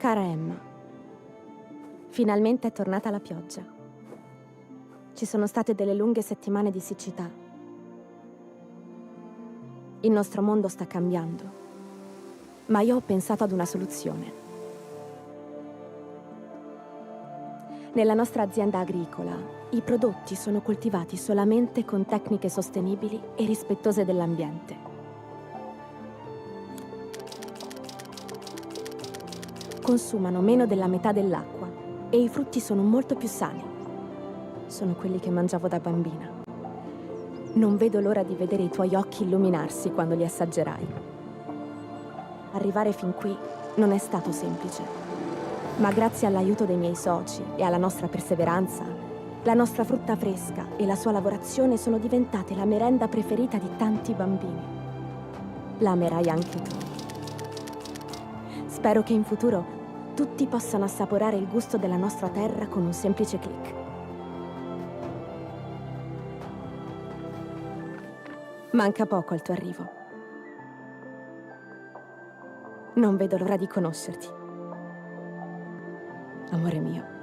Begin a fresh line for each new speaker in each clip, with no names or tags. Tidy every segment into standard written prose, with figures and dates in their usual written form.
Cara Emma, finalmente è tornata la pioggia. Ci sono state delle lunghe settimane di siccità. Il nostro mondo sta cambiando, ma io ho pensato ad una soluzione. Nella nostra azienda agricola, i prodotti sono coltivati solamente con tecniche sostenibili e rispettose dell'ambiente. Consumano meno della metà dell'acqua e i frutti sono molto più sani. Sono quelli che mangiavo da bambina. Non vedo l'ora di vedere i tuoi occhi illuminarsi quando li assaggerai. Arrivare fin qui non è stato semplice, ma grazie all'aiuto dei miei soci e alla nostra perseveranza, la nostra frutta fresca e la sua lavorazione sono diventate la merenda preferita di tanti bambini. La amerai anche tu. Spero che in futuro tutti possano assaporare il gusto della nostra terra con un semplice click. Manca poco al tuo arrivo. Non vedo l'ora di conoscerti. Amore mio.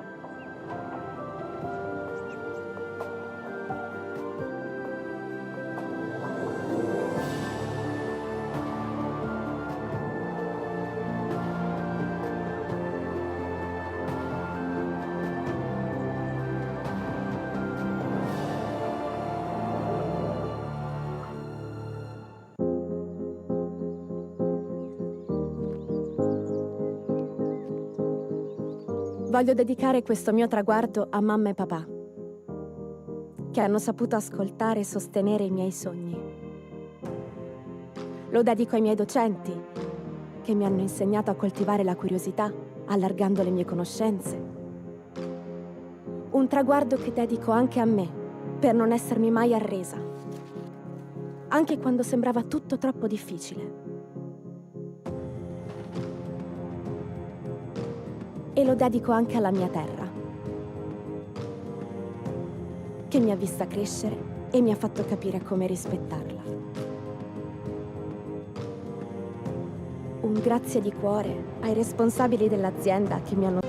Voglio dedicare questo mio traguardo a mamma e papà, che hanno saputo ascoltare e sostenere i miei sogni. Lo dedico ai miei docenti, che mi hanno insegnato a coltivare la curiosità, allargando le mie conoscenze. Un traguardo che dedico anche a me, per non essermi mai arresa, anche quando sembrava tutto troppo difficile. E lo dedico anche alla mia terra, che mi ha vista crescere e mi ha fatto capire come rispettarla. Un grazie di cuore ai responsabili dell'azienda che mi hanno...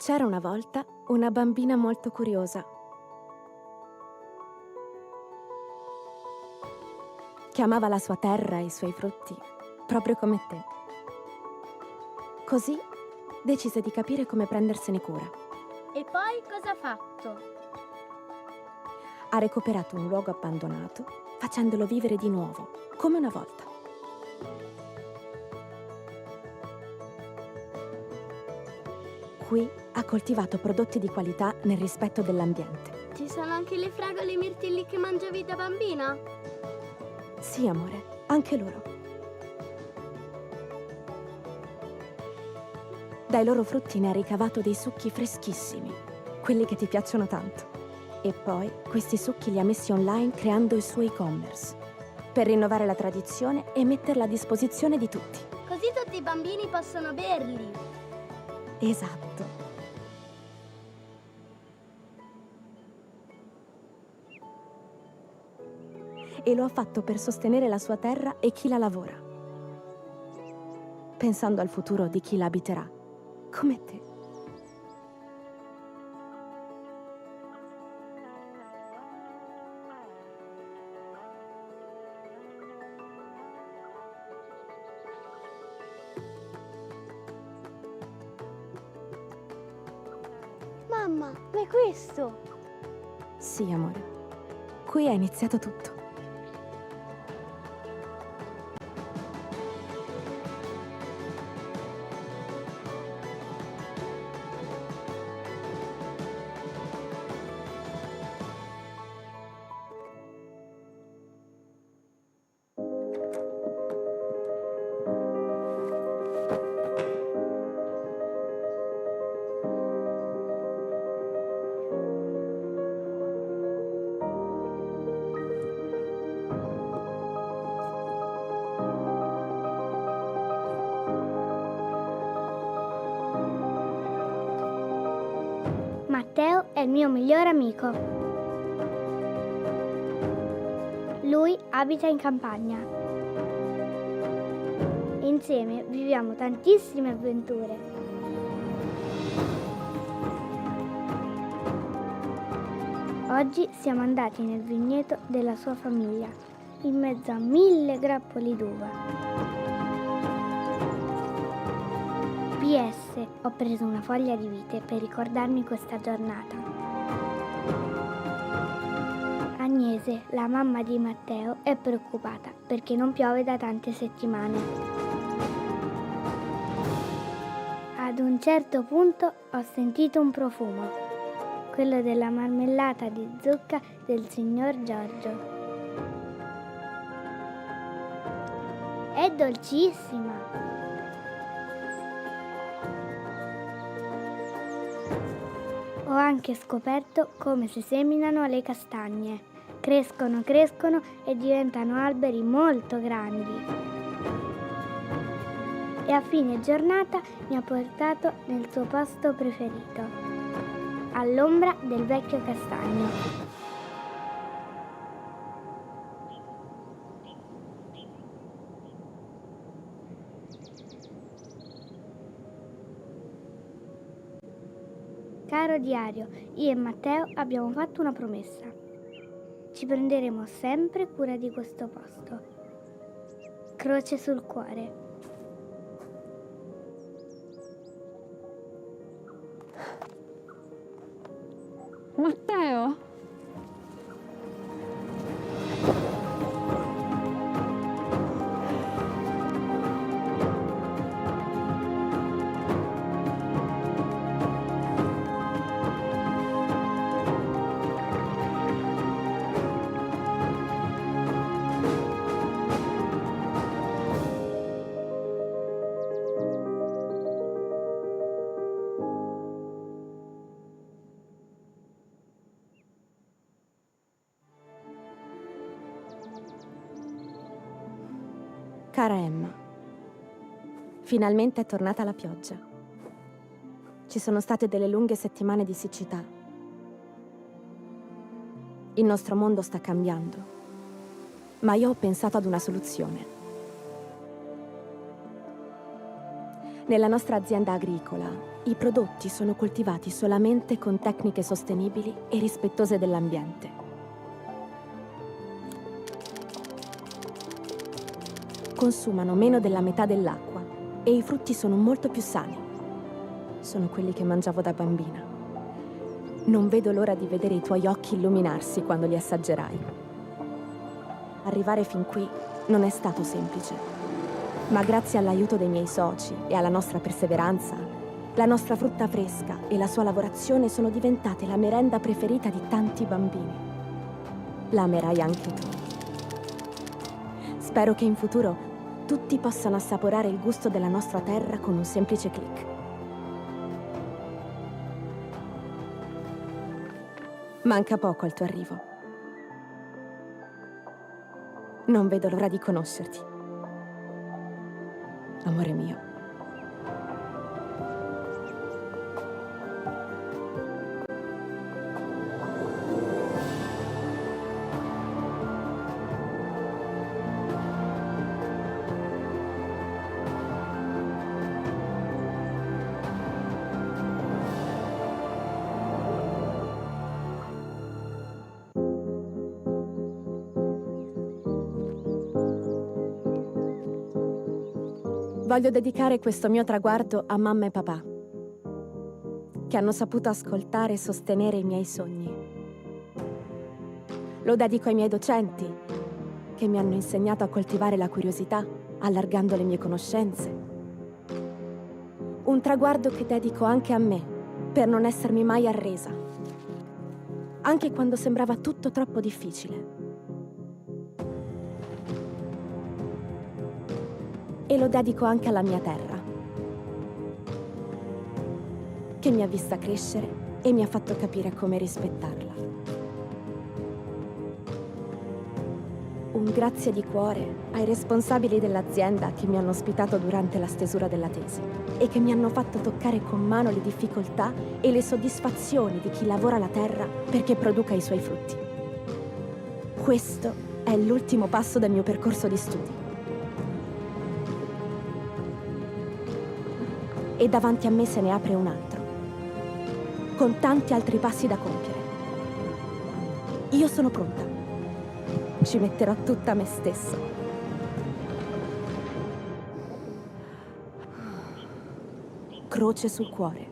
C'era una volta una bambina molto curiosa che amava la sua terra e i suoi frutti, proprio come te. Così decise di capire come prendersene cura.
E poi cosa ha fatto?
Ha recuperato un luogo abbandonato, facendolo vivere di nuovo, come una volta. Qui ha coltivato prodotti di qualità nel rispetto dell'ambiente.
Ci sono anche le fragole e i mirtilli che mangiavi da bambina?
Sì, amore, anche loro. Dai loro frutti ne ha ricavato dei succhi freschissimi, quelli che ti piacciono tanto. E poi questi succhi li ha messi online creando il suo e-commerce, per rinnovare la tradizione e metterla a disposizione di tutti.
Così tutti i bambini possono berli.
Esatto. E lo ha fatto per sostenere la sua terra e chi la lavora, pensando al futuro di chi la abiterà, come te.
Mamma, ma è questo?
Sì, amore. Qui è iniziato tutto.
Matteo è il mio migliore amico. Lui abita in campagna. Insieme viviamo tantissime avventure. Oggi siamo andati nel vigneto della sua famiglia, in mezzo a 1000 grappoli d'uva. PS, ho preso una foglia di vite per ricordarmi questa giornata. Agnese, la mamma di Matteo, è preoccupata perché non piove da tante settimane. Ad un certo punto ho sentito un profumo, quello della marmellata di zucca del signor Giorgio. È dolcissima! Ho anche scoperto come si seminano le castagne. Crescono e diventano alberi molto grandi. E a fine giornata mi ha portato nel suo posto preferito, all'ombra del vecchio castagno. Caro diario, io e Matteo abbiamo fatto una promessa. Ci prenderemo sempre cura di questo posto. Croce sul cuore.
Matteo? Cara Emma, finalmente è tornata la pioggia. Ci sono state delle lunghe settimane di siccità. Il nostro mondo sta cambiando, ma io ho pensato ad una soluzione. Nella nostra azienda agricola, i prodotti sono coltivati solamente con tecniche sostenibili e rispettose dell'ambiente. Consumano meno della metà dell'acqua e i frutti sono molto più sani. Sono quelli che mangiavo da bambina. Non vedo l'ora di vedere i tuoi occhi illuminarsi quando li assaggerai. Arrivare fin qui non è stato semplice, ma grazie all'aiuto dei miei soci e alla nostra perseveranza, la nostra frutta fresca e la sua lavorazione sono diventate la merenda preferita di tanti bambini. La amerai anche tu. Spero che in futuro tutti possano assaporare il gusto della nostra terra con un semplice click. Manca poco al tuo arrivo. Non vedo l'ora di conoscerti. Amore mio. Voglio dedicare questo mio traguardo a mamma e papà, che hanno saputo ascoltare e sostenere i miei sogni. Lo dedico ai miei docenti, che mi hanno insegnato a coltivare la curiosità, allargando le mie conoscenze. Un traguardo che dedico anche a me, per non essermi mai arresa, anche quando sembrava tutto troppo difficile. E lo dedico anche alla mia terra, che mi ha vista crescere e mi ha fatto capire come rispettarla. Un grazie di cuore ai responsabili dell'azienda che mi hanno ospitato durante la stesura della tesi e che mi hanno fatto toccare con mano le difficoltà e le soddisfazioni di chi lavora la terra perché produca i suoi frutti. Questo è l'ultimo passo del mio percorso di studi. E davanti a me se ne apre un altro, con tanti altri passi da compiere. Io sono pronta. Ci metterò tutta me stessa. Croce sul cuore.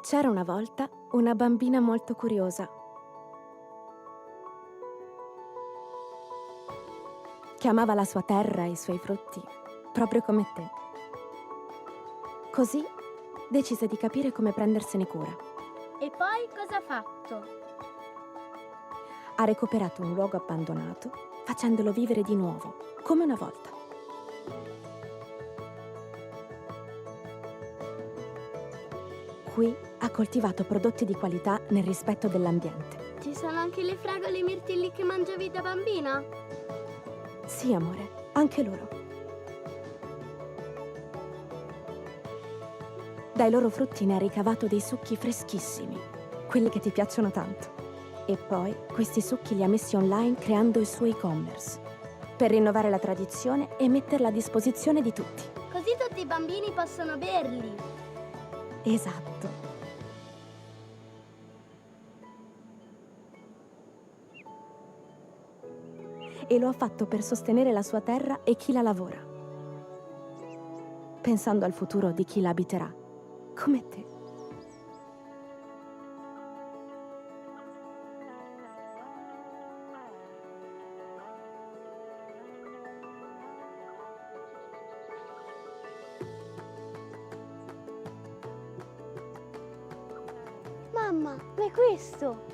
C'era una volta una bambina molto curiosa che amava la sua terra e i suoi frutti, proprio come te. Così decise di capire come prendersene cura.
E poi cosa ha fatto?
Ha recuperato un luogo abbandonato, facendolo vivere di nuovo, come una volta. Qui ha coltivato prodotti di qualità nel rispetto dell'ambiente.
Ci sono anche le fragole e i mirtilli che mangiavi da bambina?
Sì, amore, anche loro. Dai loro frutti ne ha ricavato dei succhi freschissimi, quelli che ti piacciono tanto. E poi questi succhi li ha messi online creando il suo e-commerce, per rinnovare la tradizione e metterla a disposizione di tutti.
Così tutti i bambini possono berli.
Esatto. E lo ha fatto per sostenere la sua terra e chi la lavora, pensando al futuro di chi la abiterà, come te.
Mamma, ma è questo?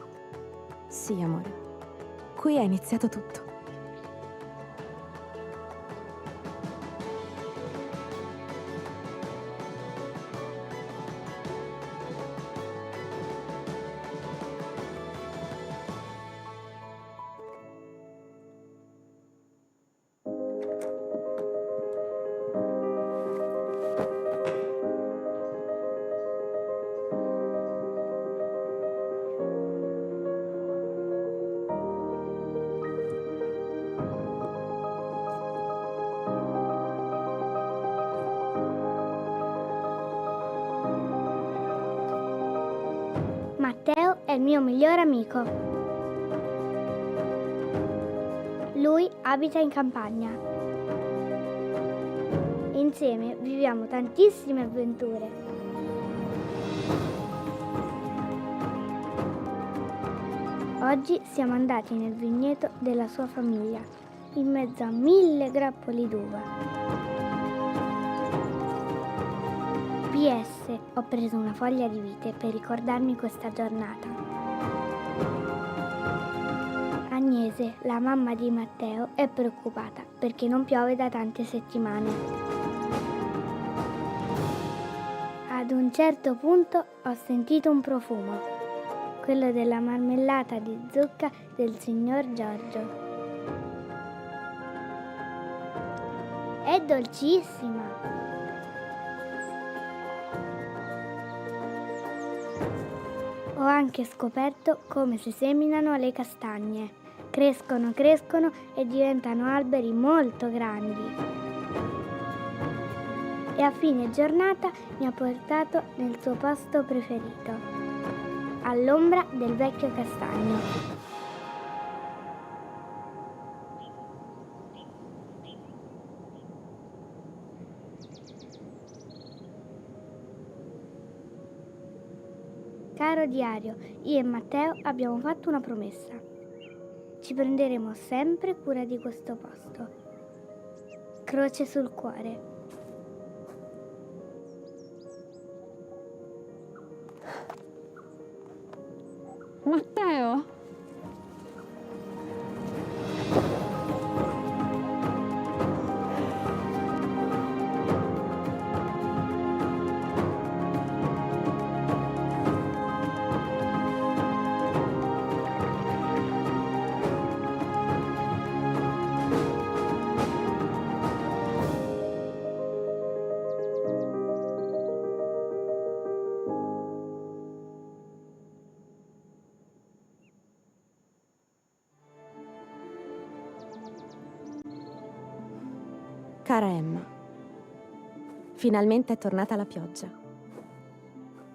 Sì, amore. Qui è iniziato tutto.
Matteo è il mio migliore amico. Lui abita in campagna. E insieme viviamo tantissime avventure. Oggi siamo andati nel vigneto della sua famiglia, in mezzo a 1000 grappoli d'uva. PS, ho preso una foglia di vite per ricordarmi questa giornata. Agnese, la mamma di Matteo, è preoccupata perché non piove da tante settimane. Ad un certo punto ho sentito un profumo, quello della marmellata di zucca del signor Giorgio. È dolcissima! Ho anche scoperto come si seminano le castagne. Crescono, crescono e diventano alberi molto grandi. E a fine giornata mi ha portato nel suo posto preferito, all'ombra del vecchio castagno. Caro diario, io e Matteo abbiamo fatto una promessa. Ci prenderemo sempre cura di questo posto. Croce sul cuore.
Matteo! Cara Emma, finalmente è tornata la pioggia.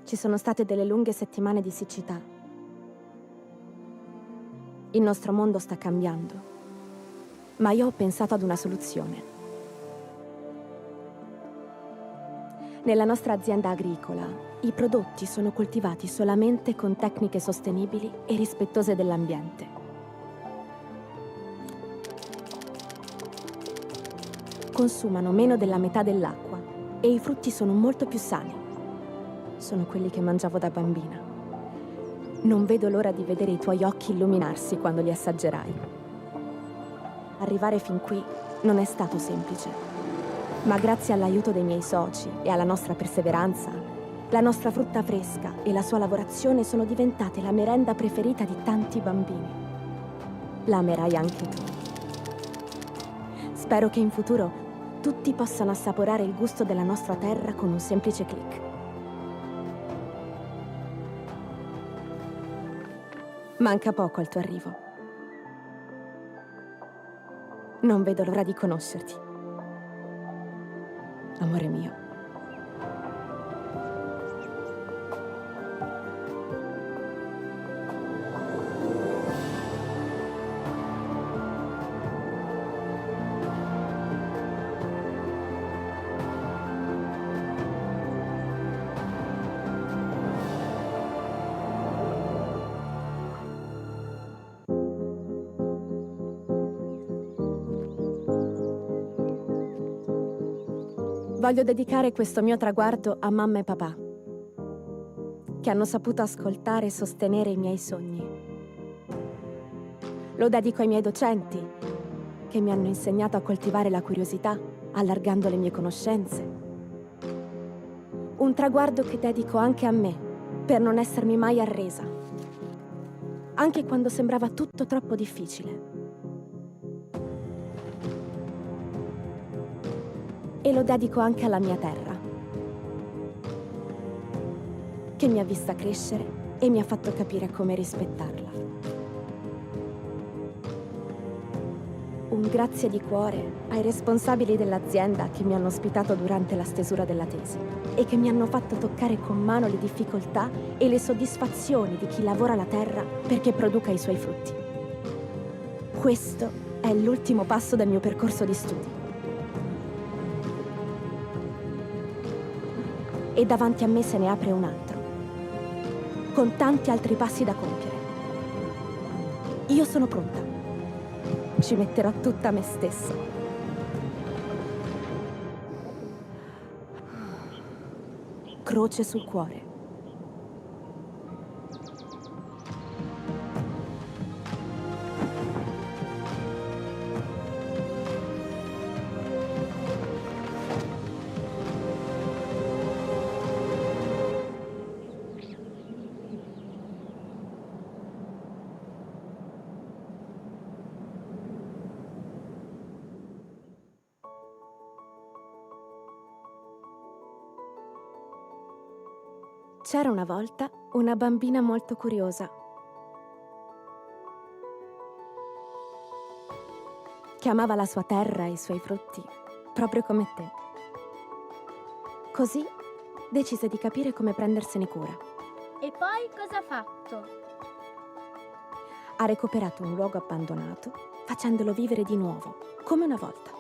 Ci sono state delle lunghe settimane di siccità. Il nostro mondo sta cambiando, ma io ho pensato ad una soluzione. Nella nostra azienda agricola, i prodotti sono coltivati solamente con tecniche sostenibili e rispettose dell'ambiente. Consumano meno della metà dell'acqua e i frutti sono molto più sani. Sono quelli che mangiavo da bambina. Non vedo l'ora di vedere i tuoi occhi illuminarsi quando li assaggerai. Arrivare fin qui non è stato semplice, ma grazie all'aiuto dei miei soci e alla nostra perseveranza, la nostra frutta fresca e la sua lavorazione sono diventate la merenda preferita di tanti bambini. La amerai anche tu. Spero che in futuro tutti possano assaporare il gusto della nostra terra con un semplice click. Manca poco al tuo arrivo. Non vedo l'ora di conoscerti. Amore mio. Voglio dedicare questo mio traguardo a mamma e papà, che hanno saputo ascoltare e sostenere i miei sogni. Lo dedico ai miei docenti, che mi hanno insegnato a coltivare la curiosità, allargando le mie conoscenze. Un traguardo che dedico anche a me, per non essermi mai arresa, anche quando sembrava tutto troppo difficile. E lo dedico anche alla mia terra, che mi ha vista crescere e mi ha fatto capire come rispettarla. Un grazie di cuore ai responsabili dell'azienda che mi hanno ospitato durante la stesura della tesi e che mi hanno fatto toccare con mano le difficoltà e le soddisfazioni di chi lavora la terra perché produca i suoi frutti. Questo è l'ultimo passo del mio percorso di studi. E davanti a me se ne apre un altro, con tanti altri passi da compiere. Io sono pronta. Ci metterò tutta me stessa. Croce sul cuore. C'era una volta una bambina molto curiosa che amava la sua terra e i suoi frutti, proprio come te. Così decise di capire come prendersene cura.
E poi cosa ha fatto?
Ha recuperato un luogo abbandonato, facendolo vivere di nuovo, come una volta.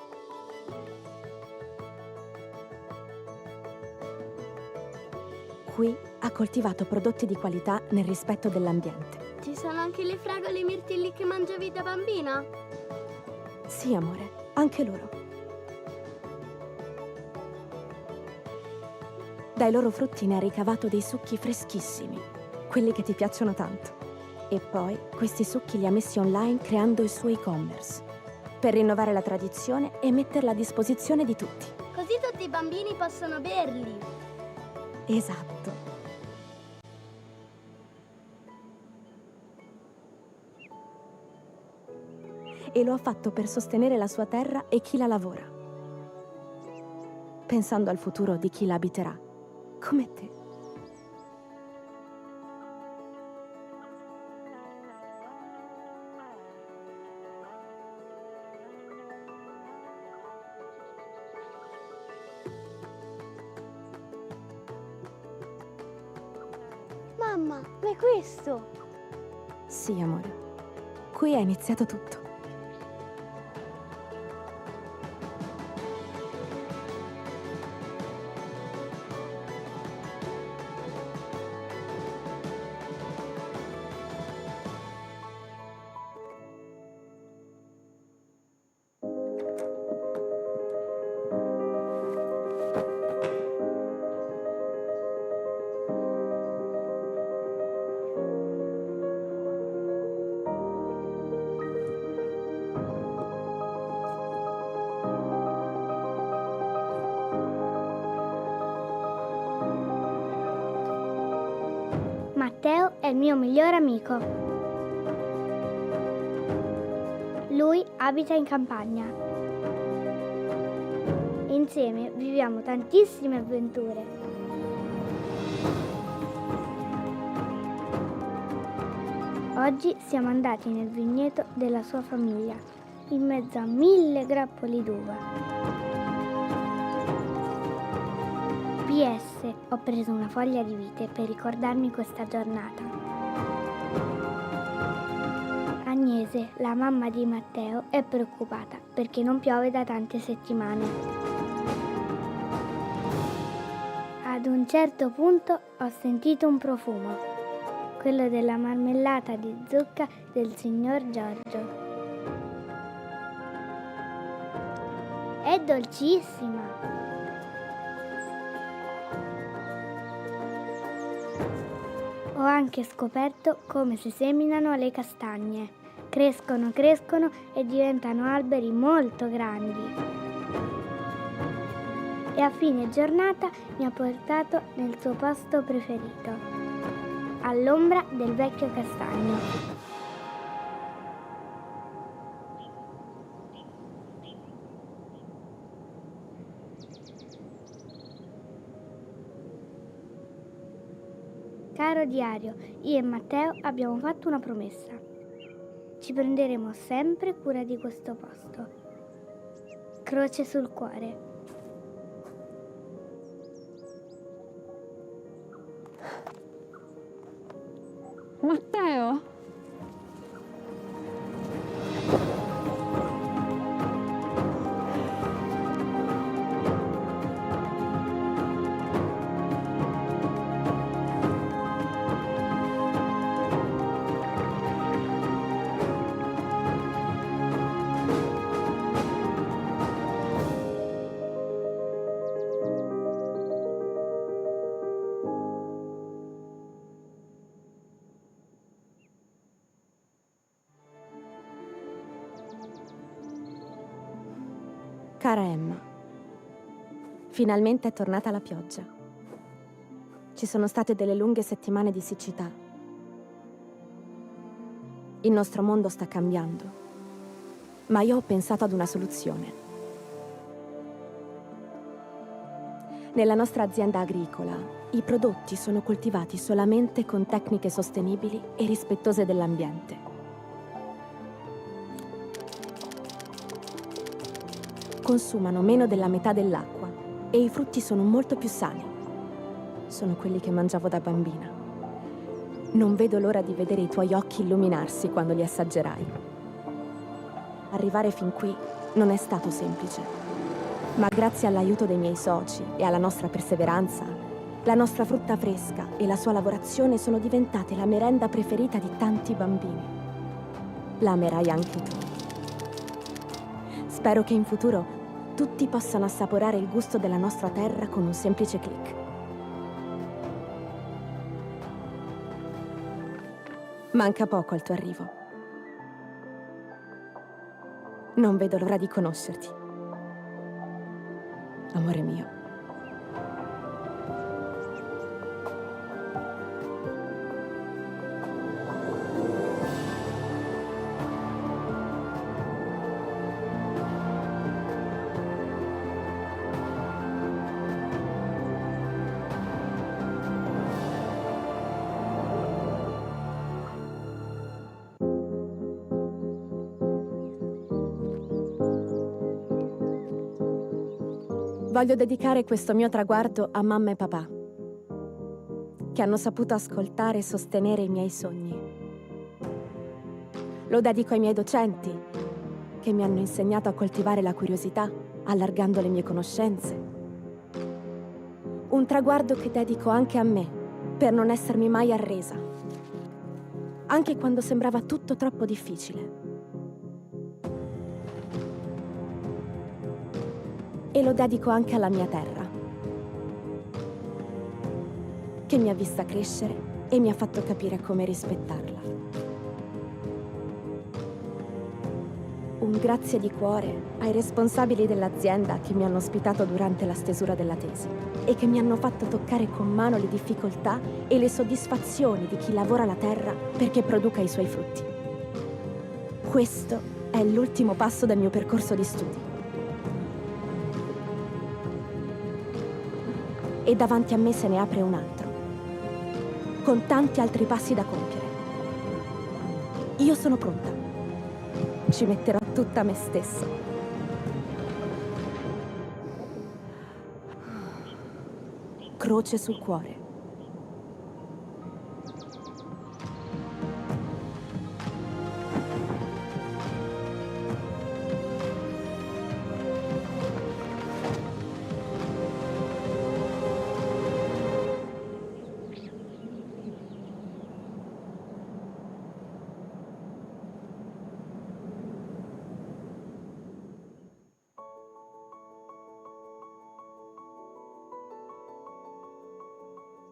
Qui ha coltivato prodotti di qualità nel rispetto dell'ambiente,
Ci sono anche le fragole e i mirtilli che mangiavi da bambina?
Sì, amore, anche loro. Dai loro frutti ne hai ricavato dei succhi freschissimi, quelli che ti piacciono tanto. E poi questi succhi li ha messi online creando il suo e-commerce, per rinnovare la tradizione e metterla a disposizione di tutti.
Così tutti i bambini possono berli.
Esatto. E lo ha fatto per sostenere la sua terra e chi la lavora, pensando al futuro di chi la abiterà, come te.
Mamma, ma è questo?
Sì, amore. Qui è iniziato tutto.
Matteo è il mio migliore amico. Lui abita in campagna. Insieme viviamo tantissime avventure. Oggi siamo andati nel vigneto della sua famiglia, in mezzo a 1000 grappoli d'uva. PS, ho preso una foglia di vite per ricordarmi questa giornata. Agnese, la mamma di Matteo, è preoccupata perché non piove da tante settimane. Ad un certo punto ho sentito un profumo, quello della marmellata di zucca del signor Giorgio. È dolcissima! Ho anche scoperto come si seminano le castagne. Crescono, crescono e diventano alberi molto grandi. E a fine giornata mi ha portato nel suo posto preferito, all'ombra del vecchio castagno. Caro diario, io e Matteo abbiamo fatto una promessa. Ci prenderemo sempre cura di questo posto. Croce sul cuore.
Matteo? Cara Emma, finalmente è tornata la pioggia. Ci sono state delle lunghe settimane di siccità. Il nostro mondo sta cambiando, ma io ho pensato ad una soluzione. Nella nostra azienda agricola, i prodotti sono coltivati solamente con tecniche sostenibili e rispettose dell'ambiente. Consumano meno della metà dell'acqua e i frutti sono molto più sani. Sono quelli che mangiavo da bambina. Non vedo l'ora di vedere i tuoi occhi illuminarsi quando li assaggerai. Arrivare fin qui non è stato semplice, ma grazie all'aiuto dei miei soci e alla nostra perseveranza La nostra frutta fresca e la sua lavorazione sono diventate la merenda preferita di tanti bambini. La amerai anche tu. Spero che in futuro tutti possano assaporare il gusto della nostra terra con un semplice click. Manca poco al tuo arrivo. Non vedo l'ora di conoscerti. Amore mio. Voglio dedicare questo mio traguardo a mamma e papà, che hanno saputo ascoltare e sostenere i miei sogni. Lo dedico ai miei docenti, che mi hanno insegnato a coltivare la curiosità, allargando le mie conoscenze. Un traguardo che dedico anche a me, per non essermi mai arresa, anche quando sembrava tutto troppo difficile. E lo dedico anche alla mia terra, che mi ha vista crescere e mi ha fatto capire come rispettarla. Un grazie di cuore ai responsabili dell'azienda che mi hanno ospitato durante la stesura della tesi e che mi hanno fatto toccare con mano le difficoltà e le soddisfazioni di chi lavora la terra perché produca i suoi frutti. Questo è l'ultimo passo del mio percorso di studi. E davanti a me se ne apre un altro, con tanti altri passi da compiere. Io sono pronta. Ci metterò tutta me stessa. Croce sul cuore.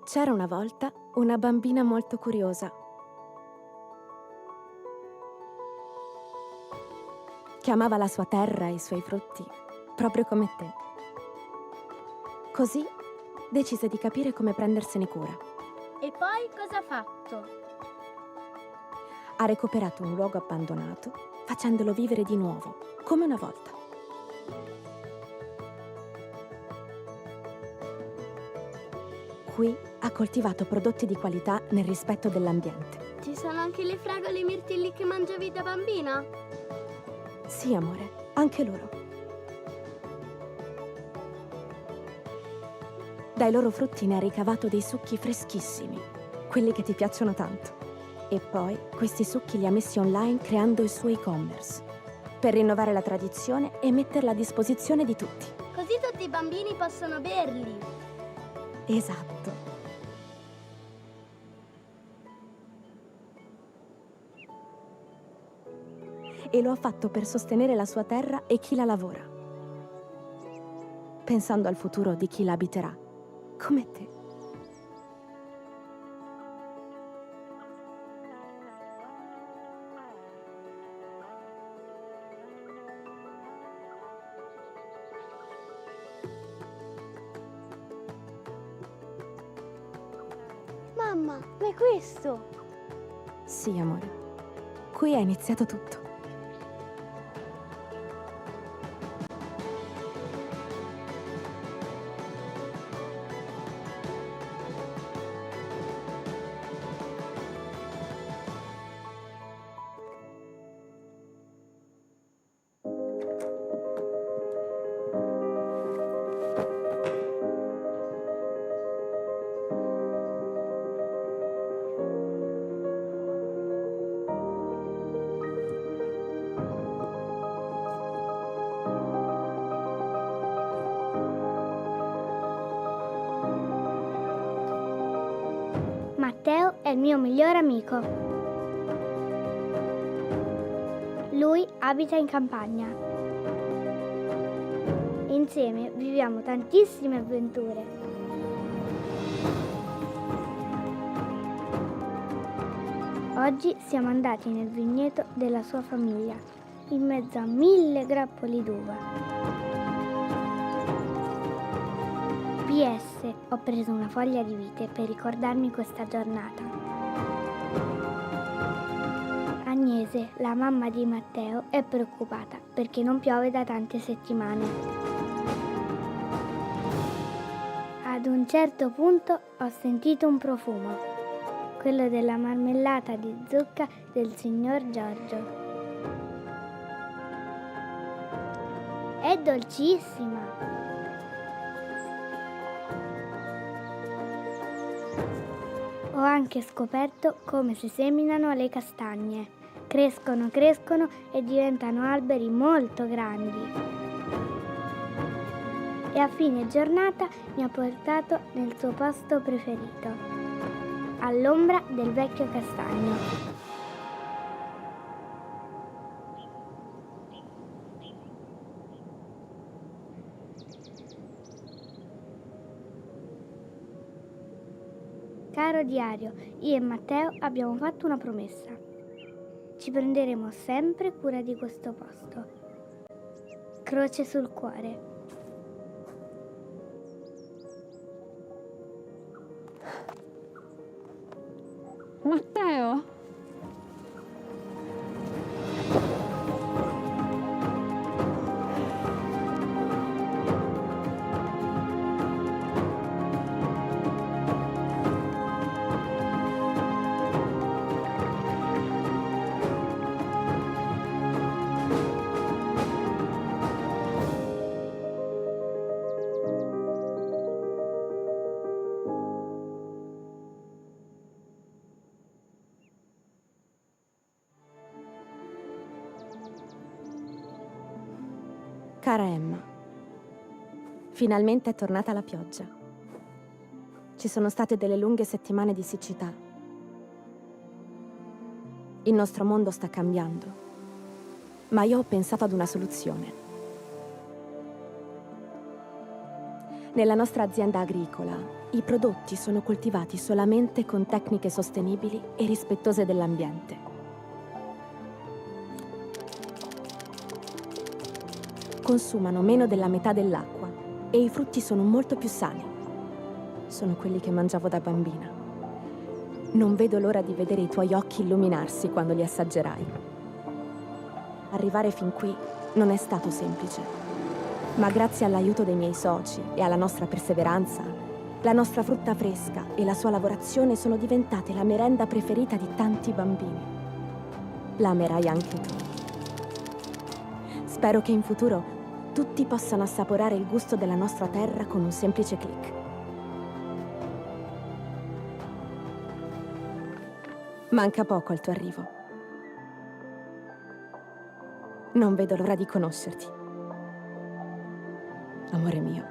C'era una volta una bambina molto curiosa che amava la sua terra e i suoi frutti, proprio come te. Così decise di capire come prendersene cura.
E poi cosa ha fatto?
Ha recuperato un luogo abbandonato, facendolo vivere di nuovo, come una volta. Qui ha coltivato prodotti di qualità nel rispetto dell'ambiente.
Ci sono anche le fragole e i mirtilli che mangiavi da bambina?
Sì, amore, anche loro. Dai loro frutti ne ha ricavato dei succhi freschissimi, quelli che ti piacciono tanto. E poi questi succhi li ha messi online creando il suo e-commerce, per rinnovare la tradizione e metterla a disposizione di tutti.
Così tutti i bambini possono berli.
Esatto. E lo ha fatto per sostenere la sua terra e chi la lavora, pensando al futuro di chi la abiterà, come te.
Mamma, ma è questo?
Sì, amore. Qui è iniziato tutto.
Matteo è il mio migliore amico. Lui abita in campagna. Insieme viviamo tantissime avventure. Oggi siamo andati nel vigneto della sua famiglia, in mezzo a 1000 grappoli d'uva. PS, ho preso una foglia di vite per ricordarmi questa giornata. Agnese, la mamma di Matteo, è preoccupata perché non piove da tante settimane. Ad un certo punto ho sentito un profumo, quello della marmellata di zucca del signor Giorgio. È dolcissima! Ho anche scoperto come si seminano le castagne. Crescono, crescono e diventano alberi molto grandi. E a fine giornata mi ha portato nel suo posto preferito, all'ombra del vecchio castagno. Caro diario, io e Matteo abbiamo fatto una promessa. Ci prenderemo sempre cura di questo posto. Croce sul cuore.
Matteo? Cara Emma, finalmente è tornata la pioggia. Ci sono state delle lunghe settimane di siccità. Il nostro mondo sta cambiando, ma io ho pensato ad una soluzione. Nella nostra azienda agricola, i prodotti sono coltivati solamente con tecniche sostenibili e rispettose dell'ambiente. Consumano meno della metà dell'acqua e i frutti sono molto più sani. Sono quelli che mangiavo da bambina. Non vedo l'ora di vedere i tuoi occhi illuminarsi quando li assaggerai. Arrivare fin qui non è stato semplice, ma grazie all'aiuto dei miei soci e alla nostra perseveranza, la nostra frutta fresca e la sua lavorazione sono diventate la merenda preferita di tanti bambini. La amerai anche tu. Spero che in futuro tutti possano assaporare il gusto della nostra terra con un semplice click. Manca poco al tuo arrivo. Non vedo l'ora di conoscerti. Amore mio.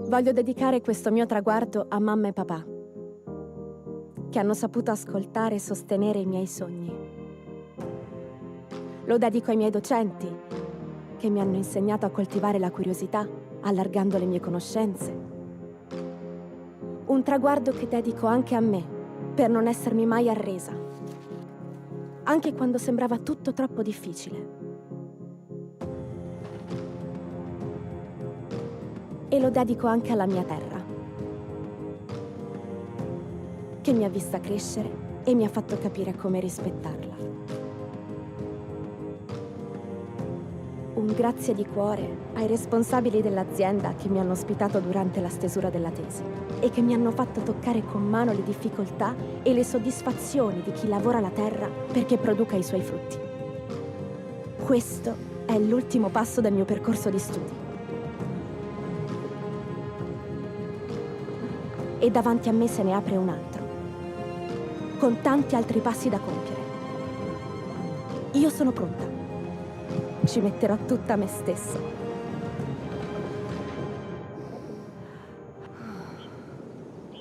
Voglio dedicare questo mio traguardo a mamma e papà, che hanno saputo ascoltare e sostenere i miei sogni. Lo dedico ai miei docenti, che mi hanno insegnato a coltivare la curiosità, allargando le mie conoscenze. Un traguardo che dedico anche a me, per non essermi mai arresa, anche quando sembrava tutto troppo difficile. E lo dedico anche alla mia terra, che mi ha vista crescere e mi ha fatto capire come rispettarla. Un Un grazie di cuore ai responsabili dell'azienda che mi hanno ospitato durante la stesura della tesi e che mi hanno fatto toccare con mano le difficoltà e le soddisfazioni di chi lavora la terra perché produca i suoi frutti. Questo è l'ultimo passo del mio percorso di studi. E davanti a me se ne apre un altro, con tanti altri passi da compiere. Io sono pronta. Ci metterò tutta me stessa.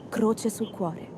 Croce sul cuore.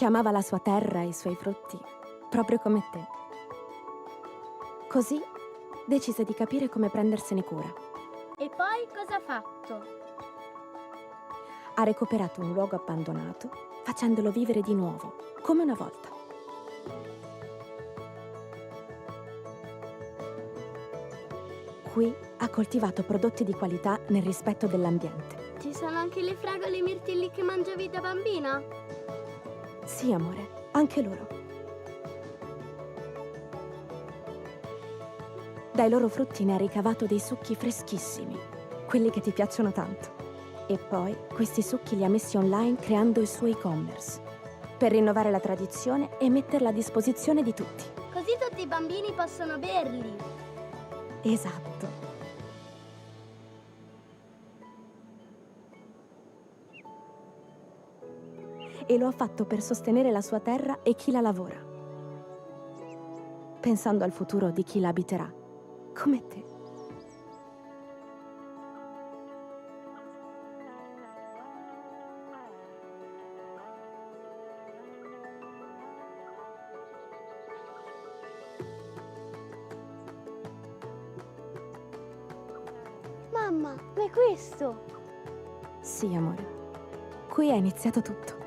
che amava la sua terra e i suoi frutti, proprio come te. Così decise di capire come prendersene cura.
E poi cosa ha fatto?
Ha recuperato un luogo abbandonato, facendolo vivere di nuovo, come una volta. Qui ha coltivato prodotti di qualità nel rispetto dell'ambiente.
Ci sono anche le fragole e i mirtilli che mangiavi da bambina?
Sì, amore, anche loro. Dai loro frutti ne ha ricavato dei succhi freschissimi, quelli che ti piacciono tanto. E poi questi succhi li ha messi online creando il suo e-commerce, per rinnovare la tradizione e metterla a disposizione di tutti.
Così tutti i bambini possono berli.
Esatto. E lo ha fatto per sostenere la sua terra e chi la lavora, pensando al futuro di chi la abiterà, come te.
Mamma, ma è questo?
Sì, amore. Qui è iniziato tutto.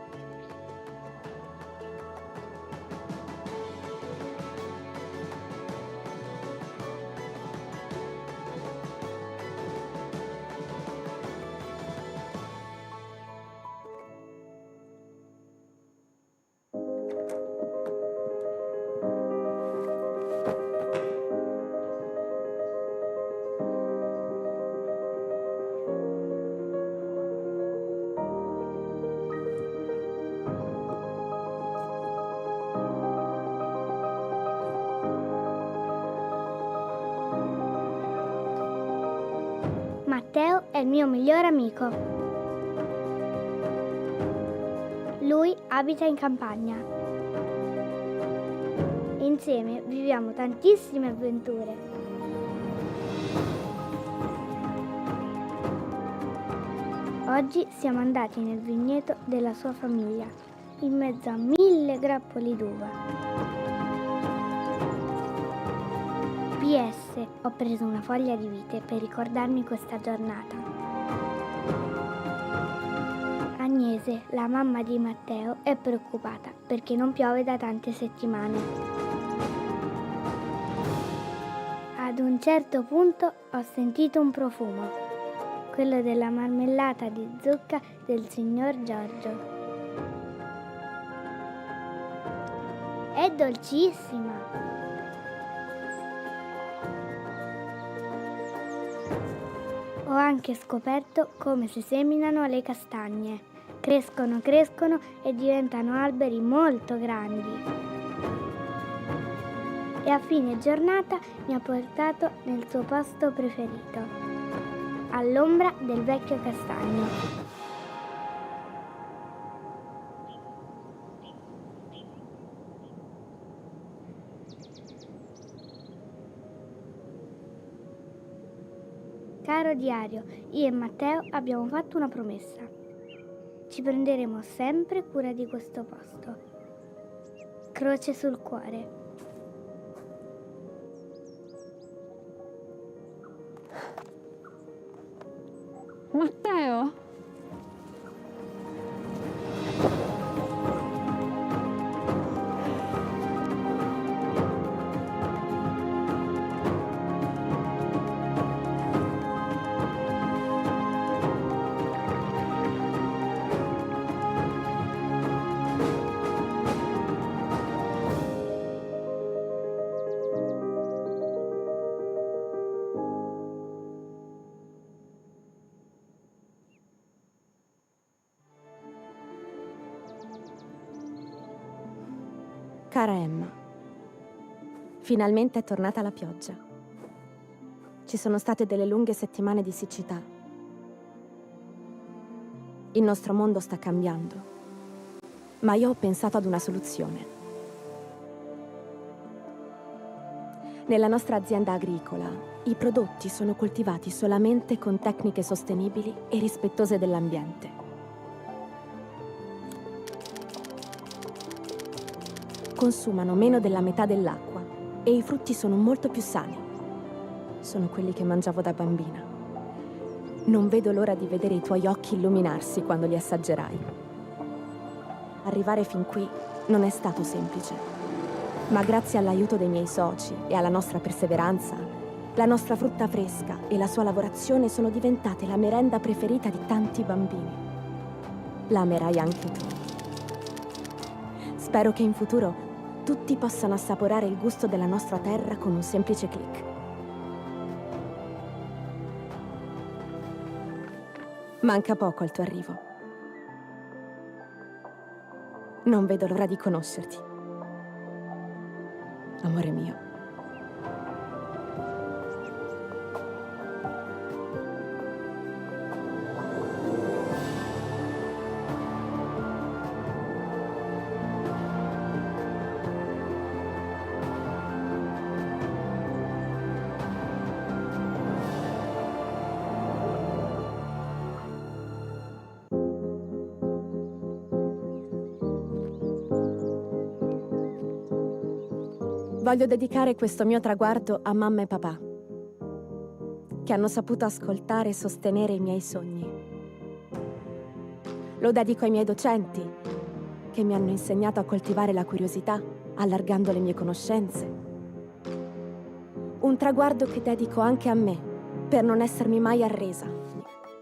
Matteo è il mio migliore amico. Lui abita in campagna. Insieme viviamo tantissime avventure. Oggi siamo andati nel vigneto della sua famiglia, in mezzo a 1000 grappoli d'uva. PS, ho preso una foglia di vite per ricordarmi questa giornata. Agnese, la mamma di Matteo, è preoccupata perché non piove da tante settimane. Ad un certo punto ho sentito un profumo, quello della marmellata di zucca del signor Giorgio. È dolcissima! Ho anche scoperto come si seminano le castagne. Crescono, crescono e diventano alberi molto grandi. E a fine giornata mi ha portato nel suo posto preferito, all'ombra del vecchio castagno. Caro diario, io e Matteo abbiamo fatto una promessa. Ci prenderemo sempre cura di questo posto. Croce sul cuore.
Matteo! Cara Emma, finalmente è tornata la pioggia. Ci sono state delle lunghe settimane di siccità. Il nostro mondo sta cambiando, ma io ho pensato ad una soluzione. Nella nostra azienda agricola, i prodotti sono coltivati solamente con tecniche sostenibili e rispettose dell'ambiente. consumano meno della metà dell'acqua e i frutti sono molto più sani. Sono quelli che mangiavo da bambina. Non vedo l'ora di vedere i tuoi occhi illuminarsi quando li assaggerai. Arrivare fin qui non è stato semplice, ma grazie all'aiuto dei miei soci e alla nostra perseveranza, la nostra frutta fresca e la sua lavorazione sono diventate la merenda preferita di tanti bambini. La amerai anche tu. Spero che in futuro tutti possano assaporare il gusto della nostra terra con un semplice click. Manca poco al tuo arrivo. Non vedo l'ora di conoscerti. Amore mio. Voglio dedicare questo mio traguardo a mamma e papà, che hanno saputo ascoltare e sostenere i miei sogni. Lo dedico ai miei docenti, che mi hanno insegnato a coltivare la curiosità, allargando le mie conoscenze. Un traguardo che dedico anche a me, per non essermi mai arresa,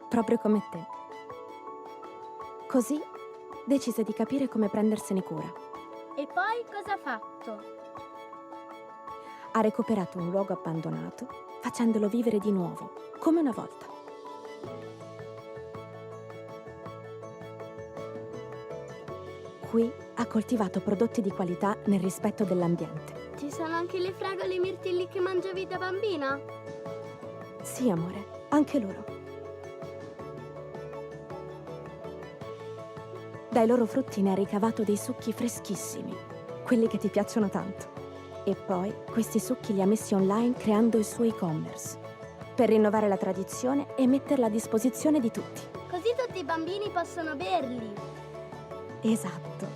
proprio come te. Così decise di capire come prendersene cura.
E poi cosa ha fatto?
Ha recuperato un luogo abbandonato, facendolo vivere di nuovo, come una volta. Qui ha coltivato prodotti di qualità nel rispetto dell'ambiente.
Ci sono anche le fragole e i mirtilli che mangiavi da bambina?
Sì, amore, anche loro. Dai loro frutti ne ha ricavato dei succhi freschissimi, quelli che ti piacciono tanto. E poi questi succhi li ha messi online creando il suo e-commerce, per rinnovare la tradizione e metterla a disposizione di tutti.
Così tutti i bambini possono berli.
Esatto.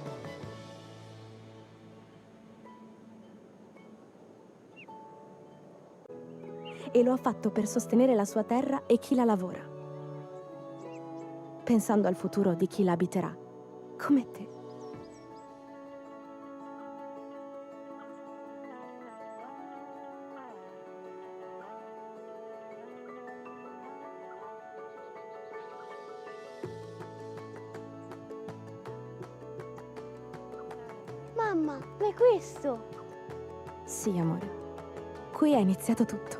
E lo ha fatto per sostenere la sua terra e chi la lavora, pensando al futuro di chi la abiterà, come te.
Mamma, ma è questo?
Sì, amore. Qui è iniziato tutto.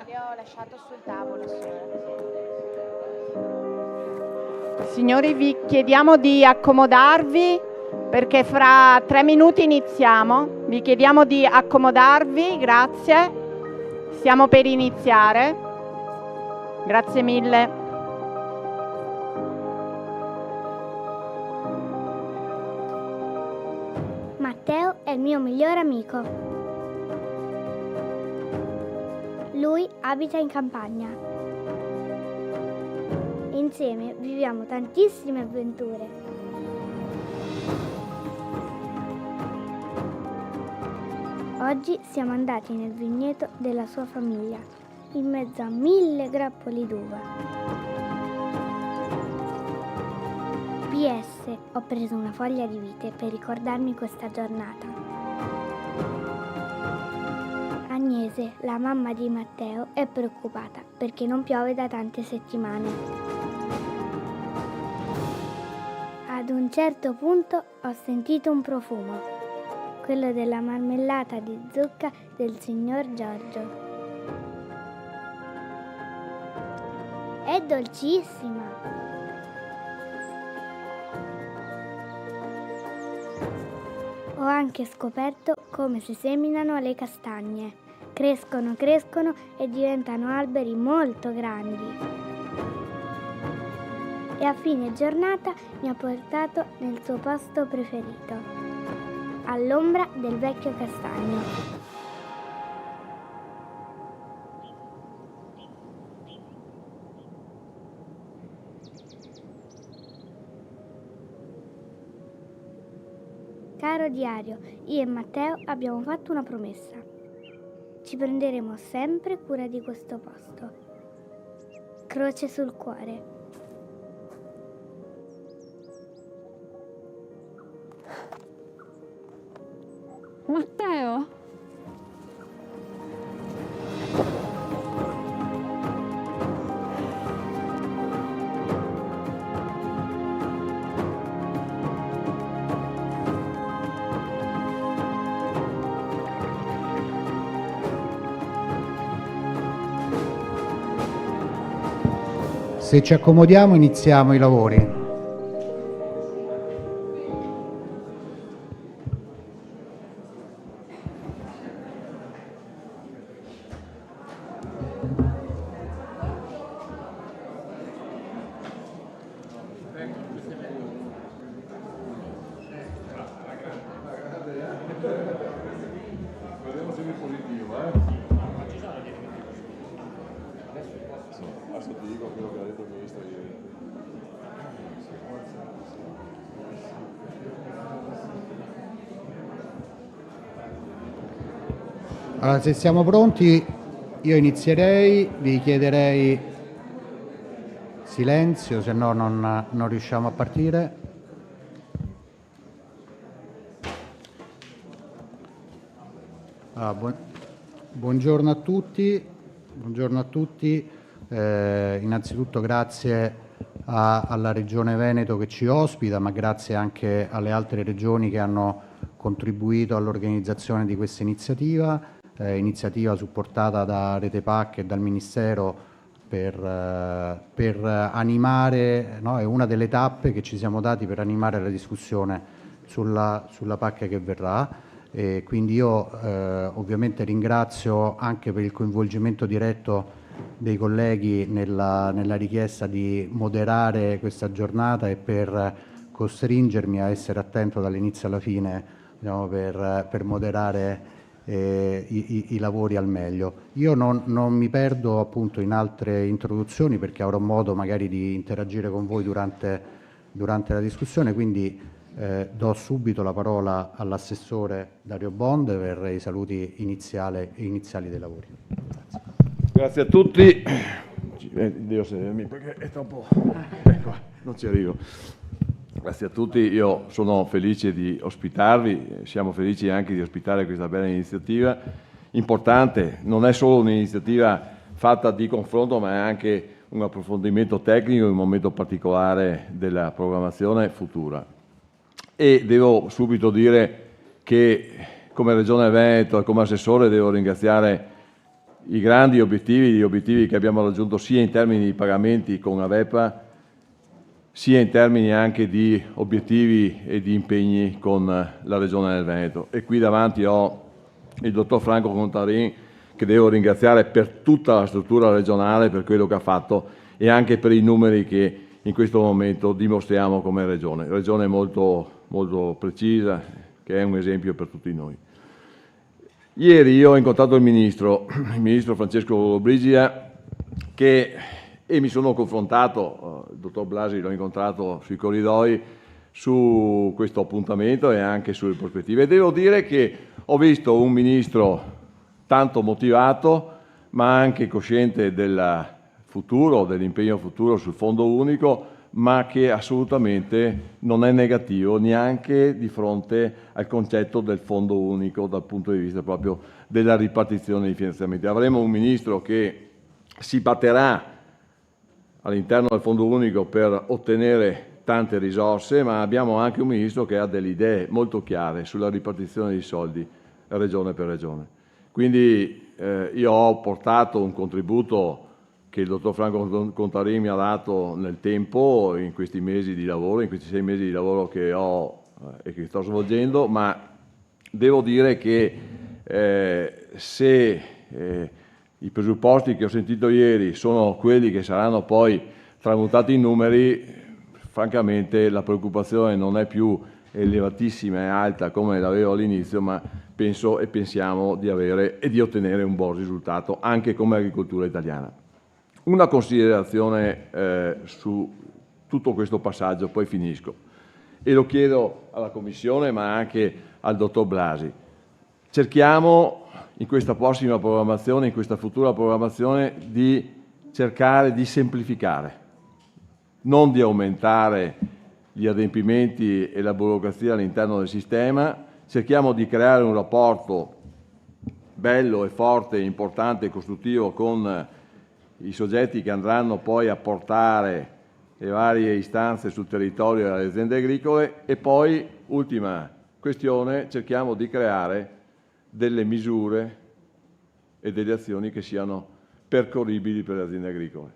Le ho lasciato sul tavolo. Signori, vi chiediamo di accomodarvi perché fra 3 minuti iniziamo. Vi chiediamo di accomodarvi, grazie. Stiamo per iniziare. Grazie mille.
Matteo è il mio migliore amico. Lui abita in campagna. Insieme viviamo tantissime avventure. Oggi siamo andati nel vigneto della sua famiglia, in mezzo a 1000 grappoli d'uva. PS, ho preso una foglia di vite per ricordarmi questa giornata. Agnese, la mamma di Matteo, è preoccupata perché non piove da tante settimane. Ad un certo punto ho sentito un profumo. Quello della marmellata di zucca del signor Giorgio. È dolcissima! Ho anche scoperto come si seminano le castagne. Crescono e diventano alberi molto grandi. E a fine giornata mi ha portato nel suo posto preferito. all'ombra del vecchio castagno. Caro diario, io e Matteo abbiamo fatto una promessa. Ci prenderemo sempre cura di questo posto. Croce sul cuore.
Matteo?
Se ci accomodiamo iniziamo i lavori.
Adesso ti dico quello che ha detto il ministro ieri.
Allora, se siamo pronti, io inizierei, vi chiederei silenzio, se no non riusciamo a partire. Allora, buongiorno a tutti. Buongiorno a tutti. Innanzitutto grazie alla Regione Veneto che ci ospita, ma grazie anche alle altre regioni che hanno contribuito all'organizzazione di questa iniziativa supportata da Rete PAC e dal Ministero per animare, no? È una delle tappe che ci siamo dati per animare la discussione sulla PAC che verrà. E quindi io ovviamente ringrazio anche per il coinvolgimento diretto dei colleghi nella richiesta di moderare questa giornata e per costringermi a essere attento dall'inizio alla fine, diciamo, per moderare i lavori al meglio. Io non mi perdo appunto in altre introduzioni perché avrò modo magari di interagire con voi durante la discussione, quindi do subito la parola all'assessore Dario Bond per i saluti iniziali dei lavori.
Grazie a tutti. Devo sedermi perché è troppo... Ecco, non ci arrivo. Grazie a tutti, io sono felice di ospitarvi, siamo felici anche di ospitare questa bella iniziativa. Importante, non è solo un'iniziativa fatta di confronto, ma è anche un approfondimento tecnico in un momento particolare della programmazione futura. E devo subito dire che come Regione Veneto e come assessore devo ringraziare i grandi obiettivi, gli obiettivi che abbiamo raggiunto sia in termini di pagamenti con Avepa, sia in termini anche di obiettivi e di impegni con la Regione del Veneto. E qui davanti ho il dottor Franco Contarin, che devo ringraziare per tutta la struttura regionale, per quello che ha fatto e anche per i numeri che in questo momento dimostriamo come Regione. Regione molto precisa, che è un esempio per tutti noi. Ieri io ho incontrato il ministro Francesco Lollobrigida, e mi sono confrontato, il dottor Blasi l'ho incontrato sui corridoi, su questo appuntamento e anche sulle prospettive. E devo dire che ho visto un ministro tanto motivato, ma anche cosciente del futuro, dell'impegno futuro sul Fondo Unico, ma che assolutamente non è negativo neanche di fronte al concetto del Fondo Unico dal punto di vista proprio della ripartizione dei finanziamenti. Avremo un ministro che si batterà all'interno del Fondo Unico per ottenere tante risorse, ma abbiamo anche un ministro che ha delle idee molto chiare sulla ripartizione dei soldi regione per regione. Quindi io ho portato un contributo che il dottor Franco Contarin mi ha dato nel tempo, in questi mesi di lavoro, in questi 6 mesi di lavoro che ho e che sto svolgendo, ma devo dire che se i presupposti che ho sentito ieri sono quelli che saranno poi tramutati in numeri, francamente la preoccupazione non è più elevatissima e alta come l'avevo all'inizio, ma penso e pensiamo di avere e di ottenere un buon risultato anche come agricoltura italiana. Una considerazione su tutto questo passaggio, poi finisco, e lo chiedo alla Commissione ma anche al Dottor Blasi. Cerchiamo in questa prossima programmazione, in questa futura programmazione, di cercare di semplificare, non di aumentare gli adempimenti e la burocrazia all'interno del sistema. Cerchiamo di creare un rapporto bello e forte, importante e costruttivo con i soggetti che andranno poi a portare le varie istanze sul territorio delle aziende agricole. E poi, ultima questione, cerchiamo di creare delle misure e delle azioni che siano percorribili per le aziende agricole.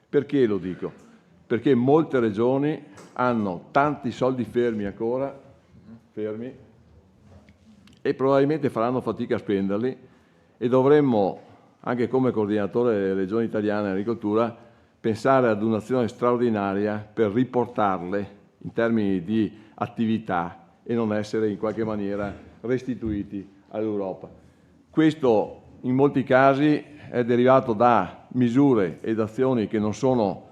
Perché lo dico? Perché molte regioni hanno tanti soldi fermi ancora, e probabilmente faranno fatica a spenderli, e dovremmo, anche come coordinatore delle regioni italiane agricoltura, pensare ad un'azione straordinaria per riportarle in termini di attività e non essere in qualche maniera restituiti all'Europa. Questo in molti casi è derivato da misure ed azioni che non sono,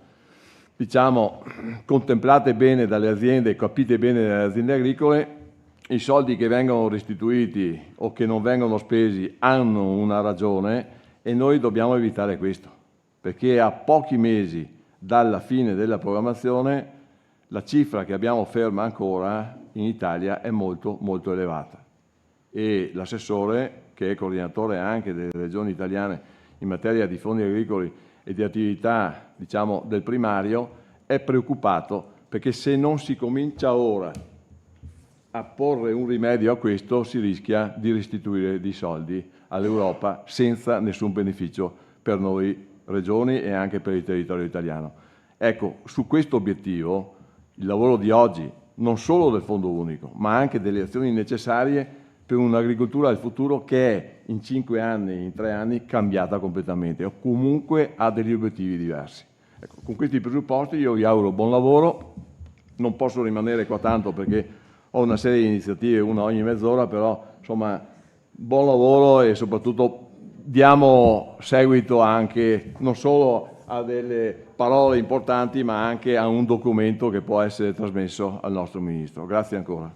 diciamo, contemplate bene dalle aziende, capite bene dalle aziende agricole. I soldi che vengono restituiti o che non vengono spesi hanno una ragione e noi dobbiamo evitare questo, perché a pochi mesi dalla fine della programmazione la cifra che abbiamo ferma ancora in Italia è molto molto elevata, e l'assessore, che è coordinatore anche delle regioni italiane in materia di fondi agricoli e di attività, diciamo, del primario, è preoccupato, perché se non si comincia ora a porre un rimedio a questo si rischia di restituire dei soldi all'Europa senza nessun beneficio per noi regioni e anche per il territorio italiano. Ecco, su questo obiettivo il lavoro di oggi, non solo del Fondo Unico, ma anche delle azioni necessarie per un'agricoltura del futuro che è in 5 anni, in 3 anni, cambiata completamente, o comunque ha degli obiettivi diversi. Ecco, con questi presupposti io vi auguro buon lavoro. Non posso rimanere qua tanto perché ho una serie di iniziative, una ogni mezz'ora, però insomma buon lavoro e soprattutto diamo seguito anche non solo a delle parole importanti ma anche a un documento che può essere trasmesso al nostro Ministro. Grazie ancora.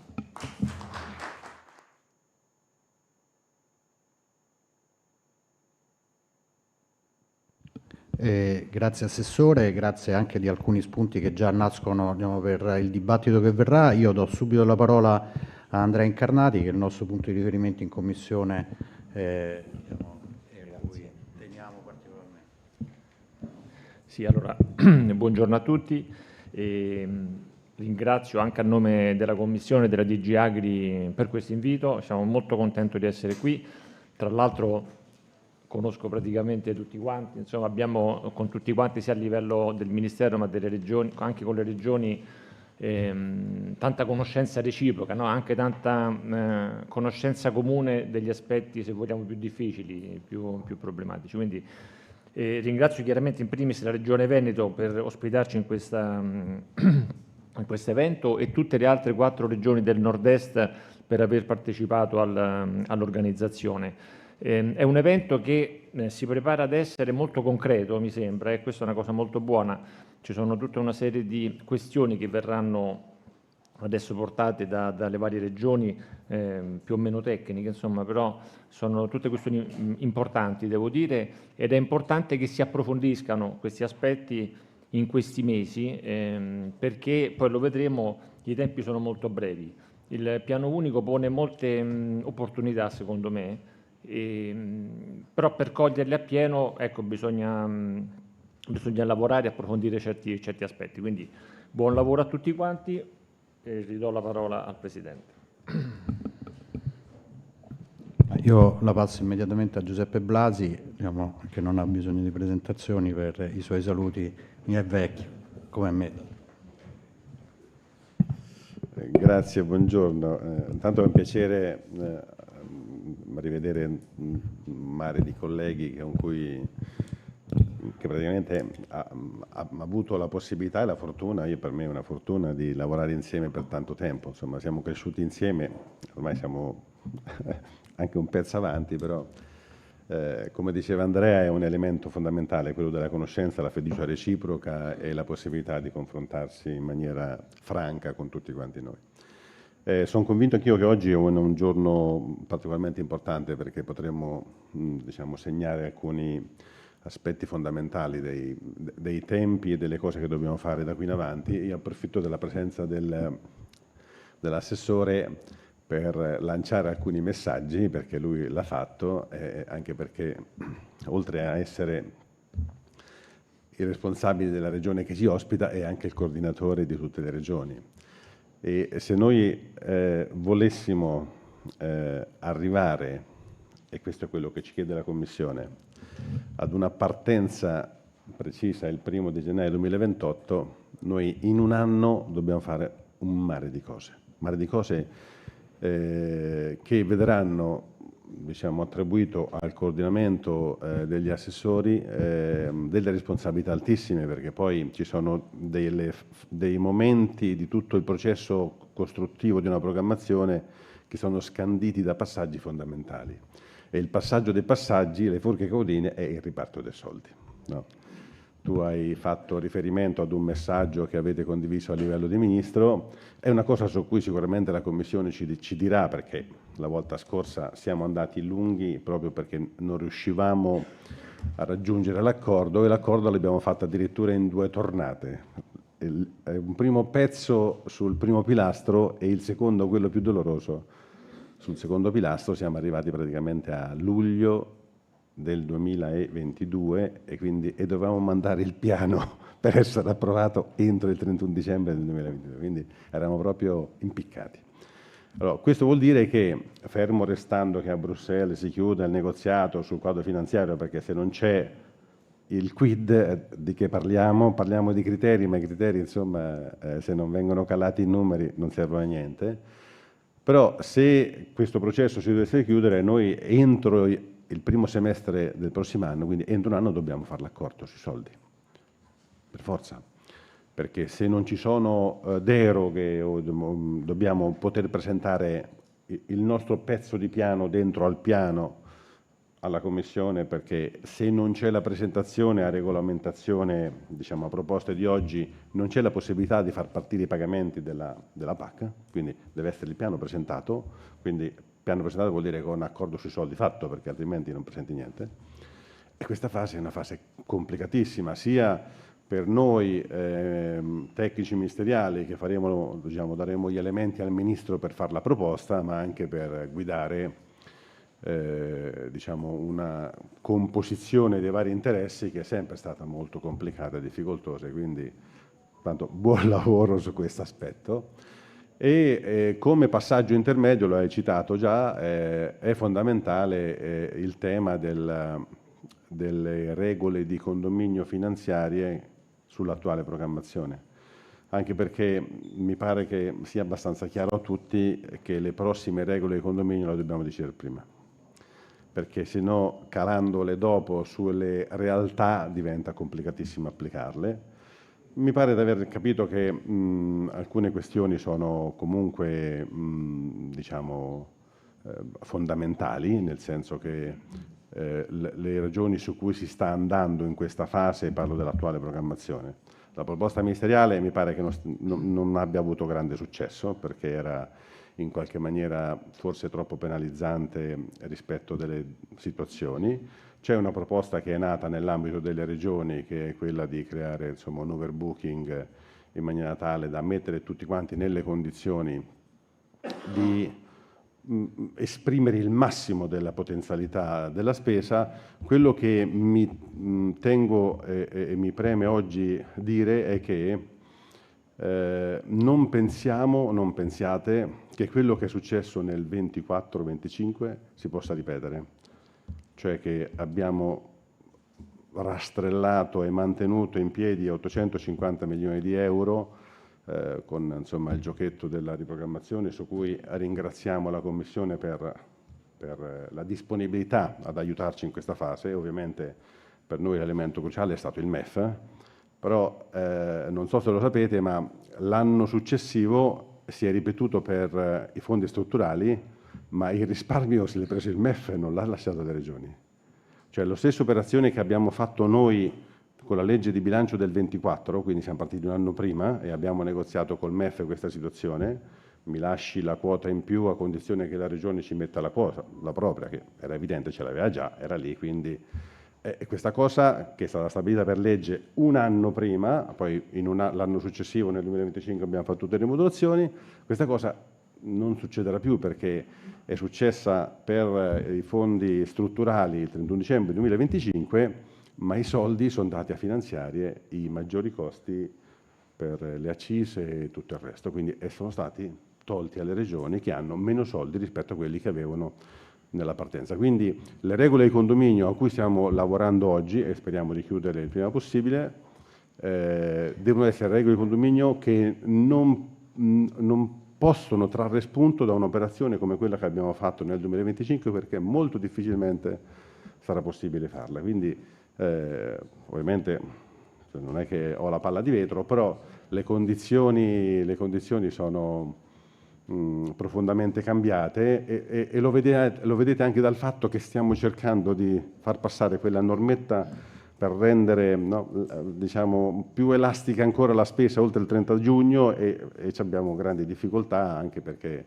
Grazie Assessore, grazie anche di alcuni spunti che già nascono, diciamo, per il dibattito che verrà. Io do subito la parola a Andrea Incarnati, che è il nostro punto di riferimento in Commissione, diciamo, a cui teniamo particolarmente.
Sì, allora, buongiorno a tutti. Ringrazio anche a nome della Commissione della DG Agri per questo invito. Siamo molto contenti di essere qui. Tra l'altro conosco praticamente tutti quanti, insomma abbiamo con tutti quanti sia a livello del Ministero ma delle regioni, anche con le regioni, tanta conoscenza reciproca, no? Anche tanta conoscenza comune degli aspetti, se vogliamo, più difficili, più problematici. Quindi ringrazio chiaramente in primis la Regione Veneto per ospitarci in questo evento e tutte le altre 4 regioni del nord-est per aver partecipato all'organizzazione. È un evento che si prepara ad essere molto concreto, mi sembra, e questa è una cosa molto buona. Ci sono tutta una serie di questioni che verranno adesso portate dalle varie regioni, più o meno tecniche, insomma, però sono tutte questioni importanti, devo dire, ed è importante che si approfondiscano questi aspetti in questi mesi, perché poi lo vedremo, i tempi sono molto brevi. Il piano unico pone molte opportunità, secondo me, però per coglierle appieno, ecco, bisogna lavorare e approfondire certi aspetti. Quindi buon lavoro a tutti quanti e ridò la parola al Presidente.
Io la passo immediatamente a Giuseppe Blasi, diciamo, che non ha bisogno di presentazioni per i suoi saluti. Mi è vecchio, come me.
Grazie, buongiorno. Intanto è un piacere rivedere un mare di colleghi con cui che praticamente ha avuto la possibilità e la fortuna, per me è una fortuna, di lavorare insieme per tanto tempo. Insomma, siamo cresciuti insieme, ormai siamo anche un pezzo avanti, però come diceva Andrea è un elemento fondamentale, quello della conoscenza, la fiducia reciproca e la possibilità di confrontarsi in maniera franca con tutti quanti noi. Sono convinto anch'io che oggi è un giorno particolarmente importante perché potremmo diciamo, segnare alcuni aspetti fondamentali dei tempi e delle cose che dobbiamo fare da qui in avanti. Io approfitto della presenza dell'assessore per lanciare alcuni messaggi, perché lui l'ha fatto, anche perché oltre a essere il responsabile della regione che ci ospita è anche il coordinatore di tutte le regioni. E se noi volessimo arrivare, e questo è quello che ci chiede la Commissione, ad una partenza precisa il 1° di gennaio 2028, noi in un anno dobbiamo fare un mare di cose che vedranno diciamo, attribuito al coordinamento degli assessori delle responsabilità altissime, perché poi ci sono dei momenti di tutto il processo costruttivo di una programmazione che sono scanditi da passaggi fondamentali. E il passaggio dei passaggi, le forche caudine, è il riparto dei soldi. No? Tu hai fatto riferimento ad un messaggio che avete condiviso a livello di ministro, è una cosa su cui sicuramente la Commissione ci dirà, perché la volta scorsa siamo andati lunghi proprio perché non riuscivamo a raggiungere l'accordo, e l'accordo l'abbiamo fatto addirittura in 2 tornate. Un primo pezzo sul primo pilastro e il secondo, quello più doloroso, sul secondo pilastro. Siamo arrivati praticamente a luglio del 2022 e dovevamo mandare il piano per essere approvato entro il 31 dicembre del 2022, quindi eravamo proprio impiccati. Allora, questo vuol dire che, fermo restando che a Bruxelles si chiude il negoziato sul quadro finanziario, perché se non c'è il quid di che parliamo di criteri, ma i criteri insomma se non vengono calati i numeri non servono a niente. Però se questo processo si dovesse chiudere, noi entro il primo semestre del prossimo anno, quindi entro un anno, dobbiamo fare l'accordo sui soldi, per forza, perché se non ci sono deroghe o dobbiamo poter presentare il nostro pezzo di piano dentro al piano alla Commissione, perché se non c'è la presentazione a regolamentazione, diciamo a proposte di oggi, non c'è la possibilità di far partire i pagamenti della PAC, quindi deve essere il piano presentato, quindi piano presentato vuol dire con accordo sui soldi fatto, perché altrimenti non presenti niente. E questa fase è una fase complicatissima, sia per noi tecnici ministeriali che faremo, diciamo, daremo gli elementi al Ministro per fare la proposta, ma anche per guidare diciamo una composizione dei vari interessi che è sempre stata molto complicata e difficoltosa, quindi tanto buon lavoro su questo aspetto. E come passaggio intermedio, lo hai citato già, è fondamentale il tema delle regole di condominio finanziarie sull'attuale programmazione, anche perché mi pare che sia abbastanza chiaro a tutti che le prossime regole di condominio le dobbiamo decidere prima, perché se no calandole dopo sulle realtà diventa complicatissimo applicarle. Mi pare di aver capito che alcune questioni sono comunque diciamo, fondamentali, nel senso che le ragioni su cui si sta andando in questa fase, parlo dell'attuale programmazione. La proposta ministeriale mi pare che non abbia avuto grande successo, perché era in qualche maniera forse troppo penalizzante rispetto delle situazioni. C'è una proposta che è nata nell'ambito delle regioni, che è quella di creare insomma, un overbooking in maniera tale da mettere tutti quanti nelle condizioni di esprimere il massimo della potenzialità della spesa. Quello che mi tengo e mi preme oggi dire è che non pensiate che quello che è successo nel 24-25 si possa ripetere, cioè che abbiamo rastrellato e mantenuto in piedi 850 milioni di euro con insomma, il giochetto della riprogrammazione, su cui ringraziamo la Commissione per la disponibilità ad aiutarci in questa fase. Ovviamente per noi l'elemento cruciale è stato il MEF, però non so se lo sapete, ma l'anno successivo si è ripetuto per i fondi strutturali, ma il risparmio se l'è preso il MEF e non l'ha lasciato alle regioni. Cioè la stessa operazione che abbiamo fatto noi con la legge di bilancio del 24, quindi siamo partiti un anno prima e abbiamo negoziato col MEF questa situazione, mi lasci la quota in più a condizione che la regione ci metta la quota, la propria, che era evidente, ce l'aveva già, era lì, quindi questa cosa che è stata stabilita per legge un anno prima, poi l'anno successivo, nel 2025, abbiamo fatto tutte le modulazioni, questa cosa non succederà più perché è successa per i fondi strutturali il 31 dicembre 2025, ma i soldi sono dati a finanziare i maggiori costi per le accise e tutto il resto, quindi sono stati tolti alle regioni che hanno meno soldi rispetto a quelli che avevano nella partenza. Quindi le regole di condominio a cui stiamo lavorando oggi, e speriamo di chiudere il prima possibile, devono essere regole di condominio che non possono trarre spunto da un'operazione come quella che abbiamo fatto nel 2025, perché molto difficilmente sarà possibile farla. Quindi ovviamente non è che ho la palla di vetro, però le condizioni sono profondamente cambiate e lo vedete anche dal fatto che stiamo cercando di far passare quella normetta per rendere diciamo, più elastica ancora la spesa oltre il 30 giugno e abbiamo grandi difficoltà anche perché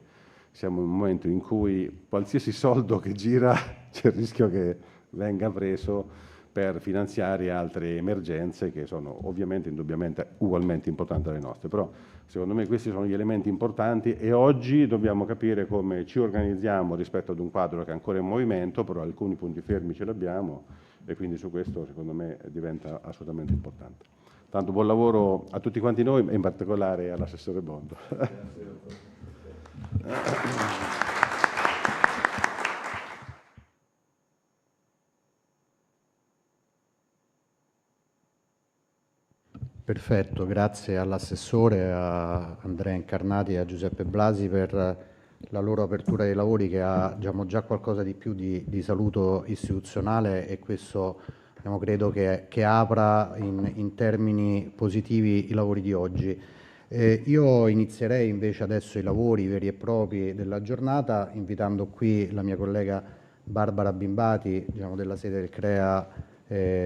siamo in un momento in cui qualsiasi soldo che gira c'è il rischio che venga preso per finanziare altre emergenze che sono ovviamente indubbiamente ugualmente importanti alle nostre. Però secondo me questi sono gli elementi importanti e oggi dobbiamo capire come ci organizziamo rispetto ad un quadro che è ancora in movimento, però alcuni punti fermi ce l'abbiamo e quindi su questo secondo me diventa assolutamente importante. Tanto buon lavoro a tutti quanti noi e in particolare all'assessore Bondo.
Perfetto, grazie all'assessore, a Andrea Incarnati e a Giuseppe Blasi per la loro apertura dei lavori che ha diciamo, già qualcosa di più di saluto istituzionale e questo credo che apra in termini positivi i lavori di oggi. Io inizierei invece adesso i lavori veri e propri della giornata invitando qui la mia collega Barbara Bimbati della sede del CREA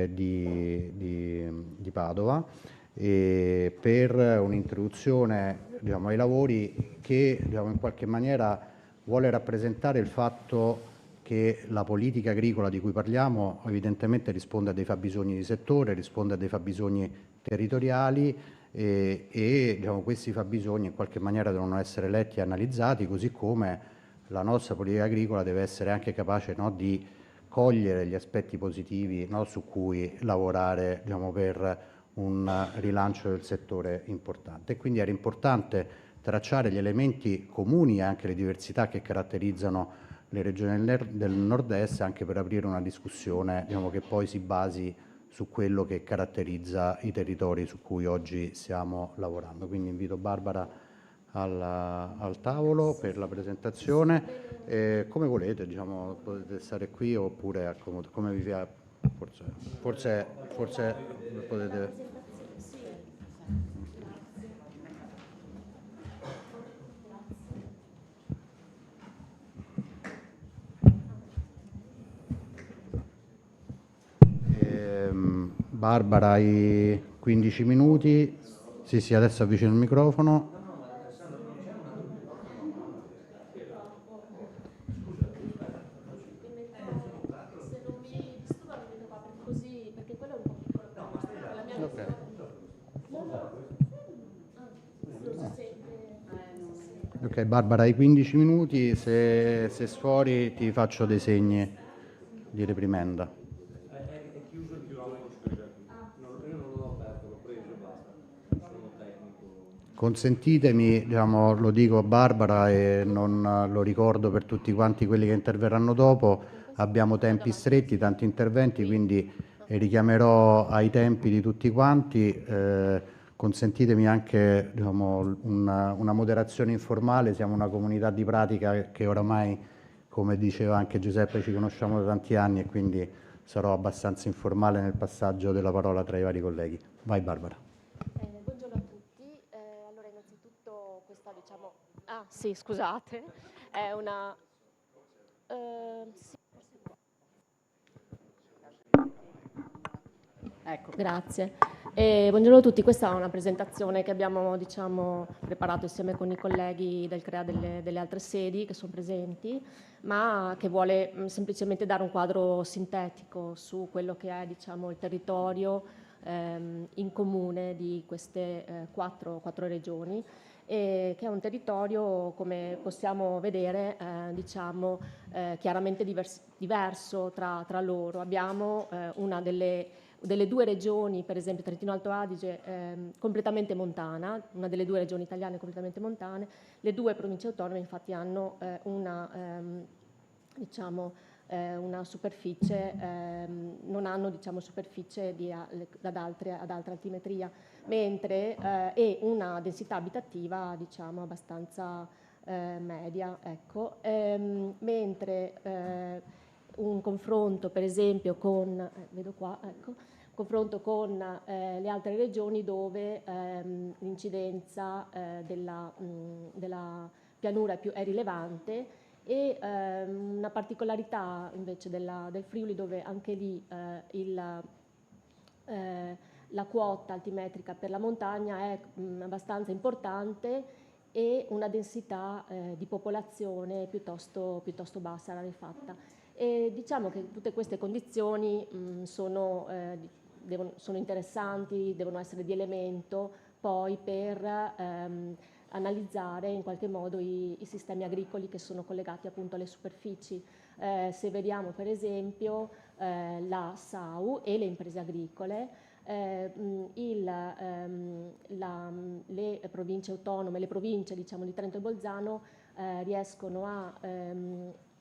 di Padova per un'introduzione ai lavori che in qualche maniera vuole rappresentare il fatto che la politica agricola di cui parliamo evidentemente risponde a dei fabbisogni di settore, risponde a dei fabbisogni territoriali e questi fabbisogni in qualche maniera devono essere letti e analizzati, così come la nostra politica agricola deve essere anche capace di cogliere gli aspetti positivi su cui lavorare per un rilancio del settore importante. E quindi era importante tracciare gli elementi comuni e anche le diversità che caratterizzano le regioni del nord-est, anche per aprire una discussione che poi si basi su quello che caratterizza i territori su cui oggi stiamo lavorando. Quindi invito Barbara al tavolo per la presentazione. Come volete, potete stare qui oppure come vi piace. Forse potete. Barbara, hai 15 minuti. Sì, adesso avvicino il microfono. Ok, Barbara, hai 15 minuti, se sfori ti faccio dei segni di reprimenda.
È chiuso il microfono. Io non l'ho aperto, l'ho preso e basta. Sono tecnico.
Consentitemi, lo dico a Barbara e non lo ricordo per tutti quanti quelli che interverranno dopo, abbiamo tempi stretti, tanti interventi, quindi richiamerò ai tempi di tutti quanti. Consentitemi anche una moderazione informale, siamo una comunità di pratica che oramai, come diceva anche Giuseppe, ci conosciamo da tanti anni e quindi sarò abbastanza informale nel passaggio della parola tra i vari colleghi. Vai Barbara.
Buongiorno a tutti. Allora, innanzitutto questa, diciamo... Ah, sì, scusate. È una... sì. Ecco, grazie. Buongiorno a tutti, questa è una presentazione che abbiamo, diciamo, preparato insieme con i colleghi del CREA delle altre sedi che sono presenti, ma che vuole semplicemente dare un quadro sintetico su quello che è, diciamo, il territorio in comune di queste quattro regioni, e che è un territorio, come possiamo vedere, diciamo, chiaramente diverso tra loro. Abbiamo una delle due regioni, per esempio Trentino Alto Adige, completamente montana, una delle due regioni italiane completamente montane. Le due province autonome infatti hanno una superficie, non hanno, diciamo, superficie ad alta altimetria, mentre e una densità abitativa, diciamo, abbastanza media, ecco. Mentre un confronto, per esempio, con vedo qua, ecco, confronto con le altre regioni dove l'incidenza della pianura è rilevante, e una particolarità invece del Friuli, dove anche lì la quota altimetrica per la montagna è abbastanza importante, e una densità di popolazione piuttosto bassa, rarefatta. E diciamo che tutte queste condizioni sono interessanti, devono essere di elemento poi per analizzare in qualche modo i sistemi agricoli che sono collegati appunto alle superfici. Se vediamo per esempio la SAU e le imprese agricole, le province autonome, le province, diciamo, di Trento e Bolzano riescono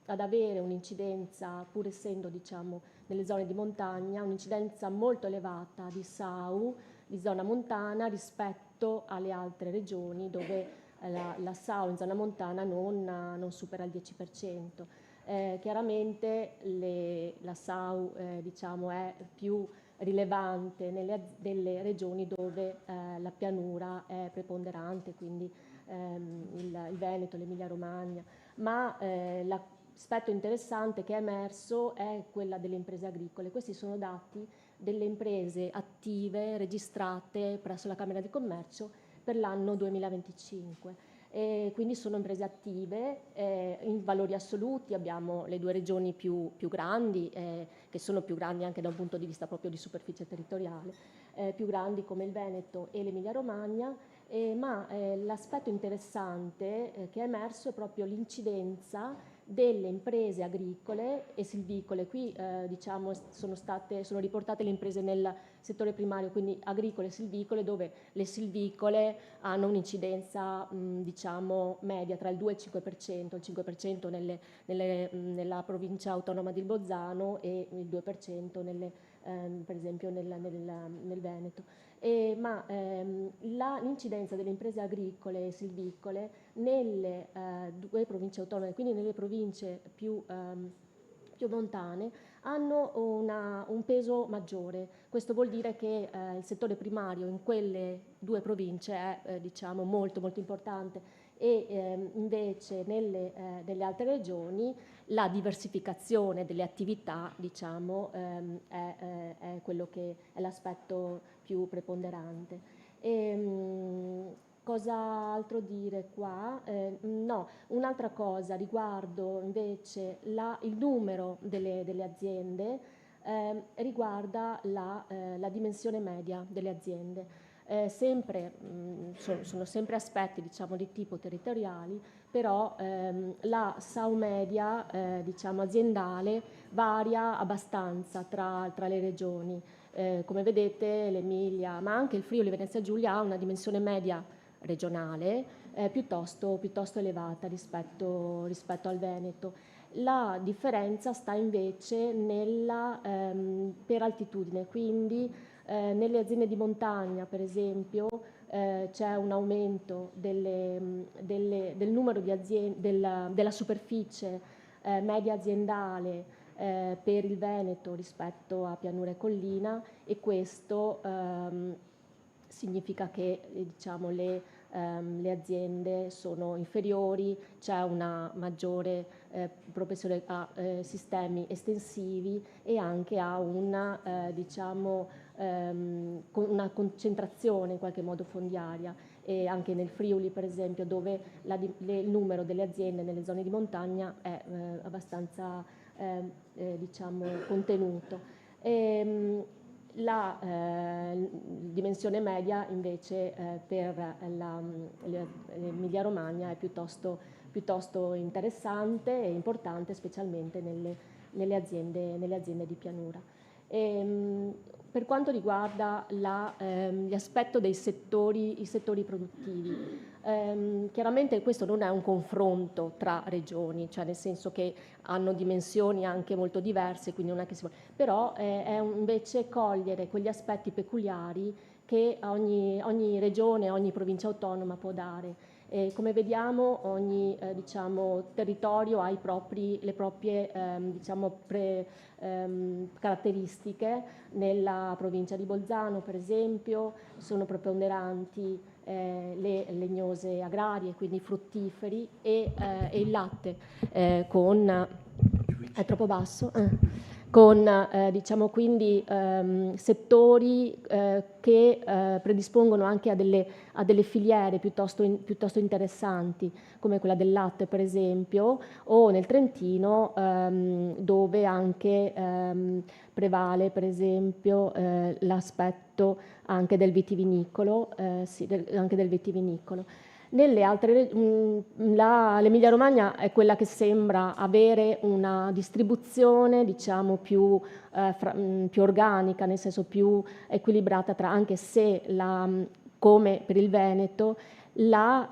ad avere un'incidenza, pur essendo, diciamo, nelle zone di montagna, un'incidenza molto elevata di SAU, di zona montana, rispetto alle altre regioni dove la SAU in zona montana non supera il 10%. Chiaramente la SAU diciamo, è più rilevante nelle regioni dove la pianura è preponderante, quindi il Veneto, l'Emilia Romagna, ma l'aspetto interessante che è emerso è quella delle imprese agricole. Questi sono dati delle imprese attive registrate presso la Camera di Commercio per l'anno 2025. E quindi sono imprese attive, in valori assoluti abbiamo le due regioni più grandi, che sono più grandi anche da un punto di vista proprio di superficie territoriale, più grandi come il Veneto e l'Emilia Romagna, ma l'aspetto interessante che è emerso è proprio l'incidenza delle imprese agricole e silvicole. Qui diciamo, sono riportate le imprese nel settore primario, quindi agricole e silvicole, dove le silvicole hanno un'incidenza diciamo media tra il 2 e il 5%, il 5% nella provincia autonoma di Bolzano e il 2% per esempio nel Veneto. Ma l'incidenza delle imprese agricole e silvicole nelle due province autonome, quindi nelle province più montane, hanno un peso maggiore. Questo vuol dire che il settore primario in quelle due province è diciamo molto importante, e invece nelle altre regioni la diversificazione delle attività, diciamo, è quello che è l'aspetto più preponderante. Cosa altro dire qua? No, un'altra cosa riguardo invece il numero delle aziende, riguarda la dimensione media delle aziende. Sono sempre aspetti, diciamo, di tipo territoriali, però la SAU media diciamo, aziendale varia abbastanza tra le regioni. Come vedete l'Emilia, ma anche il Friuli Venezia Giulia, ha una dimensione media regionale piuttosto elevata rispetto al Veneto. La differenza sta invece per altitudine, quindi nelle aziende di montagna, per esempio, c'è un aumento del numero di aziende, della superficie media aziendale per il Veneto rispetto a pianura e collina, e questo significa che diciamo, le aziende sono inferiori, c'è una maggiore propensione a sistemi estensivi e anche a una, una concentrazione in qualche modo fondiaria, e anche nel Friuli per esempio, dove il numero delle aziende nelle zone di montagna è abbastanza contenuto. La dimensione media invece per l'Emilia Romagna è piuttosto interessante e importante, specialmente nelle aziende di pianura. Per quanto riguarda l'aspetto dei settori, i settori produttivi, chiaramente questo non è un confronto tra regioni, cioè nel senso che hanno dimensioni anche molto diverse, quindi non è che si vuole, però è invece cogliere quegli aspetti peculiari che ogni regione, ogni provincia autonoma può dare. E come vediamo ogni territorio ha le proprie caratteristiche. Nella provincia di Bolzano per esempio sono preponderanti le legnose agrarie, quindi fruttiferi, e il latte è troppo basso? Con quindi settori che predispongono anche a delle filiere piuttosto interessanti, come quella del latte per esempio, o nel Trentino dove anche prevale per esempio l'aspetto anche del vitivinicolo, Nelle altre, l'Emilia Romagna è quella che sembra avere una distribuzione, diciamo, più organica, nel senso più equilibrata, anche se come per il Veneto la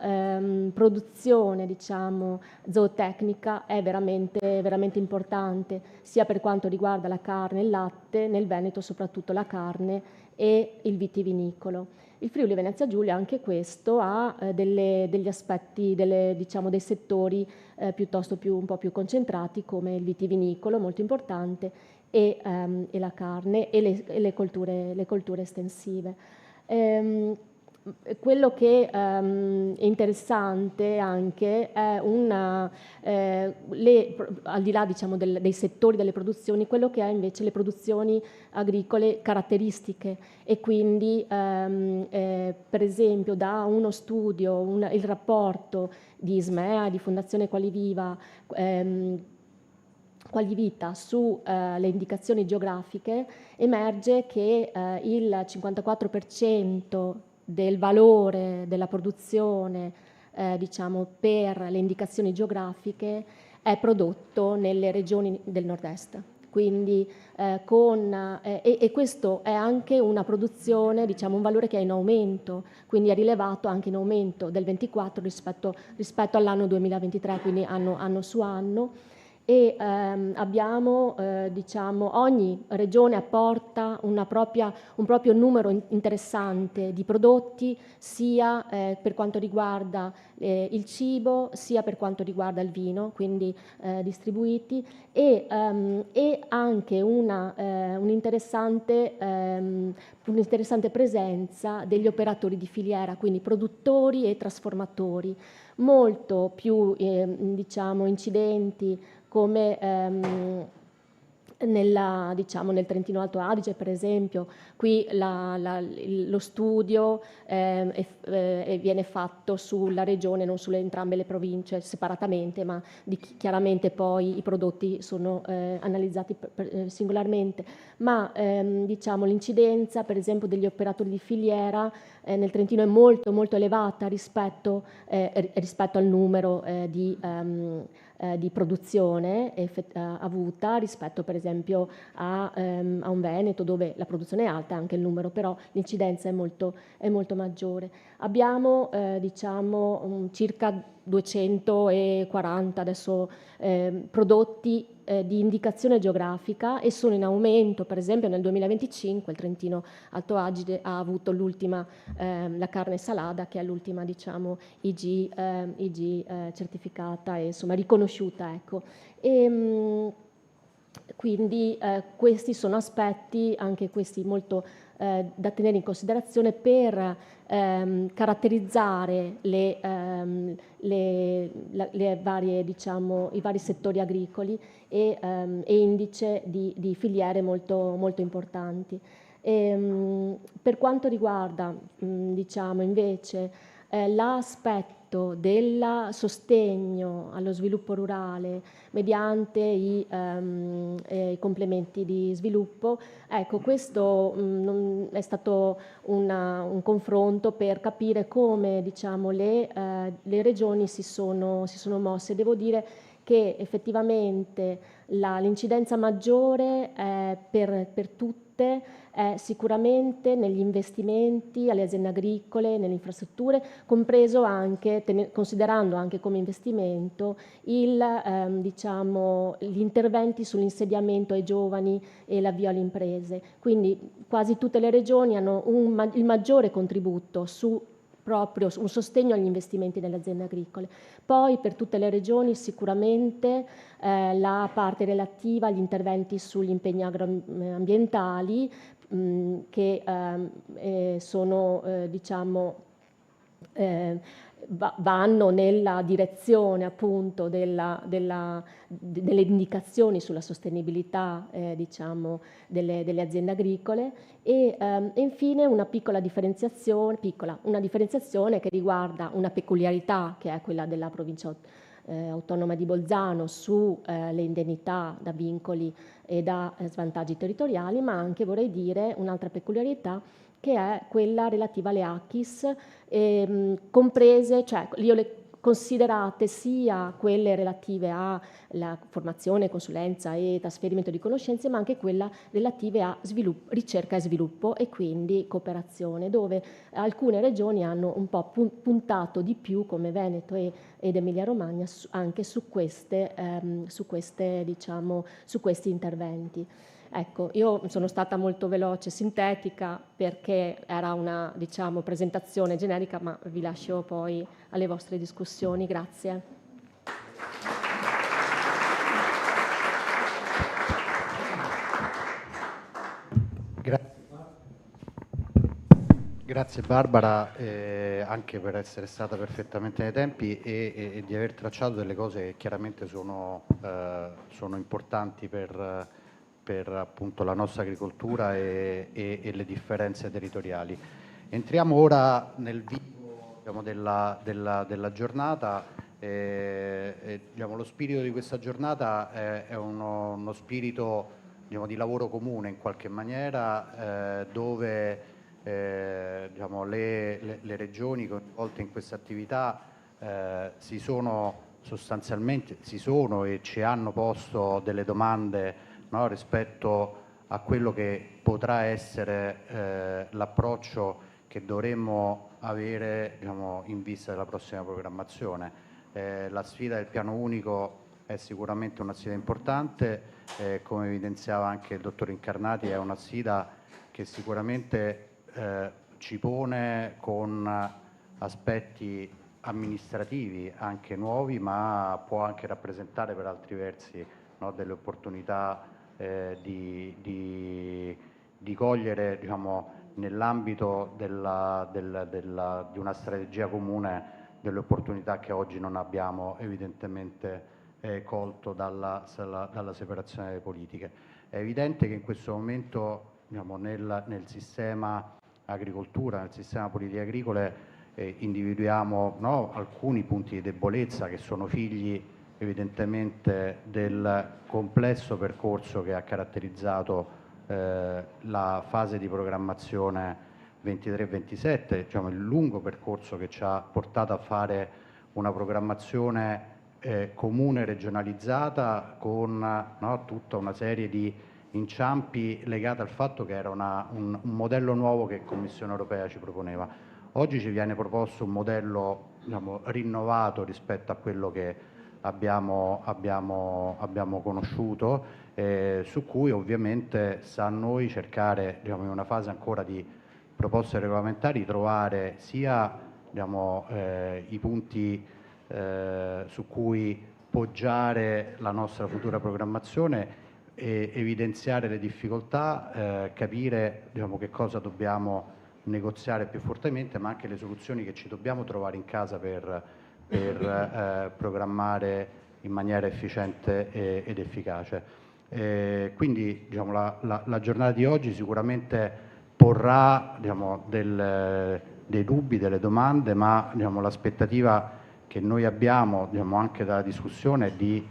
produzione, diciamo, zootecnica è veramente importante, sia per quanto riguarda la carne e il latte, nel Veneto soprattutto la carne e il vitivinicolo. Il Friuli Venezia Giulia anche questo ha degli aspetti, dei settori piuttosto un po' più concentrati, come il vitivinicolo, molto importante, e la carne e le colture estensive. Quello che è interessante anche è al di là, diciamo, dei settori delle produzioni, quello che è invece le produzioni agricole caratteristiche, e quindi per esempio da uno studio, il rapporto di Ismea, di Fondazione Qualivita sulle indicazioni geografiche, emerge che il 54% del valore della produzione diciamo, per le indicazioni geografiche è prodotto nelle regioni del nord-est. Quindi e questo è anche una produzione, diciamo, un valore che è in aumento, quindi è rilevato anche in aumento del 24 rispetto all'anno 2023, quindi anno su anno. E abbiamo, diciamo, ogni regione apporta un proprio numero interessante di prodotti, sia per quanto riguarda il cibo, sia per quanto riguarda il vino, quindi distribuiti, e anche un'interessante presenza degli operatori di filiera, quindi produttori e trasformatori, molto più diciamo, incidenti, come nel Trentino Alto Adige per esempio. Qui lo studio viene fatto sulla regione, non sulle entrambe le province separatamente, ma chiaramente poi i prodotti sono analizzati singolarmente, ma diciamo, l'incidenza per esempio degli operatori di filiera nel Trentino è molto molto elevata rispetto al numero di produzione avuta, rispetto per esempio a un Veneto, dove la produzione è alta, anche il numero, però l'incidenza è molto maggiore. Abbiamo diciamo circa 240 adesso prodotti di indicazione geografica, e sono in aumento. Per esempio nel 2025 il Trentino Alto Adige ha avuto l'ultima, la carne salada, che è l'ultima, diciamo, IG certificata e insomma riconosciuta, ecco. Quindi questi sono aspetti, anche questi molto da tenere in considerazione per caratterizzare le varie, diciamo, i vari settori agricoli e indice di filiere molto, molto importanti. Per quanto riguarda, diciamo, invece l'aspetto del sostegno allo sviluppo rurale mediante i complementi di sviluppo, ecco, questo è stato un confronto per capire come, diciamo, le regioni si sono mosse. Devo dire che effettivamente l'incidenza maggiore per tutte è sicuramente negli investimenti alle aziende agricole, nelle infrastrutture, compreso anche, considerando anche come investimento diciamo, gli interventi sull'insediamento ai giovani e l'avvio alle imprese. Quindi quasi tutte le regioni hanno il maggiore contributo proprio un sostegno agli investimenti nelle aziende agricole. Poi per tutte le regioni sicuramente la parte relativa agli interventi sugli impegni agroambientali che sono diciamo vanno nella direzione appunto delle indicazioni sulla sostenibilità diciamo delle aziende agricole e infine una piccola differenziazione, una differenziazione che riguarda una peculiarità che è quella della provincia autonoma di Bolzano sulle indennità da vincoli e da svantaggi territoriali, ma anche vorrei dire un'altra peculiarità che è quella relativa alle ACHIS, comprese, cioè io le considerate sia quelle relative alla formazione, consulenza e trasferimento di conoscenze, ma anche quella relative a ricerca e sviluppo e quindi cooperazione, dove alcune regioni hanno un po' puntato di più, come Veneto ed Emilia Romagna, anche su questi interventi. Ecco, io sono stata molto veloce, sintetica, perché era una, diciamo, presentazione generica, ma vi lascio poi alle vostre discussioni. Grazie.
Grazie Barbara, anche per essere stata perfettamente nei tempi e di aver tracciato delle cose che chiaramente sono importanti per appunto la nostra agricoltura e le differenze territoriali. Entriamo ora nel vivo, diciamo, della giornata. Diciamo, lo spirito di questa giornata è uno spirito, diciamo, di lavoro comune in qualche maniera, dove diciamo, le regioni coinvolte in questa attività si sono e ci hanno posto delle domande, no, rispetto a quello che potrà essere l'approccio che dovremmo avere, diciamo, in vista della prossima programmazione. La sfida del piano unico è sicuramente una sfida importante, come evidenziava anche il dottor Incarnati, è una sfida che sicuramente ci pone con aspetti amministrativi anche nuovi, ma può anche rappresentare per altri versi, no, delle opportunità di cogliere, diciamo, nell'ambito di una strategia comune delle opportunità che oggi non abbiamo evidentemente colto dalla separazione delle politiche. È evidente che in questo momento, diciamo, nel sistema agricoltura, nel sistema politiche agricole, individuiamo, no, alcuni punti di debolezza che sono figli evidentemente del complesso percorso che ha caratterizzato la fase di programmazione 23-27, diciamo, il lungo percorso che ci ha portato a fare una programmazione comune regionalizzata con, no, tutta una serie di inciampi legati al fatto che era un modello nuovo che la Commissione europea ci proponeva. Oggi ci viene proposto un modello, diciamo, rinnovato rispetto a quello che abbiamo conosciuto, su cui ovviamente sta a noi cercare, diciamo, in una fase ancora di proposte regolamentari, trovare sia, diciamo, i punti su cui poggiare la nostra futura programmazione evidenziare le difficoltà, capire diciamo, che cosa dobbiamo negoziare più fortemente, ma anche le soluzioni che ci dobbiamo trovare in casa per programmare in maniera efficiente ed efficace. Quindi diciamo, la giornata di oggi sicuramente porrà diciamo, dei dubbi, delle domande, ma diciamo, l'aspettativa che noi abbiamo diciamo, anche dalla discussione è di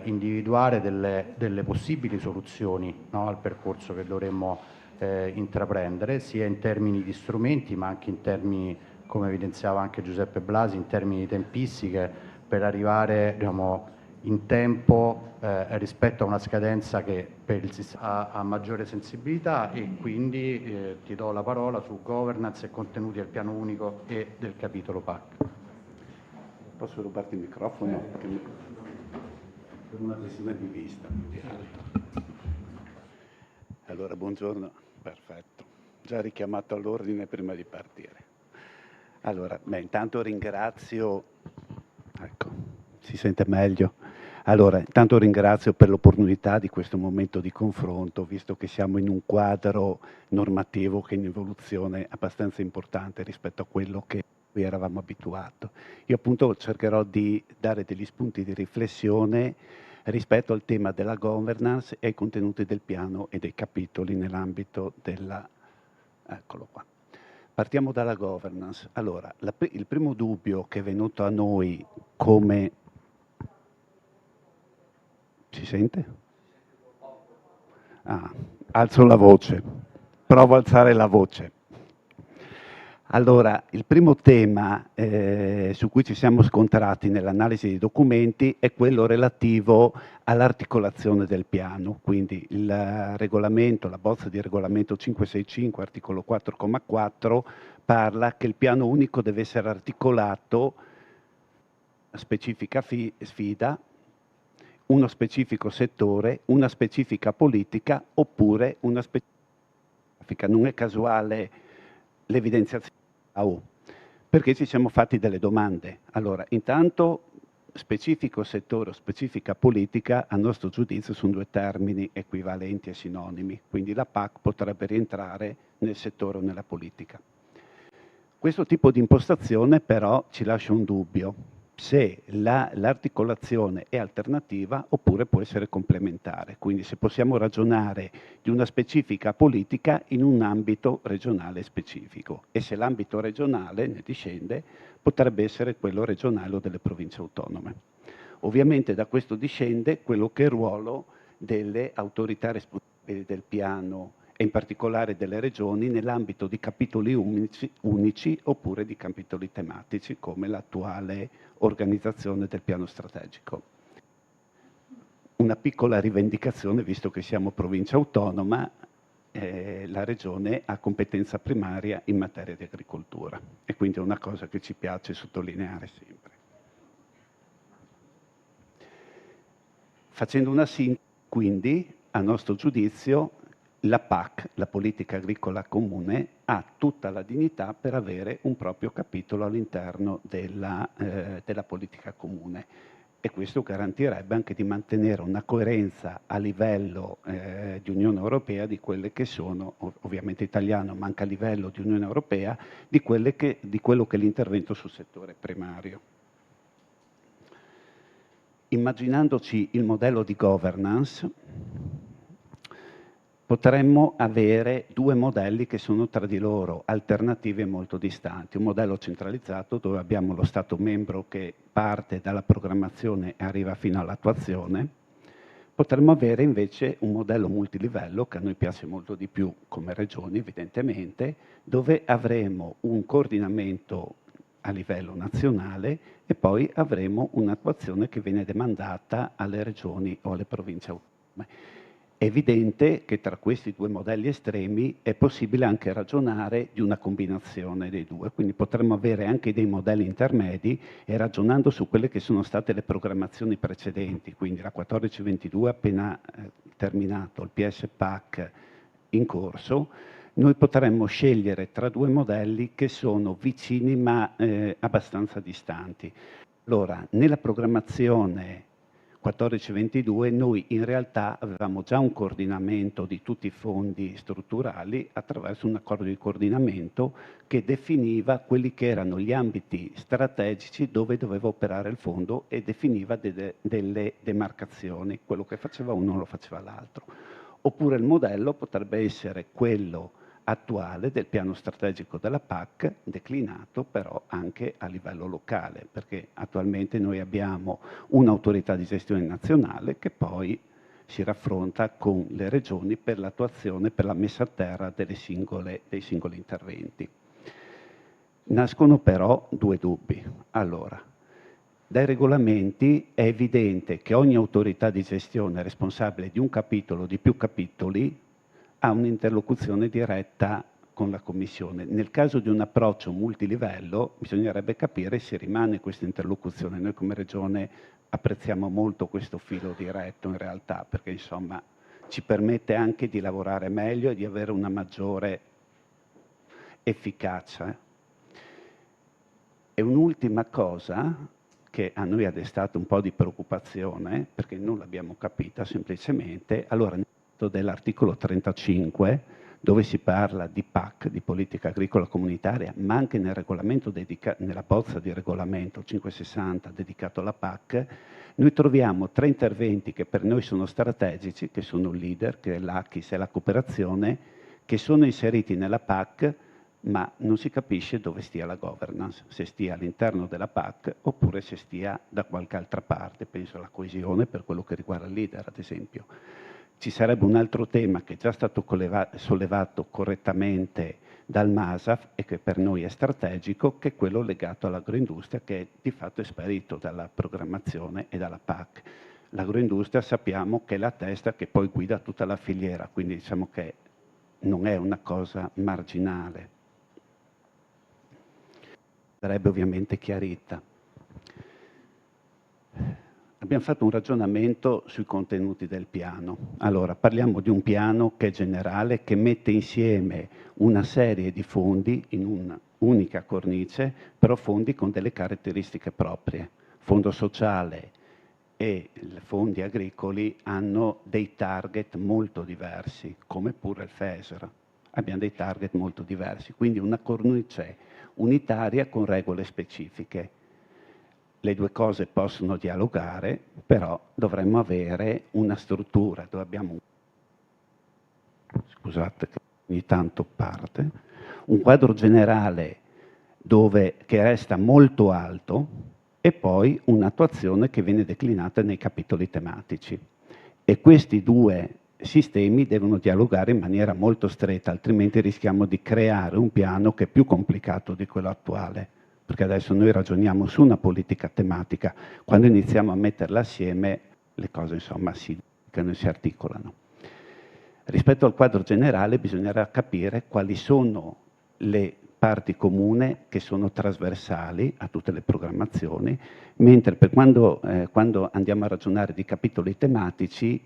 individuare delle possibili soluzioni, no, al percorso che dovremmo intraprendere, sia in termini di strumenti, ma anche in termini, come evidenziava anche Giuseppe Blasi, in termini di tempistiche, per arrivare diciamo, in tempo rispetto a una scadenza che per il sistema ha maggiore sensibilità. E quindi ti do la parola su governance e contenuti del piano unico e del capitolo PAC.
Posso rubarti il microfono? Per una questione di vista. Allora, buongiorno, perfetto. Già richiamato all'ordine prima di partire. Allora, intanto ringrazio, ecco, si sente meglio. Allora, intanto ringrazio per l'opportunità di questo momento di confronto, visto che siamo in un quadro normativo che è in evoluzione abbastanza importante rispetto a quello che cui eravamo abituati. Io appunto cercherò di dare degli spunti di riflessione rispetto al tema della governance e ai contenuti del piano e dei capitoli nell'ambito della... Eccolo qua. Partiamo dalla governance. Allora, il primo dubbio che è venuto a noi come... Si sente? Alzo la voce. Provo a alzare la voce. Allora, il primo tema su cui ci siamo scontrati nell'analisi dei documenti è quello relativo all'articolazione del piano, quindi il regolamento, la bozza di regolamento 565, articolo 4,4, parla che il piano unico deve essere articolato a specifica sfida, uno specifico settore, una specifica politica oppure una specifica. Non è casuale l'evidenziazione perché ci siamo fatti delle domande. Allora, intanto specifico settore o specifica politica, a nostro giudizio, sono due termini equivalenti e sinonimi, quindi la PAC potrebbe rientrare nel settore o nella politica. Questo tipo di impostazione però ci lascia un dubbio, se l'articolazione è alternativa oppure può essere complementare, quindi se possiamo ragionare di una specifica politica in un ambito regionale specifico e se l'ambito regionale ne discende potrebbe essere quello regionale o delle province autonome. Ovviamente da questo discende quello che è il ruolo delle autorità responsabili del piano e in particolare delle regioni nell'ambito di capitoli unici oppure di capitoli tematici come l'attuale organizzazione del piano strategico. Una piccola rivendicazione, visto che siamo provincia autonoma, la regione ha competenza primaria in materia di agricoltura e quindi è una cosa che ci piace sottolineare sempre. Facendo una sintesi, quindi, a nostro giudizio, la PAC, la politica agricola comune, ha tutta la dignità per avere un proprio capitolo all'interno della politica comune e questo garantirebbe anche di mantenere una coerenza a livello di Unione Europea di quelle che sono, ovviamente italiano, ma anche a livello di Unione Europea, di quello che è l'intervento sul settore primario. Immaginandoci il modello di governance, potremmo avere due modelli che sono tra di loro alternativi e molto distanti. Un modello centralizzato dove abbiamo lo Stato membro che parte dalla programmazione e arriva fino all'attuazione. Potremmo avere invece un modello multilivello che a noi piace molto di più come regioni evidentemente, dove avremo un coordinamento a livello nazionale e poi avremo un'attuazione che viene demandata alle regioni o alle province autonome. È evidente che tra questi due modelli estremi è possibile anche ragionare di una combinazione dei due, quindi potremmo avere anche dei modelli intermedi e ragionando su quelle che sono state le programmazioni precedenti, quindi la 14-22 appena terminato, il PS PAC in corso, noi potremmo scegliere tra due modelli che sono vicini ma abbastanza distanti. Allora, nella programmazione 14-22 noi in realtà avevamo già un coordinamento di tutti i fondi strutturali attraverso un accordo di coordinamento che definiva quelli che erano gli ambiti strategici dove doveva operare il fondo e definiva delle demarcazioni, quello che faceva uno lo faceva l'altro. Oppure il modello potrebbe essere quello attuale del piano strategico della PAC, declinato però anche a livello locale, perché attualmente noi abbiamo un'autorità di gestione nazionale che poi si raffronta con le regioni per l'attuazione, per la messa a terra dei singoli interventi. Nascono però due dubbi. Allora, dai regolamenti è evidente che ogni autorità di gestione responsabile di un capitolo o di più capitoli ha un'interlocuzione diretta con la Commissione. Nel caso di un approccio multilivello bisognerebbe capire se rimane questa interlocuzione. Noi come Regione apprezziamo molto questo filo diretto in realtà, perché insomma ci permette anche di lavorare meglio e di avere una maggiore efficacia. E un'ultima cosa che a noi ha destato un po' di preoccupazione, perché non l'abbiamo capita semplicemente, allora dell'articolo 35, dove si parla di PAC, di politica agricola comunitaria, ma anche nel regolamento nella bozza di regolamento 560 dedicato alla PAC, noi troviamo 3 interventi che per noi sono strategici, che sono il leader, che è l'ACHIS e la cooperazione, che sono inseriti nella PAC, ma non si capisce dove stia la governance, se stia all'interno della PAC oppure se stia da qualche altra parte, penso alla coesione per quello che riguarda il leader, ad esempio. Ci sarebbe un altro tema che è già stato sollevato correttamente dal MASAF e che per noi è strategico, che è quello legato all'agroindustria, che di fatto è sparito dalla programmazione e dalla PAC. L'agroindustria sappiamo che è la testa che poi guida tutta la filiera, quindi diciamo che non è una cosa marginale. Sarebbe ovviamente chiarita. Abbiamo fatto un ragionamento sui contenuti del piano. Allora, parliamo di un piano che è generale, che mette insieme una serie di fondi in un'unica cornice, però fondi con delle caratteristiche proprie. Fondo sociale e i fondi agricoli hanno dei target molto diversi, come pure il FESR. Abbiamo dei target molto diversi, quindi una cornice unitaria con regole specifiche. Le due cose possono dialogare, però dovremmo avere una struttura dove abbiamo, scusate che ogni tanto parte, un quadro generale che resta molto alto e poi un'attuazione che viene declinata nei capitoli tematici. E questi due sistemi devono dialogare in maniera molto stretta, altrimenti rischiamo di creare un piano che è più complicato di quello attuale. Perché adesso noi ragioniamo su una politica tematica, quando iniziamo a metterla assieme le cose insomma si articolano. Rispetto al quadro generale bisognerà capire quali sono le parti comuni che sono trasversali a tutte le programmazioni, mentre per quando andiamo a ragionare di capitoli tematici,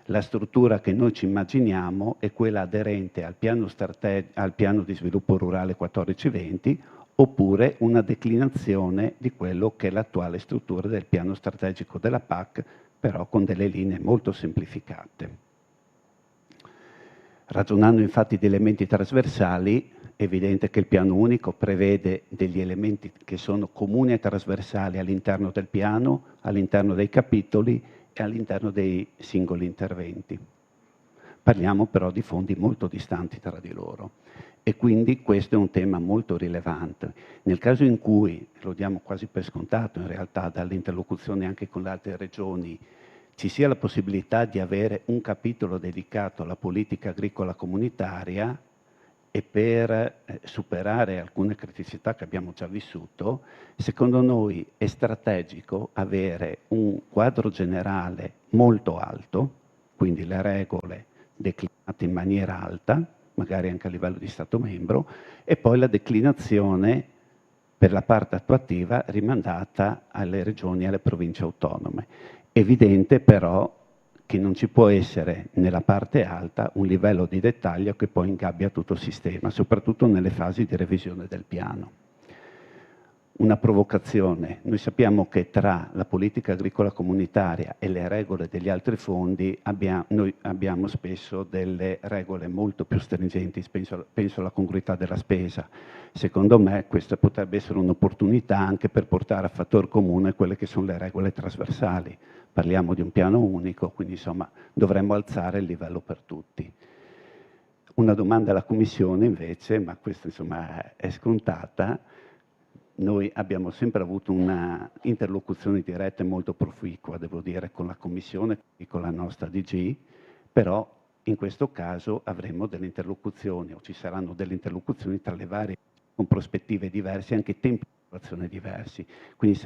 la struttura che noi ci immaginiamo è quella aderente al piano di sviluppo rurale 14-20, oppure una declinazione di quello che è l'attuale struttura del piano strategico della PAC, però con delle linee molto semplificate. Ragionando infatti di elementi trasversali, è evidente che il piano unico prevede degli elementi che sono comuni e trasversali all'interno del piano, all'interno dei capitoli e all'interno dei singoli interventi. Parliamo però di fondi molto distanti tra di loro. E quindi questo è un tema molto rilevante. Nel caso in cui, lo diamo quasi per scontato in realtà dall'interlocuzione anche con le altre regioni, ci sia la possibilità di avere un capitolo dedicato alla politica agricola comunitaria e per superare alcune criticità che abbiamo già vissuto, secondo noi è strategico avere un quadro generale molto alto, quindi le regole declinate in maniera alta, magari anche a livello di Stato membro, e poi la declinazione per la parte attuativa rimandata alle regioni e alle province autonome. Evidente però che non ci può essere nella parte alta un livello di dettaglio che poi ingabbia tutto il sistema, soprattutto nelle fasi di revisione del piano. una provocazione. Noi sappiamo che tra la politica agricola comunitaria e le regole degli altri fondi noi abbiamo spesso delle regole molto più stringenti, penso alla congruità della spesa. Secondo me questa potrebbe essere un'opportunità anche per portare a fattor comune quelle che sono le regole trasversali. Parliamo di un piano unico, quindi insomma dovremmo alzare il livello per tutti. Una domanda alla Commissione invece, ma questa insomma è scontata. Noi abbiamo sempre avuto una interlocuzione diretta e molto proficua, devo dire, con la Commissione e con la nostra DG, però in questo caso avremo delle interlocuzioni o ci saranno delle interlocuzioni tra le varie, con prospettive diverse e anche tempi di attuazione diversi. Quindi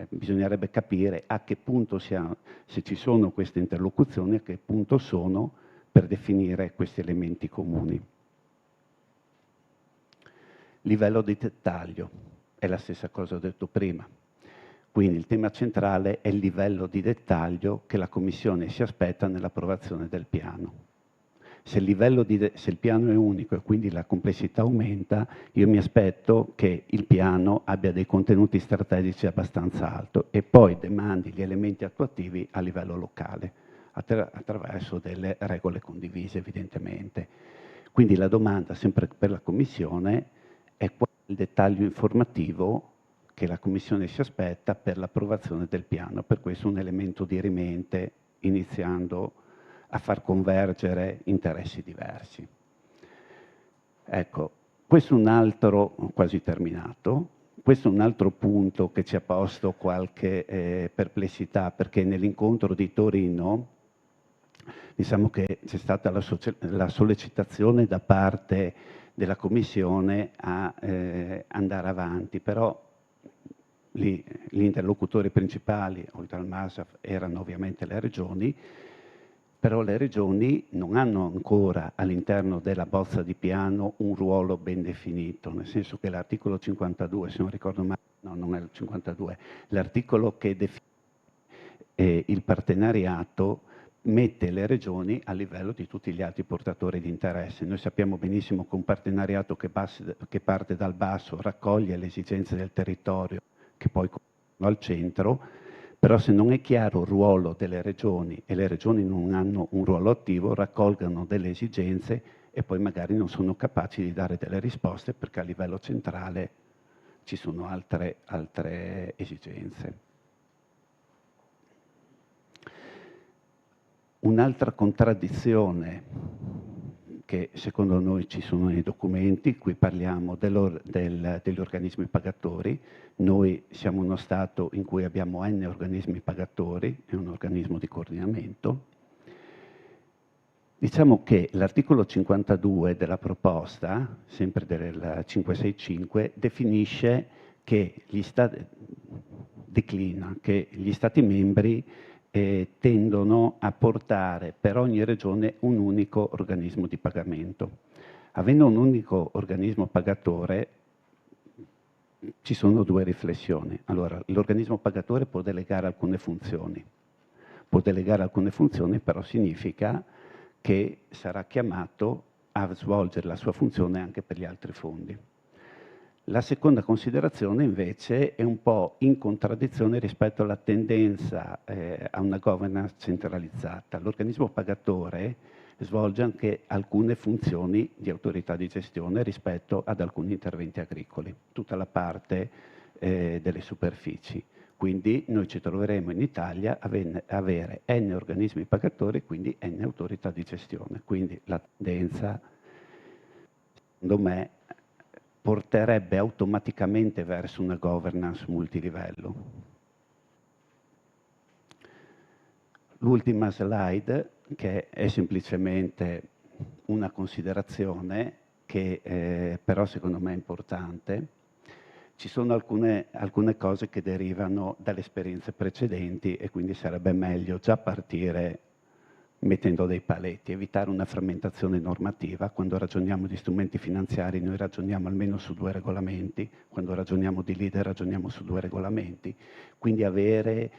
bisognerebbe capire a che punto siamo, se ci sono queste interlocuzioni, a che punto sono per definire questi elementi comuni. Livello di dettaglio, è la stessa cosa che ho detto prima. Quindi il tema centrale è il livello di dettaglio che la Commissione si aspetta nell'approvazione del piano. Se il piano è unico e quindi la complessità aumenta, io mi aspetto che il piano abbia dei contenuti strategici abbastanza alti e poi demandi gli elementi attuativi a livello locale, attraverso delle regole condivise evidentemente. Quindi la domanda sempre per la Commissione è qual è il dettaglio informativo che la Commissione si aspetta per l'approvazione del piano. Per questo un elemento dirimente, iniziando a far convergere interessi diversi. Ecco, questo è un altro, quasi terminato, questo è un altro punto che ci ha posto qualche perplessità, perché nell'incontro di Torino diciamo che c'è stata la sollecitazione da parte della Commissione a andare avanti, però gli interlocutori principali, oltre al MASAF, erano ovviamente le regioni, però le regioni non hanno ancora all'interno della bozza di piano un ruolo ben definito, nel senso che l'articolo 52, se non ricordo male, no, non è il 52, l'articolo che definisce il partenariato mette le regioni a livello di tutti gli altri portatori di interesse. Noi sappiamo benissimo che un partenariato che parte dal basso raccoglie le esigenze del territorio, che poi al centro, però se non è chiaro il ruolo delle regioni e le regioni non hanno un ruolo attivo, raccolgono delle esigenze e poi magari non sono capaci di dare delle risposte perché a livello centrale ci sono altre esigenze. Un'altra contraddizione che secondo noi ci sono nei documenti, qui parliamo degli organismi pagatori. Noi siamo uno Stato in cui abbiamo N organismi pagatori e un organismo di coordinamento. Diciamo che l'articolo 52 della proposta, sempre del 565, definisce che declina che gli Stati membri tendono a portare per ogni regione un unico organismo di pagamento. Avendo un unico organismo pagatore ci sono due riflessioni. Allora, l'organismo pagatore può delegare alcune funzioni, però significa che sarà chiamato a svolgere la sua funzione anche per gli altri fondi. La seconda considerazione invece è un po' in contraddizione rispetto alla tendenza a una governance centralizzata. L'organismo pagatore svolge anche alcune funzioni di autorità di gestione rispetto ad alcuni interventi agricoli, tutta la parte delle superfici. Quindi noi ci troveremo in Italia a avere N organismi pagatori e quindi N autorità di gestione. Quindi la tendenza, secondo me, porterebbe automaticamente verso una governance multilivello. L'ultima slide, che è semplicemente una considerazione che però secondo me è importante. Ci sono alcune cose che derivano dalle esperienze precedenti e quindi sarebbe meglio già partire mettendo dei paletti, evitare una frammentazione normativa. Quando ragioniamo di strumenti finanziari noi ragioniamo almeno su 2 regolamenti, quando ragioniamo di leader ragioniamo su 2 regolamenti, quindi avere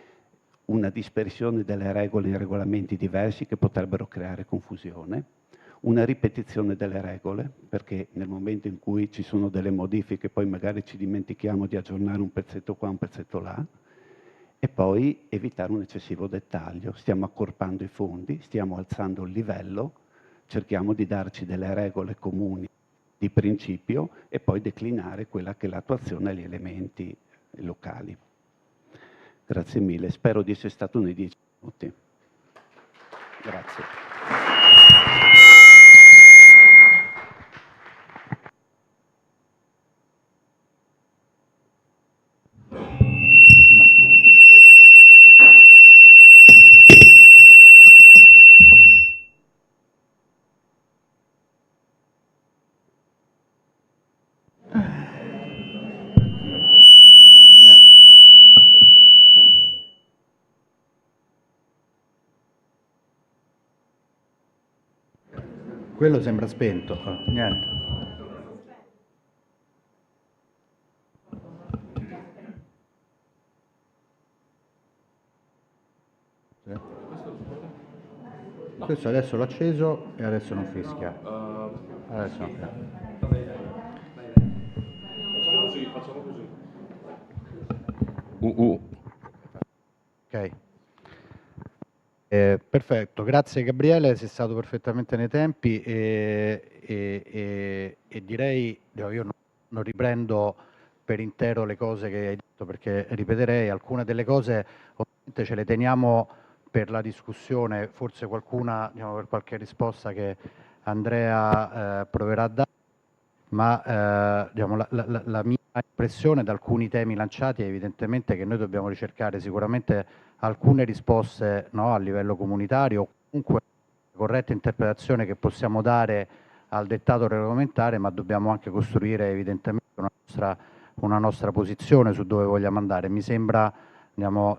una dispersione delle regole in regolamenti diversi che potrebbero creare confusione. una ripetizione delle regole, perché nel momento in cui ci sono delle modifiche poi magari ci dimentichiamo di aggiornare un pezzetto qua, un pezzetto là, e poi evitare un eccessivo dettaglio. Stiamo accorpando i fondi, stiamo alzando il livello, cerchiamo di darci delle regole comuni di principio e poi declinare quella che è l'attuazione agli elementi locali. Grazie mille, spero di essere stato nei 10 minuti. Grazie.
Quello sembra spento. Niente. Questo adesso l'ho acceso e adesso non fischia. Adesso non fischia.
Facciamo così.
Ok. Perfetto, grazie Gabriele, sei stato perfettamente nei tempi e direi, io non riprendo per intero le cose che hai detto perché ripeterei, alcune delle cose ovviamente ce le teniamo per la discussione, forse qualcuna per qualche risposta che Andrea proverà a dare, ma la mia impressione da alcuni temi lanciati è evidentemente che noi dobbiamo ricercare sicuramente alcune risposte a livello comunitario o comunque corretta interpretazione che possiamo dare al dettato regolamentare, ma dobbiamo anche costruire evidentemente una nostra posizione su dove vogliamo andare. Mi sembra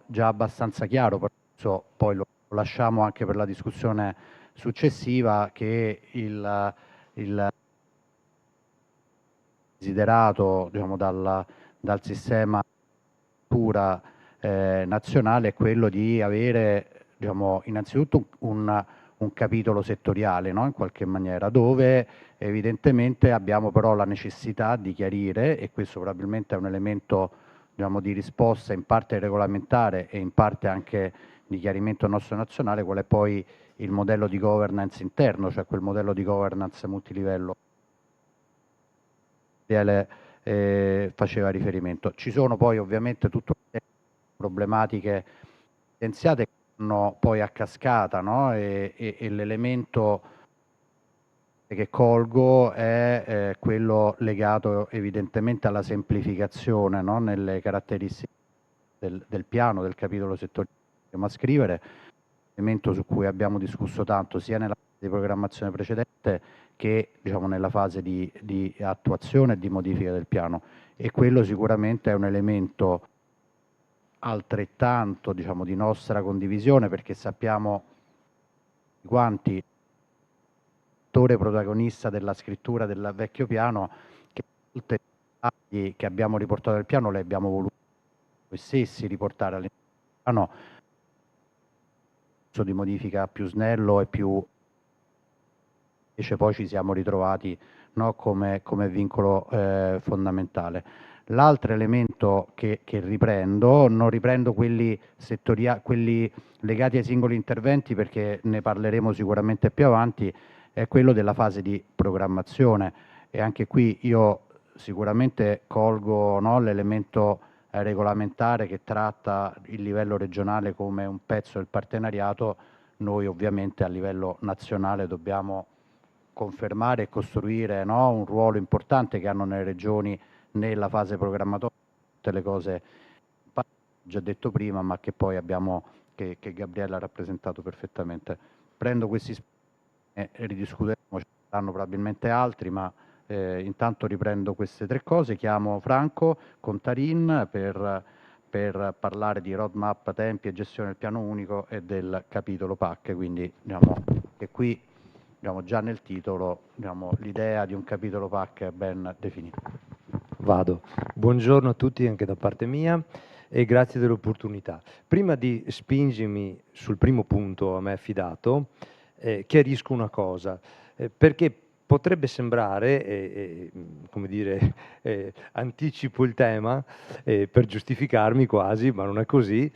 già abbastanza chiaro, per questo poi lo lasciamo anche per la discussione successiva, che il desiderato dal sistema nazionale è quello di avere innanzitutto un capitolo settoriale, in qualche maniera, dove evidentemente abbiamo però la necessità di chiarire, e questo probabilmente è un elemento di risposta in parte regolamentare e in parte anche di chiarimento nostro nazionale, qual è poi il modello di governance interno, cioè quel modello di governance multilivello faceva riferimento. Ci sono poi ovviamente tutte le problematiche evidenziate che vanno poi a cascata, e l'elemento che colgo è quello legato evidentemente alla semplificazione nelle caratteristiche del piano, del capitolo settoriale che andiamo a scrivere, elemento su cui abbiamo discusso tanto sia nella fase di programmazione precedente che nella fase di attuazione e di modifica del piano, e quello sicuramente è un elemento altrettanto di nostra condivisione, perché sappiamo quanti attore protagonista della scrittura del vecchio piano, che tutte le dettagli che abbiamo riportato nel piano le abbiamo voluto noi stessi riportare all'interno del piano di modifica più snello e più, invece poi ci siamo ritrovati come vincolo fondamentale. L'altro elemento che riprendo, non riprendo quelli quelli legati ai singoli interventi perché ne parleremo sicuramente più avanti, è quello della fase di programmazione, e anche qui io sicuramente colgo l'elemento regolamentare che tratta il livello regionale come un pezzo del partenariato. Noi ovviamente a livello nazionale dobbiamo confermare e costruire un ruolo importante che hanno nelle regioni nella fase programmatoria, tutte le cose già detto prima, ma che poi abbiamo, che Gabriella ha rappresentato perfettamente. Prendo questi spunti e ridiscuteremo, ci saranno probabilmente altri, ma intanto riprendo queste tre cose. Chiamo Franco Contarin per parlare di roadmap, tempi e gestione del piano unico e del capitolo PAC, quindi che qui già nel titolo l'idea di un capitolo PAC è ben definita.
Vado. Buongiorno a tutti anche da parte mia e grazie dell'opportunità. Prima di spingermi sul primo punto a me affidato, chiarisco una cosa.
perché potrebbe sembrare, come dire, anticipo il tema per giustificarmi quasi, ma non è così,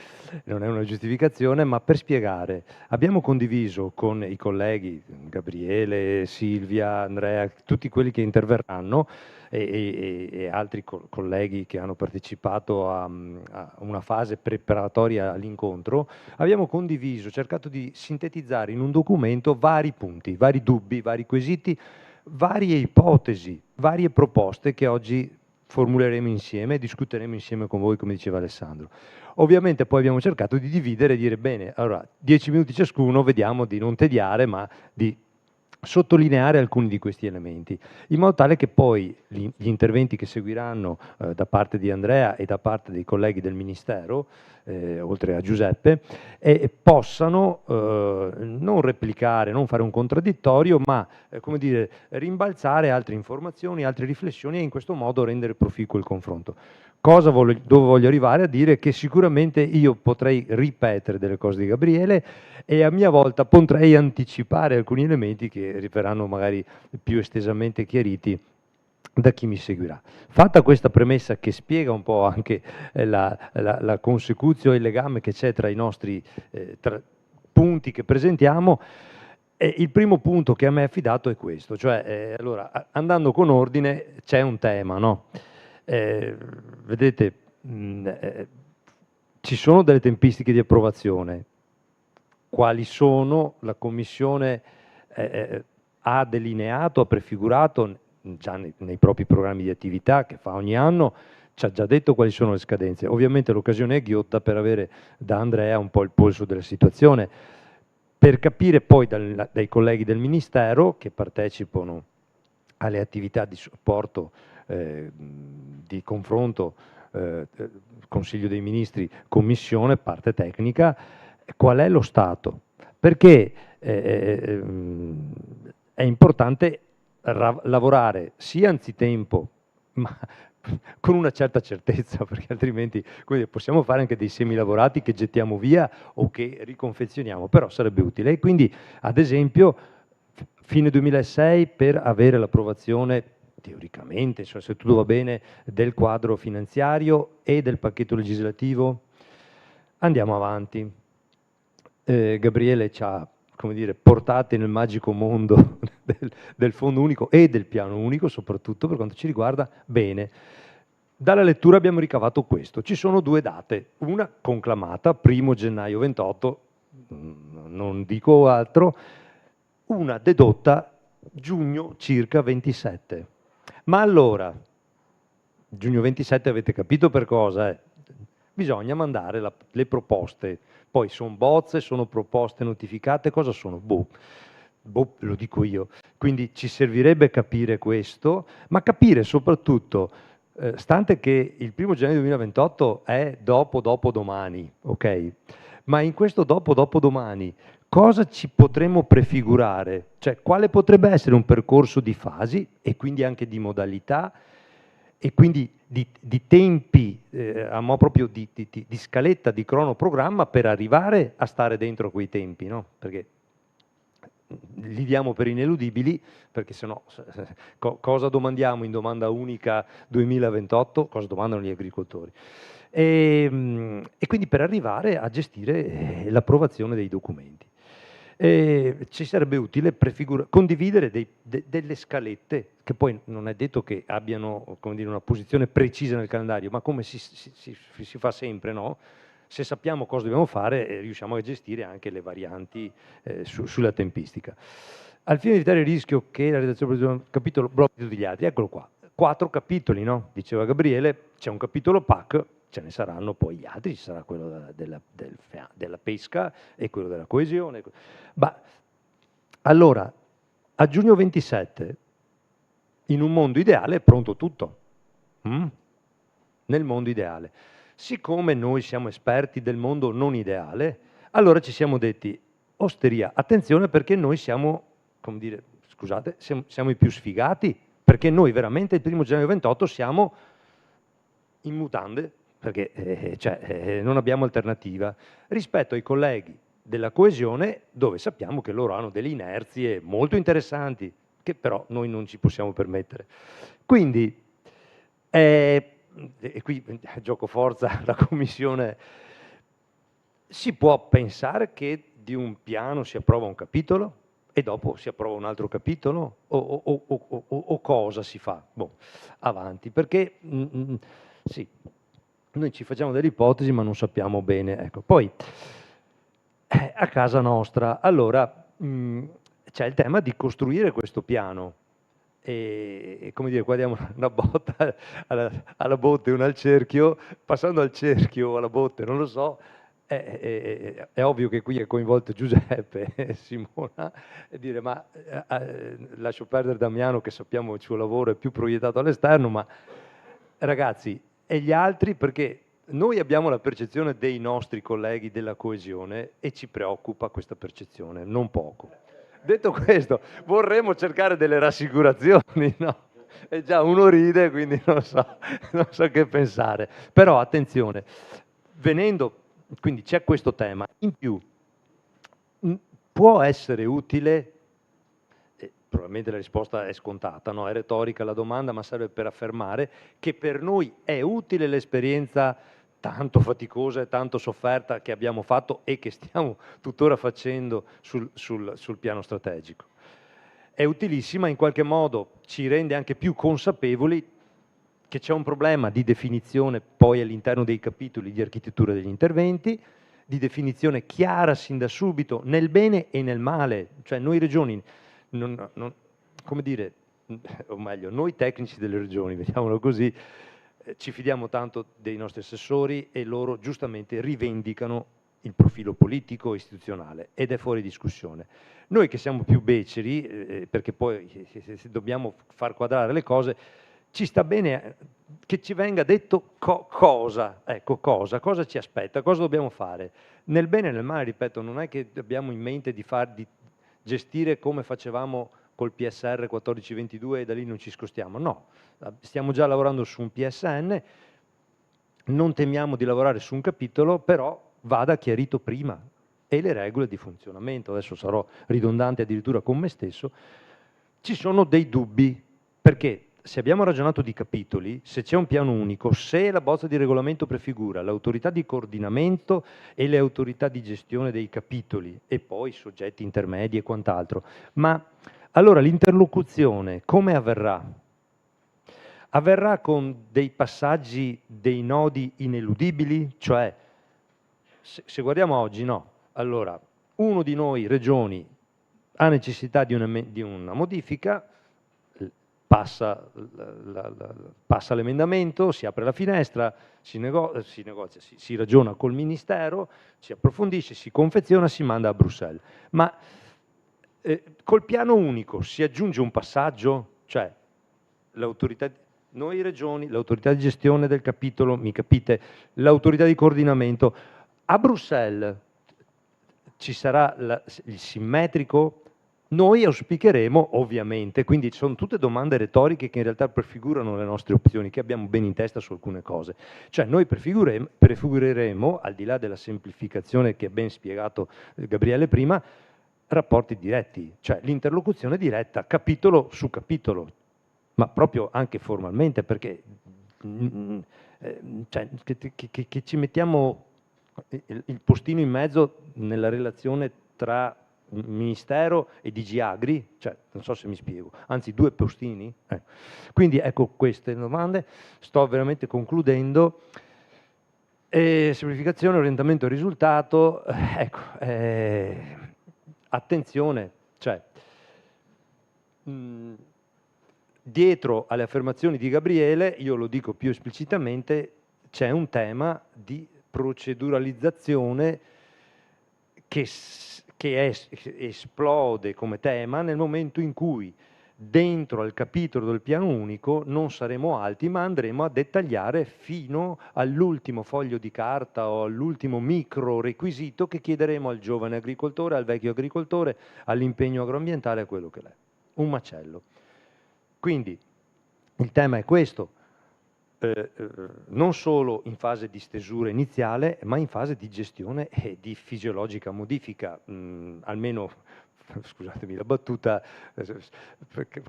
non è una giustificazione, ma per spiegare. Abbiamo condiviso con i colleghi, Gabriele, Silvia, Andrea, tutti quelli che interverranno e altri colleghi che hanno partecipato a una fase preparatoria all'incontro, abbiamo condiviso, cercato di sintetizzare in un documento vari punti, vari dubbi, vari quesiti, varie ipotesi, varie proposte che oggi formuleremo insieme e discuteremo insieme con voi, come diceva Alessandro. Ovviamente poi abbiamo cercato di dividere e dire bene, allora 10 minuti ciascuno, vediamo di non tediare, ma di sottolineare alcuni di questi elementi, in modo tale che poi gli interventi che seguiranno da parte di Andrea e da parte dei colleghi del Ministero, oltre a Giuseppe, possano non replicare, non fare un contraddittorio, ma come dire, rimbalzare altre informazioni, altre riflessioni e in questo modo rendere proficuo il confronto. Dove voglio arrivare? A dire che sicuramente io potrei ripetere delle cose di Gabriele e a mia volta potrei anticipare alcuni elementi che verranno magari più estesamente chiariti da chi mi seguirà. Fatta questa premessa che spiega un po' anche la consecutio e il legame che c'è tra i nostri punti che presentiamo, il primo punto che a me è affidato è questo, cioè allora, andando con ordine, c'è un tema, no? Vedete, ci sono delle tempistiche di approvazione. Quali sono? La Commissione ha delineato, ha prefigurato già nei propri programmi di attività che fa ogni anno, ci ha già detto quali sono le scadenze. Ovviamente l'occasione è ghiotta per avere da Andrea un po' il polso della situazione, per capire poi dai colleghi del Ministero che partecipano alle attività di supporto, di confronto, Consiglio dei Ministri, Commissione, parte tecnica, qual è lo stato. Perché è importante lavorare sia anzitempo, ma con una certa certezza, perché altrimenti possiamo fare anche dei semilavorati che gettiamo via o che riconfezioniamo, però sarebbe utile. E quindi, ad esempio, fine 2006 per avere l'approvazione, teoricamente, cioè se tutto va bene, del quadro finanziario e del pacchetto legislativo. Andiamo avanti. Gabriele ci ha, come dire, portati nel magico mondo del fondo unico e del piano unico, soprattutto per quanto ci riguarda. Bene, dalla lettura abbiamo ricavato questo. Ci sono due date, una conclamata, 1° gennaio 28, non dico altro, una dedotta giugno circa 27. Ma allora, giugno 27 avete capito per cosa? Bisogna mandare le proposte. Poi sono bozze, sono proposte notificate, cosa sono? Boh, lo dico io. Quindi ci servirebbe capire questo, ma capire soprattutto, stante che il 1° gennaio 2028 è dopodomani, ok? Ma in questo dopodomani cosa ci potremmo prefigurare? Cioè, quale potrebbe essere un percorso di fasi e quindi anche di modalità e quindi di tempi, a mo' proprio di scaletta, di cronoprogramma per arrivare a stare dentro quei tempi, no? Perché li diamo per ineludibili, perché sennò cosa domandiamo in domanda unica 2028? Cosa domandano gli agricoltori? E quindi per arrivare a gestire l'approvazione dei documenti. Ci sarebbe utile condividere delle scalette, che poi non è detto che abbiano, come dire, una posizione precisa nel calendario, ma come si fa sempre, no? Se sappiamo cosa dobbiamo fare, riusciamo a gestire anche le varianti sulla tempistica. Al fine di evitare il rischio che la redazione del capitolo blocchi tutti gli altri, eccolo qua, 4 capitoli, no? Diceva Gabriele, c'è un capitolo PAC, ce ne saranno poi gli altri, ci sarà quello della pesca e quello della coesione. Allora, a giugno 27, in un mondo ideale è pronto tutto. Nel mondo ideale. Siccome noi siamo esperti del mondo non ideale, allora ci siamo detti, osteria, attenzione perché noi siamo, come dire, scusate, siamo i più sfigati, perché noi veramente il 1° gennaio 28 siamo in mutande, perché non abbiamo alternativa. Rispetto ai colleghi della coesione, dove sappiamo che loro hanno delle inerzie molto interessanti, che però noi non ci possiamo permettere. Quindi, e qui gioco forza la Commissione, si può pensare che di un piano si approva un capitolo e dopo si approva un altro capitolo o cosa si fa? Boh, avanti, perché sì, noi ci facciamo delle ipotesi ma non sappiamo bene. Ecco. Poi a casa nostra, allora c'è il tema di costruire questo piano e come dire, qua diamo una botta alla botte, una al cerchio, passando al cerchio o alla botte, non lo so. È ovvio che qui è coinvolto Giuseppe e Simona e dire ma lascio perdere Damiano che sappiamo il suo lavoro è più proiettato all'esterno, ma ragazzi e gli altri, perché noi abbiamo la percezione dei nostri colleghi della coesione e ci preoccupa questa percezione, non poco. Detto questo, vorremmo cercare delle rassicurazioni, no? E già uno ride, quindi non so che pensare. Però attenzione, quindi c'è questo tema. In più, può essere utile, probabilmente la risposta è scontata, no? È retorica la domanda, ma serve per affermare che per noi è utile l'esperienza tanto faticosa e tanto sofferta che abbiamo fatto e che stiamo tuttora facendo sul piano strategico. È utilissima, in qualche modo ci rende anche più consapevoli che c'è un problema di definizione poi all'interno dei capitoli di architettura degli interventi, di definizione chiara sin da subito nel bene e nel male, cioè noi regioni, come dire, o meglio, noi tecnici delle regioni, vediamolo così, ci fidiamo tanto dei nostri assessori e loro giustamente rivendicano il profilo politico e istituzionale ed è fuori discussione. Noi che siamo più beceri, perché poi dobbiamo far quadrare le cose, ci sta bene che ci venga detto cosa ci aspetta, cosa dobbiamo fare. Nel bene e nel male, ripeto, non è che abbiamo in mente di gestire come facevamo col PSR 1422 e da lì non ci scostiamo, no. Stiamo già lavorando su un PSN, non temiamo di lavorare su un capitolo, però vada chiarito prima e le regole di funzionamento. Adesso sarò ridondante addirittura con me stesso. Ci sono dei dubbi, perché se abbiamo ragionato di capitoli, se c'è un piano unico, se la bozza di regolamento prefigura l'autorità di coordinamento e le autorità di gestione dei capitoli e poi soggetti intermedi e quant'altro, ma allora l'interlocuzione come avverrà? Avverrà con dei passaggi, dei nodi ineludibili? Cioè, se guardiamo oggi, no. Allora, uno di noi, regioni, ha necessità di una modifica, passa l'emendamento, si apre la finestra, si negozia, si ragiona col Ministero, si approfondisce, si confeziona, si manda a Bruxelles. Ma col piano unico si aggiunge un passaggio, cioè noi regioni, l'autorità di gestione del capitolo, mi capite, l'autorità di coordinamento, a Bruxelles ci sarà il simmetrico. Noi auspicheremo, ovviamente, quindi sono tutte domande retoriche che in realtà prefigurano le nostre opzioni, che abbiamo ben in testa su alcune cose. Cioè noi prefigureremo, al di là della semplificazione che ha ben spiegato Gabriele prima, rapporti diretti, cioè l'interlocuzione diretta, capitolo su capitolo, ma proprio anche formalmente, perché cioè, che ci mettiamo il postino in mezzo nella relazione tra Ministero e DG Agri, cioè non so se mi spiego, anzi due postini. Quindi ecco queste domande, sto veramente concludendo. Semplificazione, orientamento e risultato, ecco, attenzione, cioè dietro alle affermazioni di Gabriele, io lo dico più esplicitamente, c'è un tema di proceduralizzazione che esplode come tema nel momento in cui dentro al capitolo del piano unico non saremo alti, ma andremo a dettagliare fino all'ultimo foglio di carta o all'ultimo micro requisito che chiederemo al giovane agricoltore, al vecchio agricoltore, all'impegno agroambientale, a quello che è. Un macello. Quindi il tema è questo. non solo in fase di stesura iniziale, ma in fase di gestione e di fisiologica modifica. Almeno, scusatemi la battuta,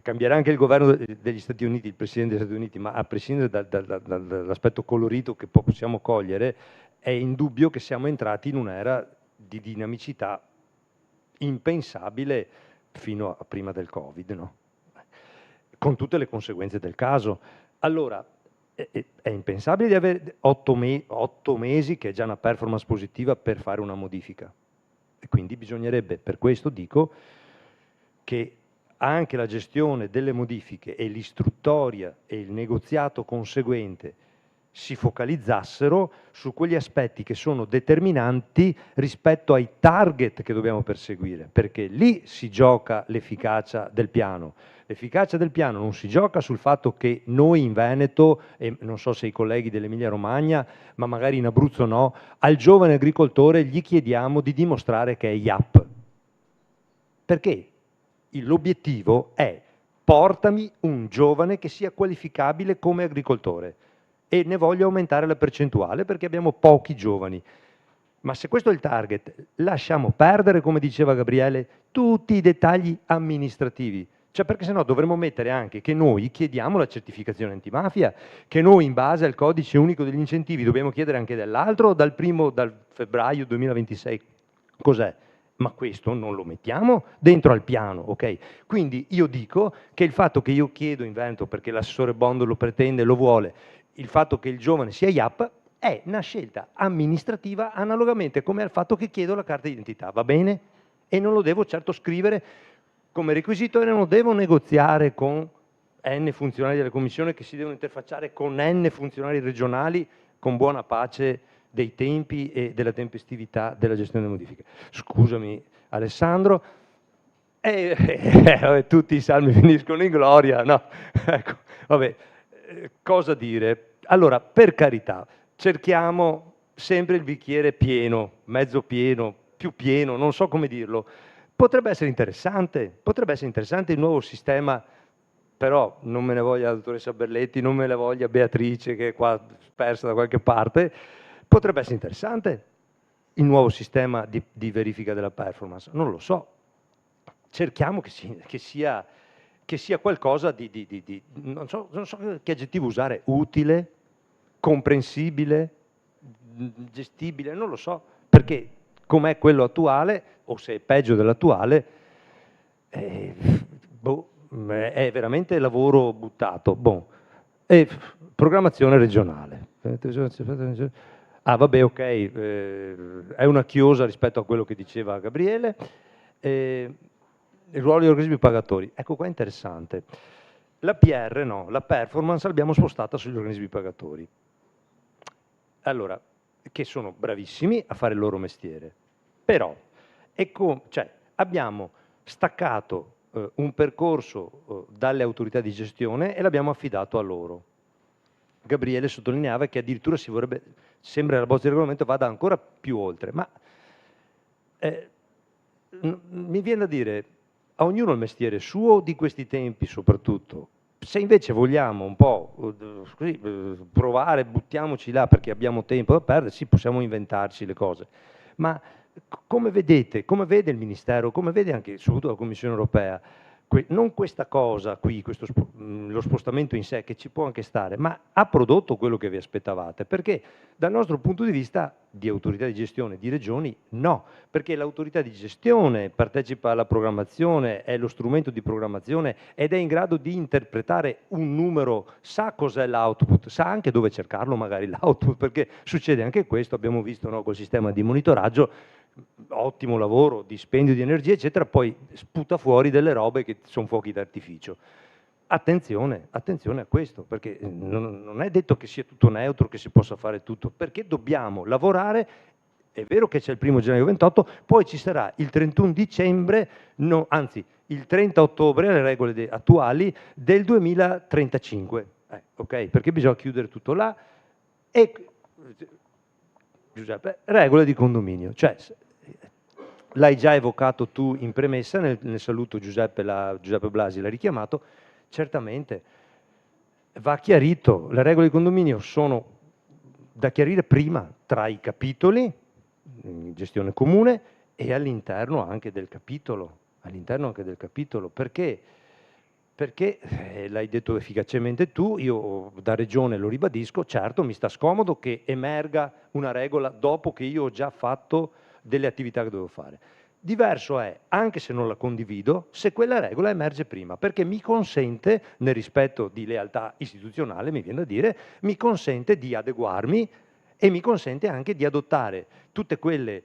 cambierà anche il governo degli Stati Uniti, il Presidente degli Stati Uniti, ma a prescindere dall'aspetto colorito che possiamo cogliere, è indubbio che siamo entrati in un'era di dinamicità impensabile fino a prima del Covid, no? Con tutte le conseguenze del caso. Allora, è impensabile di avere 8 mesi, che è già una performance positiva, per fare una modifica. E quindi bisognerebbe, per questo dico, che anche la gestione delle modifiche e l'istruttoria e il negoziato conseguente si focalizzassero su quegli aspetti che sono determinanti rispetto ai target che dobbiamo perseguire, perché lì si gioca l'efficacia del piano. L'efficacia del piano non si gioca sul fatto che noi in Veneto, e non so se i colleghi dell'Emilia Romagna, ma magari in Abruzzo no, al giovane agricoltore gli chiediamo di dimostrare che è IAP. Perché l'obiettivo è: portami un giovane che sia qualificabile come agricoltore, e ne voglio aumentare la percentuale perché abbiamo pochi giovani. Ma se questo è il target, lasciamo perdere, come diceva Gabriele, tutti i dettagli amministrativi. Cioè, perché sennò dovremmo mettere anche che noi chiediamo la certificazione antimafia, che noi in base al codice unico degli incentivi dobbiamo chiedere anche dell'altro dal febbraio 2026. Cos'è? Ma questo non lo mettiamo dentro al piano, ok? Quindi io dico che il fatto che io chiedo in Veneto, perché l'assessore Bondo lo pretende, lo vuole, il fatto che il giovane sia IAP è una scelta amministrativa, analogamente come al fatto che chiedo la carta d'identità, va bene? E non lo devo certo scrivere come requisito, e non lo devo negoziare con N funzionari della Commissione che si devono interfacciare con N funzionari regionali, con buona pace dei tempi e della tempestività della gestione delle modifiche. Scusami Alessandro, tutti i salmi finiscono in gloria, no? Ecco, vabbè, cosa dire? Allora, per carità, cerchiamo sempre il bicchiere pieno, mezzo pieno, più pieno, non so come dirlo. Potrebbe essere interessante il nuovo sistema, però non me ne voglia la dottoressa Berletti, non me ne voglia Beatrice che è qua persa da qualche parte. Potrebbe essere interessante il nuovo sistema di verifica della performance, non lo so. Cerchiamo che sia qualcosa di non so che aggettivo usare, utile, comprensibile, gestibile, non lo so, perché com'è quello attuale, o se è peggio dell'attuale, è veramente lavoro buttato. Bon. E programmazione regionale. Ah, vabbè, ok, è una chiosa rispetto a quello che diceva Gabriele. Il ruolo degli organismi pagatori. Ecco qua è interessante. La PR no, la performance l'abbiamo spostata sugli organismi pagatori. Allora, che sono bravissimi a fare il loro mestiere. Però, abbiamo staccato un percorso dalle autorità di gestione e l'abbiamo affidato a loro. Gabriele sottolineava che addirittura sembra che la bozza di regolamento vada ancora più oltre, ma mi viene da dire, a ognuno il mestiere suo di questi tempi soprattutto. Se invece vogliamo un po' così, provare, buttiamoci là perché abbiamo tempo da perdere, sì, possiamo inventarci le cose, ma come vedete, come vede il Ministero, come vede anche soprattutto la Commissione Europea, non questa cosa qui, lo spostamento in sé che ci può anche stare, ma ha prodotto quello che vi aspettavate, perché dal nostro punto di vista di autorità di gestione, di regioni, no, perché l'autorità di gestione partecipa alla programmazione, è lo strumento di programmazione ed è in grado di interpretare un numero, sa cos'è l'output, sa anche dove cercarlo magari l'output, perché succede anche questo, abbiamo visto, no, col sistema di monitoraggio, ottimo lavoro, dispendio di energia eccetera, poi sputa fuori delle robe che sono fuochi d'artificio. Attenzione a questo, perché non è detto che sia tutto neutro, che si possa fare tutto, perché dobbiamo lavorare. È vero che c'è il 1° gennaio 28, poi ci sarà il 31 dicembre, no, anzi il 30 ottobre, alle regole attuali del 2035, ok? Perché bisogna chiudere tutto là. E Giuseppe, regole di condominio, cioè l'hai già evocato tu in premessa, nel saluto Giuseppe Blasi l'ha richiamato, certamente va chiarito, le regole di condominio sono da chiarire prima tra i capitoli, gestione comune, e all'interno anche del capitolo, perché l'hai detto efficacemente tu, io da regione lo ribadisco, certo mi sta scomodo che emerga una regola dopo che io ho già fatto delle attività che dovevo fare. Diverso è, anche se non la condivido, se quella regola emerge prima, perché mi consente, nel rispetto di lealtà istituzionale, mi viene da dire, mi consente di adeguarmi e mi consente anche di adottare tutte quelle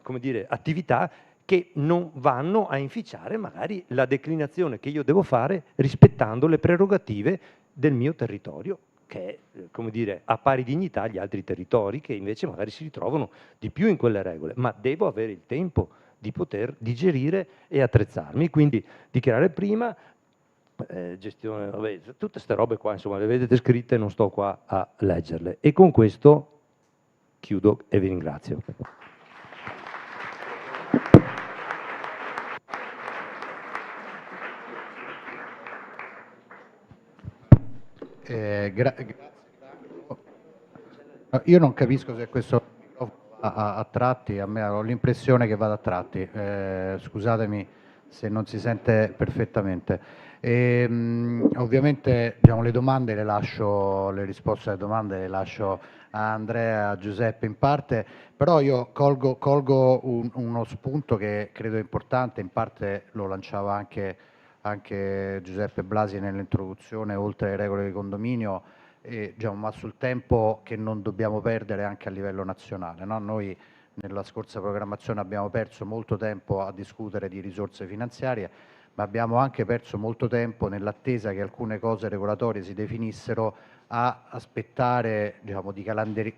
come dire, attività che non vanno a inficiare magari la declinazione che io devo fare rispettando le prerogative del mio territorio, che è, come dire, a pari dignità agli altri territori che invece magari si ritrovano di più in quelle regole, ma devo avere il tempo di poter digerire e attrezzarmi, quindi dichiarare prima, gestione, vabbè, tutte queste robe qua, insomma, le vedete scritte, non sto qua a leggerle. E con questo chiudo e vi ringrazio.
Grazie. Io non capisco se questo va a tratti, a me ho l'impressione che vada a tratti, scusatemi se non si sente perfettamente. Ovviamente diciamo, le domande le lascio, le risposte alle domande le lascio a Andrea, a Giuseppe in parte, però io colgo uno spunto che credo importante, in parte lo lanciava anche Giuseppe Blasi nell'introduzione, oltre alle regole di condominio, diciamo, ma sul tempo che non dobbiamo perdere anche a livello nazionale, no? Noi nella scorsa programmazione abbiamo perso molto tempo a discutere di risorse finanziarie, ma abbiamo anche perso molto tempo nell'attesa che alcune cose regolatorie si definissero a aspettare, diciamo, di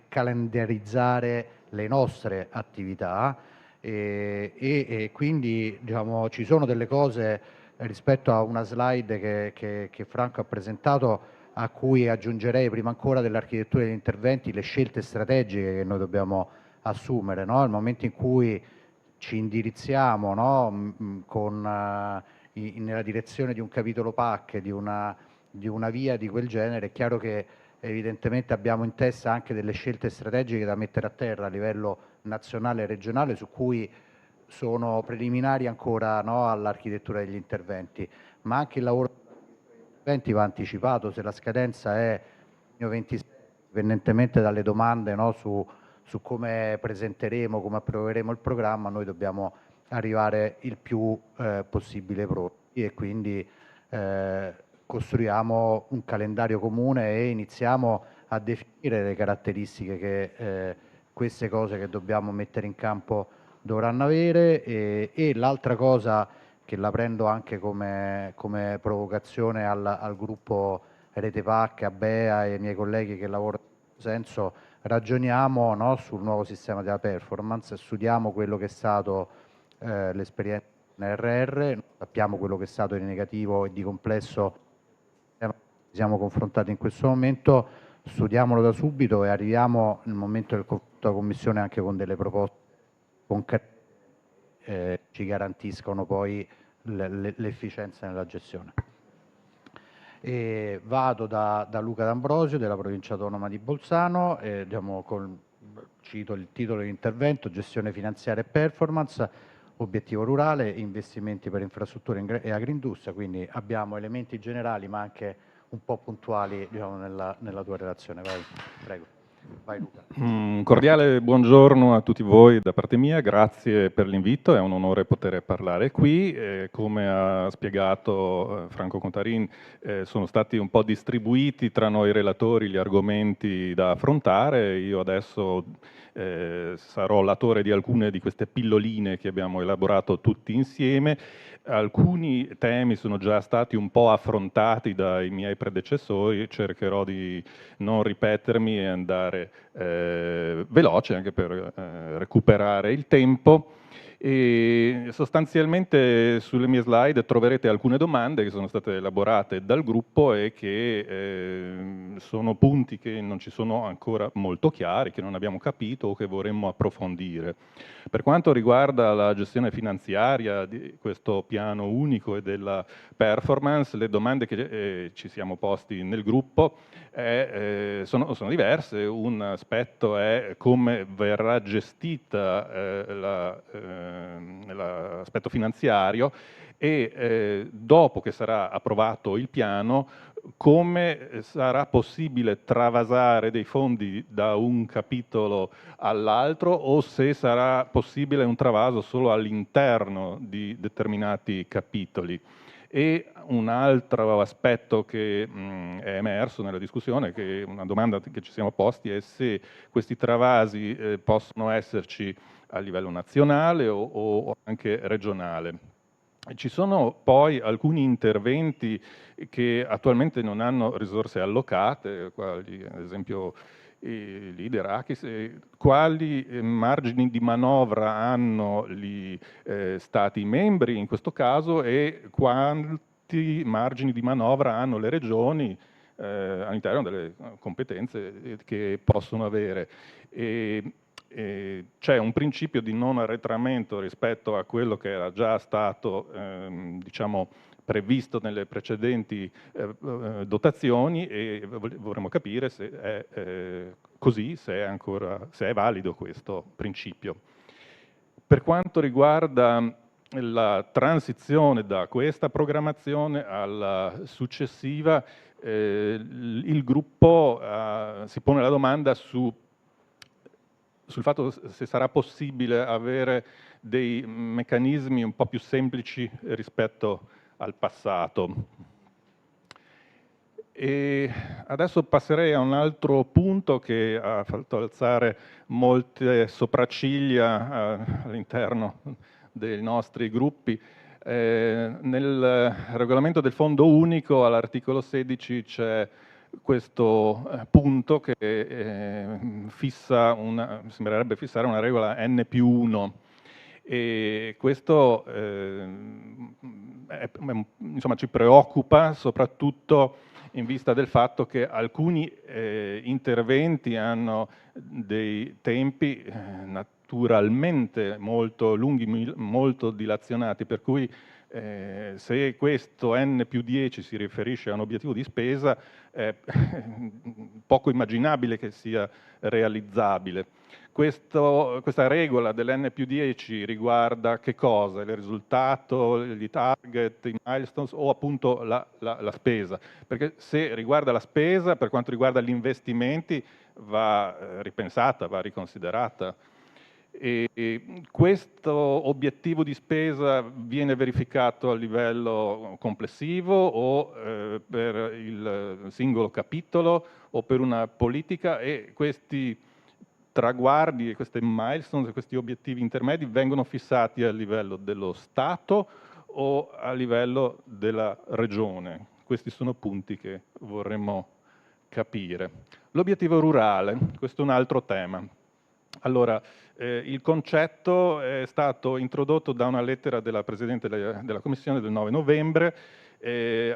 calendarizzare le nostre attività e quindi diciamo, ci sono delle cose rispetto a una slide che Franco ha presentato a cui aggiungerei prima ancora dell'architettura degli interventi le scelte strategiche che noi dobbiamo assumere, no? Nel momento in cui ci indirizziamo, no? Nella direzione di un capitolo PAC, di una via di quel genere, è chiaro che evidentemente abbiamo in testa anche delle scelte strategiche da mettere a terra a livello nazionale e regionale su cui sono preliminari ancora, no, all'architettura degli interventi, ma anche il lavoro degli interventi va anticipato. Se la scadenza è giugno 26, indipendentemente dalle domande, no, su come presenteremo, come approveremo il programma, noi dobbiamo arrivare il più possibile pronti e quindi costruiamo un calendario comune e iniziamo a definire le caratteristiche che queste cose che dobbiamo mettere in campo dovranno avere e l'altra cosa che la prendo anche come provocazione al gruppo Rete PAC, a Bea e ai miei colleghi che lavorano in questo senso, ragioniamo, no, sul nuovo sistema della performance, studiamo quello che è stato l'esperienza NRR, sappiamo quello che è stato di negativo e di complesso ci siamo confrontati in questo momento, studiamolo da subito e arriviamo nel momento del confronto della Commissione anche con delle proposte concrete ci garantiscono poi l'efficienza nella gestione. E vado da Luca D'Ambrosio della provincia autonoma di Bolzano, diciamo, cito il titolo di intervento: gestione finanziaria e performance, obiettivo rurale, investimenti per infrastrutture e agroindustria, quindi abbiamo elementi generali ma anche un po' puntuali, diciamo, nella tua relazione. Vai, prego. Vai Luca.
Un cordiale buongiorno a tutti voi da parte mia, grazie per l'invito, è un onore poter parlare qui. Come ha spiegato Franco Contarin, sono stati un po' distribuiti tra noi relatori gli argomenti da affrontare. Io adesso sarò l'autore di alcune di queste pilloline che abbiamo elaborato tutti insieme. Alcuni temi sono già stati un po' affrontati dai miei predecessori, cercherò di non ripetermi e andare veloce anche per recuperare il tempo. E sostanzialmente sulle mie slide troverete alcune domande che sono state elaborate dal gruppo e che sono punti che non ci sono ancora molto chiari, che non abbiamo capito o che vorremmo approfondire. Per quanto riguarda la gestione finanziaria di questo piano unico e della performance, le domande che ci siamo posti nel gruppo sono diverse. Un aspetto è come verrà gestita l'aspetto finanziario e dopo che sarà approvato il piano, come sarà possibile travasare dei fondi da un capitolo all'altro o se sarà possibile un travaso solo all'interno di determinati capitoli. E un altro aspetto che è emerso nella discussione, che è una domanda che ci siamo posti, è se questi travasi possono esserci a livello nazionale o anche regionale. Ci sono poi alcuni interventi che attualmente non hanno risorse allocate, quali ad esempio i Leader Akis. Quali margini di manovra hanno gli Stati membri in questo caso e quanti margini di manovra hanno le regioni all'interno delle competenze che possono avere. C'è un principio di non arretramento rispetto a quello che era già stato diciamo, previsto nelle precedenti dotazioni e vorremmo capire se è così, se è valido questo principio. Per quanto riguarda la transizione da questa programmazione alla successiva, il gruppo si pone la domanda sul fatto se sarà possibile avere dei meccanismi un po' più semplici rispetto al passato. E adesso passerei a un altro punto che ha fatto alzare molte sopracciglia all'interno dei nostri gruppi. Nel regolamento del Fondo Unico all'articolo 16 c'è questo punto che sembrerebbe fissare una regola N+1 e questo insomma, ci preoccupa soprattutto in vista del fatto che alcuni interventi hanno dei tempi naturalmente molto lunghi, molto dilazionati, per cui se questo N+10 si riferisce a un obiettivo di spesa è poco immaginabile che sia realizzabile. Questa regola dell'N+10 riguarda che cosa? Il risultato, i target, i milestones o appunto la spesa? Perché se riguarda la spesa, per quanto riguarda gli investimenti, va ripensata, va riconsiderata. E questo obiettivo di spesa viene verificato a livello complessivo o per il singolo capitolo o per una politica e questi traguardi e queste milestones, questi obiettivi intermedi vengono fissati a livello dello Stato o a livello della Regione? Questi sono punti che vorremmo capire. L'obiettivo rurale, questo è un altro tema. Allora, il concetto è stato introdotto da una lettera della Presidente della Commissione del 9 novembre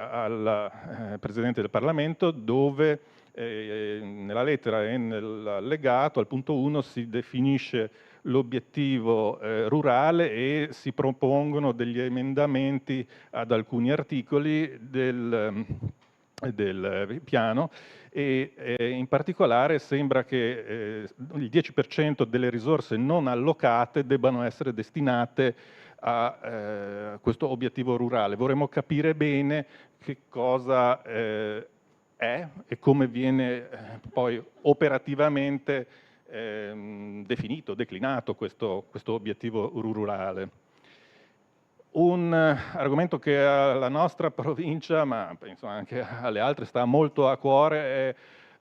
al Presidente del Parlamento, dove nella lettera e nell'allegato al punto 1 si definisce l'obiettivo rurale e si propongono degli emendamenti ad alcuni articoli del piano e in particolare sembra che il 10% delle risorse non allocate debbano essere destinate a questo obiettivo rurale. Vorremmo capire bene che cosa è e come viene poi operativamente definito, declinato questo obiettivo rurale. Un argomento che alla nostra provincia, ma penso anche alle altre, sta molto a cuore,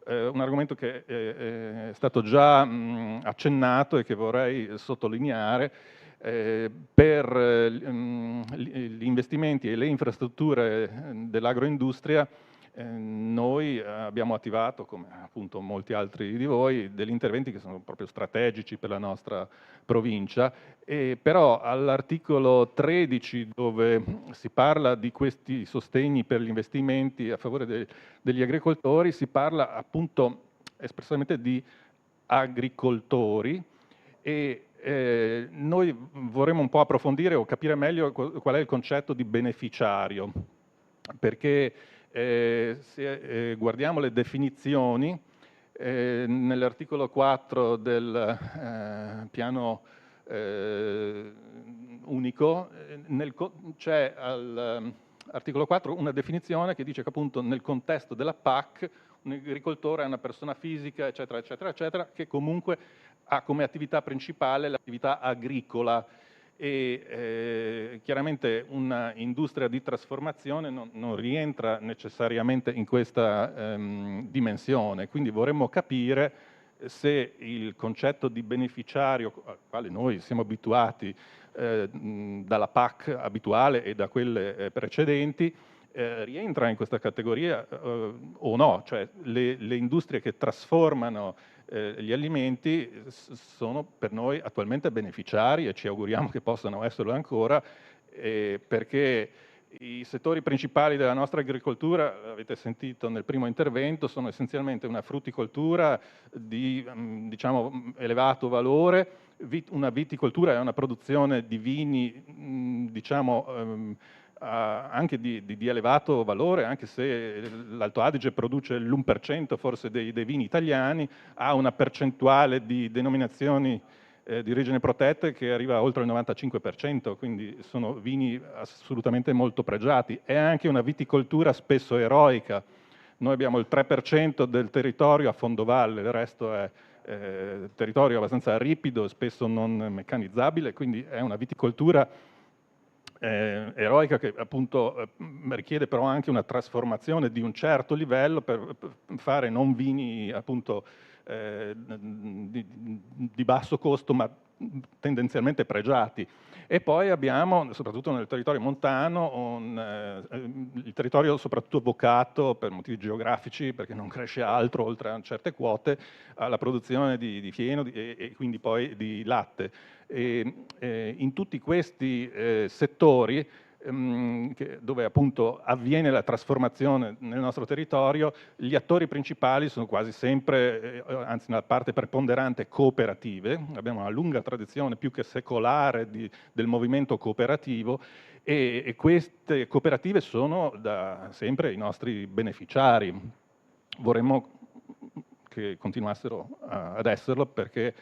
è un argomento che è stato già accennato e che vorrei sottolineare. Per gli investimenti e le infrastrutture dell'agroindustria noi abbiamo attivato, come appunto molti altri di voi, degli interventi che sono proprio strategici per la nostra provincia, però all'articolo 13, dove si parla di questi sostegni per gli investimenti a favore degli agricoltori, si parla appunto espressamente di agricoltori e noi vorremmo un po' approfondire o capire meglio qual è il concetto di beneficiario, perché se guardiamo le definizioni, nell'articolo 4 del piano unico c'è all'articolo 4 una definizione che dice che appunto nel contesto della PAC un agricoltore è una persona fisica, eccetera, eccetera, eccetera, che comunque ha come attività principale l'attività agricola e chiaramente un'industria di trasformazione non rientra necessariamente in questa dimensione, quindi vorremmo capire se il concetto di beneficiario al quale noi siamo abituati dalla PAC abituale e da quelle precedenti rientra in questa categoria o no, cioè le industrie che trasformano gli alimenti sono per noi attualmente beneficiari e ci auguriamo che possano esserlo ancora perché i settori principali della nostra agricoltura, avete sentito nel primo intervento, sono essenzialmente una frutticoltura di diciamo, elevato valore, una viticoltura è una produzione di vini diciamo, anche di elevato valore, anche se l'Alto Adige produce l'1% forse dei vini italiani, ha una percentuale di denominazioni di origine protette che arriva oltre il 95%, quindi sono vini assolutamente molto pregiati. È anche una viticoltura spesso eroica. Noi abbiamo il 3% del territorio a fondovalle, il resto è territorio abbastanza ripido, spesso non meccanizzabile, quindi è una viticoltura eroica che appunto richiede però anche una trasformazione di un certo livello per fare non vini appunto di basso costo ma tendenzialmente pregiati. E poi abbiamo, soprattutto nel territorio montano, il territorio soprattutto vocato per motivi geografici, perché non cresce altro oltre a certe quote, alla produzione di fieno e quindi poi di latte. In tutti questi settori dove appunto avviene la trasformazione nel nostro territorio, gli attori principali sono quasi sempre, anzi nella parte preponderante, cooperative. Abbiamo una lunga tradizione più che secolare del movimento cooperativo e queste cooperative sono da sempre i nostri beneficiari. Vorremmo che continuassero ad esserlo perché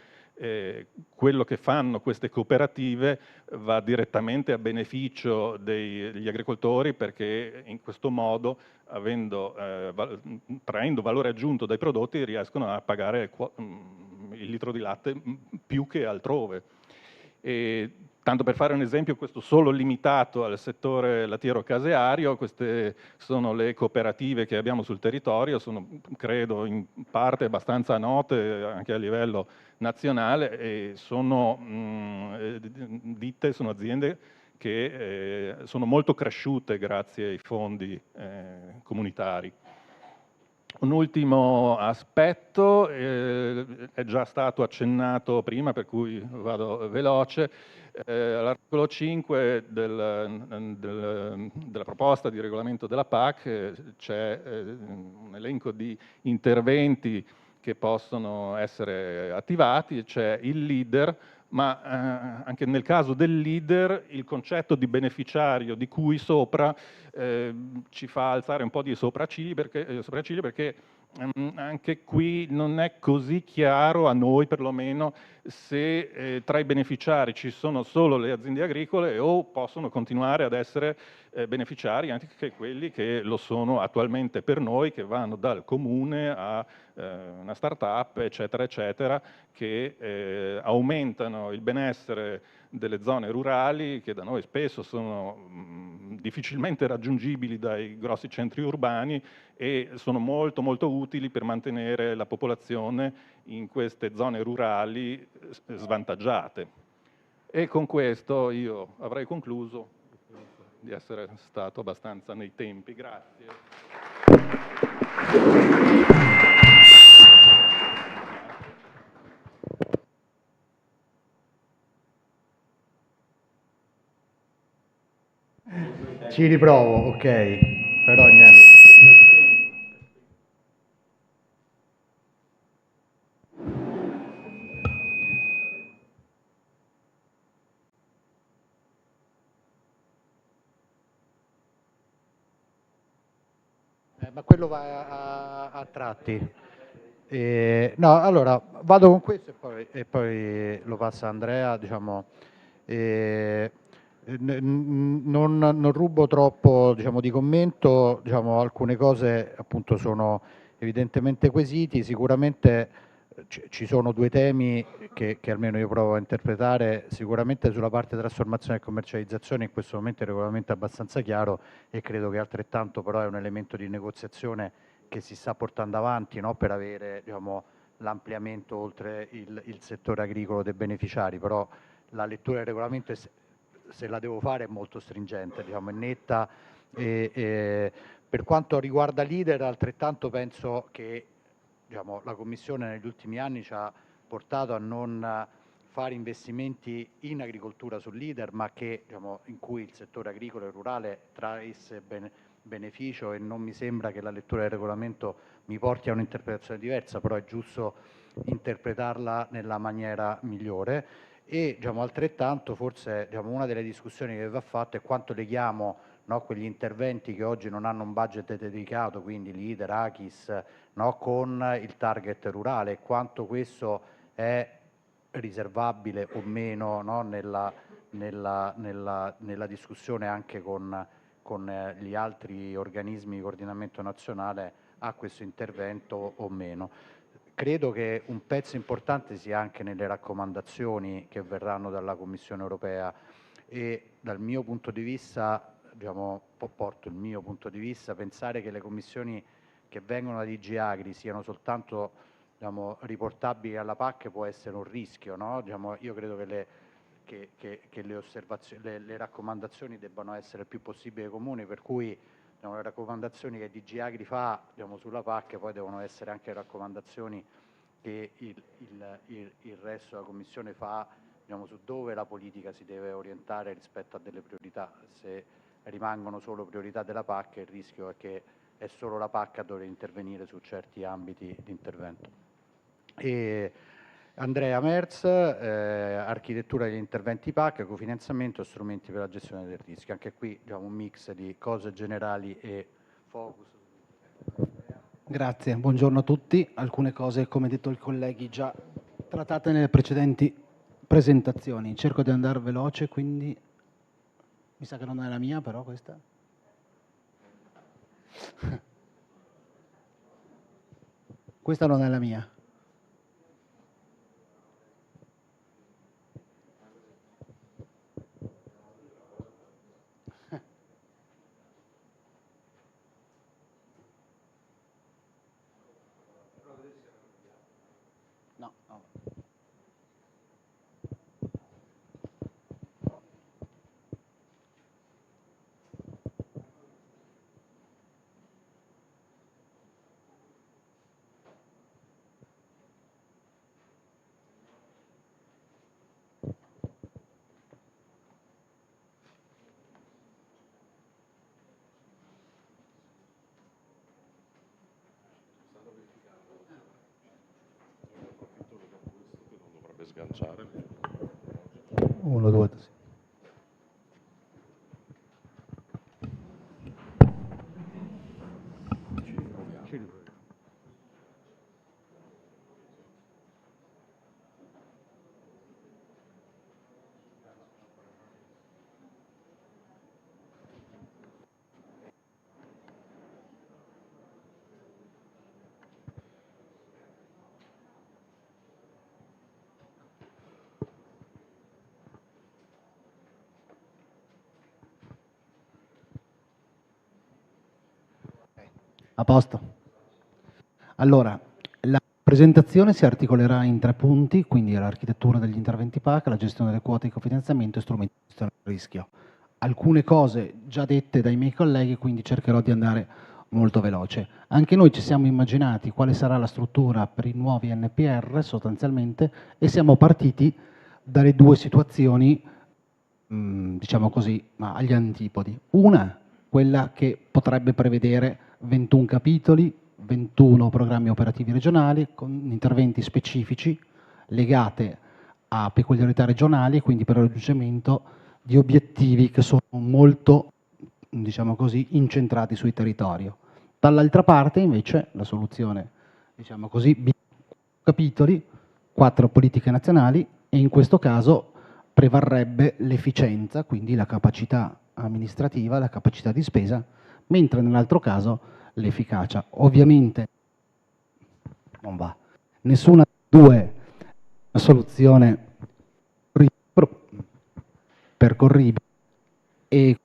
quello che fanno queste cooperative va direttamente a beneficio degli agricoltori perché in questo modo, traendo valore aggiunto dai prodotti, riescono a pagare il litro di latte più che altrove. Tanto per fare un esempio, questo solo limitato al settore lattiero-caseario, queste sono le cooperative che abbiamo sul territorio, sono credo in parte abbastanza note anche a livello nazionale e sono ditte, sono aziende che sono molto cresciute grazie ai fondi comunitari. Un ultimo aspetto, è già stato accennato prima, per cui vado veloce, all'articolo 5 della proposta di regolamento della PAC c'è un elenco di interventi che possono essere attivati, c'è il leader, ma anche nel caso del leader il concetto di beneficiario di cui sopra ci fa alzare un po' di sopracciglio perché anche qui non è così chiaro, a noi perlomeno, se tra i beneficiari ci sono solo le aziende agricole o possono continuare ad essere beneficiari anche quelli che lo sono attualmente per noi, che vanno dal comune a una start-up, eccetera, eccetera, che aumentano il benessere delle zone rurali, che da noi spesso sono difficilmente raggiungibili dai grossi centri urbani e sono molto molto utili per mantenere la popolazione in queste zone rurali svantaggiate. E con questo io avrei concluso di essere stato abbastanza nei tempi. Grazie.
Ci riprovo, ok, però niente. Ma quello va a tratti. No, allora vado con questo e poi lo passa Andrea, diciamo. Non rubo troppo, diciamo, di commento, diciamo, alcune cose appunto sono evidentemente quesiti, sicuramente ci sono due temi che almeno io provo a interpretare. Sicuramente sulla parte trasformazione e commercializzazione in questo momento il regolamento è abbastanza chiaro e credo che altrettanto però è un elemento di negoziazione che si sta portando avanti, no, per avere, diciamo, l'ampliamento oltre il settore agricolo dei beneficiari, però la lettura del regolamento se la devo fare è molto stringente, diciamo, è netta. Per quanto riguarda l'IDER, altrettanto penso che, diciamo, la Commissione negli ultimi anni ci ha portato a non fare investimenti in agricoltura sull'IDER, ma che, diciamo, in cui il settore agricolo e rurale traesse beneficio, e non mi sembra che la lettura del regolamento mi porti a un'interpretazione diversa, però è giusto interpretarla nella maniera migliore. E, diciamo, altrettanto forse, diciamo, una delle discussioni che va fatta è quanto leghiamo, no, quegli interventi che oggi non hanno un budget dedicato, quindi l'IDER, ACHIS, no, con il target rurale, quanto questo è riservabile o meno, no, nella discussione anche con gli altri organismi di coordinamento nazionale a questo intervento o meno. Credo che un pezzo importante sia anche nelle raccomandazioni che verranno dalla Commissione europea e dal mio punto di vista, diciamo, porto il mio punto di vista, pensare che le commissioni che vengono da DG Agri siano soltanto, diciamo, riportabili alla PAC può essere un rischio, no? Diciamo, io credo che le raccomandazioni debbano essere il più possibile comuni, per cui, diciamo, le raccomandazioni che DG Agri fa, diciamo, sulla PAC poi devono essere anche raccomandazioni che il resto della Commissione fa, diciamo, su dove la politica si deve orientare rispetto a delle priorità. Se rimangono solo priorità della PAC, il rischio è che è solo la PAC a dover intervenire su certi ambiti di intervento. Andrea Merz, architettura degli interventi PAC, cofinanziamento e strumenti per la gestione del rischio. Anche qui, diciamo, un mix di cose generali e focus.
Grazie, buongiorno a tutti. Alcune cose, come detto i colleghi, già trattate nelle precedenti presentazioni. Cerco di andare veloce, quindi mi sa che non è la mia, però questa. Questa non è la mia. No, no.
Sganciare.
1, 2, 3. A posto. Allora, la presentazione si articolerà in 3 punti, quindi l'architettura degli interventi PAC, la gestione delle quote di cofinanziamento e strumenti di gestione del rischio. Alcune cose già dette dai miei colleghi, quindi cercherò di andare molto veloce. Anche noi ci siamo immaginati quale sarà la struttura per i nuovi NPR sostanzialmente e siamo partiti dalle due situazioni, diciamo così, ma agli antipodi. Una, quella che potrebbe prevedere 21 capitoli, 21 programmi operativi regionali con interventi specifici legate a peculiarità regionali e quindi per il raggiungimento di obiettivi che sono molto, diciamo così, incentrati sui territori. Dall'altra parte invece la soluzione, diciamo così, capitoli, 4 politiche nazionali e in questo caso prevarrebbe l'efficienza, quindi la capacità amministrativa, la capacità di spesa, mentre nell'altro caso l'efficacia. Ovviamente non va. Nessuna delle due è una soluzione percorribile e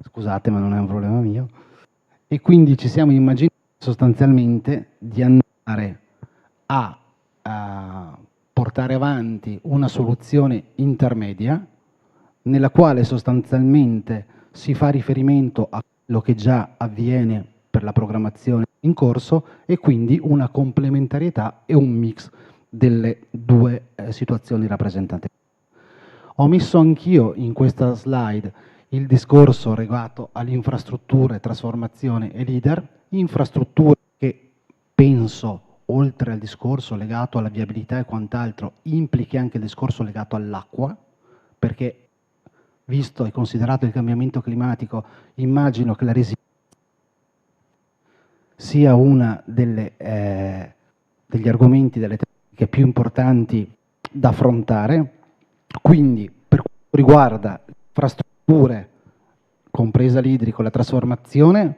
scusate ma non è un problema mio, e quindi ci siamo immaginati sostanzialmente di andare a portare avanti una soluzione intermedia nella quale sostanzialmente si fa riferimento a quello che già avviene per la programmazione in corso e quindi una complementarietà e un mix delle due situazioni rappresentate. Ho messo anch'io in questa slide il discorso legato alle infrastrutture, trasformazione e leader, infrastrutture che penso, oltre al discorso legato alla viabilità e quant'altro, implichi anche il discorso legato all'acqua, perché visto e considerato il cambiamento climatico, immagino che la resilienza sia una degli argomenti, delle tematiche più importanti da affrontare. Quindi, per quanto riguarda infrastrutture, compresa l'idrico, la trasformazione,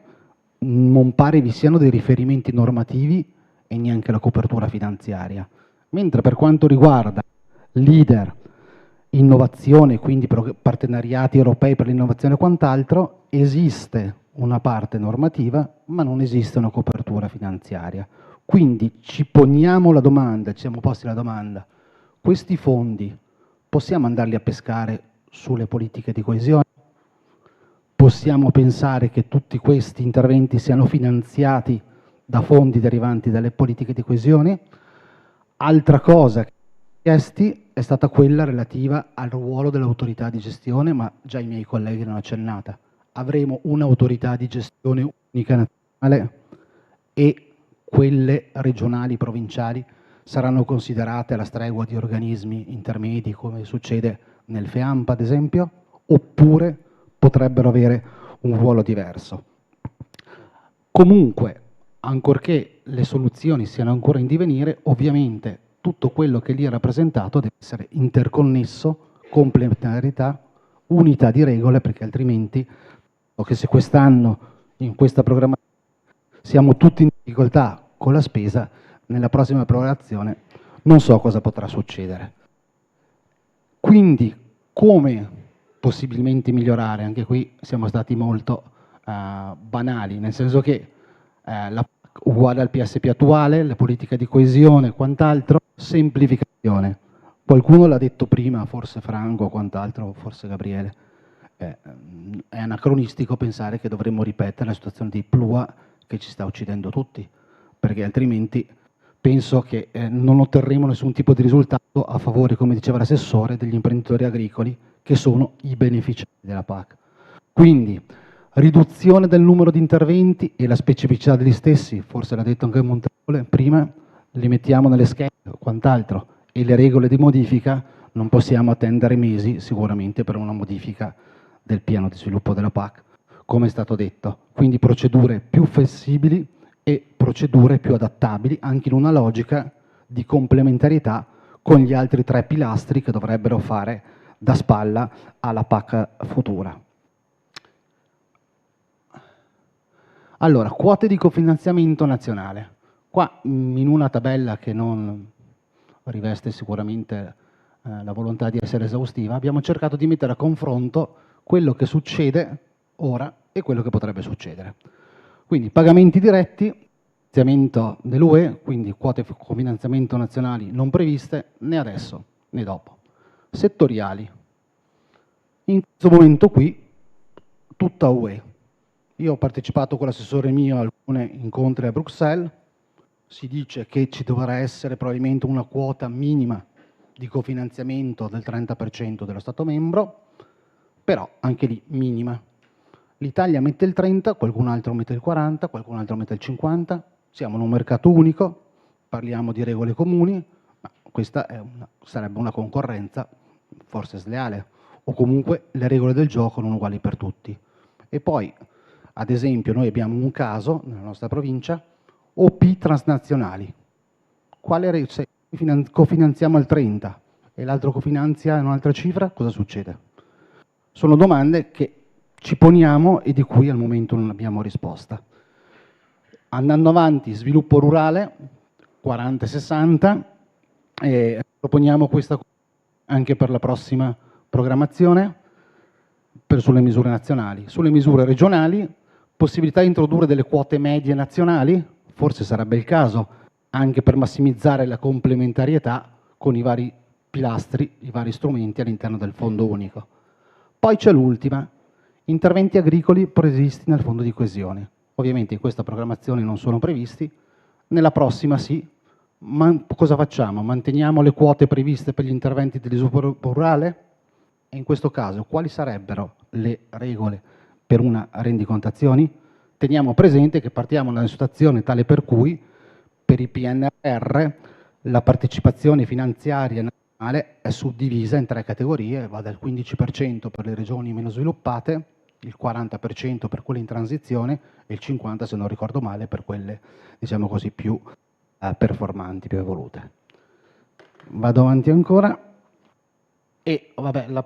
non pare vi siano dei riferimenti normativi e neanche la copertura finanziaria. Mentre per quanto riguarda leader, innovazione, quindi partenariati europei per l'innovazione e quant'altro, esiste una parte normativa, ma non esiste una copertura finanziaria. Quindi ci poniamo la domanda, ci siamo posti la domanda, questi fondi possiamo andarli a pescare sulle politiche di coesione? Possiamo pensare che tutti questi interventi siano finanziati da fondi derivanti dalle politiche di coesione? Altra cosa che chiesti è stata quella relativa al ruolo dell'autorità di gestione, ma già i miei colleghi l'hanno accennata. Avremo un'autorità di gestione unica nazionale e quelle regionali, provinciali, saranno considerate alla stregua di organismi intermedi, come succede nel FEAMP ad esempio, oppure potrebbero avere un ruolo diverso. Comunque, ancorché le soluzioni siano ancora in divenire, ovviamente tutto quello che lì è rappresentato deve essere interconnesso, complementarità, unità di regole, perché altrimenti, o che se quest'anno in questa programmazione siamo tutti in difficoltà con la spesa, nella prossima programmazione non so cosa potrà succedere. Quindi, come possibilmente migliorare? Anche qui siamo stati molto banali, nel senso che la PAC uguale al PSP attuale, le politiche di coesione e quant'altro, semplificazione. Qualcuno l'ha detto prima, forse Franco, quant'altro, forse Gabriele. È anacronistico pensare che dovremmo ripetere la situazione di Plua che ci sta uccidendo tutti, perché altrimenti penso che non otterremo nessun tipo di risultato a favore, come diceva l'assessore, degli imprenditori agricoli che sono i beneficiari della PAC. Quindi riduzione del numero di interventi e la specificità degli stessi, forse l'ha detto anche Montevole prima, li mettiamo nelle schede o quant'altro, e le regole di modifica non possiamo attendere mesi sicuramente per una modifica del piano di sviluppo della PAC, come è stato detto. Quindi procedure più flessibili e procedure più adattabili, anche in una logica di complementarietà con gli altri 3 pilastri che dovrebbero fare da spalla alla PAC futura. Allora, quote di cofinanziamento nazionale. Qua in una tabella che non riveste sicuramente la volontà di essere esaustiva, abbiamo cercato di mettere a confronto quello che succede ora e quello che potrebbe succedere. Quindi pagamenti diretti, finanziamento dell'UE, quindi quote di cofinanziamento nazionali non previste né adesso né dopo. Settoriali. In questo momento qui tutta UE, Io ho partecipato con l'assessore mio a alcuni incontri a Bruxelles, si dice che ci dovrà essere probabilmente una quota minima di cofinanziamento del 30% dello Stato membro, però anche lì minima. L'Italia mette il 30, qualcun altro mette il 40, qualcun altro mette il 50, siamo in un mercato unico, parliamo di regole comuni, ma questa sarebbe una concorrenza forse sleale, o comunque le regole del gioco non uguali per tutti. E poi, ad esempio, noi abbiamo un caso nella nostra provincia, OP transnazionali. Se cofinanziamo al 30 e l'altro cofinanzia un'altra cifra, cosa succede? Sono domande che ci poniamo e di cui al momento non abbiamo risposta. Andando avanti, sviluppo rurale, 40-60, proponiamo questa anche per la prossima programmazione, sulle misure nazionali. Sulle misure regionali, possibilità di introdurre delle quote medie nazionali, forse sarebbe il caso, anche per massimizzare la complementarietà con i vari pilastri, i vari strumenti all'interno del fondo unico. Poi c'è l'ultima, interventi agricoli previsti nel fondo di coesione. Ovviamente in questa programmazione non sono previsti, nella prossima sì, ma cosa facciamo? Manteniamo le quote previste per gli interventi di sviluppo rurale? E in questo caso quali sarebbero le regole per una rendicontazione? Teniamo presente che partiamo da una situazione tale per cui per i PNRR la partecipazione finanziaria nazionale è suddivisa in 3 categorie, va dal 15% per le regioni meno sviluppate, il 40% per quelle in transizione e il 50%, se non ricordo male, per quelle, diciamo così, più performanti, più evolute. Vado avanti ancora. E vabbè, la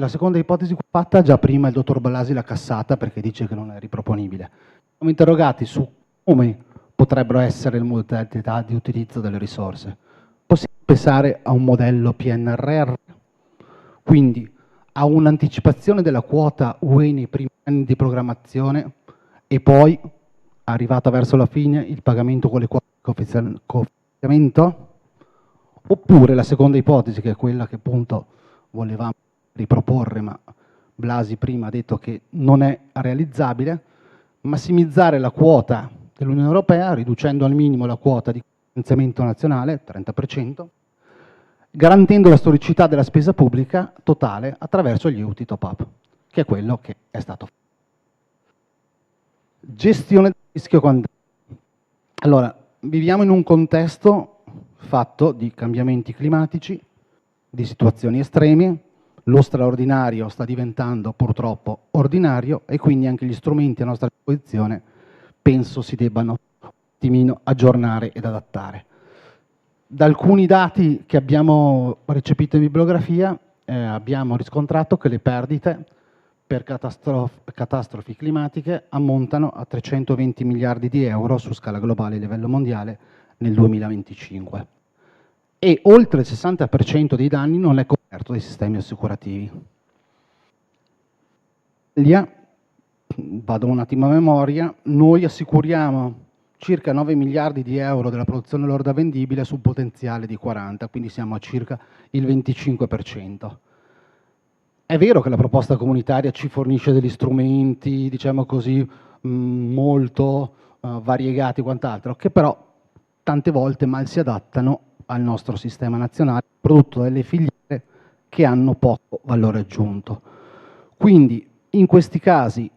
seconda ipotesi fatta già prima il dottor Blasi l'ha cassata perché dice che non è riproponibile. Siamo interrogati su come potrebbero essere le modalità di utilizzo delle risorse. Possiamo pensare a un modello PNRR, quindi a un'anticipazione della quota UE nei primi anni di programmazione e poi, arrivata verso la fine, il pagamento con le quote di cofinanziamento? Oppure la seconda ipotesi, che è quella che appunto volevamo riproporre, ma Blasi prima ha detto che non è realizzabile, massimizzare la quota dell'Unione Europea riducendo al minimo la quota di finanziamento nazionale, 30%, garantendo la storicità della spesa pubblica totale attraverso gli utili top-up, che è quello che è stato fatto. Gestione del rischio quantitativo. Allora, viviamo in un contesto fatto di cambiamenti climatici, di situazioni estreme, lo straordinario sta diventando purtroppo ordinario e quindi anche gli strumenti a nostra disposizione penso si debbano un attimino aggiornare ed adattare. Da alcuni dati che abbiamo recepito in bibliografia abbiamo riscontrato che le perdite per catastrofi climatiche ammontano a 320 miliardi di euro su scala globale a livello mondiale nel 2025 e oltre il 60% dei danni non è coperto dai sistemi assicurativi. Vado un attimo a memoria, noi assicuriamo circa 9 miliardi di euro della produzione lorda vendibile su un potenziale di 40, quindi siamo a circa il 25%. È vero che la proposta comunitaria ci fornisce degli strumenti, diciamo così, molto variegati e quant'altro, che però tante volte mal si adattano al nostro sistema nazionale, prodotto dalle filiere che hanno poco valore aggiunto. Quindi in questi casi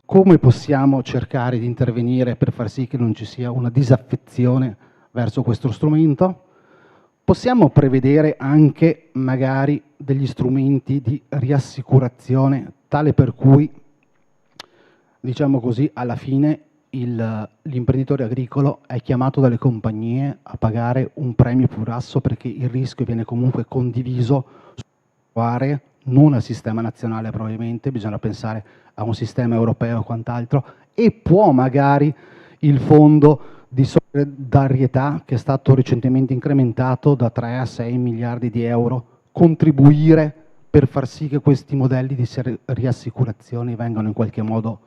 come possiamo cercare di intervenire per far sì che non ci sia una disaffezione verso questo strumento? Possiamo prevedere anche magari degli strumenti di riassicurazione tale per cui, diciamo così, alla fine l'imprenditore agricolo è chiamato dalle compagnie a pagare un premio più basso perché il rischio viene comunque condiviso su aree, non al sistema nazionale probabilmente, bisogna pensare a un sistema europeo e quant'altro, e può magari il fondo di solidarietà, che è stato recentemente incrementato da 3 a 6 miliardi di euro, contribuire per far sì che questi modelli di riassicurazione vengano in qualche modo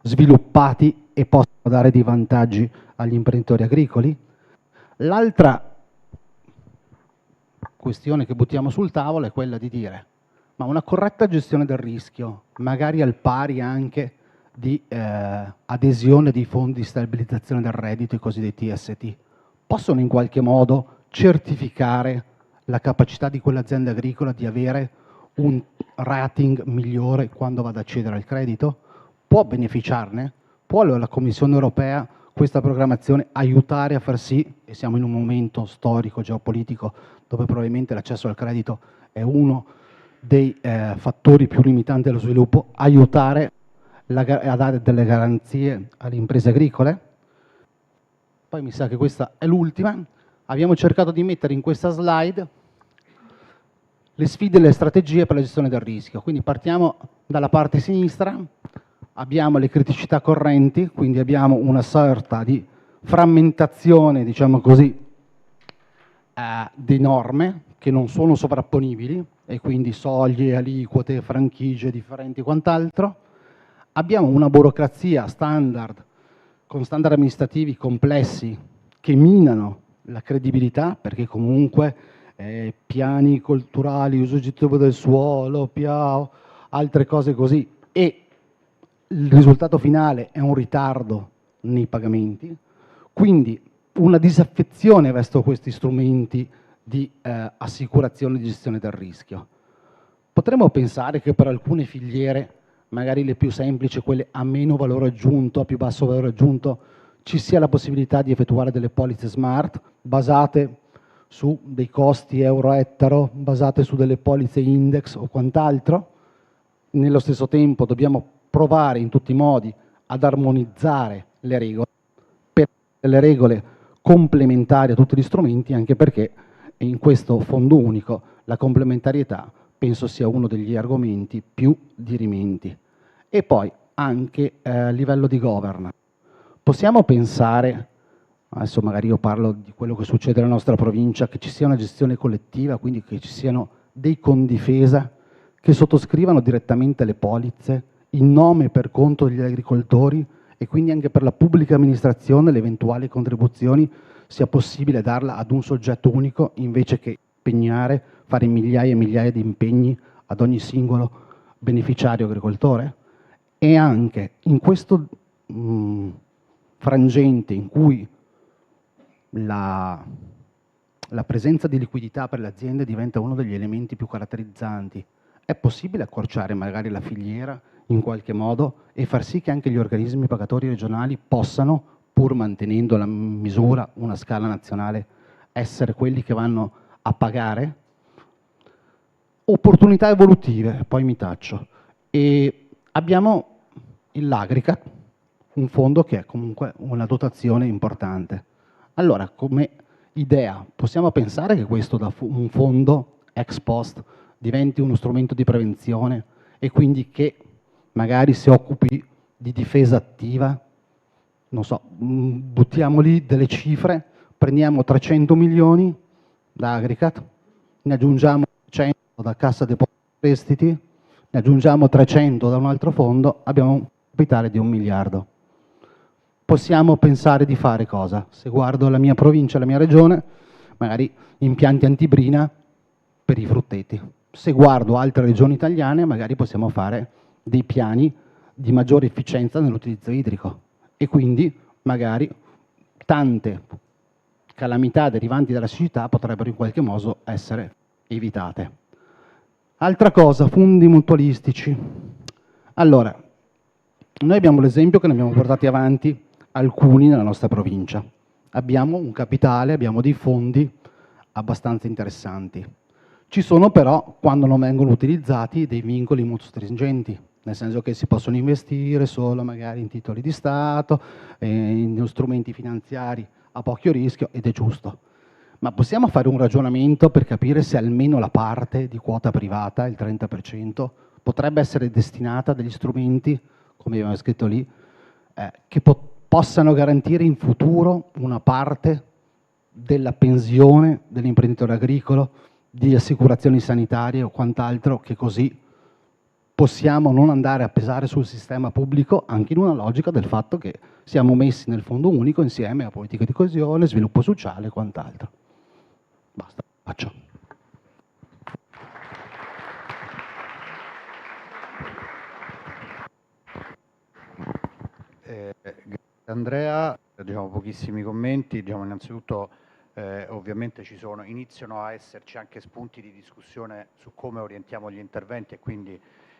sviluppati e possano dare dei vantaggi agli imprenditori agricoli? L'altra questione che buttiamo sul tavolo è quella di dire: ma una corretta gestione del rischio, magari al pari anche di adesione dei fondi di stabilizzazione del reddito, i cosiddetti TST, possono in qualche modo certificare la capacità di quell'azienda agricola di avere un rating migliore quando va ad accedere al credito? Può beneficiarne? Può allora la Commissione europea, questa programmazione, aiutare a far sì, e siamo in un momento storico, geopolitico, dove probabilmente l'accesso al credito è uno dei fattori più limitanti dello sviluppo, aiutare a dare delle garanzie alle imprese agricole? Poi mi sa che questa è l'ultima. Abbiamo cercato di mettere in questa slide le sfide e le strategie per la gestione del rischio. Quindi partiamo dalla parte sinistra, abbiamo le criticità correnti, quindi abbiamo una sorta di frammentazione, diciamo così, di norme che non sono sovrapponibili, e quindi soglie, aliquote, franchigie differenti e quant'altro. Abbiamo una burocrazia standard, con standard amministrativi complessi, che minano la credibilità, perché comunque piani culturali, uso aggiuntivo del suolo, PIAO, altre cose così, e il risultato finale è un ritardo nei pagamenti, quindi una disaffezione verso questi strumenti di assicurazione e gestione del rischio. Potremmo pensare che per alcune filiere, magari le più semplici, quelle a meno valore aggiunto, a più basso valore aggiunto, ci sia la possibilità di effettuare delle polizze smart basate su dei costi euro ettaro, basate su delle polizze index o quant'altro. Nello stesso tempo dobbiamo provare in tutti i modi ad armonizzare le regole, per delle regole complementari a tutti gli strumenti, anche perché in questo fondo unico la complementarietà penso sia uno degli argomenti più dirimenti. E poi anche a livello di governance. Possiamo pensare, adesso magari io parlo di quello che succede nella nostra provincia, che ci sia una gestione collettiva, quindi che ci siano dei condifesa che sottoscrivano direttamente le polizze in nome e per conto degli agricoltori, e quindi anche per la pubblica amministrazione le eventuali contribuzioni sia possibile darla ad un soggetto unico, invece che impegnare, fare migliaia e migliaia di impegni ad ogni singolo beneficiario agricoltore. E anche in questo frangente in cui la presenza di liquidità per le aziende diventa uno degli elementi più caratterizzanti, è possibile accorciare magari la filiera in qualche modo e far sì che anche gli organismi pagatori regionali possano, pur mantenendo la misura, una scala nazionale, essere quelli che vanno a pagare? Opportunità evolutive, poi mi taccio. E abbiamo l'Agricat, un fondo che è comunque una dotazione importante. Allora, come idea, possiamo pensare che questo da un fondo ex post diventi uno strumento di prevenzione e quindi che magari si occupi di difesa attiva? Non so, buttiamo lì delle cifre, prendiamo 300 milioni da Agricat, ne aggiungiamo 100 da Cassa Depositi e Prestiti, ne aggiungiamo 300 da un altro fondo, abbiamo un capitale di 1 miliardo. Possiamo pensare di fare cosa? Se guardo la mia provincia, la mia regione, magari impianti antibrina per i frutteti. Se guardo altre regioni italiane, magari possiamo fare dei piani di maggiore efficienza nell'utilizzo idrico e quindi magari tante calamità derivanti dalla siccità potrebbero in qualche modo essere evitate. Altra cosa, fondi mutualistici. Allora, noi abbiamo l'esempio che ne abbiamo portati avanti alcuni nella nostra provincia. Abbiamo un capitale, abbiamo dei fondi abbastanza interessanti. Ci sono però, quando non vengono utilizzati, dei vincoli molto stringenti, nel senso che si possono investire solo magari in titoli di Stato, in strumenti finanziari a poco rischio, ed è giusto. Ma possiamo fare un ragionamento per capire se almeno la parte di quota privata, il 30%, potrebbe essere destinata a degli strumenti, come abbiamo scritto lì, che possano garantire in futuro una parte della pensione dell'imprenditore agricolo, di assicurazioni sanitarie o quant'altro, che così possiamo non andare a pesare sul sistema pubblico, anche in una logica del fatto che siamo messi nel fondo unico insieme a politica di coesione, sviluppo sociale e quant'altro. Basta, faccio.
Andrea, diciamo pochissimi commenti, diciamo innanzitutto ovviamente iniziano a esserci anche spunti di discussione su come orientiamo gli interventi e quindi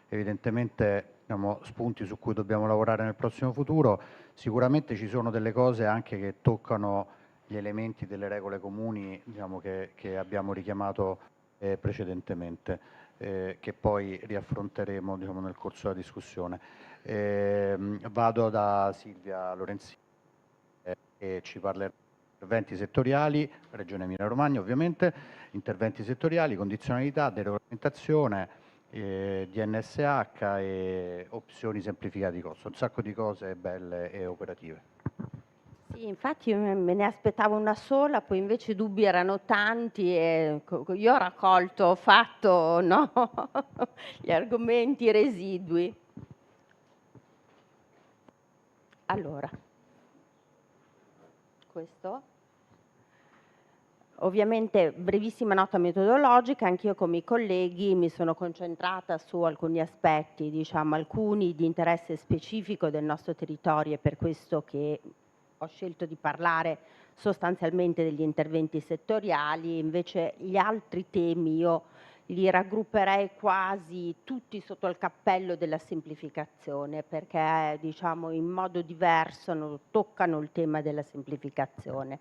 evidentemente diciamo, spunti su cui dobbiamo lavorare nel prossimo futuro. Sicuramente ci sono delle cose anche che toccano gli elementi delle regole comuni diciamo, che abbiamo richiamato precedentemente, che poi riaffronteremo diciamo, nel corso della discussione. Vado da Silvia Lorenzini che ci parlerà di interventi settoriali, Regione Emilia-Romagna ovviamente, interventi settoriali, condizionalità, deregolamentazione, DNSH e opzioni semplificate di costo, un sacco di cose belle e operative.
Sì, infatti io me ne aspettavo una sola, poi invece i dubbi erano tanti e io ho raccolto, ho fatto no? gli argomenti residui. Allora, questo. Ovviamente brevissima nota metodologica, anch'io come i colleghi mi sono concentrata su alcuni aspetti, diciamo alcuni di interesse specifico del nostro territorio e per questo che ho scelto di parlare sostanzialmente degli interventi settoriali, invece gli altri temi io li raggrupperei quasi tutti sotto il cappello della semplificazione perché diciamo in modo diverso toccano il tema della semplificazione.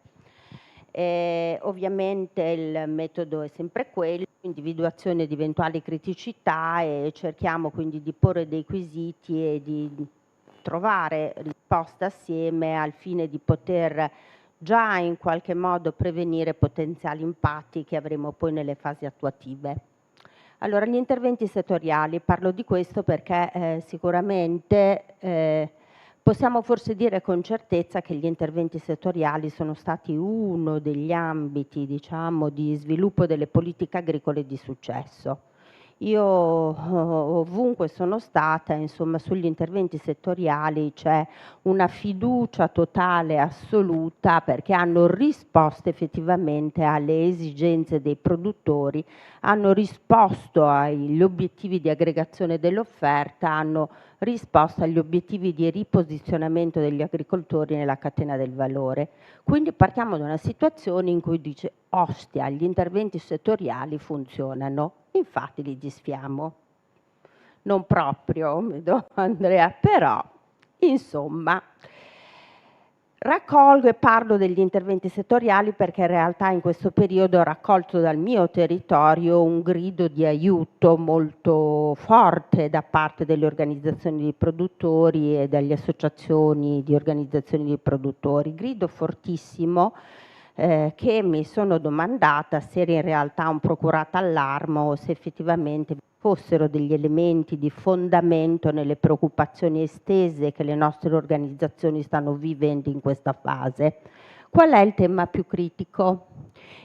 Ovviamente il metodo è sempre quello, individuazione di eventuali criticità e cerchiamo quindi di porre dei quesiti e di trovare risposte assieme al fine di poter già in qualche modo prevenire potenziali impatti che avremo poi nelle fasi attuative. Allora, gli interventi settoriali, parlo di questo perché sicuramente possiamo forse dire con certezza che gli interventi settoriali sono stati uno degli ambiti, diciamo, di sviluppo delle politiche agricole di successo. Io ovunque sono stata, insomma, sugli interventi settoriali c'è una fiducia totale, assoluta, perché hanno risposto effettivamente alle esigenze dei produttori, hanno risposto agli obiettivi di aggregazione dell'offerta, hanno risposto agli obiettivi di riposizionamento degli agricoltori nella catena del valore. Quindi partiamo da una situazione in cui dice, ostia, gli interventi settoriali funzionano, infatti li disfiamo. Non proprio, vedo Andrea, però, insomma, raccolgo e parlo degli interventi settoriali perché in realtà in questo periodo ho raccolto dal mio territorio un grido di aiuto molto forte da parte delle organizzazioni di produttori e dalle associazioni di organizzazioni di produttori, grido fortissimo che mi sono domandata se era in realtà un procurato allarme o se effettivamente fossero degli elementi di fondamento nelle preoccupazioni estese che le nostre organizzazioni stanno vivendo in questa fase. Qual è il tema più critico?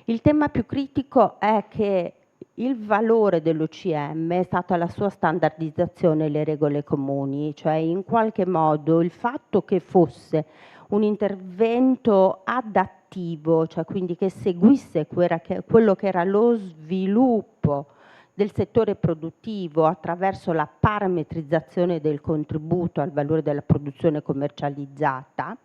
Il tema più critico è che il valore dell'OCM è stata la sua standardizzazione e le regole comuni, cioè in qualche modo il fatto che fosse un intervento adattivo, cioè quindi che seguisse quello che era lo sviluppo del settore produttivo attraverso la parametrizzazione del contributo al valore della produzione commercializzata,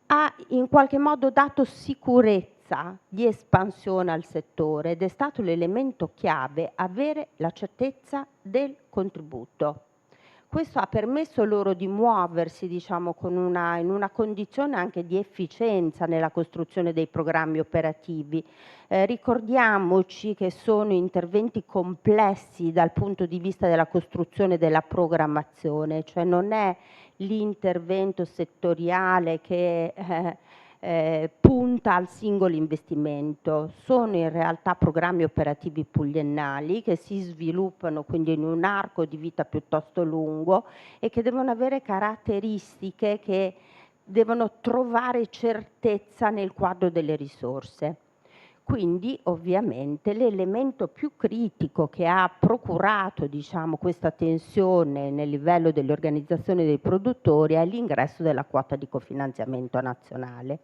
ha in qualche modo dato sicurezza di espansione al settore ed è stato l'elemento chiave avere la certezza del contributo. Questo ha permesso loro di muoversi, diciamo, in una condizione anche di efficienza nella costruzione dei programmi operativi. Ricordiamoci che sono interventi complessi dal punto di vista della costruzione della programmazione, cioè non è l'intervento settoriale che punta al singolo investimento, sono in realtà programmi operativi pluriennali che si sviluppano quindi in un arco di vita piuttosto lungo e che devono avere caratteristiche che devono trovare certezza nel quadro delle risorse. Quindi ovviamente l'elemento più critico che ha procurato, diciamo, questa tensione nel livello delle organizzazioni dei produttori è l'ingresso della quota di cofinanziamento nazionale.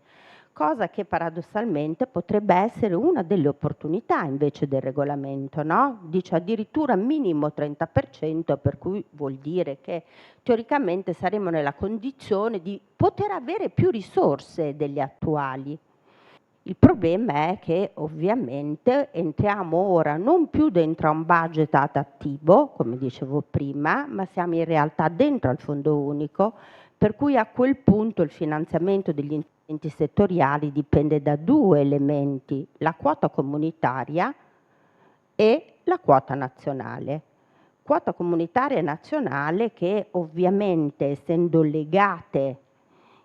cosa che paradossalmente potrebbe essere una delle opportunità invece del regolamento, no? Dice addirittura minimo 30%, per cui vuol dire che teoricamente saremo nella condizione di poter avere più risorse delle attuali. Il problema è che ovviamente entriamo ora non più dentro a un budget adattivo, come dicevo prima, ma siamo in realtà dentro al fondo unico, per cui a quel punto il finanziamento degli interventi settoriali dipende da due elementi, la quota comunitaria e la quota nazionale. Quota comunitaria e nazionale che ovviamente, essendo legate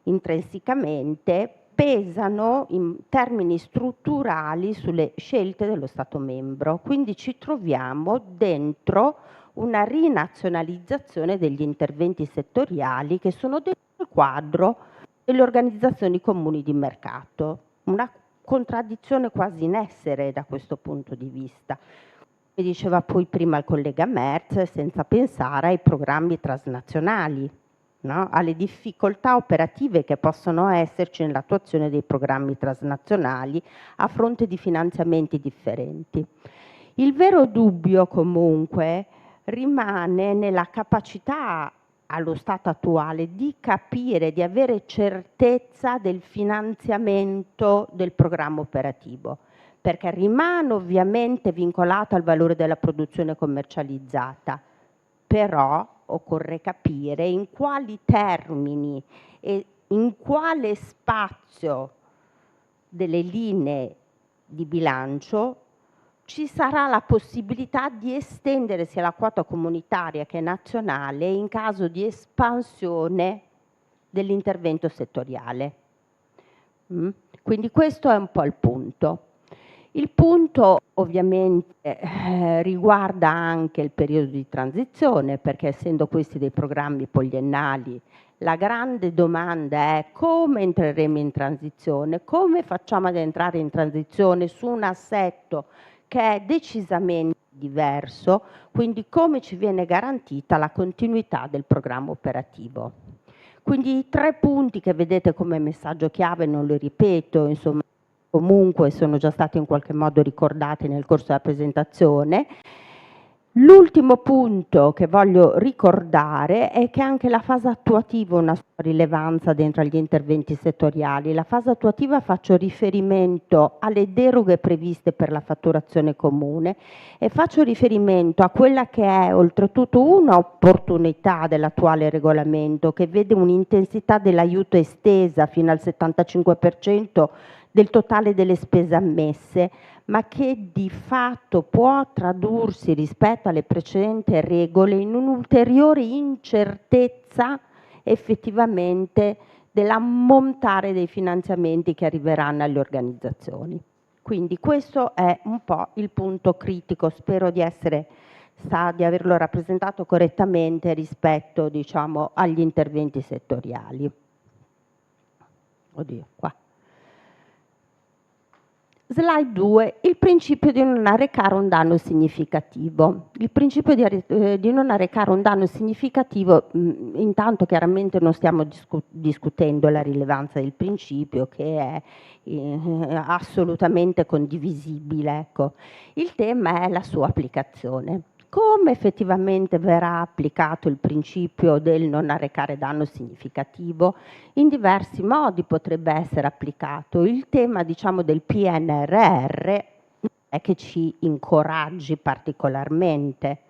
intrinsecamente, pesano in termini strutturali sulle scelte dello Stato membro. Quindi ci troviamo dentro una rinazionalizzazione degli interventi settoriali che sono dentro il quadro delle organizzazioni comuni di mercato. Una contraddizione quasi in essere da questo punto di vista. Come diceva poi prima il collega Merz, senza pensare ai programmi transnazionali, no? Alle difficoltà operative che possono esserci nell'attuazione dei programmi transnazionali a fronte di finanziamenti differenti. Il vero dubbio comunque rimane nella capacità allo stato attuale di capire, di avere certezza del finanziamento del programma operativo, perché rimane ovviamente vincolato al valore della produzione commercializzata, però occorre capire in quali termini e in quale spazio delle linee di bilancio ci sarà la possibilità di estendere sia la quota comunitaria che nazionale in caso di espansione dell'intervento settoriale. Quindi questo è un po' il punto. Il punto ovviamente riguarda anche il periodo di transizione, perché essendo questi dei programmi poliennali, la grande domanda è come entreremo in transizione, come facciamo ad entrare in transizione su un assetto che è decisamente diverso, quindi come ci viene garantita la continuità del programma operativo. Quindi i 3 punti che vedete come messaggio chiave, non li ripeto, insomma, comunque sono già stati in qualche modo ricordati nel corso della presentazione. L'ultimo punto che voglio ricordare è che anche la fase attuativa ha una sua rilevanza dentro agli interventi settoriali. La fase attuativa faccio riferimento alle deroghe previste per la fatturazione comune e faccio riferimento a quella che è oltretutto un'opportunità dell'attuale regolamento che vede un'intensità dell'aiuto estesa fino al 75% del totale delle spese ammesse, ma che di fatto può tradursi rispetto alle precedenti regole in un'ulteriore incertezza effettivamente dell'ammontare dei finanziamenti che arriveranno alle organizzazioni. Quindi questo è un po' il punto critico, spero di averlo rappresentato correttamente rispetto, diciamo, agli interventi settoriali. Oddio, qua. Slide 2, il principio di non arrecare un danno significativo. Il principio di non arrecare un danno significativo, intanto chiaramente non stiamo discutendo la rilevanza del principio che è assolutamente condivisibile. Ecco. Il tema è la sua applicazione. Come effettivamente verrà applicato il principio del non arrecare danno significativo? In diversi modi potrebbe essere applicato. Il tema, diciamo, del PNRR è che ci incoraggi particolarmente.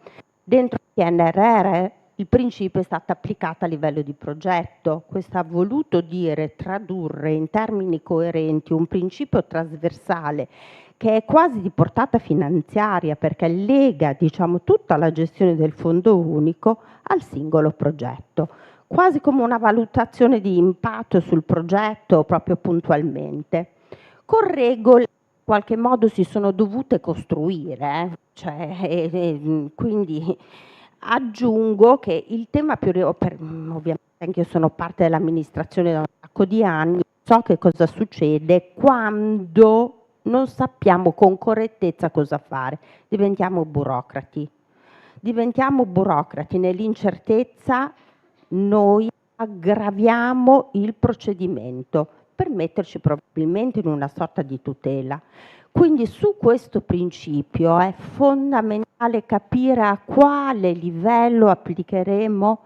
Dentro il PNRR il principio è stato applicato a livello di progetto. Questo ha voluto dire tradurre in termini coerenti un principio trasversale che è quasi di portata finanziaria perché lega, diciamo, tutta la gestione del fondo unico al singolo progetto, quasi come una valutazione di impatto sul progetto proprio puntualmente, con regole che in qualche modo si sono dovute costruire, quindi aggiungo che il tema più ovviamente anche io sono parte dell'amministrazione da un sacco di anni, so che cosa succede quando non sappiamo con correttezza cosa fare, diventiamo burocrati. Nell'incertezza noi aggraviamo il procedimento per metterci probabilmente in una sorta di tutela. Quindi su questo principio è fondamentale capire a quale livello applicheremo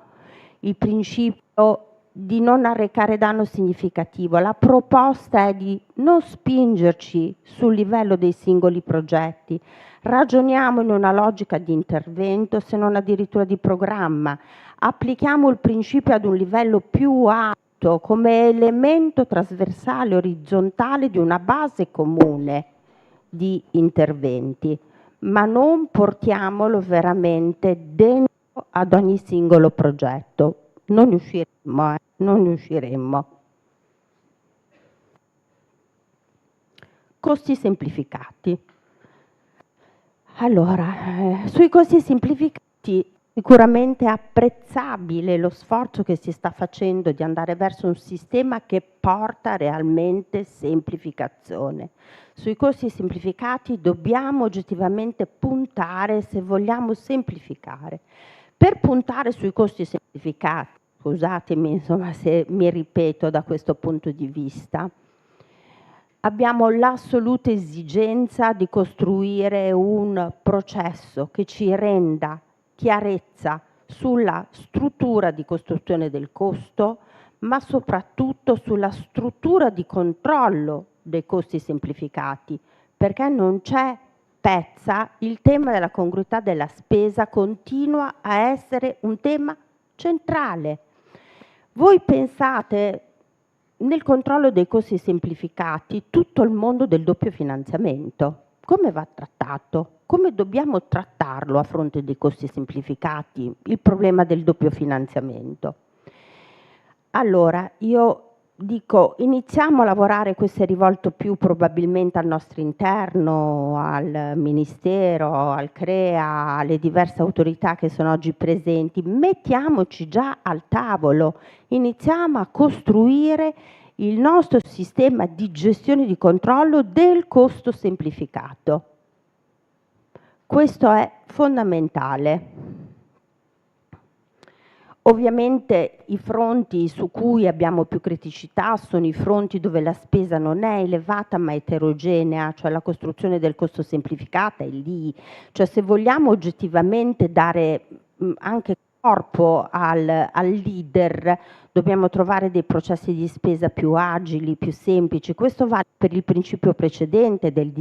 il principio di non arrecare danno significativo. La proposta è di non spingerci sul livello dei singoli progetti, ragioniamo in una logica di intervento, se non addirittura di programma, applichiamo il principio ad un livello più alto come elemento trasversale, orizzontale di una base comune di interventi, ma non portiamolo veramente dentro ad ogni singolo progetto. Non riusciremmo, non riusciremmo. Costi semplificati. Allora, sui costi semplificati sicuramente è apprezzabile lo sforzo che si sta facendo di andare verso un sistema che porta realmente semplificazione. Sui costi semplificati dobbiamo oggettivamente puntare se vogliamo semplificare. Per puntare sui costi semplificati, scusatemi insomma se mi ripeto da questo punto di vista, abbiamo l'assoluta esigenza di costruire un processo che ci renda chiarezza sulla struttura di costruzione del costo, ma soprattutto sulla struttura di controllo dei costi semplificati, perché non c'è pezza, il tema della congruità della spesa continua a essere un tema centrale. Voi pensate nel controllo dei costi semplificati tutto il mondo del doppio finanziamento. Come va trattato? Come dobbiamo trattarlo a fronte dei costi semplificati? Il problema del doppio finanziamento. Allora, io dico, iniziamo a lavorare, questo è rivolto più probabilmente al nostro interno, al Ministero, al CREA, alle diverse autorità che sono oggi presenti, mettiamoci già al tavolo, iniziamo a costruire il nostro sistema di gestione e di controllo del costo semplificato. Questo è fondamentale. Ovviamente i fronti su cui abbiamo più criticità sono i fronti dove la spesa non è elevata ma eterogenea, cioè la costruzione del costo semplificato è lì. Cioè se vogliamo oggettivamente dare anche corpo al leader, dobbiamo trovare dei processi di spesa più agili, più semplici. Questo vale per il principio precedente del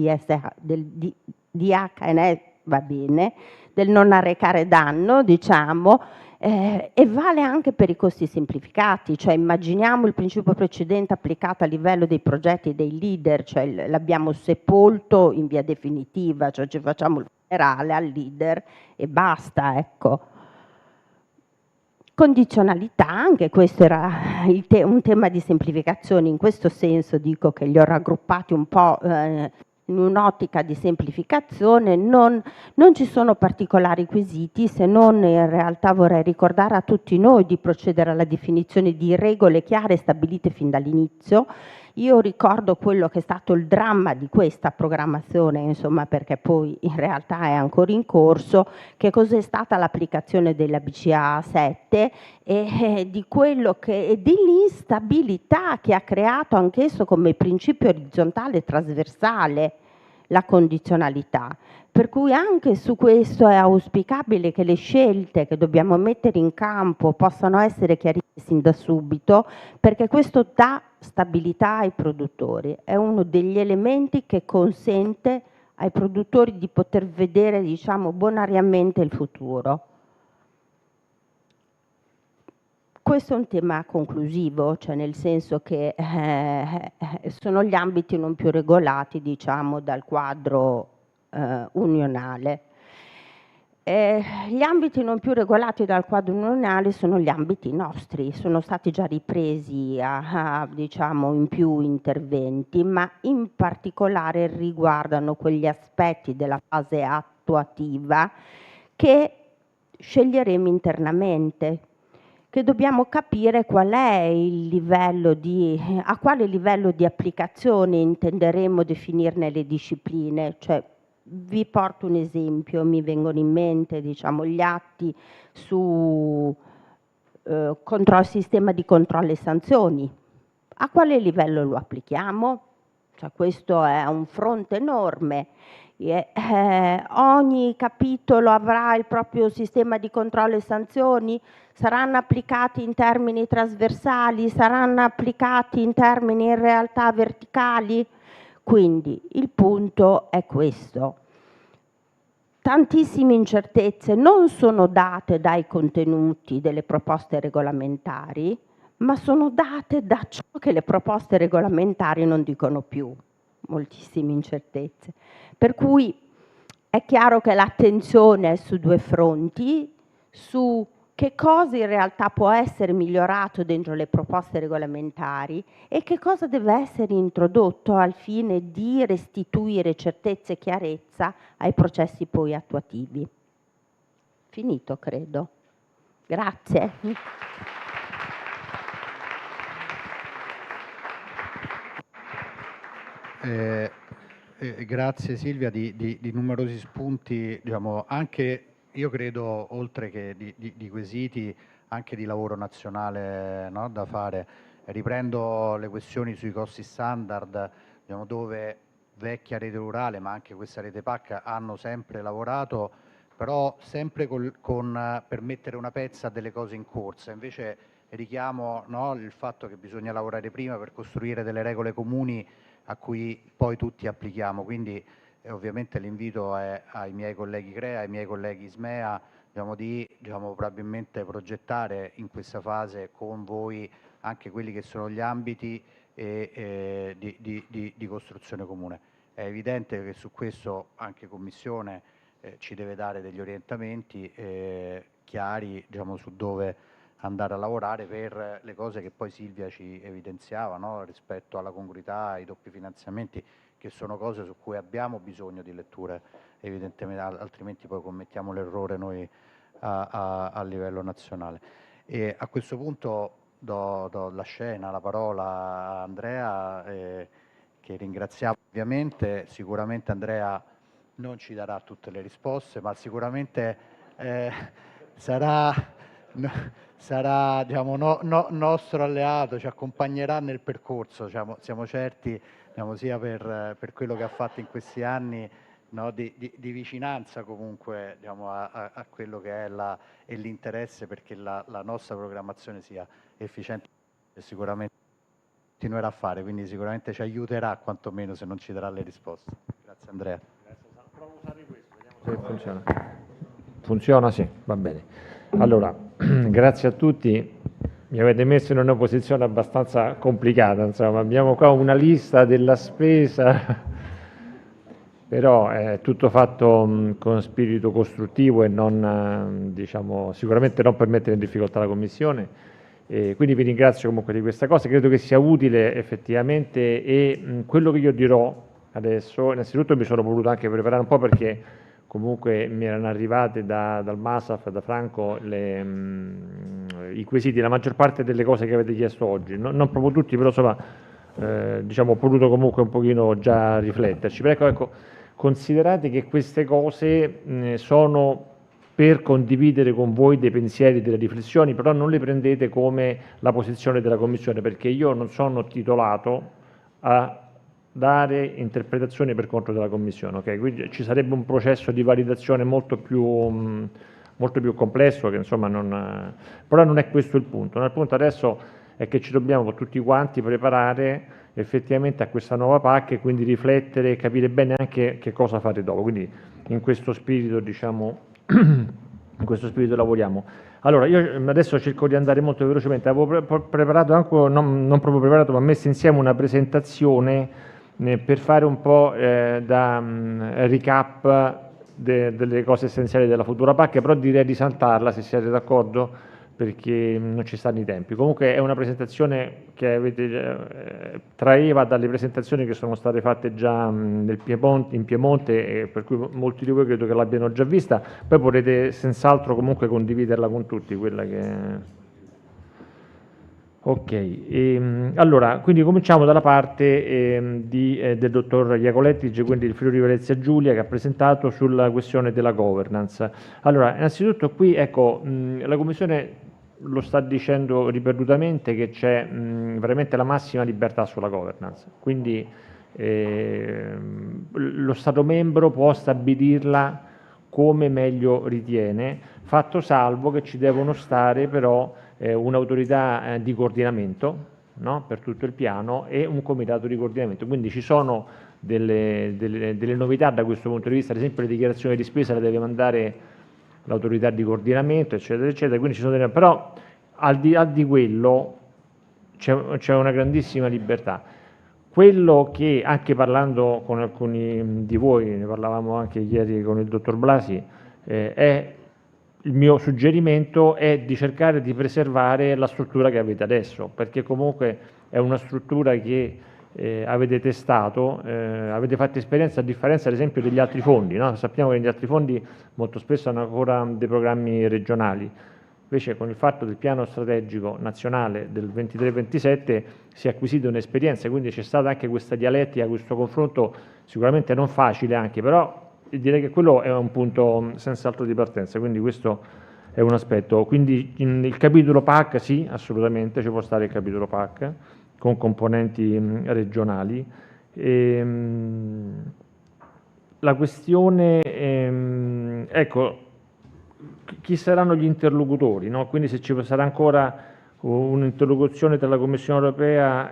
DHNS, va bene, del non arrecare danno, diciamo, e vale anche per i costi semplificati, cioè immaginiamo il principio precedente applicato a livello dei progetti e dei leader, cioè l'abbiamo sepolto in via definitiva, cioè ci facciamo il funerale al leader e basta, ecco. Condizionalità, anche questo era un tema di semplificazione, in questo senso dico che li ho raggruppati un po' in un'ottica di semplificazione, non ci sono particolari quesiti, se non in realtà vorrei ricordare a tutti noi di procedere alla definizione di regole chiare stabilite fin dall'inizio. Io ricordo quello che è stato il dramma di questa programmazione, insomma, perché poi in realtà è ancora in corso, che cos'è stata l'applicazione della BCA 7 e di quello che dell'instabilità che ha creato anch'esso come principio orizzontale e trasversale la condizionalità. Per cui anche su questo è auspicabile che le scelte che dobbiamo mettere in campo possano essere chiarite sin da subito, perché questo dà stabilità ai produttori, è uno degli elementi che consente ai produttori di poter vedere, diciamo, bonariamente il futuro. Questo è un tema conclusivo, cioè nel senso che sono gli ambiti non più regolati, diciamo, dal quadro unionale. Gli ambiti non più regolati dal quadro unionale sono gli ambiti nostri, sono stati già ripresi diciamo in più interventi, ma in particolare riguardano quegli aspetti della fase attuativa che sceglieremo internamente, che dobbiamo capire qual è il livello a quale livello di applicazione intenderemo definirne le discipline, cioè vi porto un esempio, mi vengono in mente, diciamo, gli atti su sistema di controllo e sanzioni. A quale livello lo applichiamo? Cioè, questo è un fronte enorme. Ogni capitolo avrà il proprio sistema di controllo e sanzioni, saranno applicati in termini trasversali, saranno applicati in termini in realtà verticali. Quindi il punto è questo. Tantissime incertezze non sono date dai contenuti delle proposte regolamentari, ma sono date da ciò che le proposte regolamentari non dicono più. Moltissime incertezze. Per cui è chiaro che l'attenzione è su due fronti, su che cosa in realtà può essere migliorato dentro le proposte regolamentari e che cosa deve essere introdotto al fine di restituire certezza e chiarezza ai processi poi attuativi. Finito, credo. Grazie.
Grazie Silvia di numerosi spunti, diciamo, anche io credo, oltre che di quesiti, anche di lavoro nazionale, no, da fare. Riprendo le questioni sui costi standard, diciamo, dove vecchia rete rurale, ma anche questa rete PAC hanno sempre lavorato, però sempre per mettere una pezza a delle cose in corsa. Invece richiamo, no, il fatto che bisogna lavorare prima per costruire delle regole comuni a cui poi tutti applichiamo. Quindi ovviamente l'invito è ai miei colleghi CREA, ai miei colleghi SMEA, di probabilmente progettare in questa fase con voi anche quelli che sono gli ambiti di costruzione comune. È evidente che su questo anche Commissione ci deve dare degli orientamenti chiari, su dove andare a lavorare per le cose che poi Silvia ci evidenziava, no? Rispetto alla congruità, ai doppi finanziamenti, che sono cose su cui abbiamo bisogno di letture, evidentemente, altrimenti poi commettiamo l'errore noi a livello nazionale. E a questo punto do la parola a Andrea, che ringraziamo ovviamente. Sicuramente Andrea non ci darà tutte le risposte, ma sicuramente sarà nostro alleato, ci accompagnerà nel percorso, siamo certi, sia per quello che ha fatto in questi anni, no, di vicinanza comunque a quello che è l'interesse perché la nostra programmazione sia efficiente, e sicuramente continuerà a fare, quindi sicuramente ci aiuterà quantomeno se non ci darà le risposte. Grazie Andrea.
Provo a usare questo, vediamo se funziona. Funziona? Sì, va bene. Allora, grazie a tutti. Mi avete messo in una posizione abbastanza complicata, insomma, abbiamo qua una lista della spesa, però è tutto fatto con spirito costruttivo e non, sicuramente non per mettere in difficoltà la Commissione. Quindi vi ringrazio comunque di questa cosa, credo che sia utile effettivamente, e quello che io dirò adesso, innanzitutto mi sono voluto anche preparare un po' perché comunque mi erano arrivate dal MASAF, da Franco, i quesiti, la maggior parte delle cose che avete chiesto oggi, non proprio tutti, però insomma ho potuto comunque un pochino già rifletterci. Però ecco, considerate che queste cose sono per condividere con voi dei pensieri, delle riflessioni, però non le prendete come la posizione della Commissione, perché io non sono titolato a dare interpretazioni per conto della Commissione, okay? Quindi ci sarebbe un processo di validazione molto più complesso, che insomma però non è questo il punto. Il punto adesso è che ci dobbiamo tutti quanti preparare effettivamente a questa nuova PAC e quindi riflettere e capire bene anche che cosa fare dopo. Quindi in questo spirito, in questo spirito lavoriamo. Allora, io adesso cerco di andare molto velocemente. Avevo preparato anche, non proprio preparato, ma messo insieme una presentazione per fare un po' da recap delle cose essenziali della futura PAC, però direi di saltarla, se siete d'accordo, perché non ci stanno i tempi. Comunque è una presentazione che traeva dalle presentazioni che sono state fatte già in Piemonte, e per cui molti di voi credo che l'abbiano già vista. Poi potete senz'altro comunque condividerla con tutti, quella che... Ok, allora, quindi cominciamo dalla parte del dottor Iacolettici, quindi il Friuli Venezia Giulia, che ha presentato sulla questione della governance. Allora, innanzitutto qui, ecco, la Commissione lo sta dicendo ripetutamente che c'è veramente la massima libertà sulla governance, quindi lo Stato membro può stabilirla come meglio ritiene, fatto salvo che ci devono stare però un'autorità di coordinamento, no? Per tutto il piano e un comitato di coordinamento. Quindi ci sono delle novità da questo punto di vista, ad esempio le dichiarazioni di spesa le deve mandare l'autorità di coordinamento, eccetera, eccetera. Quindi ci sono però al di là di quello c'è una grandissima libertà. Quello che, anche parlando con alcuni di voi, ne parlavamo anche ieri con il dottor Blasi, il mio suggerimento è di cercare di preservare la struttura che avete adesso, perché comunque è una struttura che avete testato, avete fatto esperienza, a differenza ad esempio degli altri fondi, no? Sappiamo che negli altri fondi molto spesso hanno ancora dei programmi regionali, invece con il fatto del piano strategico nazionale del 23-27 si è acquisita un'esperienza, quindi c'è stata anche questa dialettica, questo confronto sicuramente non facile anche, però direi che quello è un punto senz'altro di partenza, quindi questo è un aspetto. Quindi il capitolo PAC sì, assolutamente ci può stare il capitolo PAC con componenti regionali. La questione, ecco, chi saranno gli interlocutori, no? Quindi se ci sarà ancora un'interlocuzione tra la Commissione europea,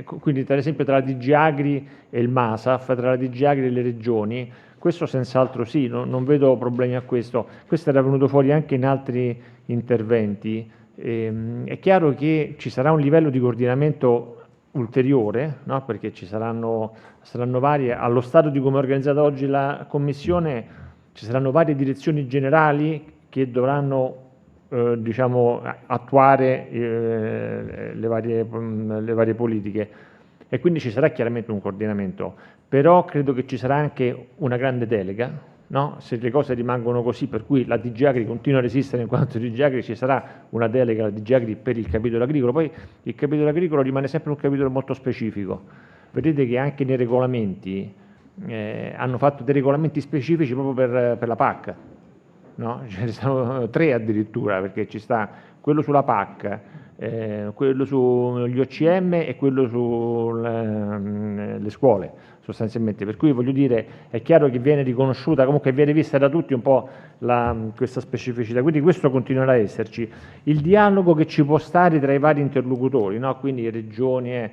quindi per esempio tra la DG Agri e il MASAF, tra la DG Agri e le regioni, questo senz'altro sì, non vedo problemi a questo. Questo era venuto fuori anche in altri interventi. È chiaro che ci sarà un livello di coordinamento ulteriore, no? Perché saranno varie, allo stato di come è organizzata oggi la Commissione, ci saranno varie direzioni generali che dovranno diciamo, attuare le varie politiche e quindi ci sarà chiaramente un coordinamento, però credo che ci sarà anche una grande delega, no? Se le cose rimangono così, per cui la DG Agri continua a resistere in quanto DG Agri, ci sarà una delega alla DG Agri per il capitolo agricolo, poi il capitolo agricolo rimane sempre un capitolo molto specifico. Vedete che anche nei regolamenti hanno fatto dei regolamenti specifici proprio per la PAC, no? Ce ne sono 3 addirittura, perché ci sta quello sulla PAC, quello sugli OCM e quello sulle scuole sostanzialmente, per cui voglio dire è chiaro che viene riconosciuta, comunque viene vista da tutti un po' questa specificità, quindi questo continuerà a esserci. Il dialogo che ci può stare tra i vari interlocutori, no? Quindi regioni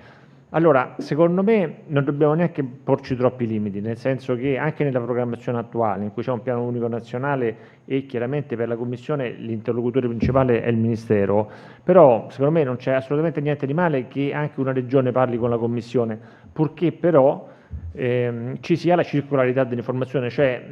allora, secondo me non dobbiamo neanche porci troppi limiti, nel senso che anche nella programmazione attuale, in cui c'è un piano unico nazionale e chiaramente per la Commissione l'interlocutore principale è il Ministero, però secondo me non c'è assolutamente niente di male che anche una regione parli con la Commissione, purché però ci sia la circolarità dell'informazione, cioè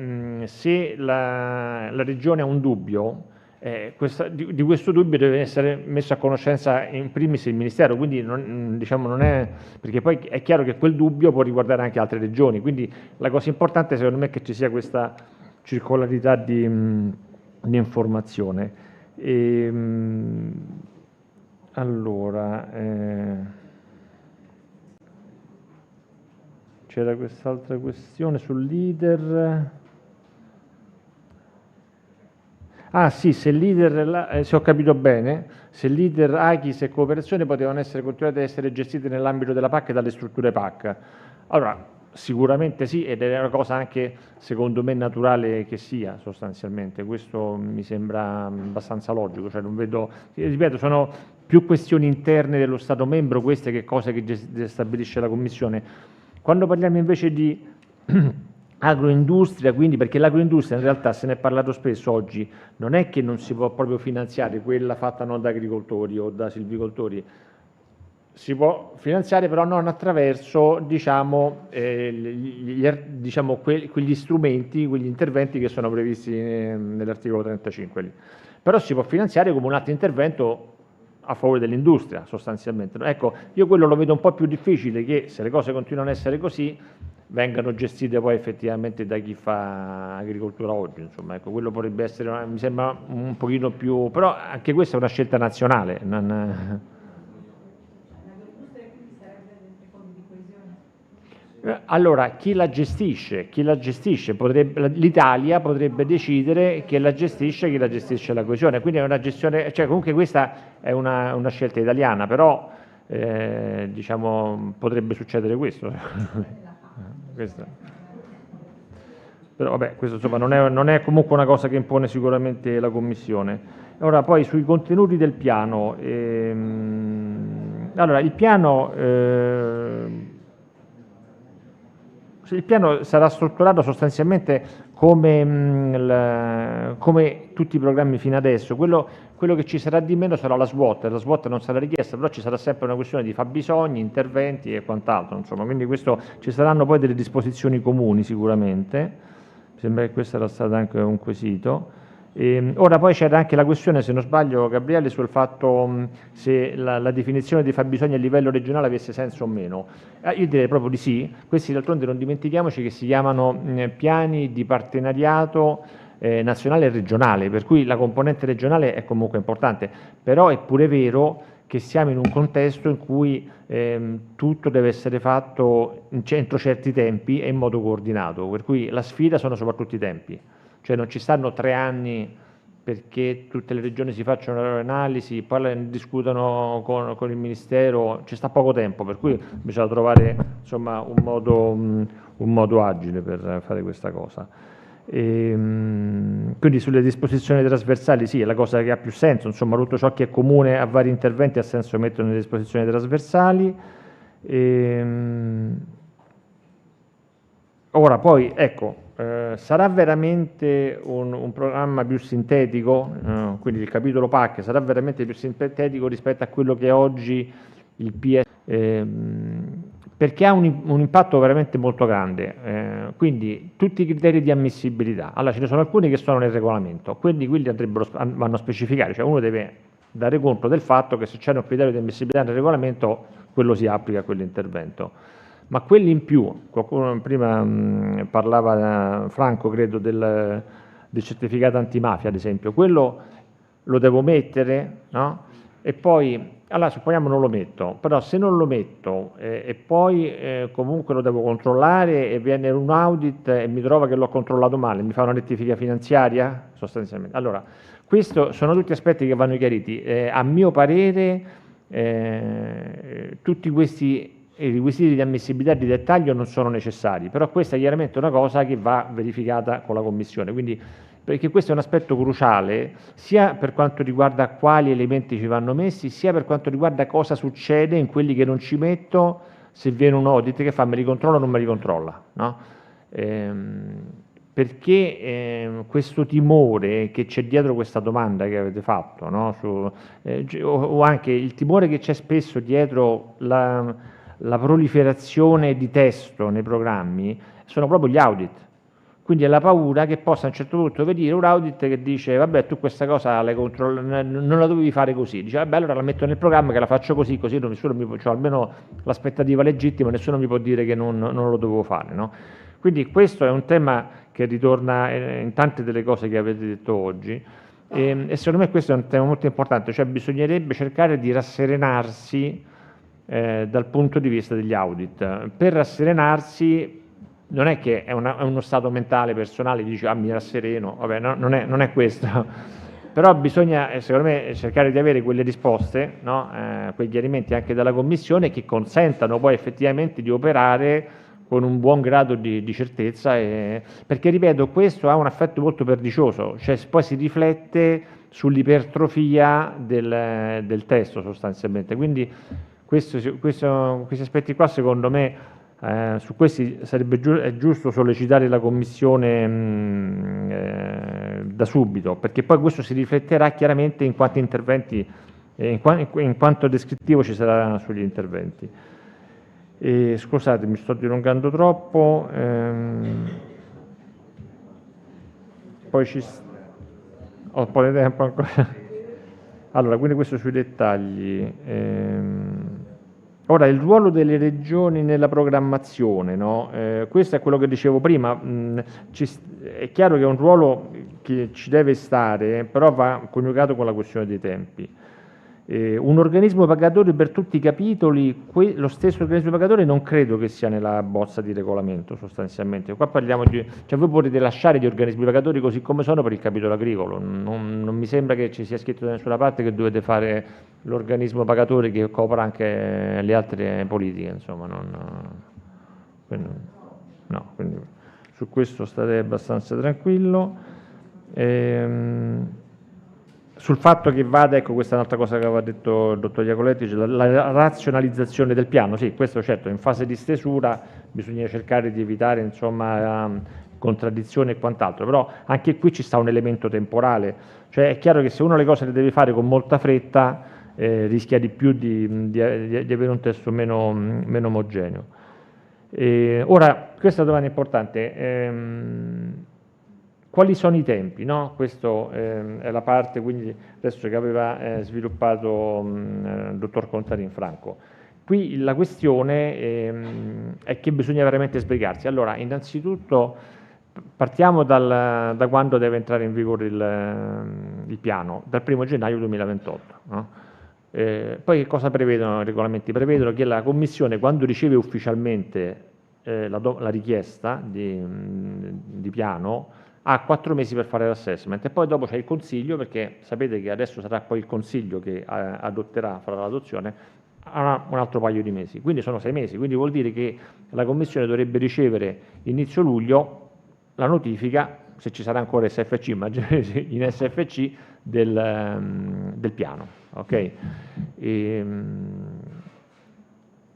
se la regione ha un dubbio, di questo dubbio deve essere messo a conoscenza in primis il Ministero, quindi non è, perché poi è chiaro che quel dubbio può riguardare anche altre regioni, quindi la cosa importante secondo me è che ci sia questa circolarità di informazione. Allora, c'era quest'altra questione sul leader. Ah sì, se il leader, se ho capito bene, se il leader ACHIS e cooperazione potevano essere continuate ad essere gestite nell'ambito della PAC e dalle strutture PAC. Allora, sicuramente sì, ed è una cosa anche secondo me naturale che sia sostanzialmente, questo mi sembra abbastanza logico, cioè non vedo, ripeto, sono più questioni interne dello Stato membro queste che cose che stabilisce la Commissione. Quando parliamo invece di agroindustria, quindi, perché l'agroindustria in realtà se ne è parlato spesso oggi, non è che non si può proprio finanziare quella fatta non da agricoltori o da silvicoltori, si può finanziare però non attraverso diciamo, quegli strumenti, quegli interventi che sono previsti nell'articolo 35 lì. Però si può finanziare come un altro intervento a favore dell'industria sostanzialmente. Ecco, io quello lo vedo un po' più difficile, che se le cose continuano a essere così vengano gestite poi effettivamente da chi fa agricoltura oggi, insomma, ecco, quello potrebbe essere, mi sembra un pochino più, però anche questa è una scelta nazionale. Allora, chi la gestisce? L'Italia potrebbe decidere chi la gestisce la coesione, quindi è una gestione, cioè comunque questa è una scelta italiana, però diciamo potrebbe succedere questo. Però vabbè, questo insomma non è comunque una cosa che impone sicuramente la Commissione. Ora poi sui contenuti del piano, allora il piano sarà strutturato sostanzialmente come tutti i programmi fino adesso. Quello che ci sarà di meno sarà la SWOT non sarà richiesta, però ci sarà sempre una questione di fabbisogni, interventi e quant'altro, insomma, quindi ci saranno poi delle disposizioni comuni sicuramente, mi sembra che questo era stato anche un quesito. Ora poi c'era anche la questione, se non sbaglio Gabriele, sul fatto se la definizione dei fabbisogni a livello regionale avesse senso o meno. Io direi proprio di sì. Questi d'altronde non dimentichiamoci che si chiamano piani di partenariato nazionale e regionale, per cui la componente regionale è comunque importante, però è pure vero che siamo in un contesto in cui tutto deve essere fatto entro certi tempi e in modo coordinato, per cui la sfida sono soprattutto i tempi. Cioè non ci stanno 3 anni perché tutte le regioni si facciano le loro analisi, poi discutano con il Ministero, ci sta poco tempo, per cui bisogna trovare insomma, un modo agile per fare questa cosa. Quindi sulle disposizioni trasversali sì, è la cosa che ha più senso, insomma tutto ciò che è comune a vari interventi ha senso metterlo nelle disposizioni trasversali. Ora poi ecco, sarà veramente un programma più sintetico, quindi il capitolo PAC sarà veramente più sintetico rispetto a quello che è oggi il PS, perché ha un impatto veramente molto grande, quindi tutti i criteri di ammissibilità. Allora ce ne sono alcuni che sono nel regolamento, quindi quelli vanno specificati, cioè uno deve dare conto del fatto che se c'è un criterio di ammissibilità nel regolamento, quello si applica a quell'intervento. Ma quelli in più, qualcuno prima parlava Franco credo del certificato antimafia ad esempio, quello lo devo mettere, no? E poi, allora supponiamo non lo metto, però se non lo metto e poi comunque lo devo controllare e viene un audit e mi trova che l'ho controllato male, mi fa una rettifica finanziaria sostanzialmente. Allora, questi sono tutti aspetti che vanno chiariti. A mio parere tutti questi i requisiti di ammissibilità di dettaglio non sono necessari, però questa è chiaramente una cosa che va verificata con la Commissione, quindi, perché questo è un aspetto cruciale sia per quanto riguarda quali elementi ci vanno messi, sia per quanto riguarda cosa succede in quelli che non ci metto se viene un audit che fa me li controlla o non me li controlla, no? Perché questo timore che c'è dietro questa domanda che avete fatto, no? O anche il timore che c'è spesso dietro la proliferazione di testo nei programmi sono proprio gli audit, quindi è la paura che possa a un certo punto vedere un audit che dice vabbè tu questa cosa non la dovevi fare così, dice vabbè allora la metto nel programma che la faccio così nessuno mi può, cioè almeno l'aspettativa legittima, nessuno mi può dire che non lo dovevo fare, no? Quindi questo è un tema che ritorna in tante delle cose che avete detto oggi e secondo me questo è un tema molto importante, cioè bisognerebbe cercare di rasserenarsi dal punto di vista degli audit. Per rasserenarsi non è che è uno stato mentale personale, dice mi rassereno, vabbè, no, non è questo, però bisogna secondo me cercare di avere quelle risposte, no? Quei chiarimenti anche dalla Commissione che consentano poi effettivamente di operare con un buon grado di certezza, perché ripeto questo ha un effetto molto pernicioso, cioè poi si riflette sull'ipertrofia del testo sostanzialmente, quindi questi aspetti qua secondo me su questi sarebbe giusto sollecitare la Commissione da subito, perché poi questo si rifletterà chiaramente in quanti interventi, in quanto descrittivo ci sarà sugli interventi. Scusate, mi sto dilungando troppo, poi ho un po' di tempo ancora. Allora, quindi questo sui dettagli. Ora, il ruolo delle regioni nella programmazione, no? Questo è quello che dicevo prima, è chiaro che è un ruolo che ci deve stare, però va coniugato con la questione dei tempi. Un organismo pagatore per tutti i capitoli, lo stesso organismo pagatore non credo che sia nella bozza di regolamento sostanzialmente. Qua parliamo cioè voi potete lasciare gli organismi pagatori così come sono per il capitolo agricolo, non mi sembra che ci sia scritto da nessuna parte che dovete fare l'organismo pagatore che copra anche le altre politiche, insomma, quindi su questo state abbastanza tranquillo. Sul fatto che vada, ecco questa è un'altra cosa che aveva detto il dottor Iacoletti, cioè la razionalizzazione del piano, sì, questo certo, in fase di stesura bisogna cercare di evitare insomma contraddizioni e quant'altro, però anche qui ci sta un elemento temporale, cioè è chiaro che se uno le cose le deve fare con molta fretta rischia di più di avere un testo meno omogeneo. Ora, questa domanda è importante. Quali sono i tempi? No? Questa è la parte quindi, adesso che aveva sviluppato il dottor Contarin Franco. Qui la questione è che bisogna veramente sbrigarsi. Allora, innanzitutto partiamo da quando deve entrare in vigore il piano, dal 1° gennaio 2028. No? Poi che cosa prevedono i regolamenti? Prevedono che la Commissione, quando riceve ufficialmente la richiesta di piano, ha 4 mesi per fare l'assessment e poi dopo c'è il Consiglio, perché sapete che adesso sarà poi il Consiglio che farà l'adozione, ha un altro paio di mesi, quindi sono 6 mesi, quindi vuol dire che la Commissione dovrebbe ricevere inizio luglio la notifica, se ci sarà ancora SFC, immaginate in SFC, del piano. Okay?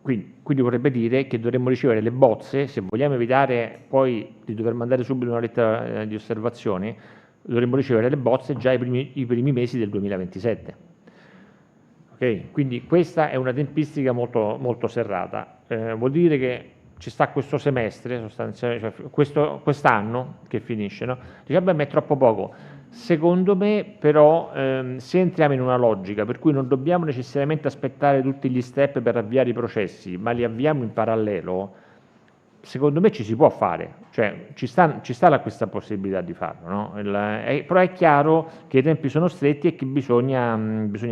Quindi vorrebbe dire che dovremmo ricevere le bozze, se vogliamo evitare poi di dover mandare subito una lettera di osservazione, dovremmo ricevere le bozze già i primi mesi del 2027. Okay? Quindi questa è una tempistica molto, molto serrata. Vuol dire che ci sta questo semestre, sostanzialmente, cioè quest'anno che finisce, no? Dice, vabbè, ma è troppo poco. Secondo me però se entriamo in una logica per cui non dobbiamo necessariamente aspettare tutti gli step per avviare i processi, ma li avviamo in parallelo, secondo me ci si può fare, cioè ci sta questa possibilità di farlo, no? Però è chiaro che i tempi sono stretti e che bisogna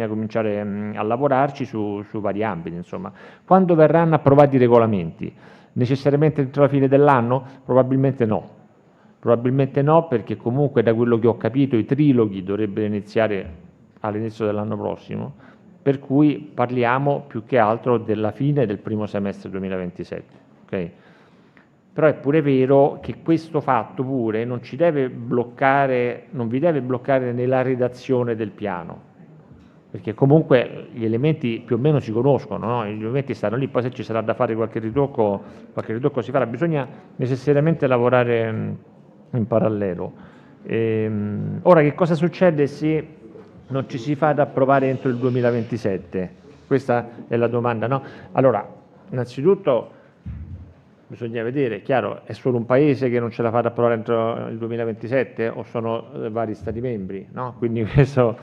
cominciare a lavorarci su vari ambiti. Insomma. Quando verranno approvati i regolamenti? Necessariamente entro la fine dell'anno? Probabilmente no. Probabilmente no, perché comunque da quello che ho capito i triloghi dovrebbero iniziare all'inizio dell'anno prossimo, per cui parliamo più che altro della fine del primo semestre 2027. Okay? Però è pure vero che questo fatto pure non vi deve bloccare nella redazione del piano, perché comunque gli elementi più o meno si conoscono, no? Gli elementi stanno lì, poi se ci sarà da fare qualche ritocco si farà, bisogna necessariamente lavorare in parallelo. Ora che cosa succede se non ci si fa ad approvare entro il 2027? Questa è la domanda, no? Allora, innanzitutto bisogna vedere, è chiaro, è solo un paese che non ce la fa ad approvare entro il 2027 o sono vari stati membri, no? Quindi questo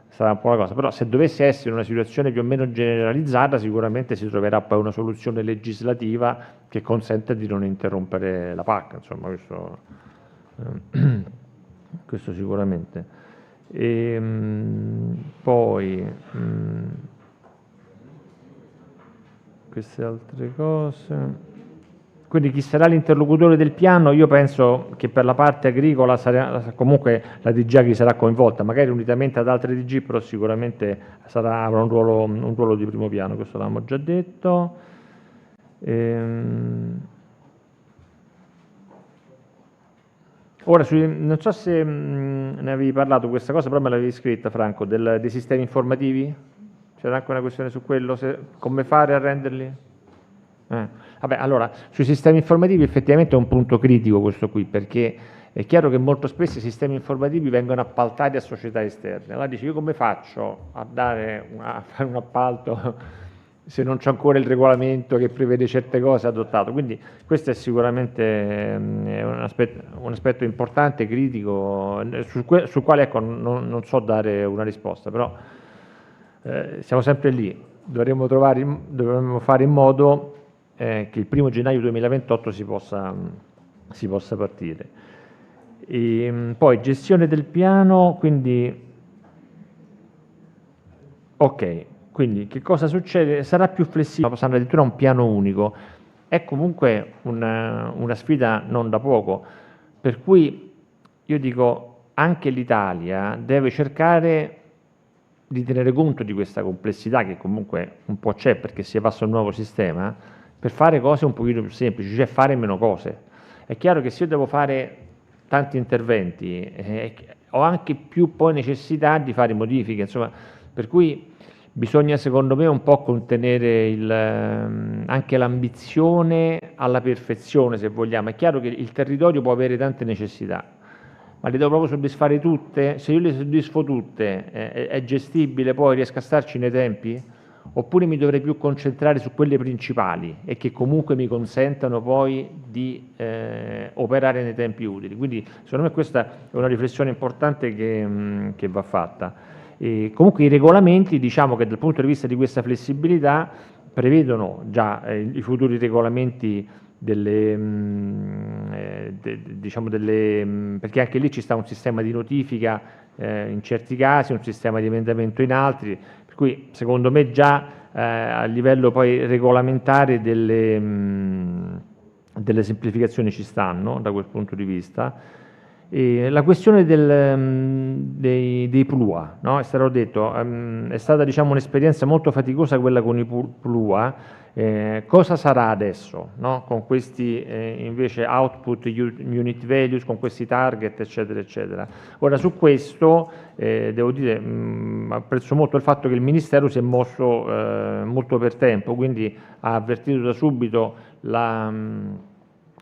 sarà un po' una cosa, però se dovesse essere una situazione più o meno generalizzata sicuramente si troverà poi una soluzione legislativa che consenta di non interrompere la PAC, insomma questo sicuramente. Poi queste altre cose. Quindi chi sarà l'interlocutore del piano? Io penso che per la parte agricola comunque la DG Agri sarà coinvolta, magari unitamente ad altre DG, però sicuramente avrà un ruolo di primo piano, questo l'abbiamo già detto. Ora, non so se ne avevi parlato questa cosa, però me l'avevi scritta Franco, dei sistemi informativi? C'era anche una questione su quello, come fare a renderli? Vabbè, allora, sui sistemi informativi effettivamente è un punto critico questo qui, perché è chiaro che molto spesso i sistemi informativi vengono appaltati a società esterne. Allora dici, io come faccio a fare un appalto se non c'è ancora il regolamento che prevede certe cose adottato? Quindi questo è sicuramente un aspetto importante, critico, sul quale ecco, non so dare una risposta, però siamo sempre lì, dovremmo fare in modo che il 1° gennaio 2028 si possa partire. Poi gestione del piano, quindi Ok, quindi che cosa succede? Sarà più flessibile, sarà addirittura un piano unico. È comunque una sfida non da poco, per cui io dico anche l'Italia deve cercare di tenere conto di questa complessità che comunque un po' c'è perché si passa a un nuovo sistema, per fare cose un pochino più semplici, cioè fare meno cose. È chiaro che se io devo fare tanti interventi, ho anche più poi necessità di fare modifiche, insomma, per cui bisogna secondo me un po' contenere anche l'ambizione alla perfezione, se vogliamo. È chiaro che il territorio può avere tante necessità, ma le devo proprio soddisfare tutte? Se io le soddisfo tutte, è gestibile, poi riesco a starci nei tempi? Oppure mi dovrei più concentrare su quelle principali e che comunque mi consentano poi di operare nei tempi utili? Quindi secondo me questa è una riflessione importante che va fatta. E comunque i regolamenti, diciamo che dal punto di vista di questa flessibilità, prevedono già i futuri regolamenti perché anche lì ci sta un sistema di notifica in certi casi, un sistema di emendamento in altri, per cui secondo me già a livello poi regolamentare delle semplificazioni ci stanno da quel punto di vista. E la questione dei PLUA, no? È stato detto, è stata diciamo, un'esperienza molto faticosa quella con i PLUA. Cosa sarà adesso, no? Con questi invece output unit values, con questi target, eccetera, eccetera. Ora su questo devo dire, apprezzo molto il fatto che il Ministero si è mosso molto per tempo, quindi ha avvertito da subito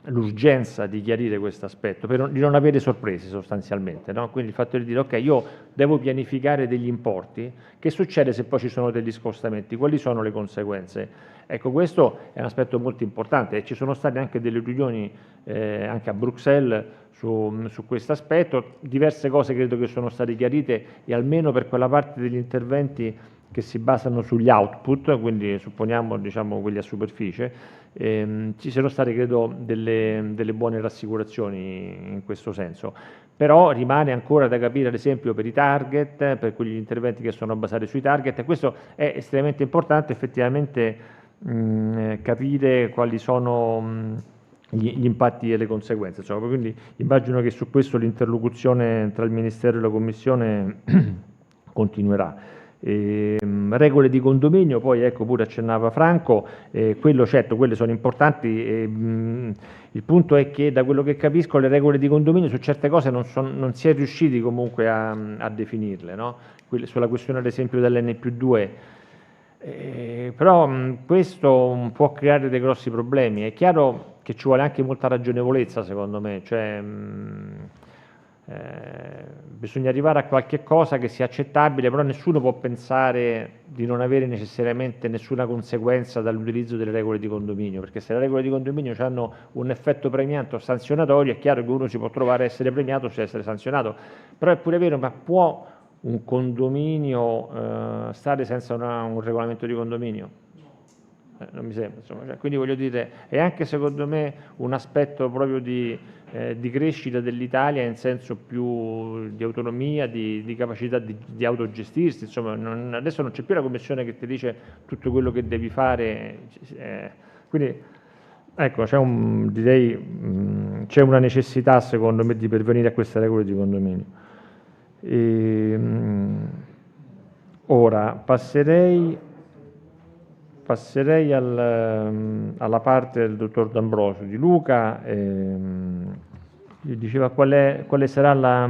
l'urgenza di chiarire questo aspetto, di non avere sorprese sostanzialmente, no? Quindi il fatto di dire ok, io devo pianificare degli importi, che succede se poi ci sono degli scostamenti, quali sono le conseguenze? Ecco, questo è un aspetto molto importante e ci sono state anche delle riunioni anche a Bruxelles su questo aspetto, diverse cose credo che sono state chiarite e almeno per quella parte degli interventi che si basano sugli output, quindi supponiamo diciamo, quelli a superficie, ci sono state credo delle buone rassicurazioni in questo senso. Però rimane ancora da capire ad esempio per i target, per quegli interventi che sono basati sui target, e questo è estremamente importante effettivamente capire quali sono gli impatti e le conseguenze. Insomma, quindi immagino che su questo l'interlocuzione tra il Ministero e la Commissione continuerà. Regole di condominio, poi ecco pure accennava Franco, quello certo, quelle sono importanti, il punto è che da quello che capisco le regole di condominio su certe cose non si è riusciti comunque a definirle, no? Sulla questione ad esempio dell'N+2, però questo può creare dei grossi problemi. È chiaro che ci vuole anche molta ragionevolezza secondo me, cioè bisogna arrivare a qualche cosa che sia accettabile, però nessuno può pensare di non avere necessariamente nessuna conseguenza dall'utilizzo delle regole di condominio, perché se le regole di condominio hanno un effetto premiante o sanzionatorio, è chiaro che uno si può trovare a essere premiato o a essere sanzionato, però è pure vero, ma può un condominio stare senza un regolamento di condominio? Non mi sembra, insomma. Cioè, quindi voglio dire, è anche secondo me un aspetto proprio di crescita dell'Italia in senso più di autonomia, di capacità di autogestirsi, insomma, adesso non c'è più la Commissione che ti dice tutto quello che devi fare, quindi ecco, c'è una necessità secondo me di pervenire a queste regole di condominio. Ora passerei alla parte del dottor D'Ambrosio. Di Luca diceva quale sarà la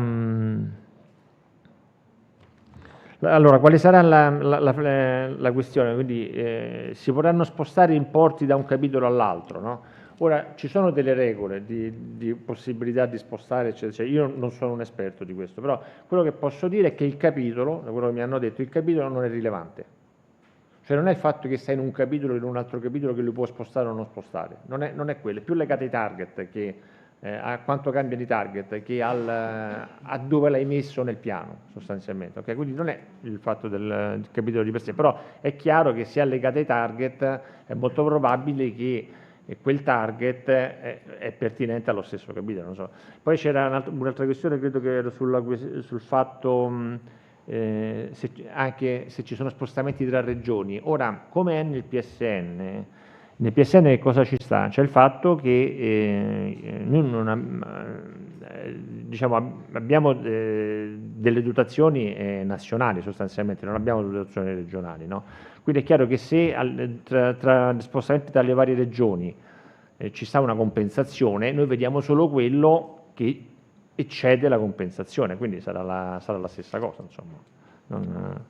questione, quindi si potranno spostare importi da un capitolo all'altro, no? Ora, ci sono delle regole di possibilità di spostare, eccetera. Io non sono un esperto di questo, però quello che posso dire è che il capitolo, da quello che mi hanno detto, il capitolo non è rilevante. Cioè non è il fatto che stai in un capitolo o in un altro capitolo che lo può spostare o non spostare, non è quello, è più legato ai target, che, a quanto cambiano i target, che a dove l'hai messo nel piano, sostanzialmente. Okay? Quindi non è il fatto del capitolo di per sé, però è chiaro che se è legato ai target è molto probabile che quel target è pertinente allo stesso capitolo. Non so. Poi c'era un'altra questione, credo che era sul fatto anche se ci sono spostamenti tra regioni. Ora, come è nel PSN che cosa ci sta? C'è il fatto che noi abbiamo delle dotazioni nazionali sostanzialmente, non abbiamo dotazioni regionali, no? Quindi è chiaro che se tra spostamenti tra le varie regioni ci sta una compensazione, noi vediamo solo quello che eccede la compensazione, quindi sarà la stessa cosa, insomma.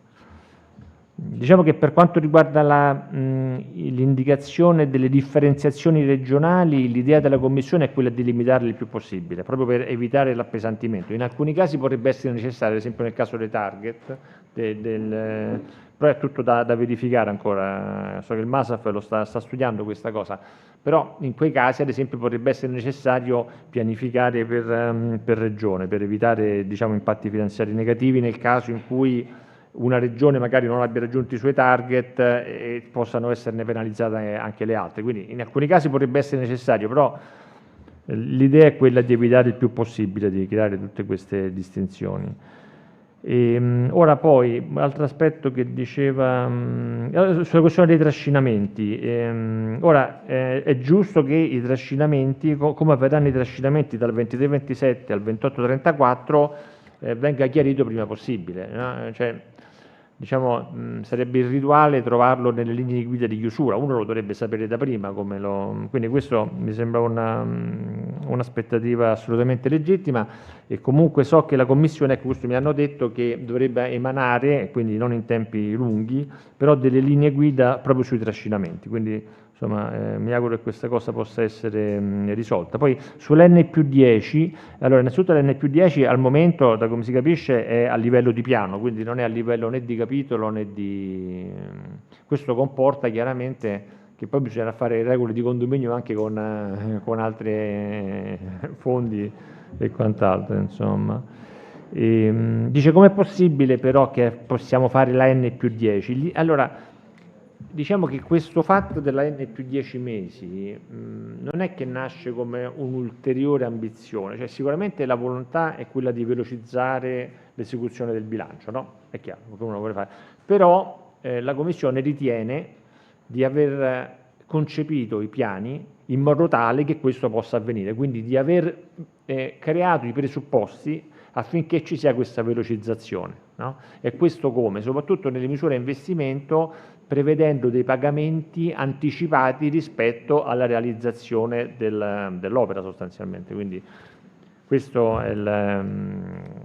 Diciamo che per quanto riguarda l'indicazione delle differenziazioni regionali, l'idea della Commissione è quella di limitarle il più possibile, proprio per evitare l'appesantimento. In alcuni casi potrebbe essere necessario, ad esempio nel caso dei target, però è tutto da verificare ancora, so che il MASAF lo sta studiando questa cosa, però in quei casi ad esempio potrebbe essere necessario pianificare per regione, per evitare impatti finanziari negativi nel caso in cui una regione magari non abbia raggiunto i suoi target e possano esserne penalizzate anche le altre. Quindi in alcuni casi potrebbe essere necessario, però l'idea è quella di evitare il più possibile di creare tutte queste distinzioni. Ora poi, altro aspetto che diceva, sulla questione dei trascinamenti, ora è giusto che i trascinamenti, come avverranno i trascinamenti dal 23-27 al 28-34, venga chiarito prima possibile, no? Cioè, sarebbe irrituale trovarlo nelle linee guida di chiusura, uno lo dovrebbe sapere da prima, quindi questo mi sembra un'aspettativa assolutamente legittima, e comunque so che la Commissione, ecco, questo mi hanno detto che dovrebbe emanare, quindi non in tempi lunghi, però delle linee guida proprio sui trascinamenti, quindi mi auguro che questa cosa possa essere risolta. Poi sull'N+10, allora innanzitutto l'N+10 al momento, da come si capisce, è a livello di piano, quindi non è a livello né di capitolo né di... Questo comporta chiaramente che poi bisogna fare regole di condominio anche con altri fondi e quant'altro, insomma. Dice, com'è possibile però che possiamo fare la N+10? Allora, diciamo che questo fatto della N+10 mesi non è che nasce come un'ulteriore ambizione, cioè sicuramente la volontà è quella di velocizzare l'esecuzione del bilancio, no? È chiaro, che uno vuole fare, però la Commissione ritiene di aver concepito i piani in modo tale che questo possa avvenire, quindi di aver creato i presupposti affinché ci sia questa velocizzazione, no? E questo come? Soprattutto nelle misure a investimento, prevedendo dei pagamenti anticipati rispetto alla realizzazione dell'opera sostanzialmente. Quindi questo è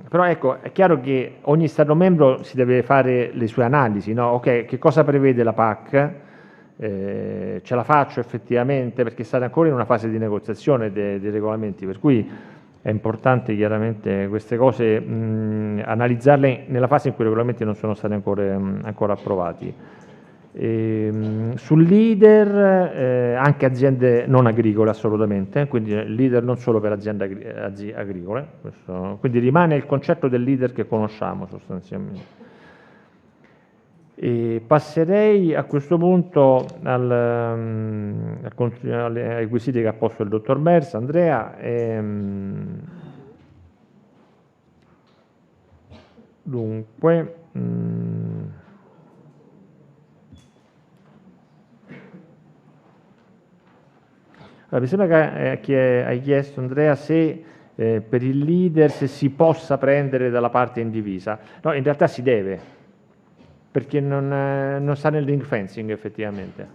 però ecco, è chiaro che ogni Stato membro si deve fare le sue analisi, no? Ok, che cosa prevede la PAC? Ce la faccio effettivamente, perché state ancora in una fase di negoziazione dei regolamenti, per cui è importante chiaramente queste cose analizzarle nella fase in cui i regolamenti non sono stati ancora approvati. Sul leader anche aziende non agricole assolutamente, quindi leader non solo per aziende agricole, quindi rimane il concetto del leader che conosciamo sostanzialmente. E passerei a questo punto ai quesiti che ha posto il dottor Mers, Andrea. Dunque, allora, mi sembra che hai chiesto, Andrea, se per il leader se si possa prendere dalla parte indivisa. No, in realtà si deve, perché non sta nel ring fencing effettivamente.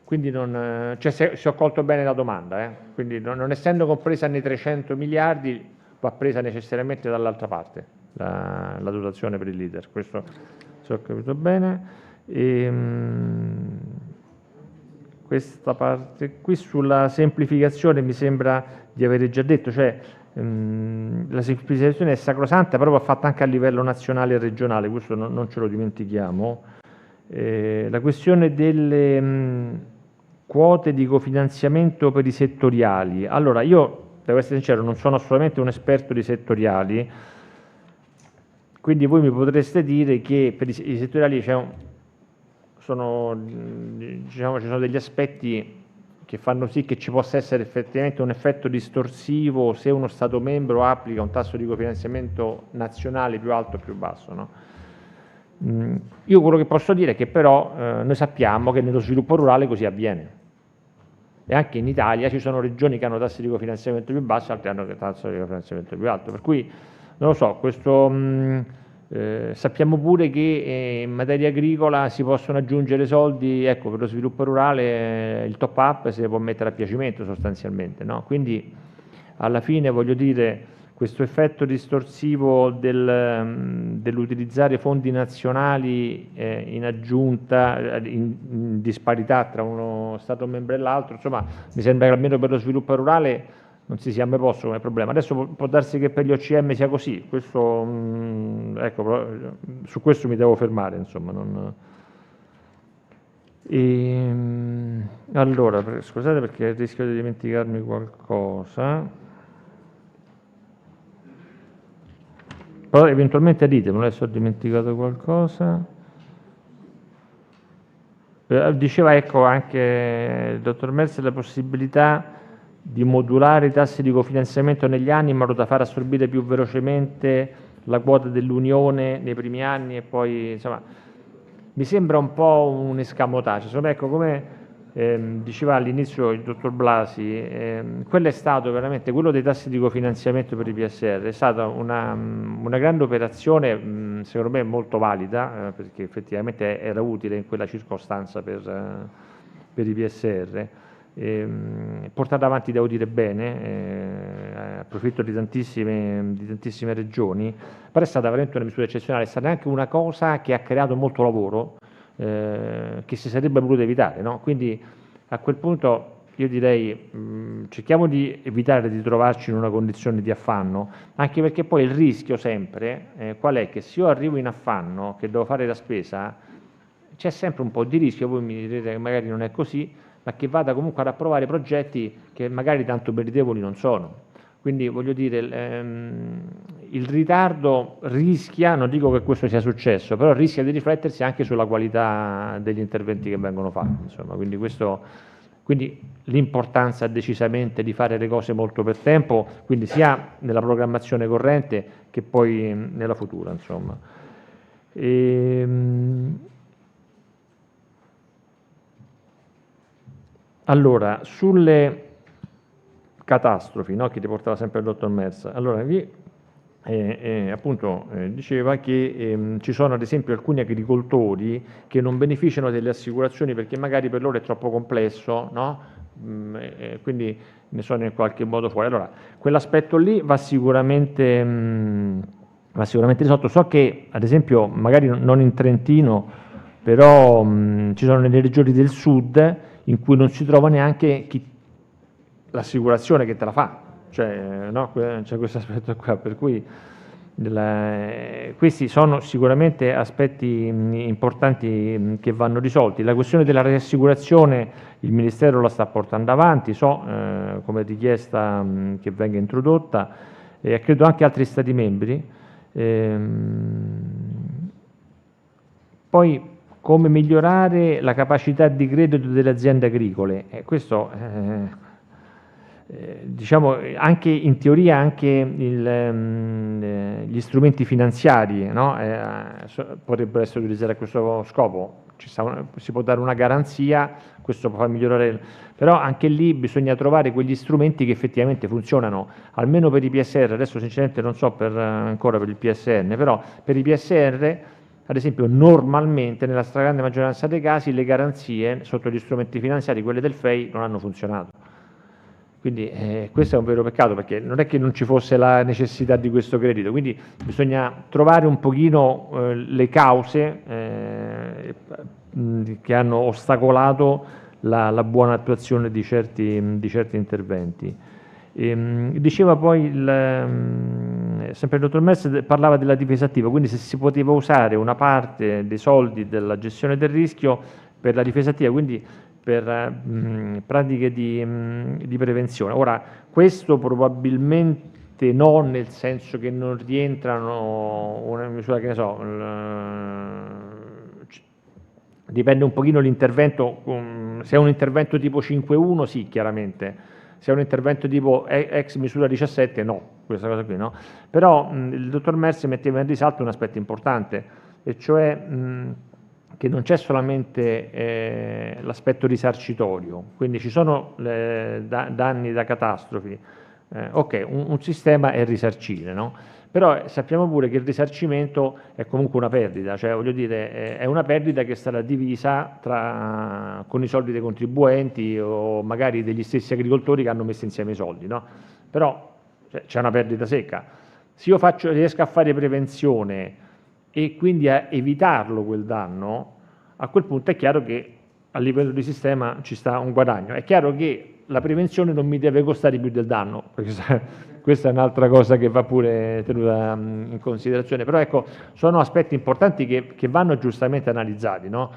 Quindi se ho colto bene la domanda, quindi non essendo compresa nei 300 miliardi va presa necessariamente dall'altra parte la dotazione per il leader, questo se ho capito bene. Questa parte qui sulla semplificazione mi sembra di avere già detto, cioè la semplificazione è sacrosanta, però va fatta anche a livello nazionale e regionale, questo non ce lo dimentichiamo. La questione delle quote di cofinanziamento per i settoriali. Allora, io devo essere sincero, non sono assolutamente un esperto di settoriali, quindi voi mi potreste dire che per i settoriali ci sono degli aspetti che fanno sì che ci possa essere effettivamente un effetto distorsivo se uno Stato membro applica un tasso di cofinanziamento nazionale più alto o più basso, no? Io quello che posso dire è che però noi sappiamo che nello sviluppo rurale così avviene. E anche in Italia ci sono regioni che hanno tassi di cofinanziamento più bassi, altre hanno tassi di cofinanziamento più alto. Per cui, non lo so, sappiamo pure che in materia agricola si possono aggiungere soldi, ecco, per lo sviluppo rurale il top up si può mettere a piacimento sostanzialmente, no? Quindi alla fine voglio dire, questo effetto distorsivo dell'utilizzare fondi nazionali in aggiunta, in disparità tra uno Stato membro e l'altro, insomma, mi sembra che almeno per lo sviluppo rurale non si sia mai posto come problema. Adesso può darsi che per gli OCM sia così, questo, ecco, su questo mi devo fermare, insomma. Allora, scusate perché rischio di dimenticarmi qualcosa. Però eventualmente ditemelo, adesso ho dimenticato qualcosa. Diceva, ecco, anche il dottor Merz, la possibilità di modulare i tassi di cofinanziamento negli anni in modo da far assorbire più velocemente la quota dell'Unione nei primi anni e poi, insomma, mi sembra un po' un escamotage. Insomma, ecco, come diceva all'inizio il dottor Blasi, quello è stato veramente, quello dei tassi di cofinanziamento per i PSR, è stata una grande operazione, secondo me molto valida, perché effettivamente era utile in quella circostanza per i PSR, portata avanti, devo dire, bene, approfitto di tantissime regioni, però è stata veramente una misura eccezionale, è stata anche una cosa che ha creato molto lavoro, che si sarebbe voluto evitare, no? Quindi a quel punto io direi cerchiamo di evitare di trovarci in una condizione di affanno, anche perché poi il rischio sempre qual è? Che se io arrivo in affanno, che devo fare la spesa, c'è sempre un po' di rischio, voi mi direte che magari non è così, ma che vada comunque ad approvare progetti che magari tanto meritevoli non sono. Quindi voglio dire, il ritardo rischia, non dico che questo sia successo, però rischia di riflettersi anche sulla qualità degli interventi che vengono fatti. Insomma, quindi l'importanza decisamente di fare le cose molto per tempo, quindi sia nella programmazione corrente che poi nella futura. Insomma. Allora, sulle catastrofi, no? Che riportava sempre il dottor Merz. Allora, appunto diceva che ci sono ad esempio alcuni agricoltori che non beneficiano delle assicurazioni perché magari per loro è troppo complesso, no? Quindi ne sono in qualche modo fuori. Allora, quell'aspetto lì va sicuramente risolto. So che ad esempio, magari non in Trentino, però ci sono nelle regioni del sud in cui non si trova neanche l'assicurazione che te la fa, cioè, no? C'è questo aspetto qua, per cui questi sono sicuramente aspetti importanti che vanno risolti. La questione della riassicurazione il Ministero la sta portando avanti, come richiesta che venga introdotta, e credo anche altri Stati membri. Poi come migliorare la capacità di credito delle aziende agricole, questo diciamo anche in teoria anche gli strumenti finanziari, no? Potrebbero essere utilizzati a questo scopo. Si può dare una garanzia, questo può far migliorare, però anche lì bisogna trovare quegli strumenti che effettivamente funzionano, almeno per i PSR. Adesso sinceramente non so ancora per il PSN, però per i PSR ad esempio normalmente nella stragrande maggioranza dei casi le garanzie sotto gli strumenti finanziari, quelle del FEI, non hanno funzionato. Quindi questo è un vero peccato, perché non è che non ci fosse la necessità di questo credito, quindi bisogna trovare un pochino le cause che hanno ostacolato la buona attuazione di certi interventi. Diceva poi, sempre il dottor Merz parlava della difesa attiva, quindi se si poteva usare una parte dei soldi della gestione del rischio per la difesa attiva, quindi per pratiche di prevenzione. Ora, questo probabilmente no, nel senso che non rientrano una misura, che ne so, dipende un pochino l'intervento, se è un intervento tipo 5.1 sì, chiaramente, se è un intervento tipo ex misura 17 no, questa cosa qui no. Però il dottor Merz metteva in risalto un aspetto importante, e cioè che non c'è solamente l'aspetto risarcitorio, quindi ci sono danni da catastrofi, ok, un sistema è risarcire, no? Però sappiamo pure che il risarcimento è comunque una perdita, cioè voglio dire, è una perdita che sarà divisa con i soldi dei contribuenti o magari degli stessi agricoltori che hanno messo insieme i soldi, no? Però c'è una perdita secca. Se io riesco a fare prevenzione e quindi a evitarlo quel danno, a quel punto è chiaro che a livello di sistema ci sta un guadagno. È chiaro che la prevenzione non mi deve costare più del danno, perché questa è un'altra cosa che va pure tenuta in considerazione, però ecco, sono aspetti importanti che vanno giustamente analizzati, no?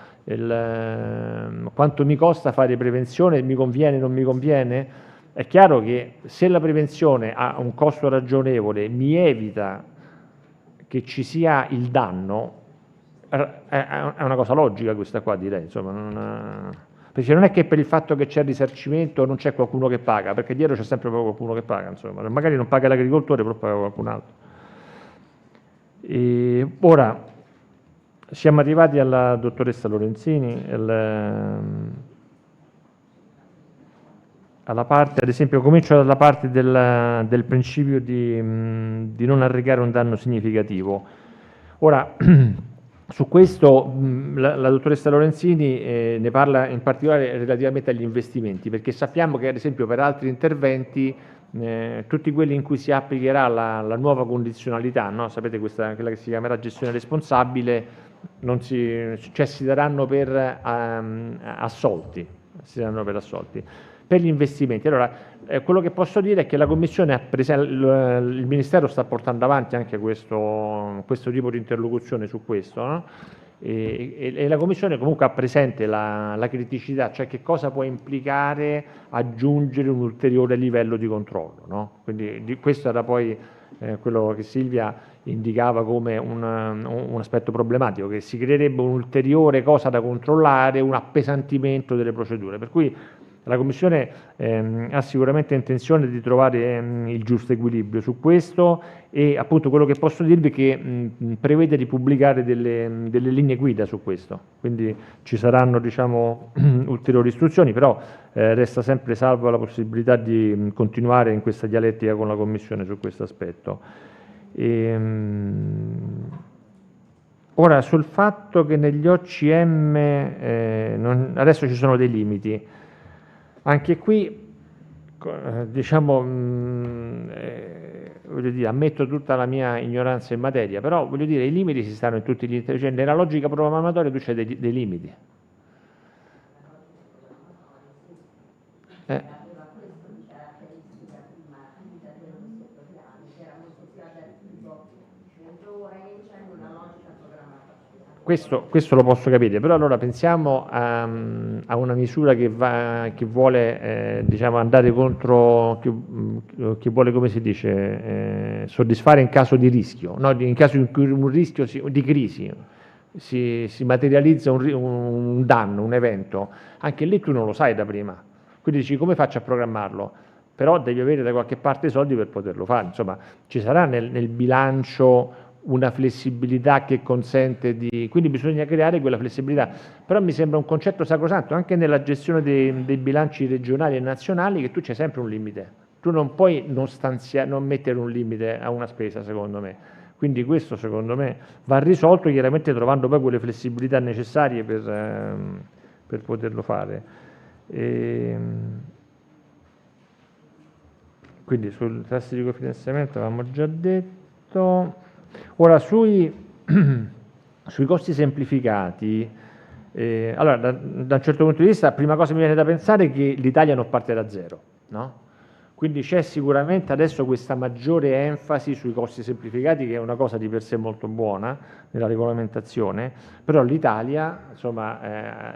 Quanto mi costa fare prevenzione, mi conviene, non mi conviene? È chiaro che se la prevenzione ha un costo ragionevole, mi evita che ci sia il danno, è una cosa logica questa qua, direi, insomma, perché non è che per il fatto che c'è il risarcimento non c'è qualcuno che paga, perché dietro c'è sempre qualcuno che paga, insomma, magari non paga l'agricoltore, però paga qualcun altro. E ora siamo arrivati alla dottoressa Lorenzini, alla parte, ad esempio, comincio dalla parte del principio di non arrecare un danno significativo. Ora, su questo la dottoressa Lorenzini ne parla in particolare relativamente agli investimenti, perché sappiamo che ad esempio per altri interventi, tutti quelli in cui si applicherà la nuova condizionalità, no? Sapete quella che si chiamerà gestione responsabile, si daranno per assolti, per gli investimenti. Allora, quello che posso dire è che la Commissione il Ministero sta portando avanti anche questo tipo di interlocuzione su questo, no? E la Commissione comunque ha presente la criticità, cioè che cosa può implicare aggiungere un ulteriore livello di controllo, no? Quindi questo era poi quello che Silvia indicava come un aspetto problematico, che si creerebbe un'ulteriore cosa da controllare, un appesantimento delle procedure, per cui la Commissione ha sicuramente intenzione di trovare il giusto equilibrio su questo, e appunto quello che posso dirvi è che prevede di pubblicare delle linee guida su questo, quindi ci saranno, diciamo, ulteriori istruzioni, però resta sempre salva la possibilità di continuare in questa dialettica con la Commissione su questo aspetto. Ora, sul fatto che negli OCM adesso ci sono dei limiti, anche qui, diciamo, voglio dire, ammetto tutta la mia ignoranza in materia, però voglio dire, i limiti si stanno in tutti gli interventi, cioè nella logica programmatoria tu c'hai dei limiti. Questo lo posso capire, però allora pensiamo a una misura che vuole diciamo, andare contro, che vuole, come si dice, soddisfare in caso di rischio, no? In caso in cui un rischio di crisi si materializza un danno, un evento, anche lì tu non lo sai da prima, quindi dici come faccio a programmarlo? Però devi avere da qualche parte i soldi per poterlo fare, insomma ci sarà nel bilancio una flessibilità che consente quindi bisogna creare quella flessibilità, però mi sembra un concetto sacrosanto anche nella gestione dei bilanci regionali e nazionali, che tu c'è sempre un limite, tu non puoi non mettere un limite a una spesa, secondo me, quindi questo secondo me va risolto, chiaramente trovando poi quelle flessibilità necessarie per poterlo fare. Quindi sul tasso di cofinanziamento avevamo già detto. Ora sui costi semplificati, allora da un certo punto di vista, la prima cosa che mi viene da pensare è che l'Italia non parte da zero, no? Quindi c'è sicuramente adesso questa maggiore enfasi sui costi semplificati, che è una cosa di per sé molto buona nella regolamentazione, però l'Italia insomma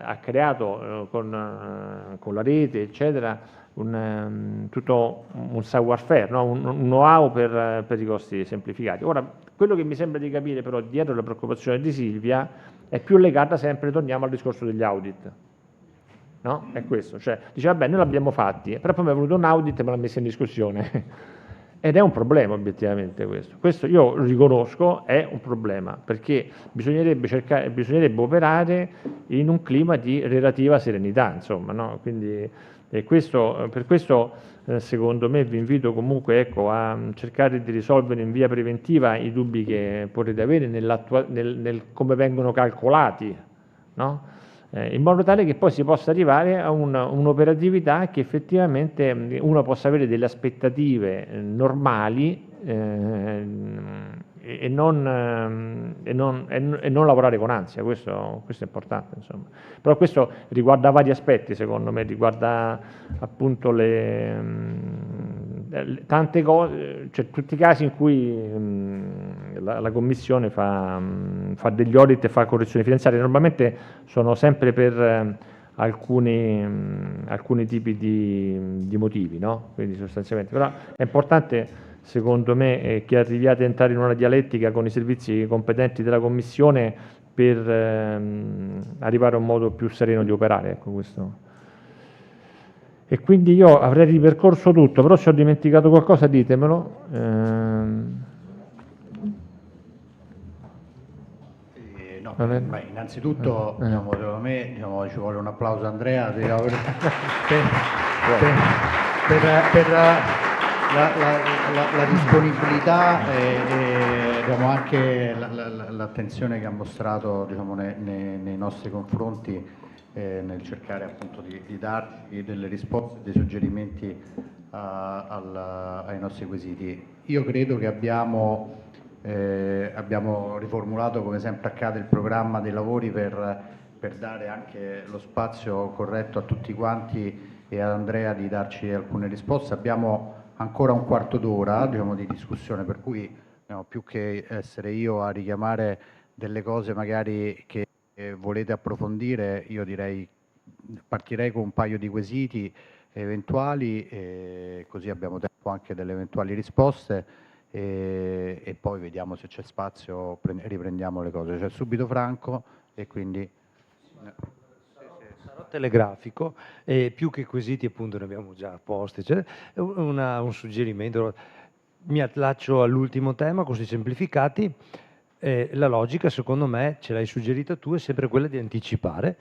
ha creato con la rete eccetera tutto un savoir-faire, no? un know-how per i costi semplificati. Ora, quello che mi sembra di capire però dietro la preoccupazione di Silvia è più legata sempre, torniamo al discorso degli audit, no? È questo, cioè dice vabbè noi l'abbiamo fatti, però poi mi è venuto un audit e me l'ha messa in discussione Ed è un problema obiettivamente questo. Questo io riconosco, è un problema, perché bisognerebbe operare in un clima di relativa serenità, insomma, no? Quindi, per questo secondo me vi invito comunque, ecco, a cercare di risolvere in via preventiva i dubbi che potete avere nel come vengono calcolati, no? In modo tale che poi si possa arrivare a un'operatività che effettivamente uno possa avere delle aspettative normali e non lavorare con ansia. Questo è importante, insomma. Però questo riguarda vari aspetti, secondo me, riguarda appunto tante cose, cioè tutti i casi in cui la Commissione fa degli audit e fa correzioni finanziarie. Normalmente sono sempre per alcuni tipi di motivi, no? Quindi sostanzialmente, però è importante secondo me che arriviate a entrare in una dialettica con i servizi competenti della Commissione per arrivare a un modo più sereno di operare, ecco questo. E quindi io avrei ripercorso tutto, però se ho dimenticato qualcosa ditemelo.
No, innanzitutto diciamo, secondo me ci vuole un applauso a Andrea per la disponibilità e diciamo, anche l'attenzione che ha mostrato diciamo, nei nostri confronti nel cercare appunto di darci delle risposte, dei suggerimenti ai nostri quesiti. Io credo che abbiamo riformulato, come sempre accade, il programma dei lavori per dare anche lo spazio corretto a tutti quanti e ad Andrea di darci alcune risposte. Abbiamo ancora un quarto d'ora diciamo, di discussione, per cui più che essere io a richiamare delle cose magari che volete approfondire, io direi partirei con un paio di quesiti eventuali, così abbiamo tempo anche delle eventuali risposte e poi vediamo se c'è spazio, riprendiamo le cose. C'è subito Franco e quindi...
Sarò telegrafico, più che quesiti appunto ne abbiamo già posti, cioè, un suggerimento. Mi allaccio all'ultimo tema, costi semplificati. La logica, secondo me, ce l'hai suggerita tu, è sempre quella di anticipare.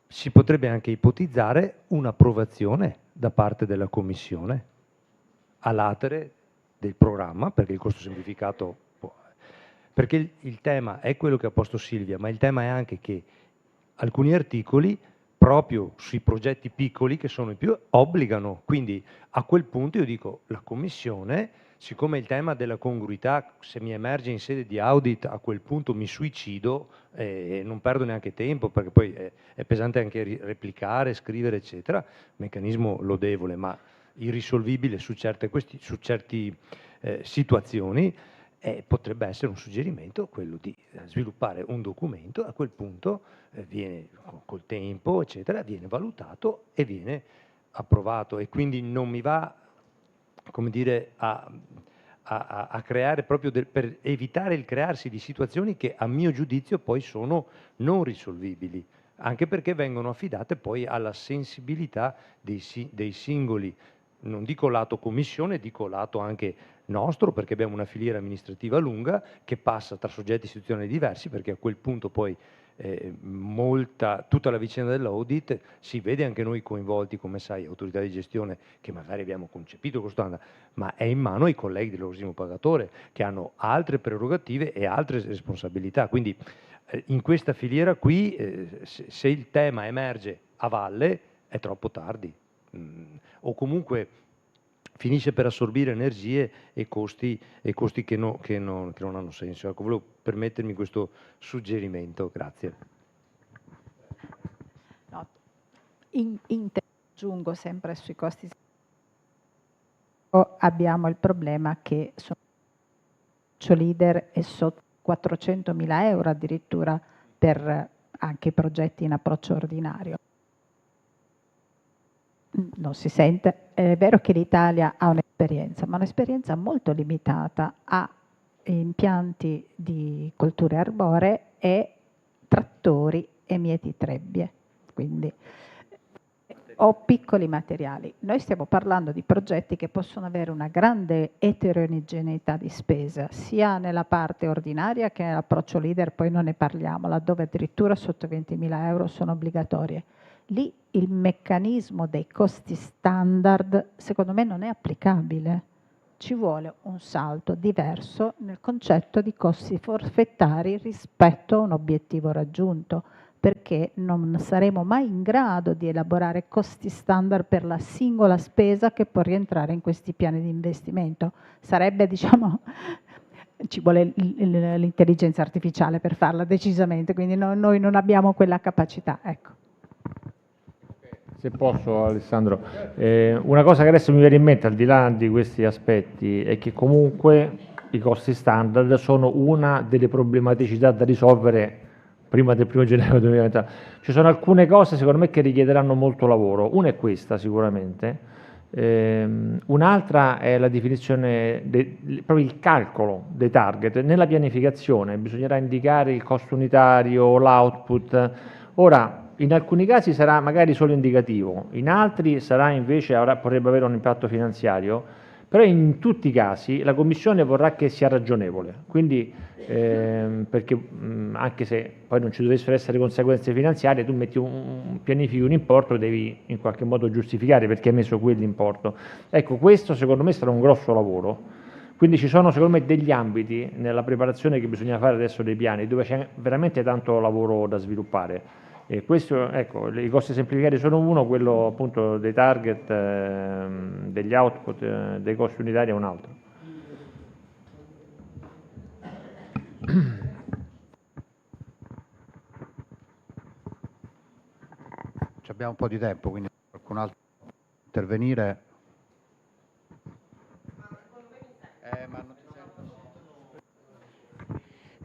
Si potrebbe anche ipotizzare un'approvazione da parte della Commissione a latere del programma, perché il costo semplificato perché il tema è quello che ha posto Silvia, ma il tema è anche che alcuni articoli proprio sui progetti piccoli, che sono i più, obbligano. Quindi a quel punto io dico, la Commissione, siccome il tema della congruità, se mi emerge in sede di audit, a quel punto mi suicido e non perdo neanche tempo, perché poi è pesante anche replicare, scrivere, eccetera, meccanismo lodevole, ma irrisolvibile su certe situazioni. Potrebbe essere un suggerimento quello di sviluppare un documento, a quel punto viene col tempo, eccetera, viene valutato e viene approvato, e quindi non mi va, come dire, a creare proprio per evitare il crearsi di situazioni che a mio giudizio poi sono non risolvibili, anche perché vengono affidate poi alla sensibilità dei singoli, non dico lato commissione, dico lato anche nostro, perché abbiamo una filiera amministrativa lunga che passa tra soggetti istituzionali diversi, perché a quel punto poi tutta la vicenda dell'audit si vede anche noi coinvolti, come sai, autorità di gestione che magari abbiamo concepito questo standard, ma è in mano ai colleghi dell'organismo pagatore che hanno altre prerogative e altre responsabilità. Quindi in questa filiera qui se il tema emerge a valle è troppo tardi, o comunque finisce per assorbire energie e costi che non hanno senso. Ecco, volevo permettermi questo suggerimento. Grazie.
No, aggiungo sempre sui costi. Abbiamo il problema che sono leader e sotto 400.000 euro addirittura per anche progetti in approccio ordinario. Non si sente. È vero che l'Italia ha un'esperienza, ma un'esperienza molto limitata a impianti di colture arboree e trattori e mieti trebbie. Quindi o piccoli materiali. Noi stiamo parlando di progetti che possono avere una grande eterogeneità di spesa, sia nella parte ordinaria che nell'approccio leader, poi non ne parliamo, laddove addirittura sotto 20.000 euro sono obbligatorie. Lì il meccanismo dei costi standard, secondo me, non è applicabile. Ci vuole un salto diverso nel concetto di costi forfettari rispetto a un obiettivo raggiunto, perché non saremo mai in grado di elaborare costi standard per la singola spesa che può rientrare in questi piani di investimento. Sarebbe, diciamo, ci vuole l'intelligenza artificiale per farla decisamente, quindi noi non abbiamo quella capacità. Ecco.
Se posso, Alessandro, una cosa che adesso mi viene in mente, al di là di questi aspetti, è che comunque i costi standard sono una delle problematicità da risolvere prima del 1 gennaio 2020. Ci sono alcune cose, secondo me, che richiederanno molto lavoro. Una è questa, sicuramente. Un'altra è la definizione, proprio il calcolo dei target. Nella pianificazione bisognerà indicare il costo unitario, l'output. Ora, in alcuni casi sarà magari solo indicativo, in altri sarà invece, potrebbe avere un impatto finanziario, però in tutti i casi la Commissione vorrà che sia ragionevole, quindi perché anche se poi non ci dovessero essere conseguenze finanziarie, tu metti pianifichi un importo, devi in qualche modo giustificare perché hai messo quell'importo. Ecco, questo secondo me sarà un grosso lavoro, quindi ci sono secondo me degli ambiti nella preparazione che bisogna fare adesso dei piani dove c'è veramente tanto lavoro da sviluppare. E questo, ecco, i costi semplificati sono uno, quello appunto dei target, degli output, dei costi unitari è un altro.
Abbiamo un po' di tempo, quindi qualcun altro può intervenire.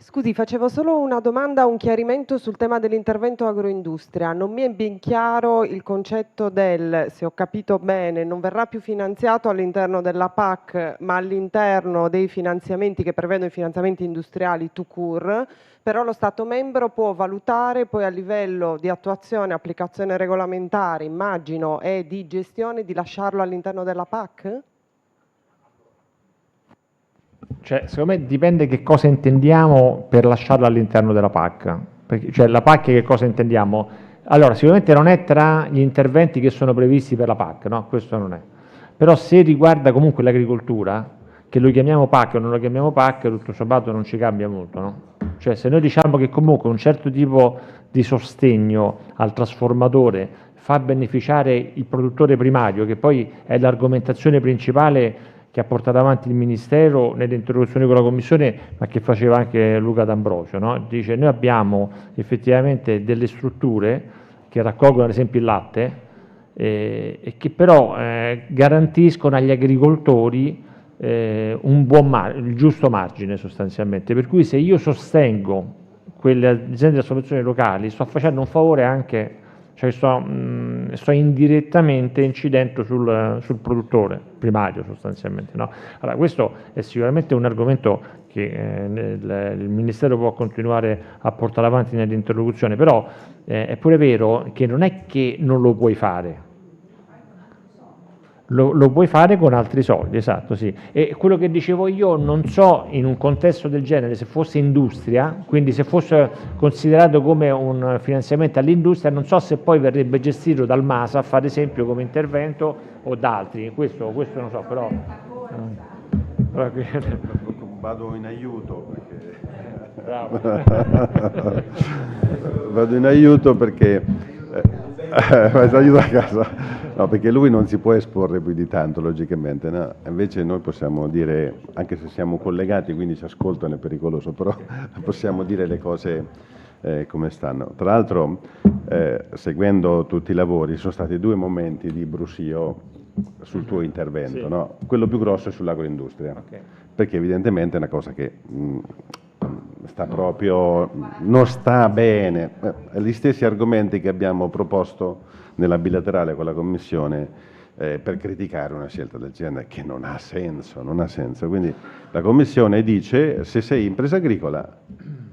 Scusi, facevo solo una domanda, un chiarimento sul tema dell'intervento agroindustria. Non mi è ben chiaro il concetto del, se ho capito bene, non verrà più finanziato all'interno della PAC, ma all'interno dei finanziamenti che prevedono i finanziamenti industriali tout court, però lo Stato membro può valutare poi a livello di attuazione, applicazione regolamentare, immagino, e di gestione di lasciarlo all'interno della PAC?
Cioè, secondo me dipende che cosa intendiamo per lasciarla all'interno della PAC. Perché, cioè, la PAC che cosa intendiamo? Allora, sicuramente non è tra gli interventi che sono previsti per la PAC, no? Questo non è. Però se riguarda comunque l'agricoltura, che lo chiamiamo PAC o non lo chiamiamo PAC, tutto sommato non ci cambia molto, no? Cioè, se noi diciamo che comunque un certo tipo di sostegno al trasformatore fa beneficiare il produttore primario, che poi è l'argomentazione principale che ha portato avanti il Ministero nelle interlocuzioni con la Commissione, ma che faceva anche Luca D'Ambrosio, no? Dice, noi abbiamo effettivamente delle strutture che raccolgono ad esempio il latte e che però garantiscono agli agricoltori il giusto margine sostanzialmente, per cui se io sostengo quelle aziende di trasformazione locali sto facendo un favore anche, cioè sto indirettamente incidendo sul produttore primario sostanzialmente, no? Allora, questo è sicuramente un argomento che il Ministero può continuare a portare avanti nell'interlocuzione, però è pure vero che non è che non lo puoi fare, lo puoi fare con altri soldi, esatto, sì. E quello che dicevo io, non so in un contesto del genere, se fosse industria, quindi se fosse considerato come un finanziamento all'industria, non so se poi verrebbe gestito dal MASAF, ad esempio, come intervento o da altri, questo non so, però...
Vado in aiuto perché...
Bravo.
Vado in aiuto perché... aiuto a casa. No, perché lui non si può esporre più di tanto, logicamente, no? Invece noi possiamo dire, anche se siamo collegati, quindi ci ascoltano, è pericoloso, però possiamo dire le cose come stanno. Tra l'altro, seguendo tutti i lavori, sono stati 2 momenti di brusio sul tuo intervento, sì. No? Quello più grosso è sull'agroindustria, okay. Perché evidentemente è una cosa che sta proprio, non sta bene. Gli stessi argomenti che abbiamo proposto nella bilaterale con la Commissione per criticare una scelta del genere, che non ha senso, non ha senso. Quindi la Commissione dice, se sei impresa agricola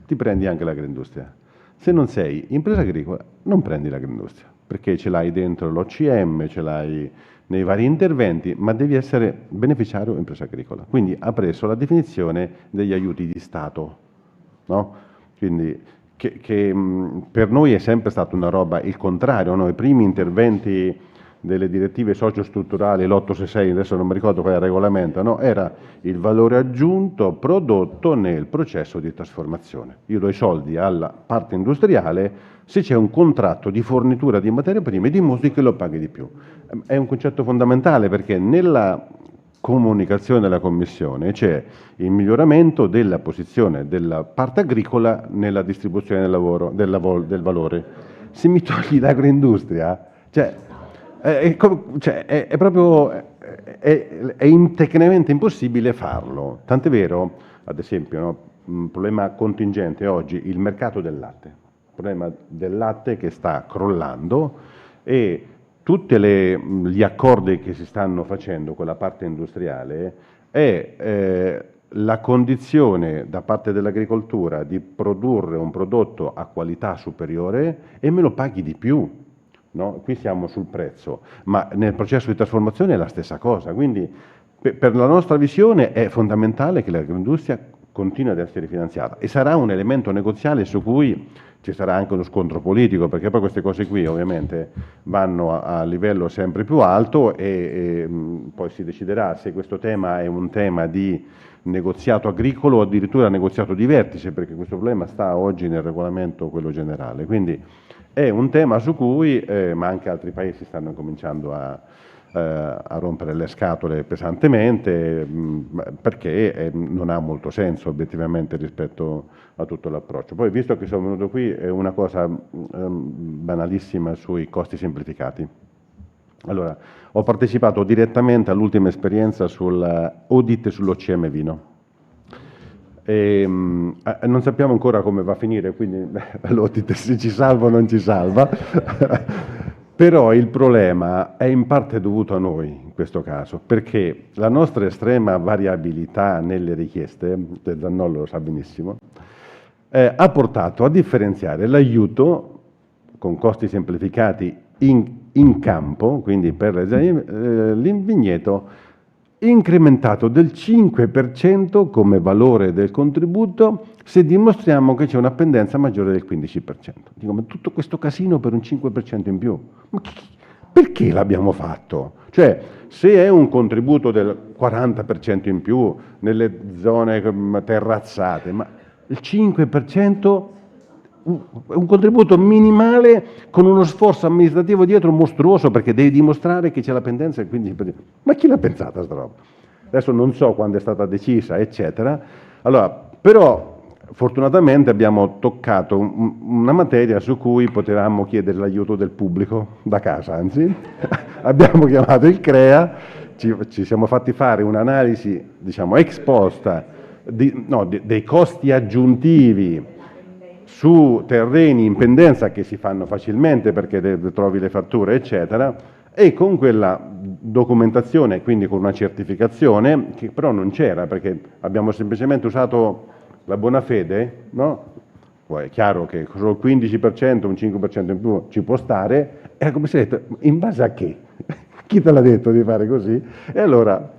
ti prendi anche l'agroindustria. Se non sei impresa agricola, non prendi l'agroindustria, perché ce l'hai dentro l'OCM, ce l'hai nei vari interventi, ma devi essere beneficiario impresa agricola. Quindi ha preso la definizione degli aiuti di Stato, no? Quindi che per noi è sempre stata una roba il contrario, no? I primi interventi delle direttive sociostrutturali, l'866, adesso non mi ricordo qual è il regolamento, no? Era il valore aggiunto prodotto nel processo di trasformazione. Io do i soldi alla parte industriale se c'è un contratto di fornitura di materie prime, dimostri che lo paghi di più. È un concetto fondamentale perché nella comunicazione della Commissione c'è il miglioramento della posizione della parte agricola nella distribuzione del valore. Se mi togli l'agroindustria, è proprio tecnicamente impossibile farlo. Tant'è vero, ad esempio, no, un problema contingente oggi, il mercato del latte. Il problema del latte che sta crollando e tutti gli accordi che si stanno facendo con la parte industriale è la condizione da parte dell'agricoltura di produrre un prodotto a qualità superiore e me lo paghi di più. No? Qui siamo sul prezzo, ma nel processo di trasformazione è la stessa cosa. Quindi per la nostra visione è fondamentale che l'agroindustria continui ad essere finanziata e sarà un elemento negoziale su cui ci sarà anche uno scontro politico, perché poi queste cose qui ovviamente vanno a livello sempre più alto e poi si deciderà se questo tema è un tema di negoziato agricolo o addirittura negoziato di vertice, perché questo problema sta oggi nel regolamento quello generale. Quindi è un tema su cui, ma anche altri paesi stanno cominciando a rompere le scatole pesantemente, perché non ha molto senso obiettivamente rispetto a tutto l'approccio. Poi, visto che sono venuto qui, è una cosa banalissima sui costi semplificati. Allora, ho partecipato direttamente all'ultima esperienza sull'audit sull'OCM vino. Non sappiamo ancora come va a finire, quindi l'audit se ci salva o non ci salva. Però il problema è in parte dovuto a noi in questo caso, perché la nostra estrema variabilità nelle richieste, Zannollo lo sa benissimo, ha portato a differenziare l'aiuto con costi semplificati in campo, quindi per l'vigneto, incrementato del 5% come valore del contributo se dimostriamo che c'è una pendenza maggiore del 15%. Dico, ma tutto questo casino per un 5% in più? Ma perché l'abbiamo fatto? Cioè, se è un contributo del 40% in più nelle zone terrazzate, ma il 5% è un contributo minimale con uno sforzo amministrativo dietro mostruoso, perché devi dimostrare che c'è la pendenza del 15%. Ma chi l'ha pensata sta roba? Adesso non so quando è stata decisa, eccetera. Allora, però fortunatamente abbiamo toccato una materia su cui potevamo chiedere l'aiuto del pubblico da casa, anzi. Abbiamo chiamato il CREA, ci siamo fatti fare un'analisi, diciamo, ex post dei costi aggiuntivi su terreni in pendenza che si fanno facilmente perché trovi le fatture, eccetera, e con quella documentazione, quindi con una certificazione, che però non c'era, perché abbiamo semplicemente usato la buona fede, no? Poi è chiaro che solo il 15%, un 5% in più ci può stare, e come si è detto, in base a che? Chi te l'ha detto di fare così? E allora,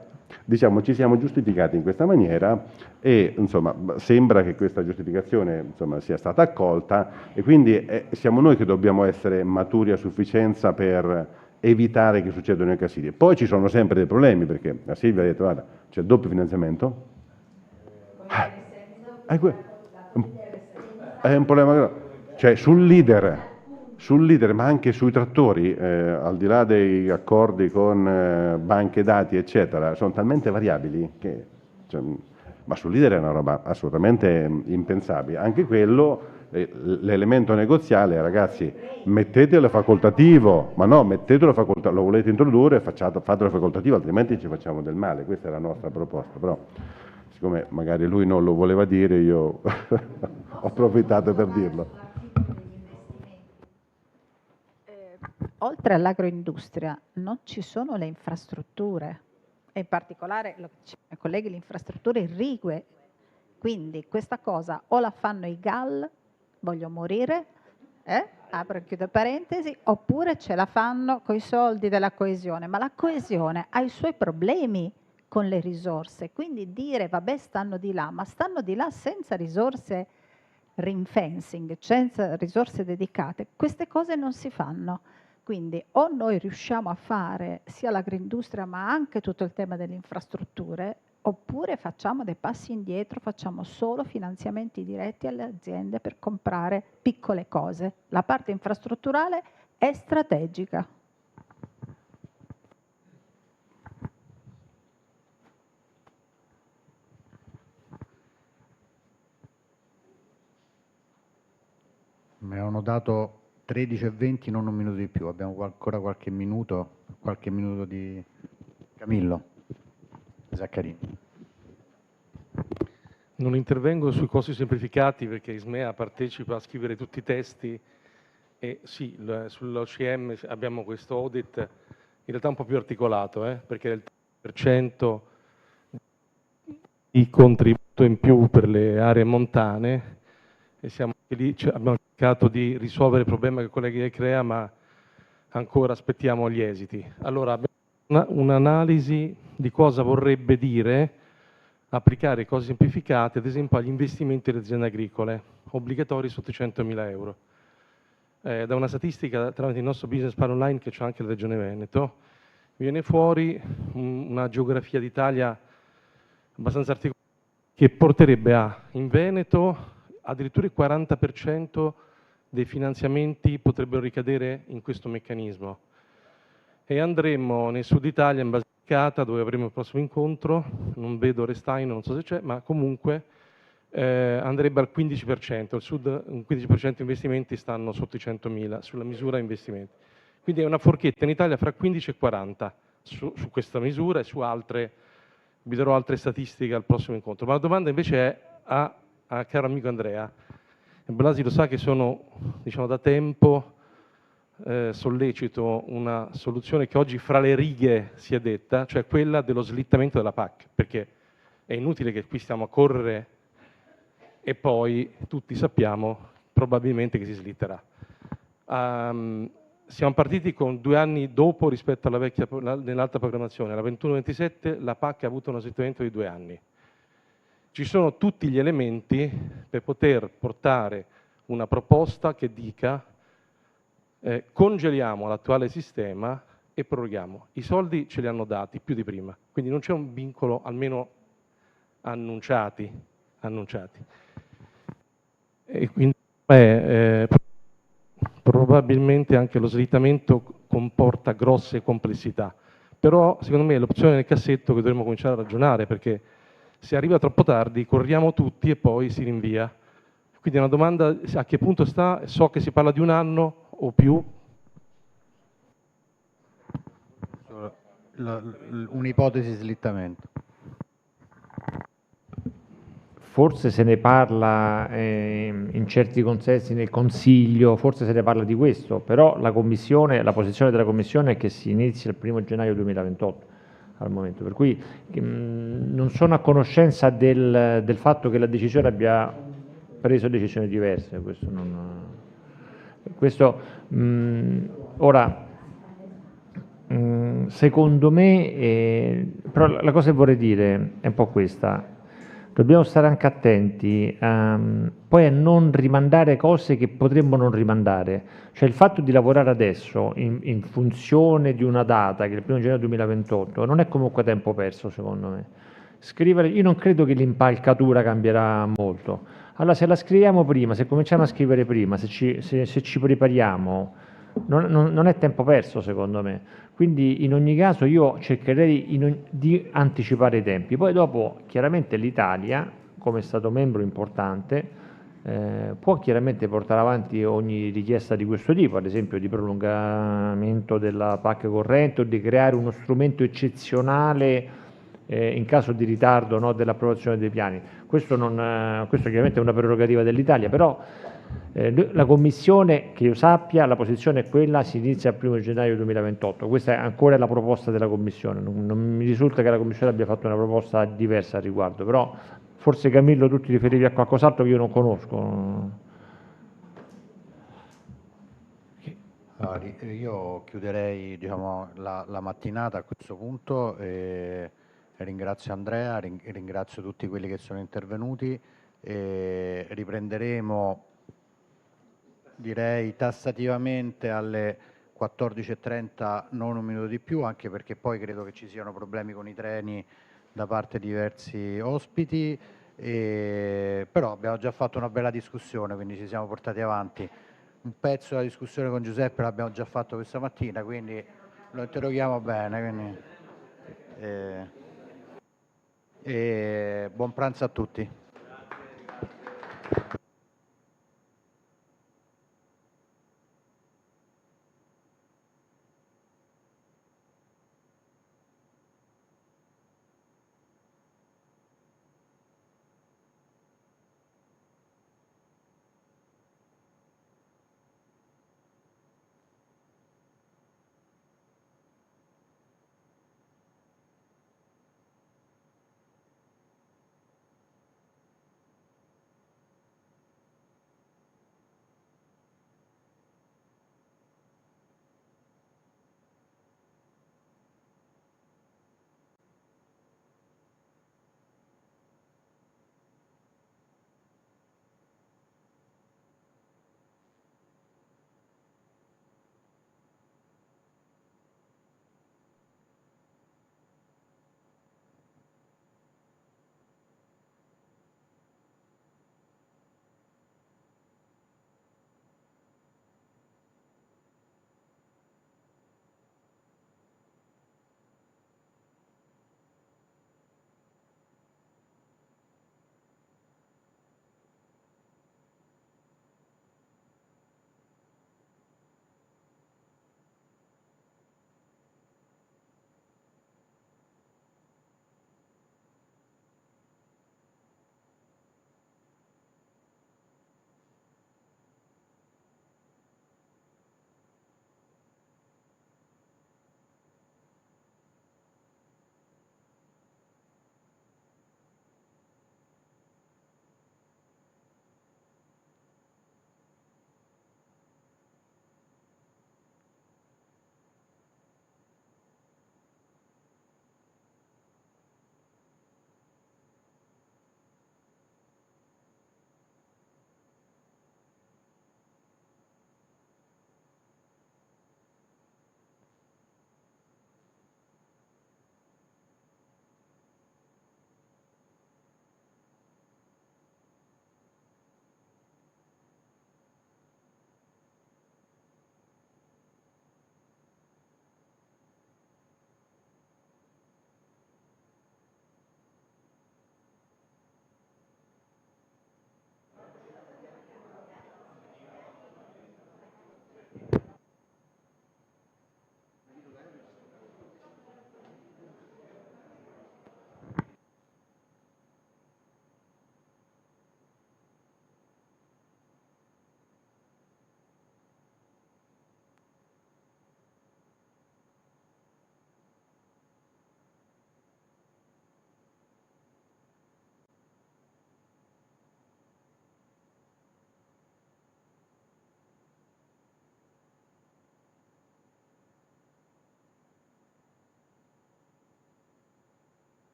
diciamo, ci siamo giustificati in questa maniera e insomma sembra che questa giustificazione insomma sia stata accolta e quindi siamo noi che dobbiamo essere maturi a sufficienza per evitare che succedano i casini. Poi ci sono sempre dei problemi, perché la Silvia ha detto guarda, c'è il doppio finanziamento, è un problema grave, cioè sul leader, ma anche sui trattori, al di là dei accordi con banche dati, eccetera, sono talmente variabili che, cioè, ma sul leader è una roba assolutamente impensabile. Anche quello, l'elemento negoziale, ragazzi, mettetelo facoltativo, ma no, mettetelo facoltativo, lo volete introdurre, fatelo facoltativo, altrimenti ci facciamo del male. Questa è la nostra proposta, però siccome magari lui non lo voleva dire, io ho approfittato per dirlo.
Oltre all'agroindustria non ci sono le infrastrutture, e in particolare, lo dicevano i colleghi, le infrastrutture irrigue. Quindi questa cosa o la fanno i GAL Voglio morire? Apro e chiudo parentesi, oppure ce la fanno coi soldi della coesione, ma la coesione ha i suoi problemi con le risorse, quindi dire vabbè stanno di là, ma stanno di là senza risorse ring fencing, senza risorse dedicate, queste cose non si fanno. Quindi o noi riusciamo a fare sia l'agroindustria ma anche tutto il tema delle infrastrutture, oppure facciamo dei passi indietro, facciamo solo finanziamenti diretti alle aziende per comprare piccole cose. La parte infrastrutturale è strategica.
Mi hanno dato 13 e 20, non un minuto di più. Abbiamo ancora qualche minuto di Camillo Zaccarini.
Non intervengo sui costi semplificati perché Ismea partecipa a scrivere tutti i testi e sì, sull'OCM abbiamo questo audit in realtà un po' più articolato, perché è il 3% di contributo in più per le aree montane e siamo lì, abbiamo cercato di risolvere il problema che il collega crea, ma ancora aspettiamo gli esiti. Allora, abbiamo un'analisi di cosa vorrebbe dire applicare cose semplificate, ad esempio agli investimenti delle aziende agricole, obbligatori sotto i 100.000 euro. Da una statistica tramite il nostro business plan online, che c'è anche la Regione Veneto, viene fuori una geografia d'Italia abbastanza articolata che porterebbe in Veneto addirittura il 40% dei finanziamenti potrebbero ricadere in questo meccanismo. E andremo nel sud Italia, in Basilicata, dove avremo il prossimo incontro, non vedo Restaino, non so se c'è, ma comunque andrebbe al 15%, al sud un 15% di investimenti stanno sotto i 100.000 sulla misura investimenti. Quindi è una forchetta in Italia fra 15 e 40 su questa misura e su altre, vi darò altre statistiche al prossimo incontro. Ma la domanda invece è a caro amico Andrea. Blasi lo sa che sono, diciamo, da tempo sollecito una soluzione che oggi fra le righe si è detta, cioè quella dello slittamento della PAC, perché è inutile che qui stiamo a correre e poi tutti sappiamo probabilmente che si slitterà. Siamo partiti con 2 anni dopo rispetto alla nell'altra programmazione, la 21-27 la PAC ha avuto uno slittamento di 2 anni. Ci sono tutti gli elementi per poter portare una proposta che dica congeliamo l'attuale sistema e proroghiamo. I soldi ce li hanno dati più di prima, quindi non c'è un vincolo, almeno annunciati. E quindi probabilmente anche lo slittamento comporta grosse complessità, però secondo me è l'opzione nel cassetto che dovremmo cominciare a ragionare, perché se arriva troppo tardi corriamo tutti e poi si rinvia. Quindi è una domanda a che punto sta, so che si parla di 1 anno o più.
Un'ipotesi slittamento.
Forse se ne parla in certi consessi nel Consiglio, forse se ne parla di questo, però la posizione della Commissione è che si inizia il 1° gennaio 2028 al momento, per cui non sono a conoscenza del fatto che la decisione abbia preso decisioni diverse. Ora, secondo me, però la cosa che vorrei dire è un po' questa. Dobbiamo stare anche attenti poi a non rimandare cose che potremmo non rimandare. Cioè il fatto di lavorare adesso in funzione di una data, che è il 1° gennaio 2028, non è comunque tempo perso secondo me. Scrivere, io non credo che l'impalcatura cambierà molto. Allora se la scriviamo prima, se cominciamo a scrivere prima, se ci prepariamo, non è tempo perso secondo me. Quindi in ogni caso io cercherei di anticipare i tempi. Poi dopo chiaramente l'Italia, come Stato membro importante, può chiaramente portare avanti ogni richiesta di questo tipo, ad esempio di prolungamento della PAC corrente o di creare uno strumento eccezionale in caso di ritardo dell'approvazione dei piani. Questo chiaramente è una prerogativa dell'Italia, però la Commissione, che io sappia, la posizione è quella, si inizia il 1° gennaio 2028. Questa è ancora la proposta della Commissione, non mi risulta che la Commissione abbia fatto una proposta diversa al riguardo, però forse Camillo tu ti riferivi a qualcos'altro che io non conosco.
Allora, io chiuderei diciamo, la mattinata a questo punto e ringrazio Andrea, ringrazio tutti quelli che sono intervenuti e riprenderemo direi tassativamente alle 14:30, non un minuto di più, anche perché poi credo che ci siano problemi con i treni da parte di diversi ospiti, però abbiamo già fatto una bella discussione, quindi ci siamo portati avanti. Un pezzo della discussione con Giuseppe l'abbiamo già fatto questa mattina, quindi lo interroghiamo bene. Quindi, buon pranzo a tutti.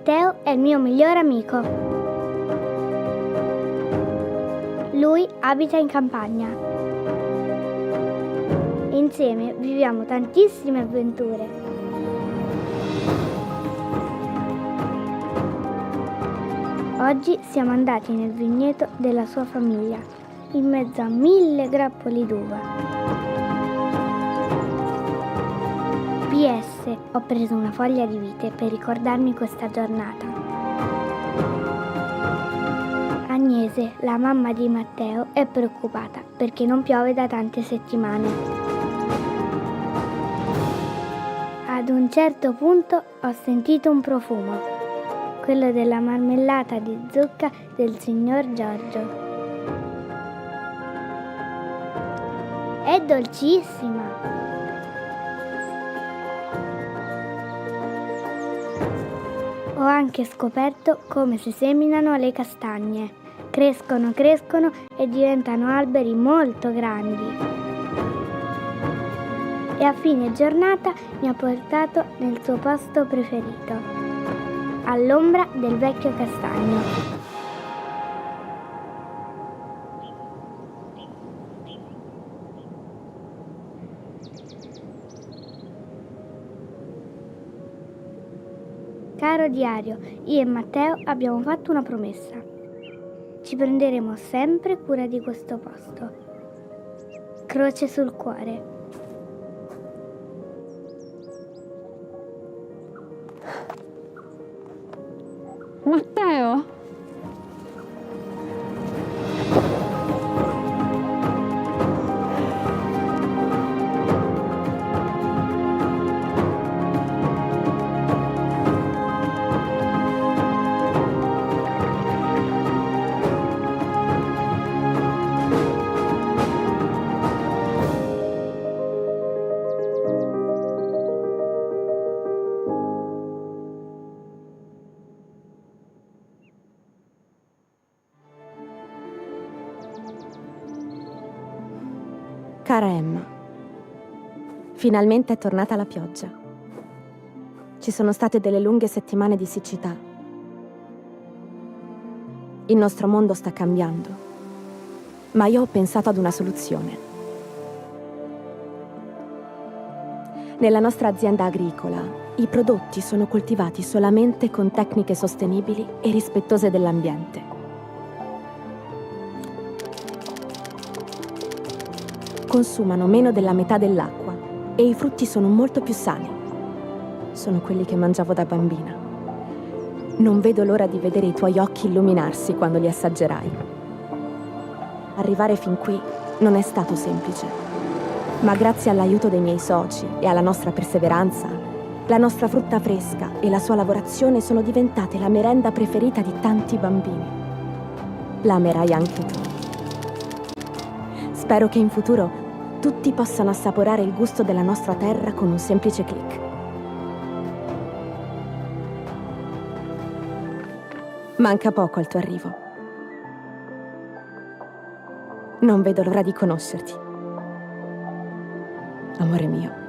Matteo è il mio migliore amico. Lui abita in campagna. Insieme viviamo tantissime avventure. Oggi siamo andati nel vigneto della sua famiglia, in mezzo a 1000 grappoli d'uva. PS, ho preso una foglia di vite per ricordarmi questa giornata. Agnese, la mamma di Matteo, è preoccupata perché non piove da tante settimane. Ad un certo punto ho sentito un profumo, quello della marmellata di zucca del signor Giorgio. È dolcissima! Ho anche scoperto come si seminano le castagne. Crescono e diventano alberi molto grandi. E a fine giornata mi ha portato nel suo posto preferito, all'ombra del vecchio castagno. Caro diario, io e Matteo abbiamo fatto una promessa. Ci prenderemo sempre cura di questo posto. Croce sul cuore.
Matteo?
Cara Emma, finalmente è tornata la pioggia. Ci sono state delle lunghe settimane di siccità. Il nostro mondo sta cambiando, ma io ho pensato ad una soluzione. Nella nostra azienda agricola, i prodotti sono coltivati solamente con tecniche sostenibili e rispettose dell'ambiente. Consumano meno della metà dell'acqua e i frutti sono molto più sani. Sono quelli che mangiavo da bambina. Non vedo l'ora di vedere i tuoi occhi illuminarsi quando li assaggerai. Arrivare fin qui non è stato semplice, ma grazie all'aiuto dei miei soci e alla nostra perseveranza, la nostra frutta fresca e la sua lavorazione sono diventate la merenda preferita di tanti bambini. La amerai anche tu. Spero che in futuro tutti possano assaporare il gusto della nostra terra con un semplice click. Manca poco al tuo arrivo. Non vedo l'ora di conoscerti. Amore mio.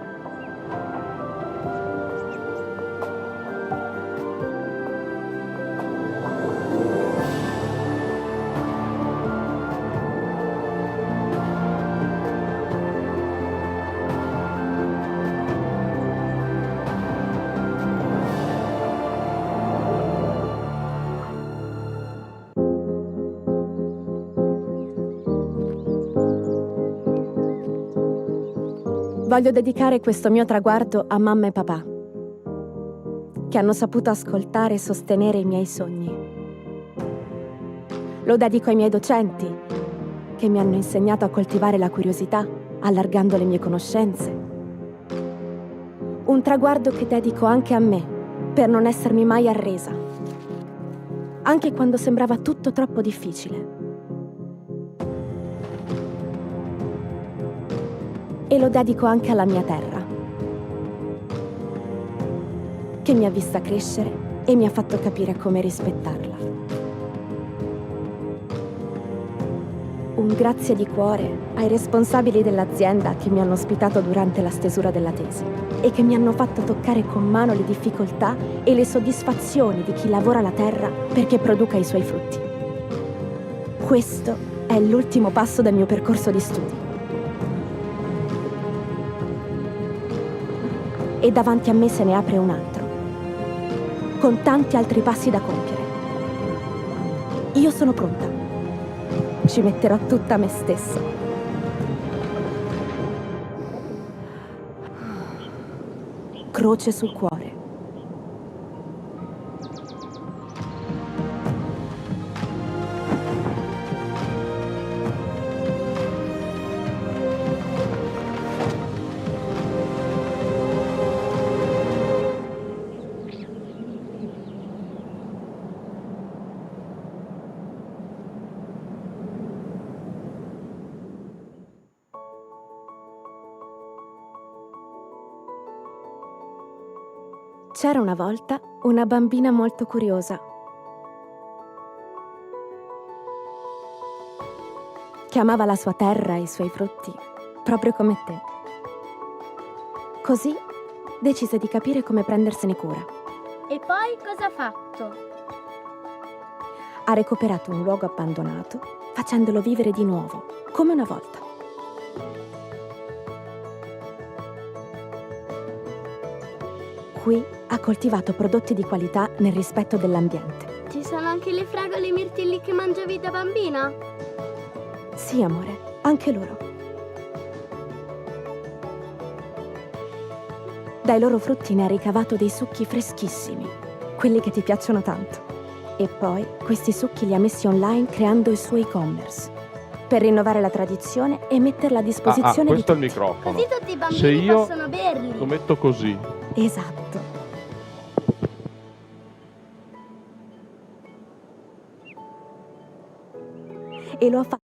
Voglio dedicare questo mio traguardo a mamma e papà, che hanno saputo ascoltare e sostenere i miei sogni. Lo dedico ai miei docenti, che mi hanno insegnato a coltivare la curiosità, allargando le mie conoscenze. Un traguardo che dedico anche a me, per non essermi mai arresa, anche quando sembrava tutto troppo difficile. E lo dedico anche alla mia terra, che mi ha vista crescere e mi ha fatto capire come rispettarla. Un grazie di cuore ai responsabili dell'azienda che mi hanno ospitato durante la stesura della tesi e che mi hanno fatto toccare con mano le difficoltà e le soddisfazioni di chi lavora la terra perché produca i suoi frutti. Questo è l'ultimo passo del mio percorso di studi. E davanti a me se ne apre un altro, con tanti altri passi da compiere. Io sono pronta. Ci metterò tutta me stessa. Croce sul cuore. C'era una volta una bambina molto curiosa che amava la sua terra e i suoi frutti, proprio come te. Così decise di capire come prendersene cura.
E poi cosa ha fatto?
Ha recuperato un luogo abbandonato, facendolo vivere di nuovo, come una volta. Qui ha coltivato prodotti di qualità nel rispetto dell'ambiente.
Ci sono anche le fragole e i mirtilli che mangiavi da bambina?
Sì, amore, anche loro. Dai loro frutti ne ha ricavato dei succhi freschissimi, quelli che ti piacciono tanto. E poi questi succhi li ha messi online creando il suo e-commerce, per rinnovare la tradizione e metterla a disposizione di
questo è
tutti.
il microfono.
Così tutti i bambini
Se io
possono berli.
lo metto così.
Esatto. E lo ha fatto.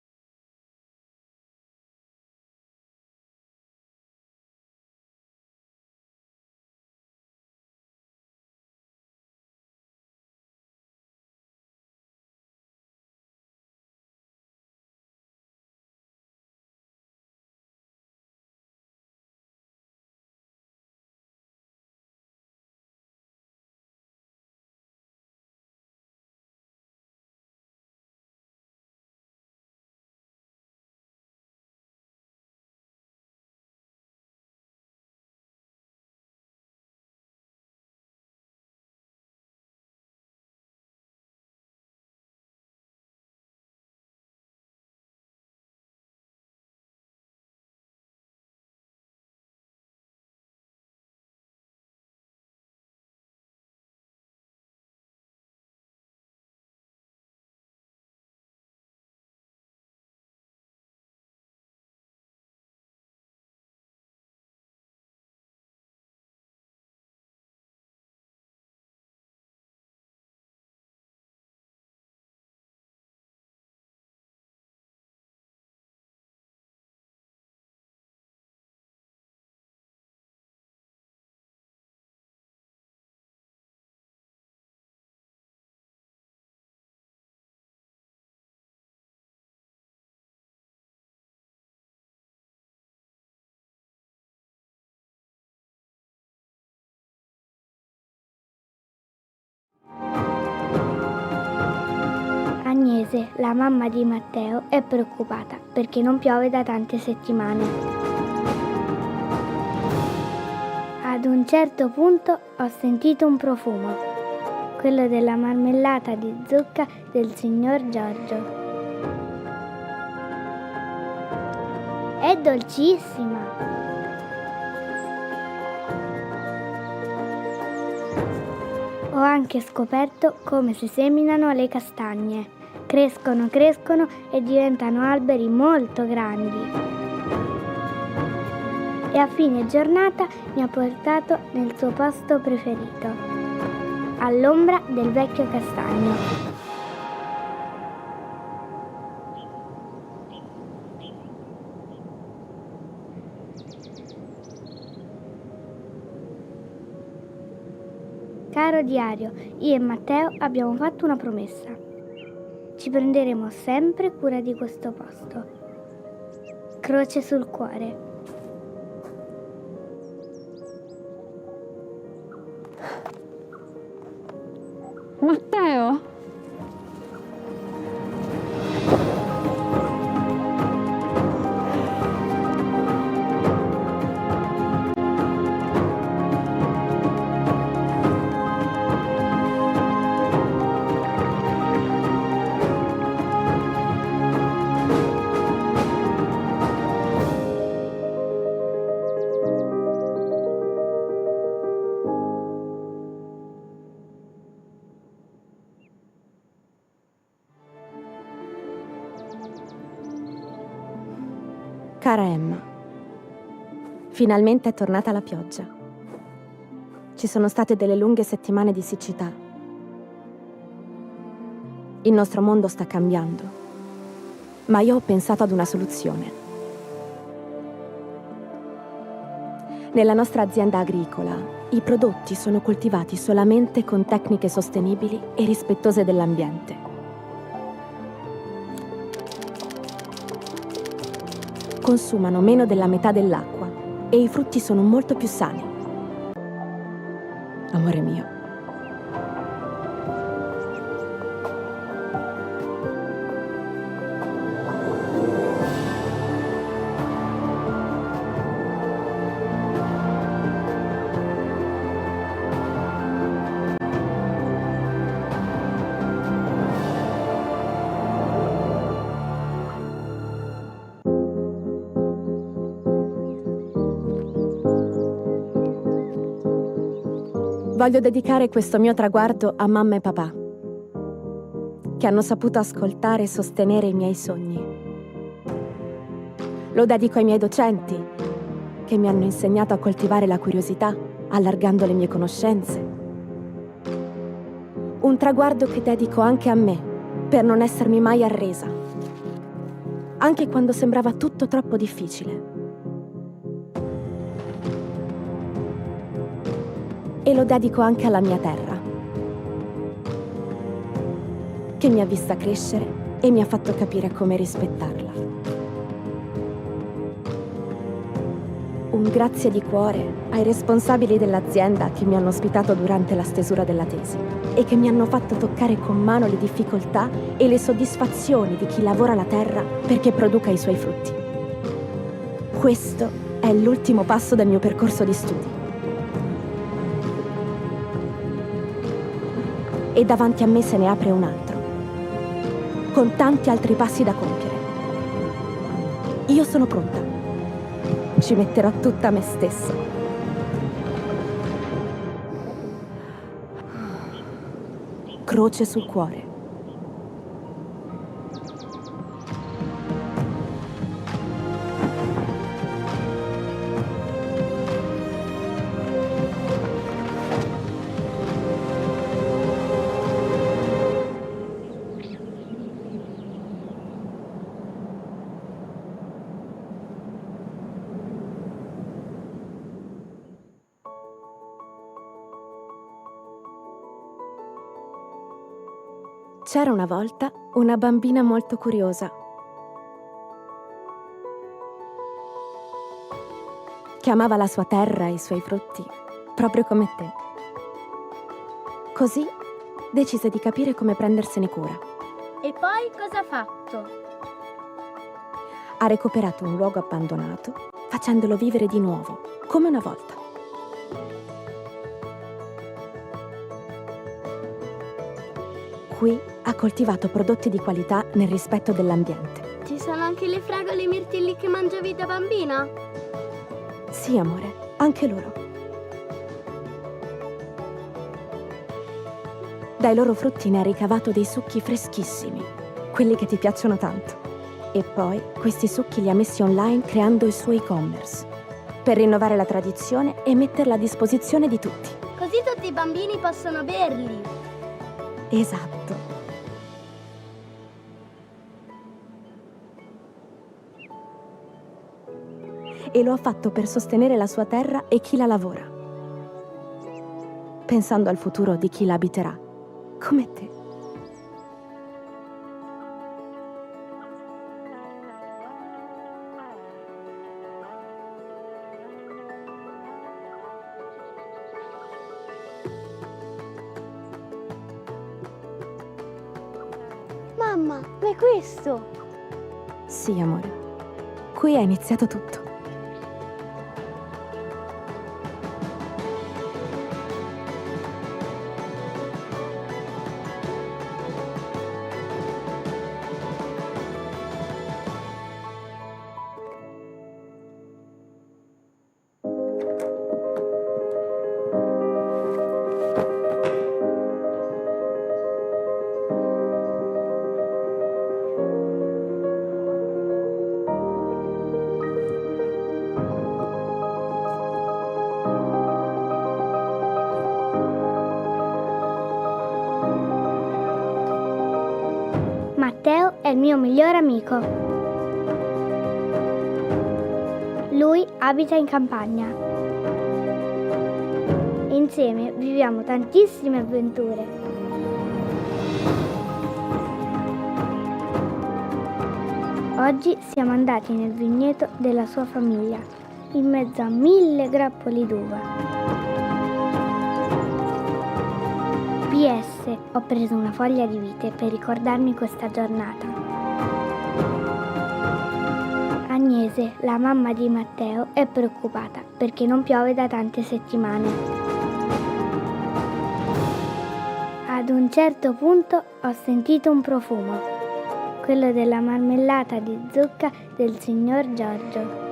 Agnese, la mamma di Matteo, è preoccupata perché non piove da tante settimane. Ad un certo punto ho sentito un profumo, quello della marmellata di zucca del signor Giorgio. È dolcissima! Ho anche scoperto come si seminano le castagne. Crescono e diventano alberi molto grandi. E a fine giornata mi ha portato nel suo posto preferito, all'ombra del vecchio castagno. Caro diario, io e Matteo abbiamo fatto una promessa. Ci prenderemo sempre cura di questo posto. Croce sul cuore.
Matteo?
Cara Emma, finalmente è tornata la pioggia. Ci sono state delle lunghe settimane di siccità. Il nostro mondo sta cambiando, ma io ho pensato ad una soluzione. Nella nostra azienda agricola, i prodotti sono coltivati solamente con tecniche sostenibili e rispettose dell'ambiente. Consumano meno della metà dell'acqua e i frutti sono molto più sani. Amore mio. Voglio dedicare questo mio traguardo a mamma e papà, che hanno saputo ascoltare e sostenere i miei sogni. Lo dedico ai miei docenti, che mi hanno insegnato a coltivare la curiosità, allargando le mie conoscenze. Un traguardo che dedico anche a me, per non essermi mai arresa, anche quando sembrava tutto troppo difficile. E lo dedico anche alla mia terra, che mi ha vista crescere e mi ha fatto capire come rispettarla. Un grazie di cuore ai responsabili dell'azienda che mi hanno ospitato durante la stesura della tesi e che mi hanno fatto toccare con mano le difficoltà e le soddisfazioni di chi lavora la terra perché produca i suoi frutti. Questo è l'ultimo passo del mio percorso di studi. E davanti a me se ne apre un altro, con tanti altri passi da compiere. Io sono pronta. Ci metterò tutta me stessa. Croce sul cuore. C'era una volta una bambina molto curiosa che amava la sua terra e i suoi frutti, proprio come te. Così decise di capire come prendersene cura.
E poi cosa ha fatto?
Ha recuperato un luogo abbandonato, facendolo vivere di nuovo, come una volta. Qui ha coltivato prodotti di qualità nel rispetto dell'ambiente.
Ci sono anche le fragole e i mirtilli che mangiavi da bambina?
Sì, amore, anche loro. Dai loro frutti ne ha ricavato dei succhi freschissimi, quelli che ti piacciono tanto. E poi questi succhi li ha messi online creando il suo e-commerce, per rinnovare la tradizione e metterla a disposizione di tutti.
Così tutti i bambini possono berli.
Esatto. E lo ha fatto per sostenere la sua terra e chi la lavora, pensando al futuro di chi la abiterà, come te.
Mamma, è questo?
Sì, amore. Qui è iniziato tutto.
Matteo è il mio migliore amico. Lui abita in campagna. E insieme viviamo tantissime avventure. Oggi siamo andati nel vigneto della sua famiglia, in mezzo a 1000 grappoli d'uva. PS, ho preso una foglia di vite per ricordarmi questa giornata. Agnese, la mamma di Matteo, è preoccupata perché non piove da tante settimane. Ad un certo punto ho sentito un profumo, quello della marmellata di zucca del signor Giorgio.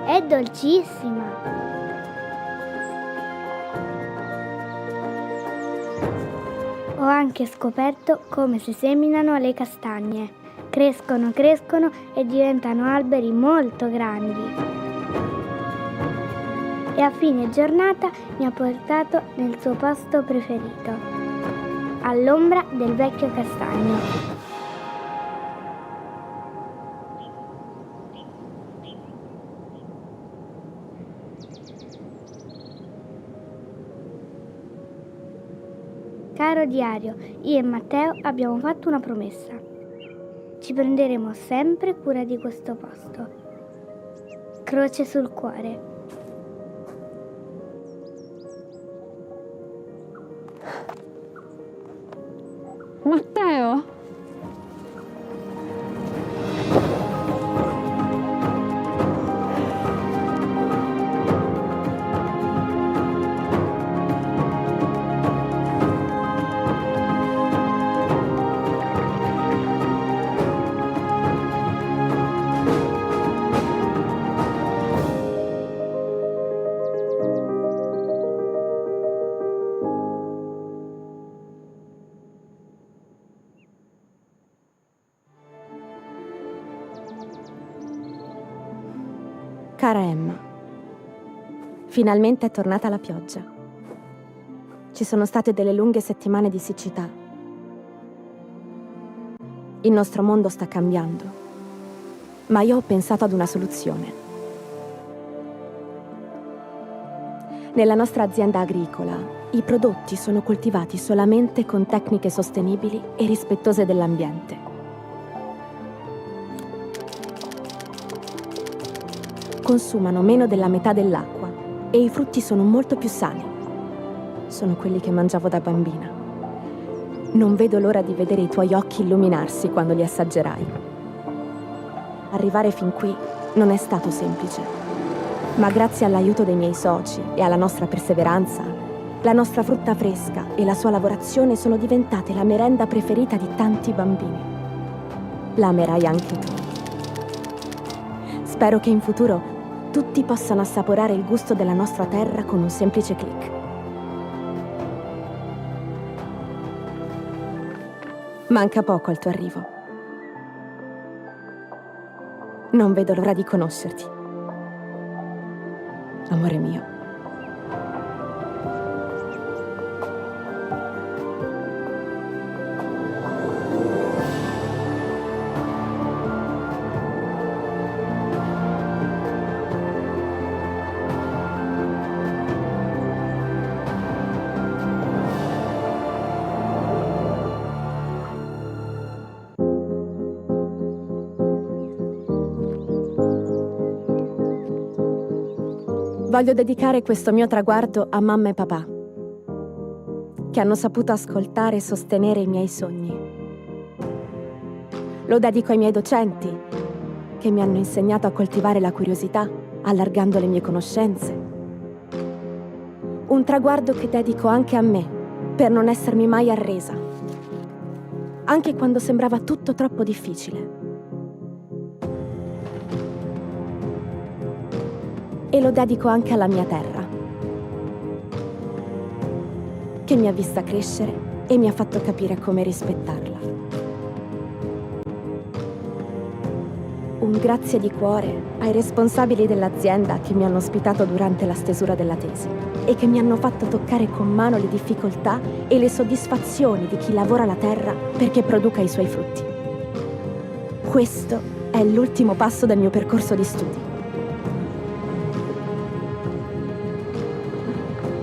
È dolcissima! Ho anche scoperto come si seminano le castagne. Crescono, crescono e diventano alberi molto grandi. E a fine giornata mi ha portato nel suo posto preferito, all'ombra del vecchio castagno. Caro diario, io e Matteo abbiamo fatto una promessa. Ci prenderemo sempre cura di questo posto. Croce sul cuore.
Matteo?
Cara Emma, finalmente è tornata la pioggia. Ci sono state delle lunghe settimane di siccità. Il nostro mondo sta cambiando, ma io ho pensato ad una soluzione. Nella nostra azienda agricola, i prodotti sono coltivati solamente con tecniche sostenibili e rispettose dell'ambiente. Consumano meno della metà dell'acqua e i frutti sono molto più sani. Sono quelli che mangiavo da bambina. Non vedo l'ora di vedere i tuoi occhi illuminarsi quando li assaggerai. Arrivare fin qui non è stato semplice, ma grazie all'aiuto dei miei soci e alla nostra perseveranza, la nostra frutta fresca e la sua lavorazione sono diventate la merenda preferita di tanti bambini. La amerai anche tu. Spero che in futuro tutti possano assaporare il gusto della nostra terra con un semplice click. Manca poco al tuo arrivo. Non vedo l'ora di conoscerti. Amore mio. Voglio dedicare questo mio traguardo a mamma e papà, che hanno saputo ascoltare e sostenere i miei sogni. Lo dedico ai miei docenti, che mi hanno insegnato a coltivare la curiosità, allargando le mie conoscenze. Un traguardo che dedico anche a me, per non essermi mai arresa, anche quando sembrava tutto troppo difficile. E lo dedico anche alla mia terra, che mi ha vista crescere e mi ha fatto capire come rispettarla. Un grazie di cuore ai responsabili dell'azienda che mi hanno ospitato durante la stesura della tesi e che mi hanno fatto toccare con mano le difficoltà e le soddisfazioni di chi lavora la terra perché produca i suoi frutti. Questo è l'ultimo passo del mio percorso di studi.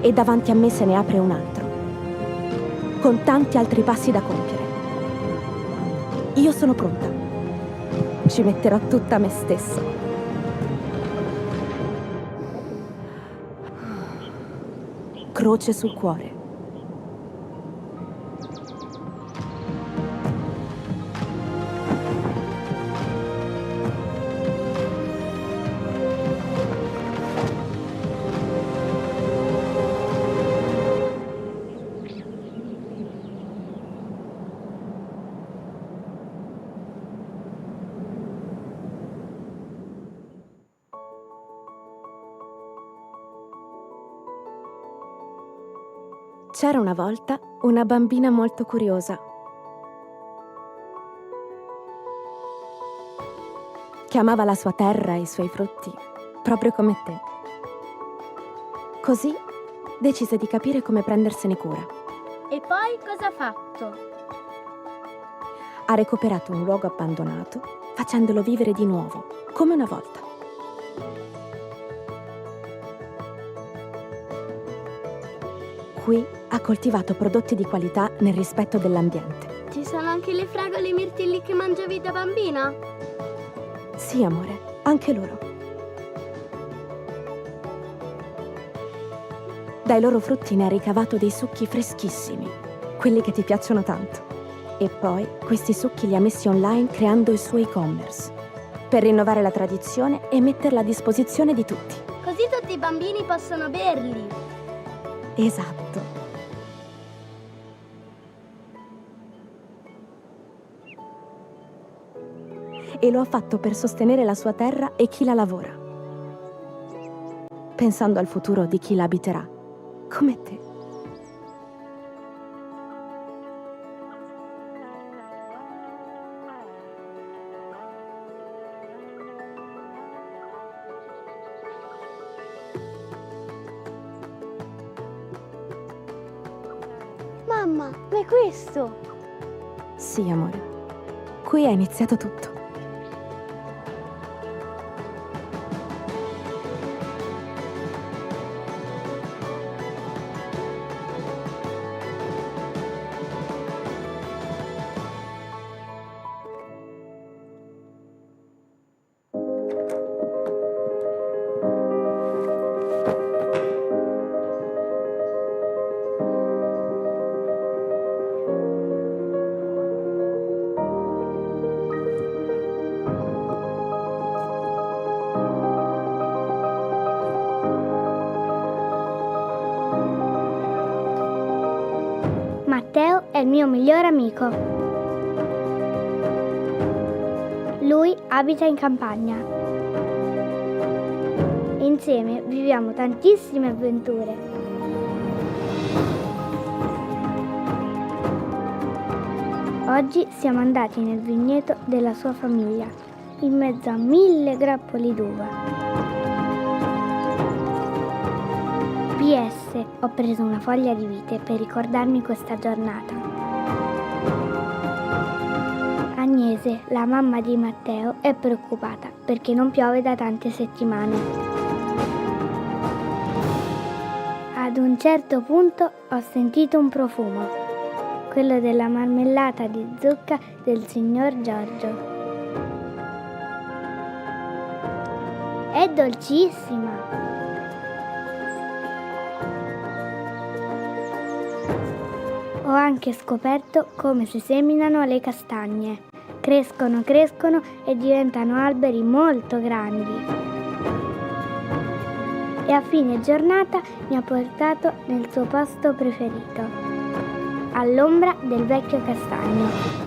E davanti a me se ne apre un altro, con tanti altri passi da compiere. Io sono pronta. Ci metterò tutta me stessa. Croce sul cuore. C'era una volta una bambina molto curiosa che amava la sua terra e i suoi frutti, proprio come te. Così decise di capire come prendersene cura.
E poi cosa ha fatto?
Ha recuperato un luogo abbandonato, facendolo vivere di nuovo, come una volta. Qui ha coltivato prodotti di qualità nel rispetto dell'ambiente.
Ci sono anche le fragole e i mirtilli che mangiavi da bambina?
Sì, amore, anche loro. Dai loro frutti ne ha ricavato dei succhi freschissimi, quelli che ti piacciono tanto. E poi questi succhi li ha messi online creando il suo e-commerce, per rinnovare la tradizione e metterla a disposizione di tutti.
Così tutti i bambini possono berli.
Esatto. E lo ha fatto per sostenere la sua terra e chi la lavora, pensando al futuro di chi la abiterà, come te.
Mamma, ma è questo?
Sì, amore. Qui è iniziato tutto.
Matteo è il mio migliore amico. Lui abita in campagna. Insieme viviamo tantissime avventure. Oggi siamo andati nel vigneto della sua famiglia, in mezzo a 1000 grappoli d'uva. PS, ho preso una foglia di vite per ricordarmi questa giornata. Agnese, la mamma di Matteo, è preoccupata perché non piove da tante settimane. Ad un certo punto ho sentito un profumo, quello della marmellata di zucca del signor Giorgio. È dolcissima! Ho anche scoperto come si seminano le castagne. Crescono e diventano alberi molto grandi. E a fine giornata mi ha portato nel suo posto preferito, all'ombra del vecchio castagno.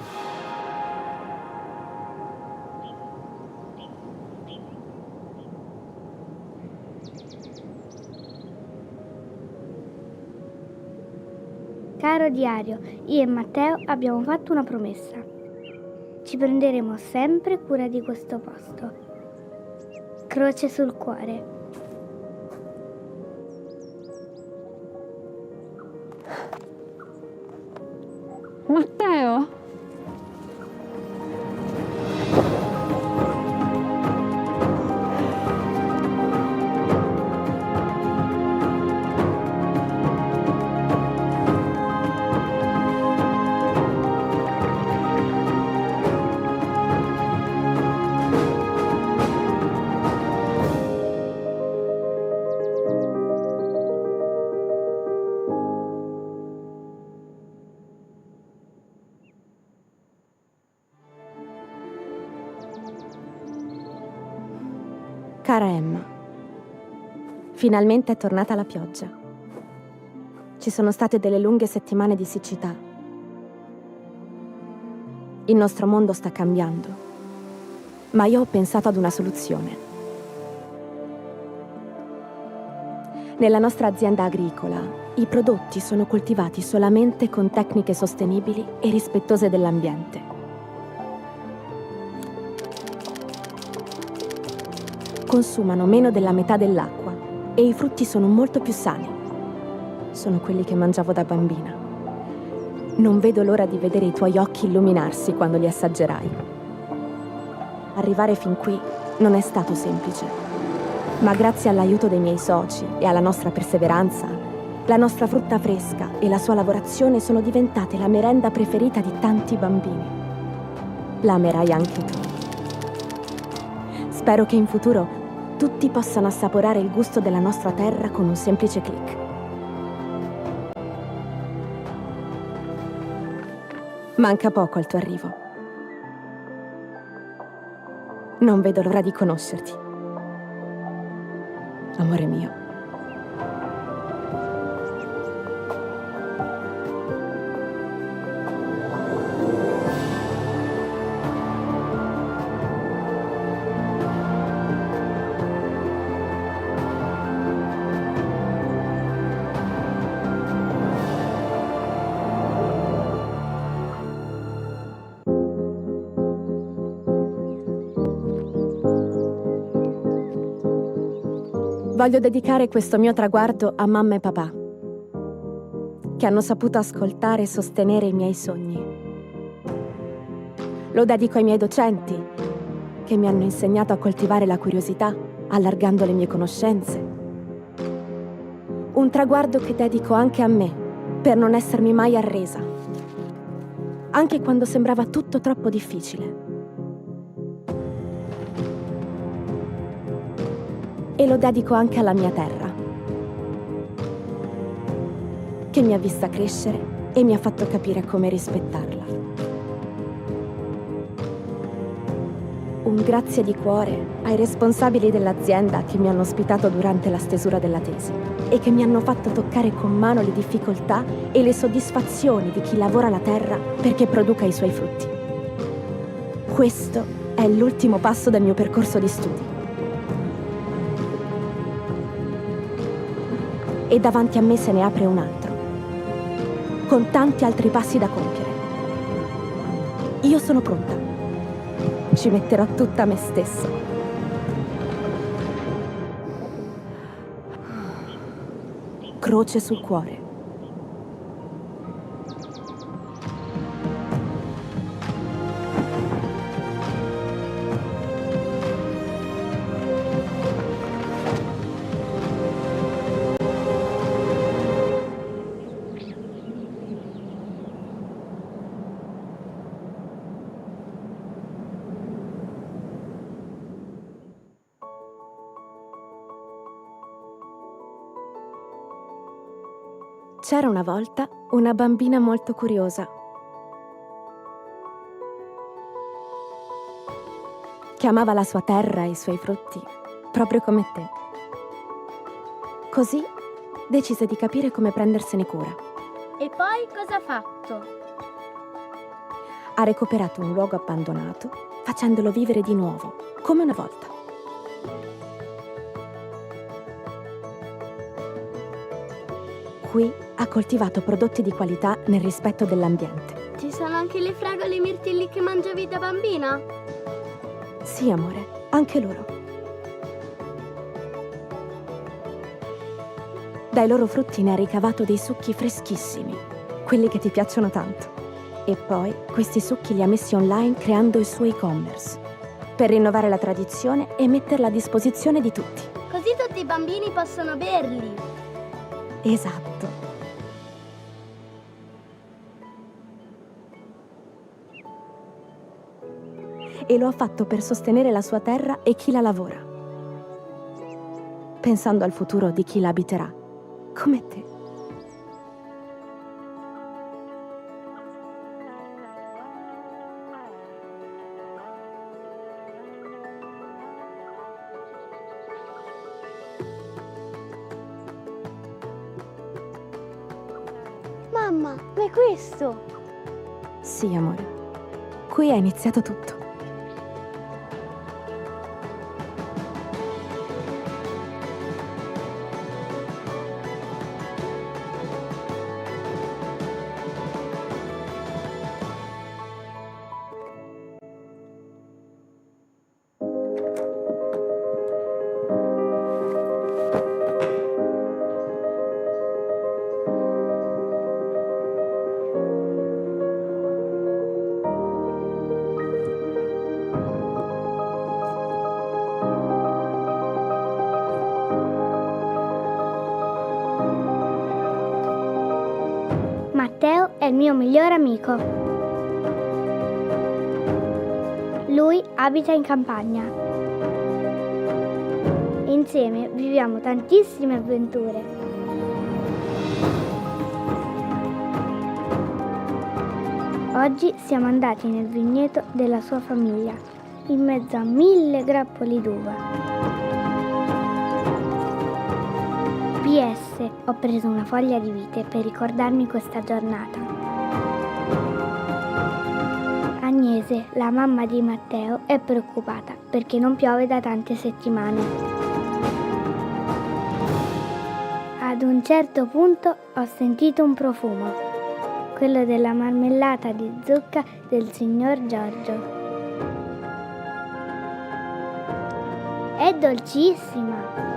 Caro diario, io e Matteo abbiamo fatto una promessa. Ci prenderemo sempre cura di questo posto. Croce sul cuore.
Matteo?
Cara Emma, finalmente è tornata la pioggia. Ci sono state delle lunghe settimane di siccità. Il nostro mondo sta cambiando, ma io ho pensato ad una soluzione. Nella nostra azienda agricola, i prodotti sono coltivati solamente con tecniche sostenibili e rispettose dell'ambiente. Consumano meno della metà dell'acqua e i frutti sono molto più sani. Sono quelli che mangiavo da bambina. Non vedo l'ora di vedere i tuoi occhi illuminarsi quando li assaggerai. Arrivare fin qui non è stato semplice, ma grazie all'aiuto dei miei soci e alla nostra perseveranza, la nostra frutta fresca e la sua lavorazione sono diventate la merenda preferita di tanti bambini. La amerai anche tu. Spero che in futuro tutti possano assaporare il gusto della nostra terra con un semplice click. Manca poco al tuo arrivo. Non vedo l'ora di conoscerti. Amore mio. Voglio dedicare questo mio traguardo a mamma e papà, che hanno saputo ascoltare e sostenere i miei sogni. Lo dedico ai miei docenti, che mi hanno insegnato a coltivare la curiosità, allargando le mie conoscenze. Un traguardo che dedico anche a me, per non essermi mai arresa, anche quando sembrava tutto troppo difficile. E lo dedico anche alla mia terra, che mi ha vista crescere e mi ha fatto capire come rispettarla. Un grazie di cuore ai responsabili dell'azienda che mi hanno ospitato durante la stesura della tesi e che mi hanno fatto toccare con mano le difficoltà e le soddisfazioni di chi lavora la terra perché produca i suoi frutti. Questo è l'ultimo passo del mio percorso di studi. E davanti a me se ne apre un altro, con tanti altri passi da compiere. Io sono pronta. Ci metterò tutta me stessa. Croce sul cuore. C'era una volta una bambina molto curiosa che amava la sua terra e i suoi frutti, proprio come te. Così decise di capire come prendersene cura.
E poi cosa ha fatto?
Ha recuperato un luogo abbandonato, facendolo vivere di nuovo, come una volta. Qui ha coltivato prodotti di qualità nel rispetto dell'ambiente.
Ci sono anche le fragole e i mirtilli che mangiavi da bambina?
Sì, amore, anche loro. Dai loro frutti ne ha ricavato dei succhi freschissimi, quelli che ti piacciono tanto. E poi questi succhi li ha messi online creando il suo e-commerce, per rinnovare la tradizione e metterla a disposizione di tutti.
Così tutti i bambini possono berli.
Esatto. E lo ha fatto per sostenere la sua terra e chi la lavora, pensando al futuro di chi la abiterà, come te.
Mamma, ma è questo?
Sì, amore. Qui è iniziato tutto.
Matteo è il mio migliore amico. Lui abita in campagna. Insieme viviamo tantissime avventure. Oggi siamo andati nel vigneto della sua famiglia, in mezzo a 1000 grappoli d'uva. PS, ho preso una foglia di vite per ricordarmi questa giornata. Agnese, la mamma di Matteo, è preoccupata perché non piove da tante settimane. Ad un certo punto ho sentito un profumo, quello della marmellata di zucca del signor Giorgio. È dolcissima!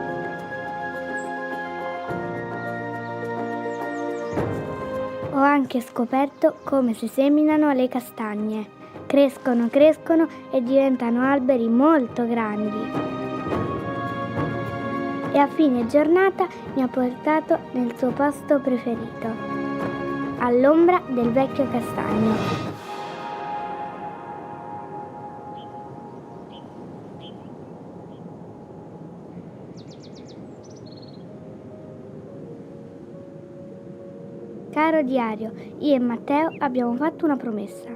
Ho anche scoperto come si seminano le castagne. Crescono, crescono e diventano alberi molto grandi. E a fine giornata mi ha portato nel suo posto preferito, all'ombra del vecchio castagno. Caro diario, io e Matteo abbiamo fatto una promessa.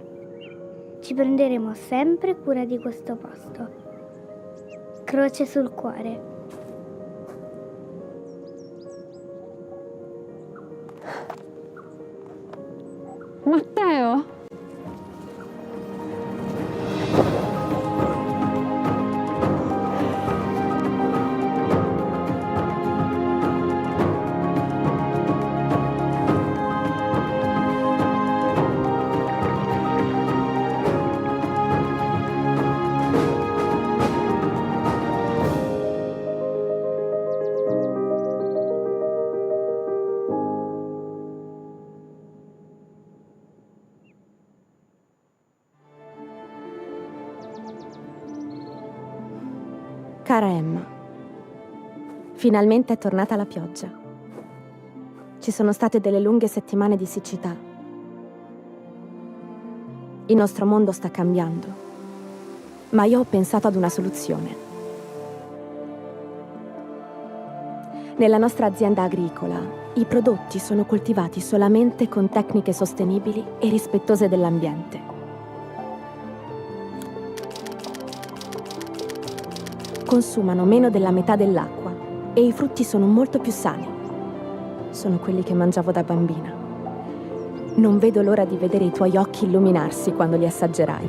Ci prenderemo sempre cura di questo posto. Croce sul cuore.
Matteo?
Cara Emma, finalmente è tornata la pioggia. Ci sono state delle lunghe settimane di siccità. Il nostro mondo sta cambiando, ma io ho pensato ad una soluzione. Nella nostra azienda agricola I prodotti sono coltivati solamente con tecniche sostenibili e rispettose dell'ambiente. Consumano meno della metà dell'acqua e i frutti sono molto più sani. Sono quelli che mangiavo da bambina. Non vedo l'ora di vedere i tuoi occhi illuminarsi quando li assaggerai.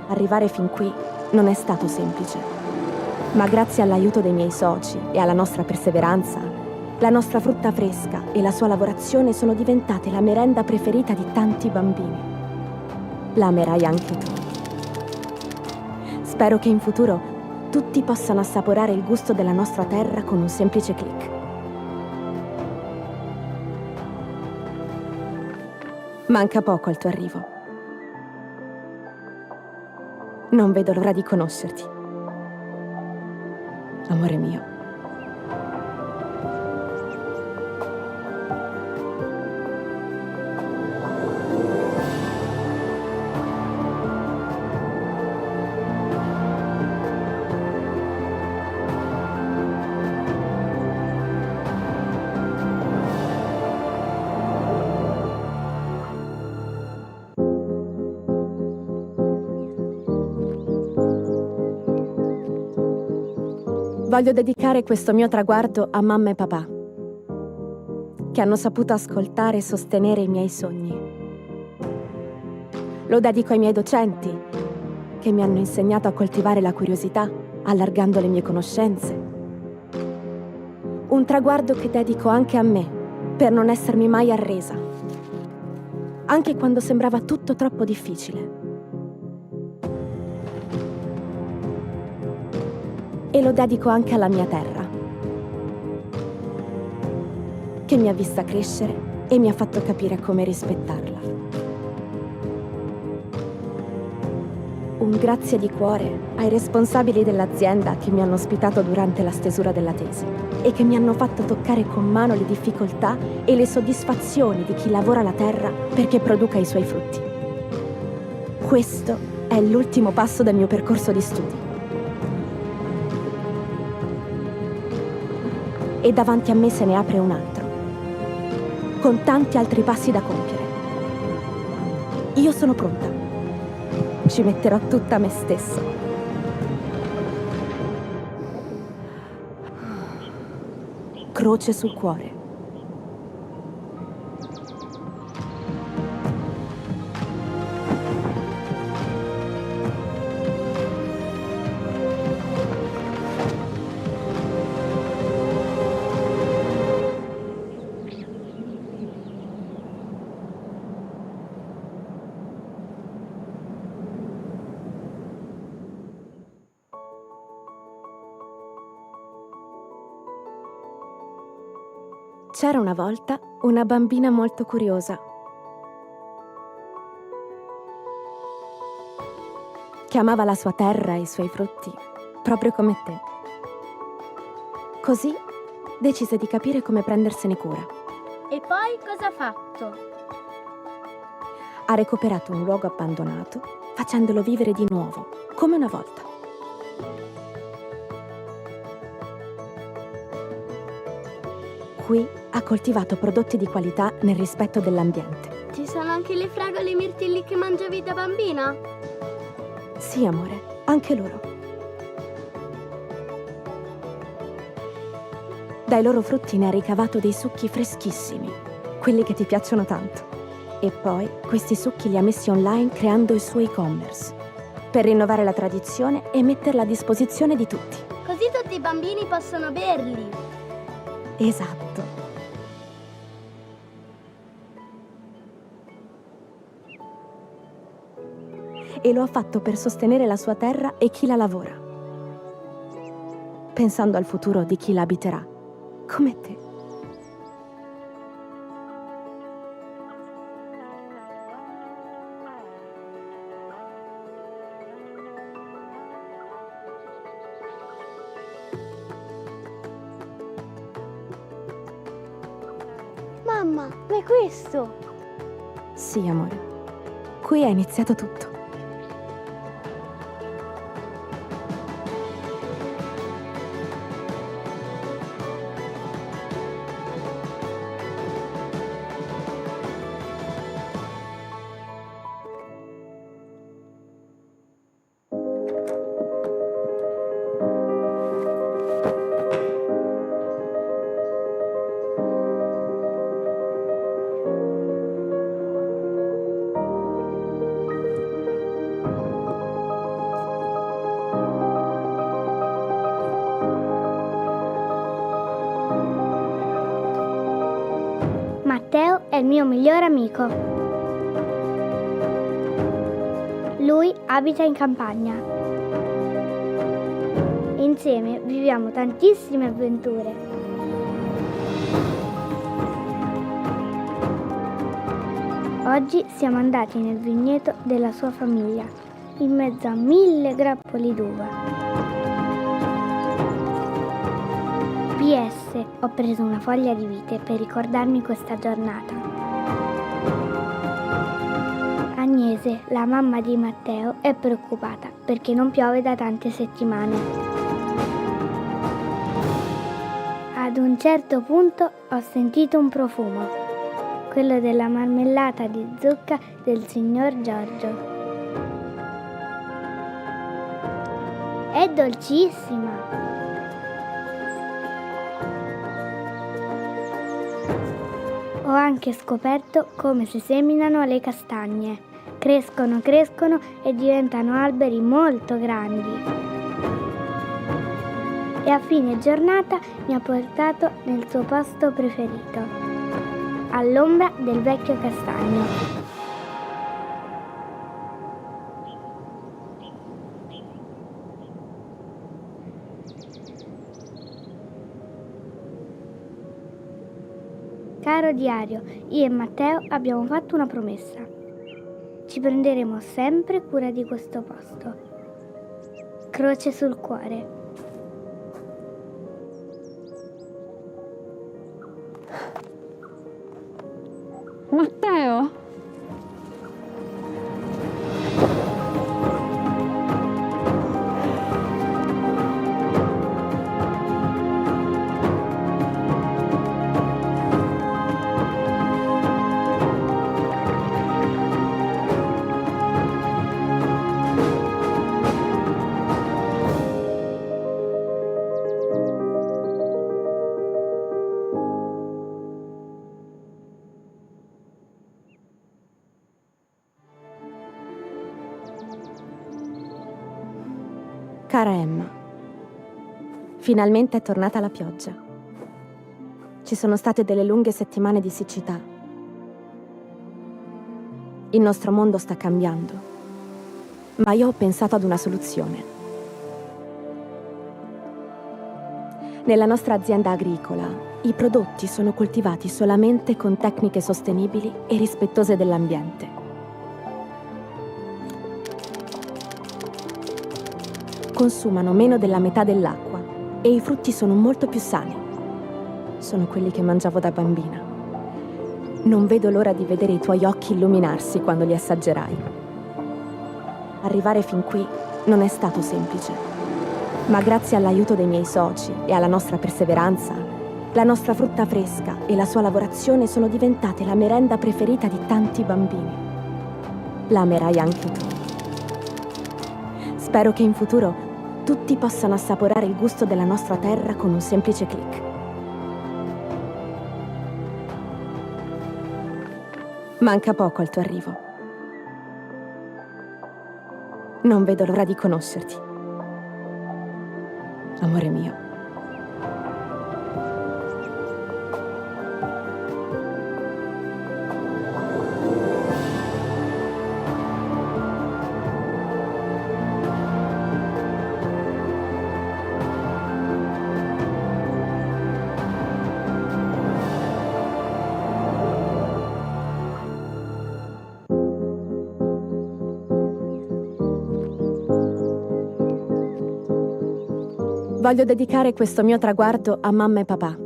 Arrivare fin qui non è stato semplice, ma grazie all'aiuto dei miei soci e alla nostra perseveranza, la nostra frutta fresca e la sua lavorazione sono diventate la merenda preferita di tanti bambini. La amerai anche tu. Spero che in futuro tutti possano assaporare il gusto della nostra terra con un semplice click. Manca poco al tuo arrivo. Non vedo l'ora di conoscerti. Amore mio. Voglio dedicare questo mio traguardo a mamma e papà, che hanno saputo ascoltare e sostenere i miei sogni. Lo dedico ai miei docenti, che mi hanno insegnato a coltivare la curiosità, allargando le mie conoscenze. Un traguardo che dedico anche a me, per non essermi mai arresa, anche quando sembrava tutto troppo difficile. E lo dedico anche alla mia terra, che mi ha vista crescere e mi ha fatto capire come rispettarla. Un grazie di cuore ai responsabili dell'azienda che mi hanno ospitato durante la stesura della tesi e che mi hanno fatto toccare con mano le difficoltà e le soddisfazioni di chi lavora la terra perché produca i suoi frutti. Questo è l'ultimo passo del mio percorso di studi. E davanti a me se ne apre un altro, con tanti altri passi da compiere. Io sono pronta. Ci metterò tutta me stessa. Croce sul cuore. C'era una volta una bambina molto curiosa che amava la sua terra e i suoi frutti, proprio come te. Così decise di capire come prendersene cura.
E poi cosa ha fatto?
Ha recuperato un luogo abbandonato, facendolo vivere di nuovo, come una volta. Qui ha coltivato prodotti di qualità nel rispetto dell'ambiente.
Ci sono anche le fragole e i mirtilli che mangiavi da bambina?
Sì, amore, anche loro. Dai loro frutti ne ha ricavato dei succhi freschissimi, quelli che ti piacciono tanto. E poi questi succhi li ha messi online creando il suo e-commerce, per rinnovare la tradizione e metterla a disposizione di tutti.
Così tutti i bambini possono berli.
Esatto. E lo ha fatto per sostenere la sua terra e chi la lavora, pensando al futuro di chi la abiterà, come te.
Mamma, ma è questo?
Sì, amore. Qui è iniziato tutto.
Matteo è il mio migliore amico. Lui abita in campagna. Insieme viviamo tantissime avventure. Oggi siamo andati nel vigneto della sua famiglia, in mezzo a 1000 grappoli d'uva. PS, ho preso una foglia di vite per ricordarmi questa giornata. Agnese, la mamma di Matteo, è preoccupata perché non piove da tante settimane. Ad un certo punto ho sentito un profumo, quello della marmellata di zucca del signor Giorgio. È dolcissima! Ho anche scoperto come si seminano le castagne. Crescono, crescono e diventano alberi molto grandi. E a fine giornata mi ha portato nel suo posto preferito, all'ombra del vecchio castagno. Caro diario, io e Matteo abbiamo fatto una promessa. Ci prenderemo sempre cura di questo posto. Croce sul cuore.
Matteo?
Cara Emma, finalmente è tornata la pioggia. Ci sono state delle lunghe settimane di siccità. Il nostro mondo sta cambiando, ma io ho pensato ad una soluzione. Nella nostra azienda agricola, i prodotti sono coltivati solamente con tecniche sostenibili e rispettose dell'ambiente. Consumano meno della metà dell'acqua e i frutti sono molto più sani. Sono quelli che mangiavo da bambina. Non vedo l'ora di vedere i tuoi occhi illuminarsi quando li assaggerai. Arrivare fin qui non è stato semplice, ma grazie all'aiuto dei miei soci e alla nostra perseveranza, la nostra frutta fresca e la sua lavorazione sono diventate la merenda preferita di tanti bambini. La amerai anche tu. Spero che in futuro tutti possano assaporare il gusto della nostra terra con un semplice click. Manca poco al tuo arrivo. Non vedo l'ora di conoscerti. Amore mio. Voglio dedicare questo mio traguardo a mamma e papà,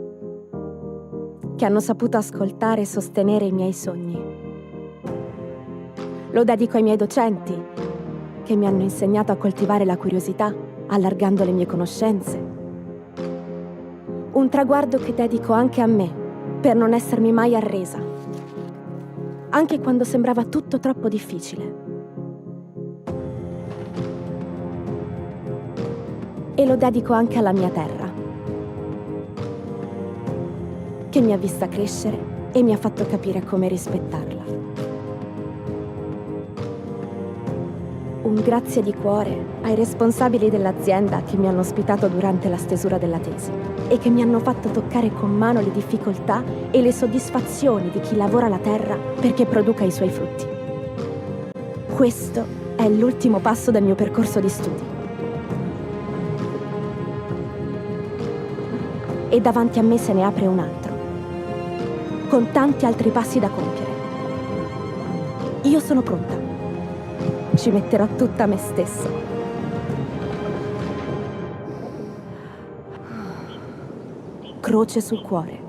che hanno saputo ascoltare e sostenere i miei sogni. Lo dedico ai miei docenti, che mi hanno insegnato a coltivare la curiosità, allargando le mie conoscenze. Un traguardo che dedico anche a me, per non essermi mai arresa, anche quando sembrava tutto troppo difficile. E lo dedico anche alla mia terra, che mi ha vista crescere e mi ha fatto capire come rispettarla. Un grazie di cuore ai responsabili dell'azienda che mi hanno ospitato durante la stesura della tesi e che mi hanno fatto toccare con mano le difficoltà e le soddisfazioni di chi lavora la terra perché produca i suoi frutti. Questo è l'ultimo passo del mio percorso di studi. E davanti a me se ne apre un altro, con tanti altri passi da compiere. Io sono pronta. Ci metterò tutta me stessa. Croce sul cuore.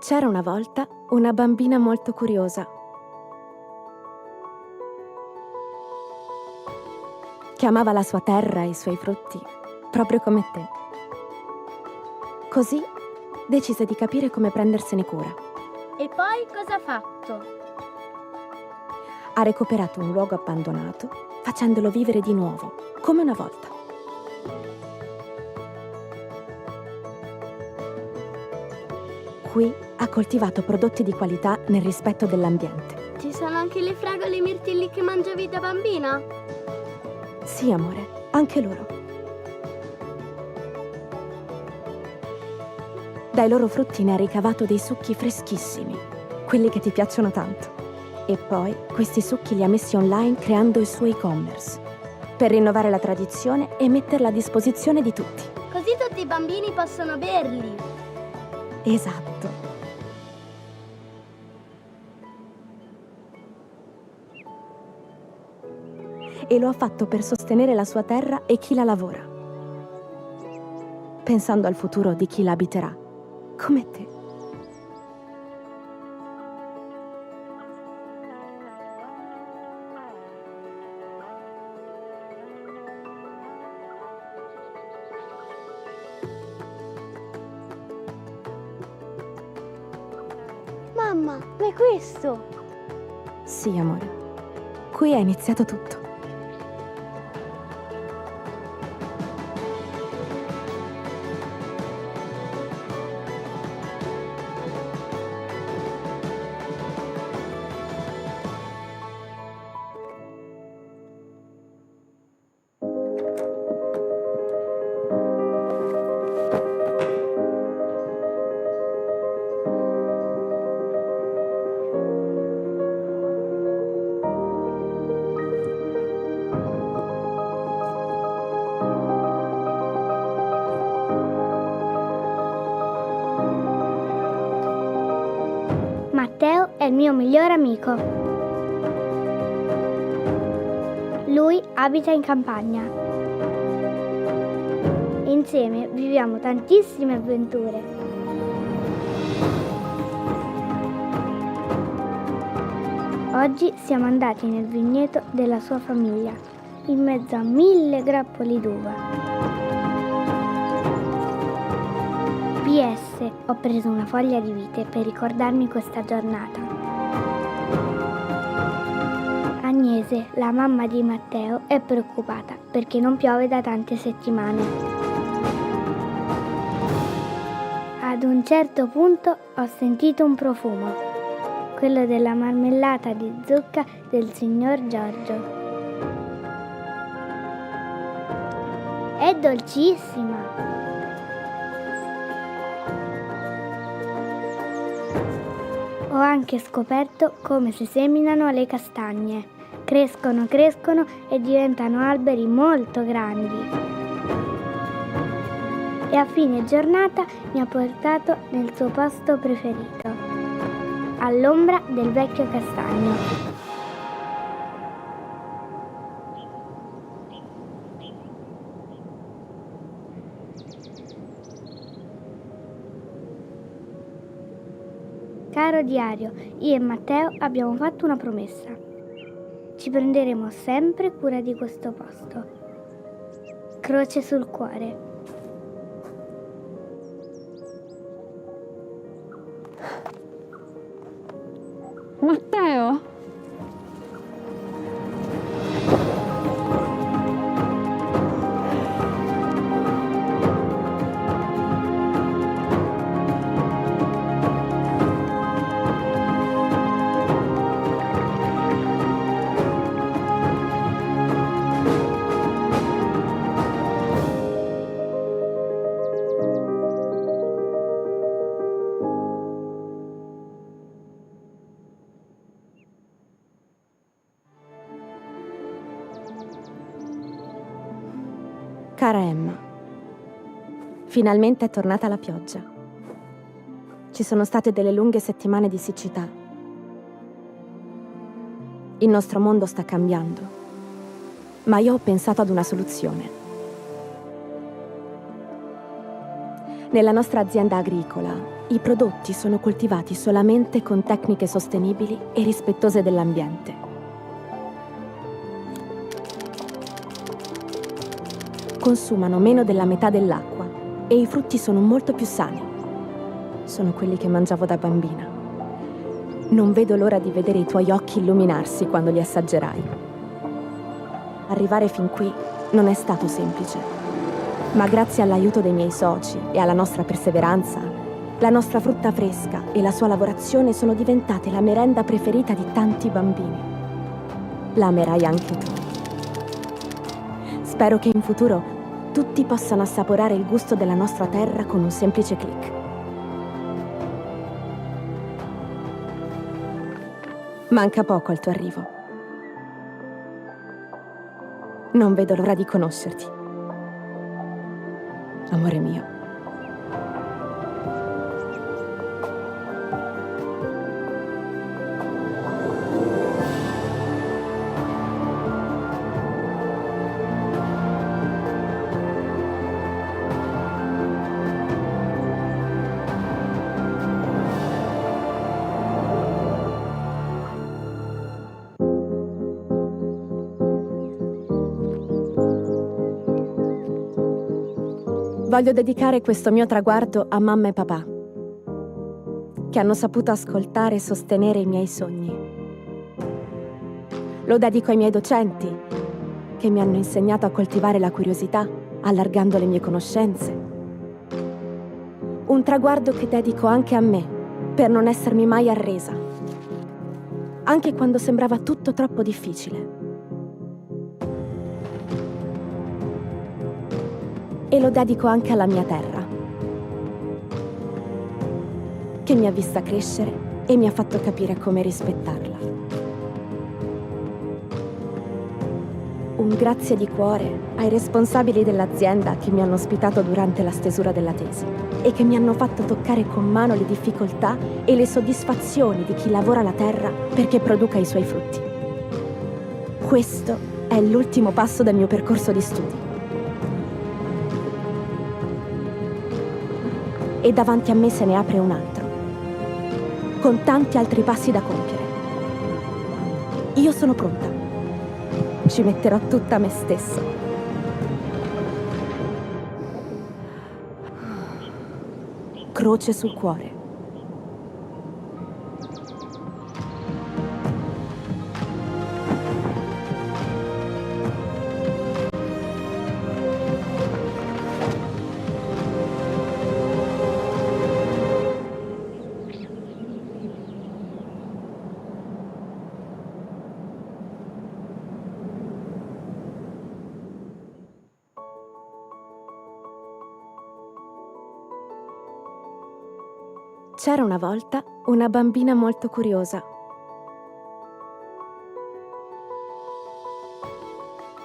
C'era una volta una bambina molto curiosa che amava la sua terra e i suoi frutti, proprio come te. Così decise di capire come prendersene cura.
E poi cosa ha fatto?
Ha recuperato un luogo abbandonato, facendolo vivere di nuovo, come una volta. Qui ha coltivato prodotti di qualità nel rispetto dell'ambiente.
Ci sono anche le fragole e i mirtilli che mangiavi da bambina?
Sì, amore, anche loro. Dai loro frutti ne ha ricavato dei succhi freschissimi, quelli che ti piacciono tanto. E poi questi succhi li ha messi online creando il suo e-commerce, per rinnovare la tradizione e metterla a disposizione di tutti.
Così tutti i bambini possono berli.
Esatto. E lo ha fatto per sostenere la sua terra e chi la lavora, pensando al futuro di chi la abiterà, come te.
Mamma, ma è questo?
Sì, amore. Qui è iniziato tutto.
Matteo è il mio migliore amico. Lui abita in campagna. Insieme viviamo tantissime avventure. Oggi siamo andati nel vigneto della sua famiglia, in mezzo a 1000 grappoli d'uva. PS, ho preso una foglia di vite per ricordarmi questa giornata. Agnese, la mamma di Matteo, è preoccupata perché non piove da tante settimane. Ad un certo punto ho sentito un profumo, quello della marmellata di zucca del signor Giorgio. È dolcissima! Ho anche scoperto come si seminano le castagne. Crescono, crescono e diventano alberi molto grandi. E a fine giornata mi ha portato nel suo posto preferito, all'ombra del vecchio castagno. Caro diario, io e Matteo abbiamo fatto una promessa. Ci prenderemo sempre cura di questo posto. Croce sul cuore.
Matteo?
Cara Emma, finalmente è tornata la pioggia. Ci sono state delle lunghe settimane di siccità. Il nostro mondo sta cambiando, ma io ho pensato ad una soluzione. Nella nostra azienda agricola, i prodotti sono coltivati solamente con tecniche sostenibili e rispettose dell'ambiente. Consumano meno della metà dell'acqua e i frutti sono molto più sani. Sono quelli che mangiavo da bambina. Non vedo l'ora di vedere i tuoi occhi illuminarsi quando li assaggerai. Arrivare fin qui non è stato semplice, ma grazie all'aiuto dei miei soci e alla nostra perseveranza, la nostra frutta fresca e la sua lavorazione sono diventate la merenda preferita di tanti bambini. La amerai anche tu. Spero che in futuro tutti possano assaporare il gusto della nostra terra con un semplice click. Manca poco al tuo arrivo. Non vedo l'ora di conoscerti. Amore mio. Voglio dedicare questo mio traguardo a mamma e papà, che hanno saputo ascoltare e sostenere i miei sogni. Lo dedico ai miei docenti, che mi hanno insegnato a coltivare la curiosità, allargando le mie conoscenze. Un traguardo che dedico anche a me, per non essermi mai arresa, anche quando sembrava tutto troppo difficile. E lo dedico anche alla mia terra, che mi ha vista crescere e mi ha fatto capire come rispettarla. Un grazie di cuore ai responsabili dell'azienda che mi hanno ospitato durante la stesura della tesi e che mi hanno fatto toccare con mano le difficoltà e le soddisfazioni di chi lavora la terra perché produca i suoi frutti. Questo è l'ultimo passo del mio percorso di studi. E davanti a me se ne apre un altro, con tanti altri passi da compiere. Io sono pronta. Ci metterò tutta me stessa. Croce sul cuore. C'era una volta una bambina molto curiosa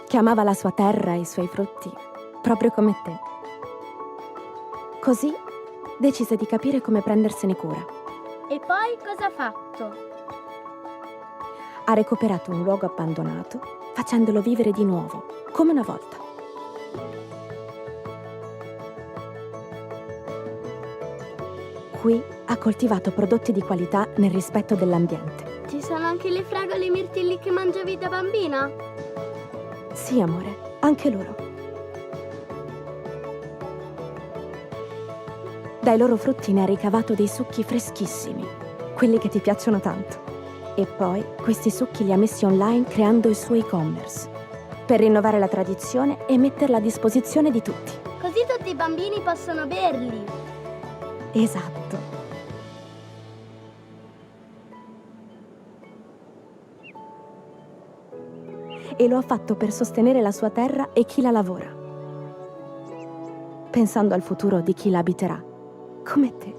che amava la sua terra e i suoi frutti, proprio come te. Così decise di capire come prendersene cura.
E poi cosa ha fatto?
Ha recuperato un luogo abbandonato, facendolo vivere di nuovo, come una volta. Qui ha coltivato prodotti di qualità nel rispetto dell'ambiente.
Ti
sono anche le fragole e i mirtilli che mangiavi da bambina?
Sì, amore, anche loro. Dai loro frutti ne hai ricavato dei succhi freschissimi, quelli che ti piacciono tanto. E poi questi succhi li ha messi online creando il suo e-commerce, per rinnovare la tradizione e metterla a disposizione di tutti.
Così tutti i bambini possono berli.
Esatto. E lo ha fatto per sostenere la sua terra e chi la lavora, pensando al futuro di chi la abiterà, come te.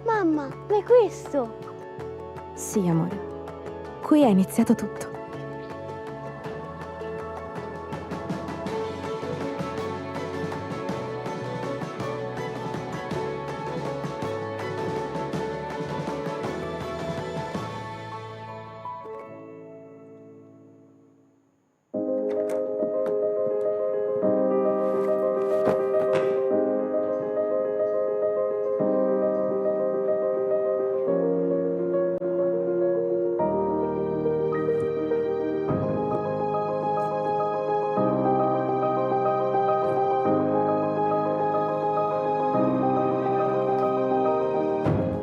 Mamma, ma è questo?
Sì, amore. Qui è iniziato tutto.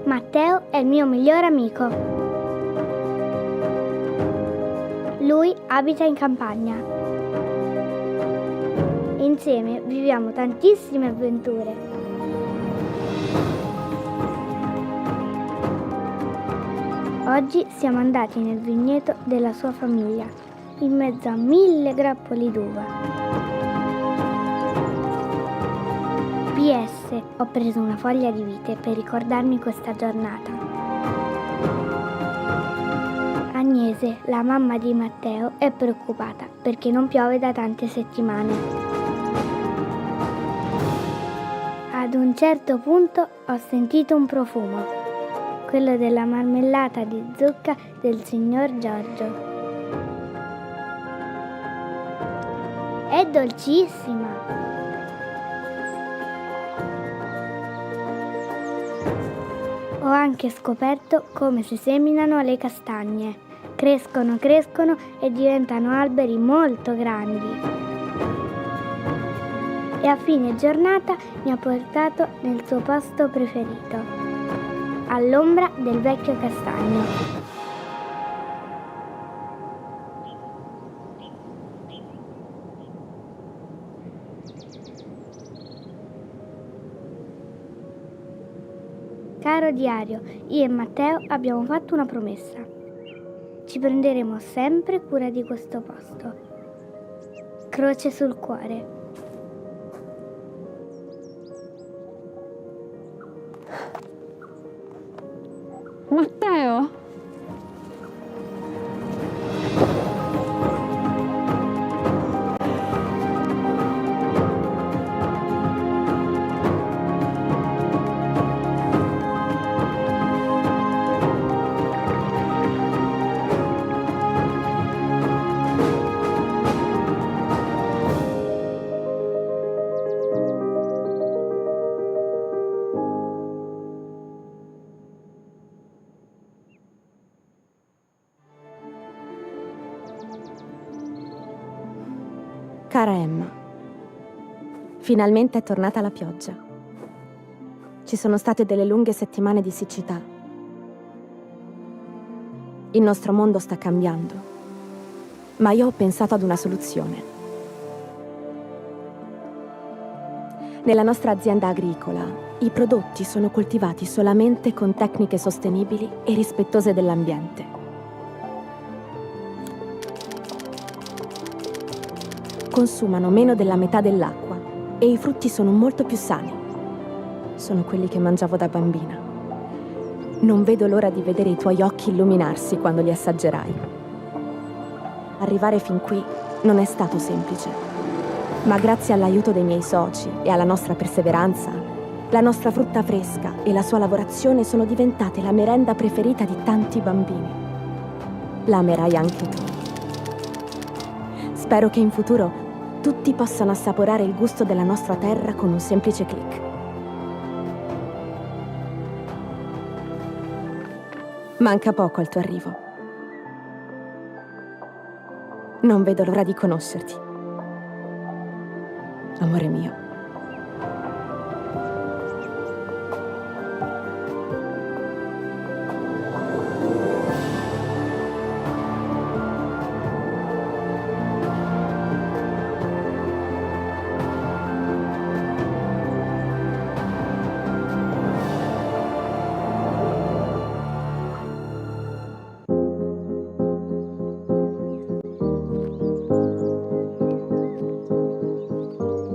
Matteo è il mio migliore amico. Lui abita in campagna. Insieme viviamo tantissime avventure. Oggi siamo andati nel vigneto della sua famiglia, in mezzo a 1000 grappoli d'uva. PS, ho preso una foglia di vite per ricordarmi questa giornata. Agnese, la mamma di Matteo, è preoccupata perché non piove da tante settimane. Ad un certo punto ho sentito un profumo, quello della marmellata di zucca del signor Giorgio. È dolcissima! Ho anche scoperto come si seminano le castagne. Crescono, crescono e diventano alberi molto grandi. E a fine giornata mi ha portato nel suo posto preferito, all'ombra del vecchio castagno. Caro diario, io e Matteo abbiamo fatto una promessa. Ci prenderemo sempre cura di questo posto. Croce sul cuore.
Matteo?
Cara Emma, finalmente è tornata la pioggia. Ci sono state delle lunghe settimane di siccità. Il nostro mondo sta cambiando, ma io ho pensato ad una soluzione. Nella nostra azienda agricola, i prodotti sono coltivati solamente con tecniche sostenibili e rispettose dell'ambiente. Consumano meno della metà dell'acqua e i frutti sono molto più sani. Sono quelli che mangiavo da bambina. Non vedo l'ora di vedere i tuoi occhi illuminarsi quando li assaggerai. Arrivare fin qui non è stato semplice, ma grazie all'aiuto dei miei soci e alla nostra perseveranza La nostra frutta fresca e la sua lavorazione sono diventate la merenda preferita di tanti bambini. La amerai anche tu. Spero che in futuro tutti possano assaporare il gusto della nostra terra con un semplice click. Manca poco al tuo arrivo. Non vedo l'ora di conoscerti. Amore mio.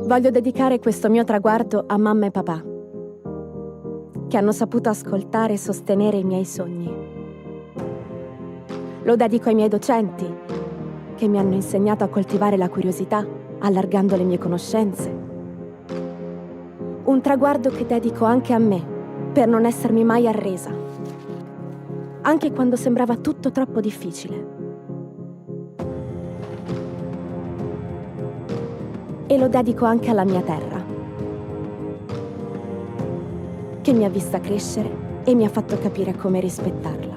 Voglio dedicare questo mio traguardo a mamma e papà, che hanno saputo ascoltare e sostenere i miei sogni. Lo dedico ai miei docenti, che mi hanno insegnato a coltivare la curiosità, allargando le mie conoscenze. Un traguardo che dedico anche a me, per non essermi mai arresa, anche quando sembrava tutto troppo difficile. E lo dedico anche alla mia terra, che mi ha vista crescere e mi ha fatto capire come rispettarla.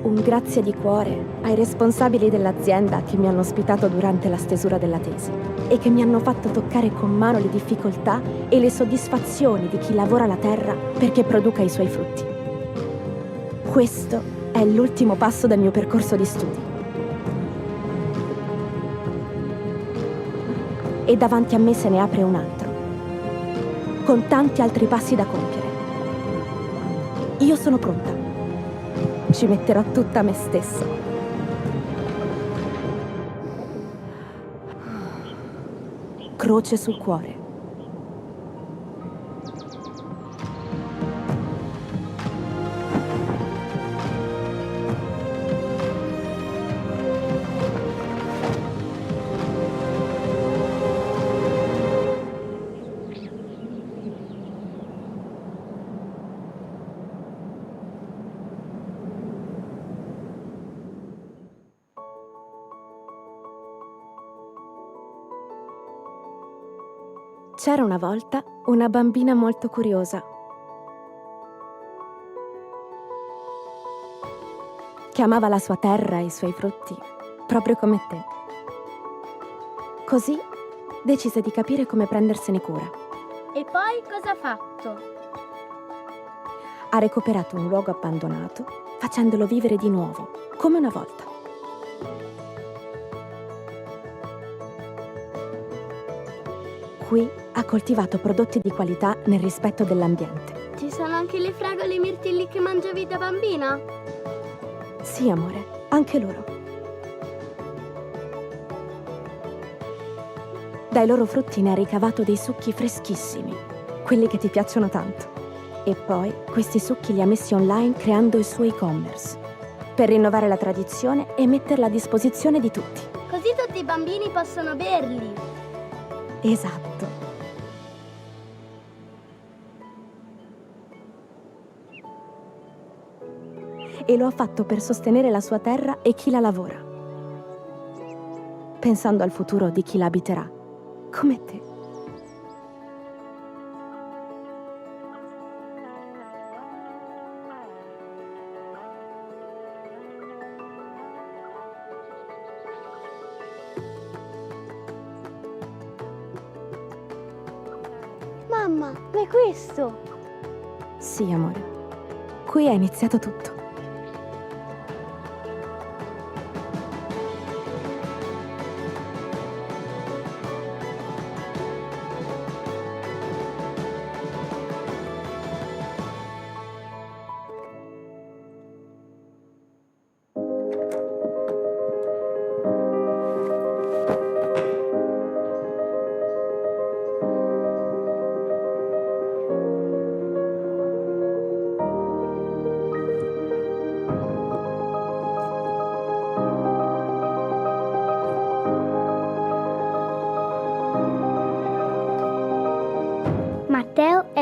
Un grazie di cuore ai responsabili dell'azienda che mi hanno ospitato durante la stesura della tesi e che mi hanno fatto toccare con mano le difficoltà e le soddisfazioni di chi lavora la terra perché produca i suoi frutti. Questo è l'ultimo passo del mio percorso di studi. E davanti a me se ne apre un altro, con tanti altri passi da compiere. Io sono pronta. Ci metterò tutta me stessa. Croce sul cuore. C'era una volta una bambina molto curiosa che amava la sua terra e i suoi frutti, proprio come te. Così decise di capire come prendersene cura.
E poi cosa ha fatto?
Ha recuperato un luogo abbandonato, facendolo vivere di nuovo, come una volta. Qui ha coltivato prodotti di qualità nel rispetto dell'ambiente.
Ci sono anche le fragole e i mirtilli che mangiavi da bambina?
Sì, amore, anche loro. Dai loro frutti ne ha ricavato dei succhi freschissimi, quelli che ti piacciono tanto. E poi questi succhi li ha messi online creando il suo e-commerce, per rinnovare la tradizione e metterla a disposizione di tutti.
Così tutti i bambini possono berli.
Esatto. E lo ha fatto per sostenere la sua terra e chi la lavora, pensando al futuro di chi la abiterà, come te.
Mamma, ma è questo?
Sì, amore. Qui è iniziato tutto.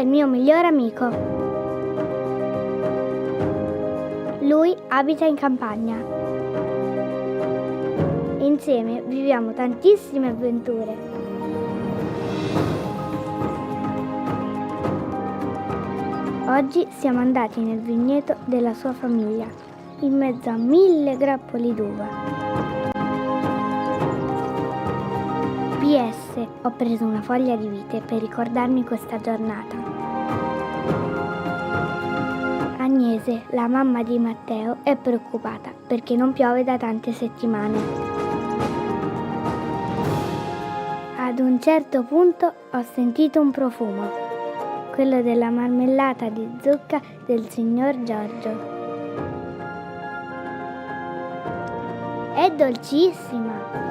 il mio migliore amico. Lui abita in campagna. Insieme viviamo tantissime avventure. Oggi siamo andati nel vigneto della sua famiglia, in mezzo a 1000 grappoli d'uva. PS, ho preso una foglia di vite per ricordarmi questa giornata. Agnese, la mamma di Matteo, è preoccupata perché non piove da tante settimane. Ad un certo punto ho sentito un profumo, quello della marmellata di zucca del signor Giorgio. È dolcissima!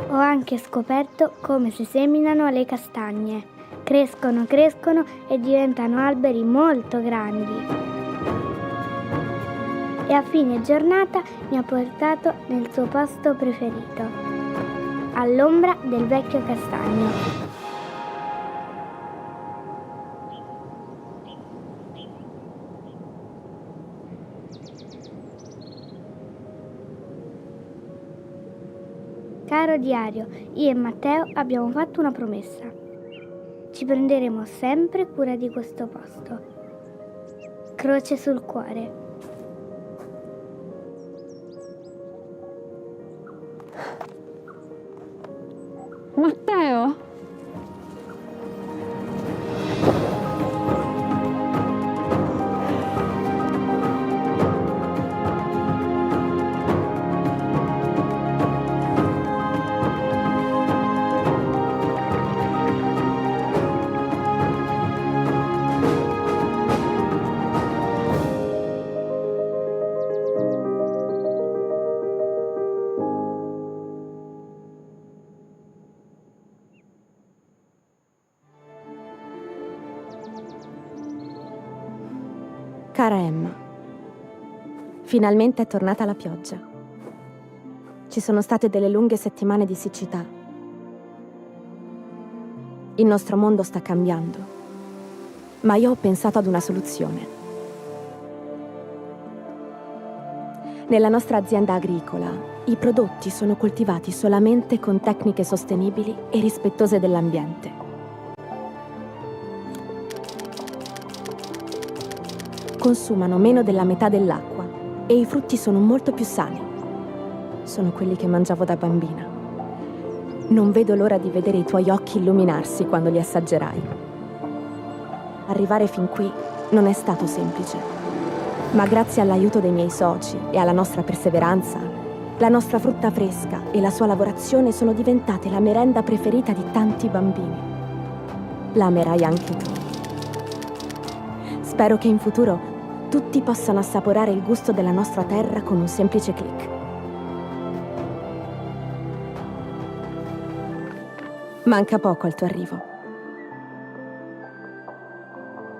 Ho anche scoperto come si seminano le castagne. Crescono e diventano alberi molto grandi. E a fine giornata mi ha portato nel suo posto preferito, all'ombra del vecchio castagno. Caro diario, io e Matteo abbiamo fatto una promessa. Ci prenderemo sempre cura di questo posto. Croce sul cuore.
Matteo?
Cara Emma, finalmente è tornata la pioggia. Ci sono state delle lunghe settimane di siccità. Il nostro mondo sta cambiando, ma io ho pensato ad una soluzione. Nella nostra azienda agricola, i prodotti sono coltivati solamente con tecniche sostenibili e rispettose dell'ambiente. Consumano meno della metà dell'acqua e i frutti sono molto più sani. Sono quelli che mangiavo da bambina. Non vedo l'ora di vedere i tuoi occhi illuminarsi quando li assaggerai. Arrivare fin qui non è stato semplice, ma grazie all'aiuto dei miei soci e alla nostra perseveranza, la nostra frutta fresca e la sua lavorazione sono diventate la merenda preferita di tanti bambini. La amerai anche tu. Spero che in futuro tutti possano assaporare il gusto della nostra terra con un semplice click. Manca poco al tuo arrivo.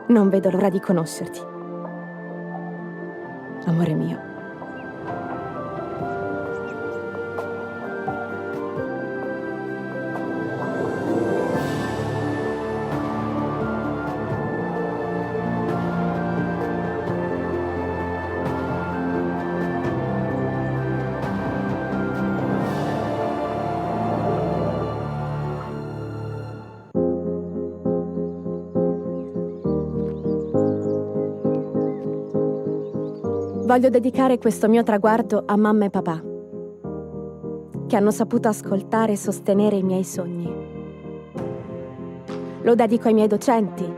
Non vedo l'ora di conoscerti. Amore mio. Voglio dedicare questo mio traguardo a mamma e papà, che hanno saputo ascoltare e sostenere i miei sogni. Lo dedico ai miei docenti,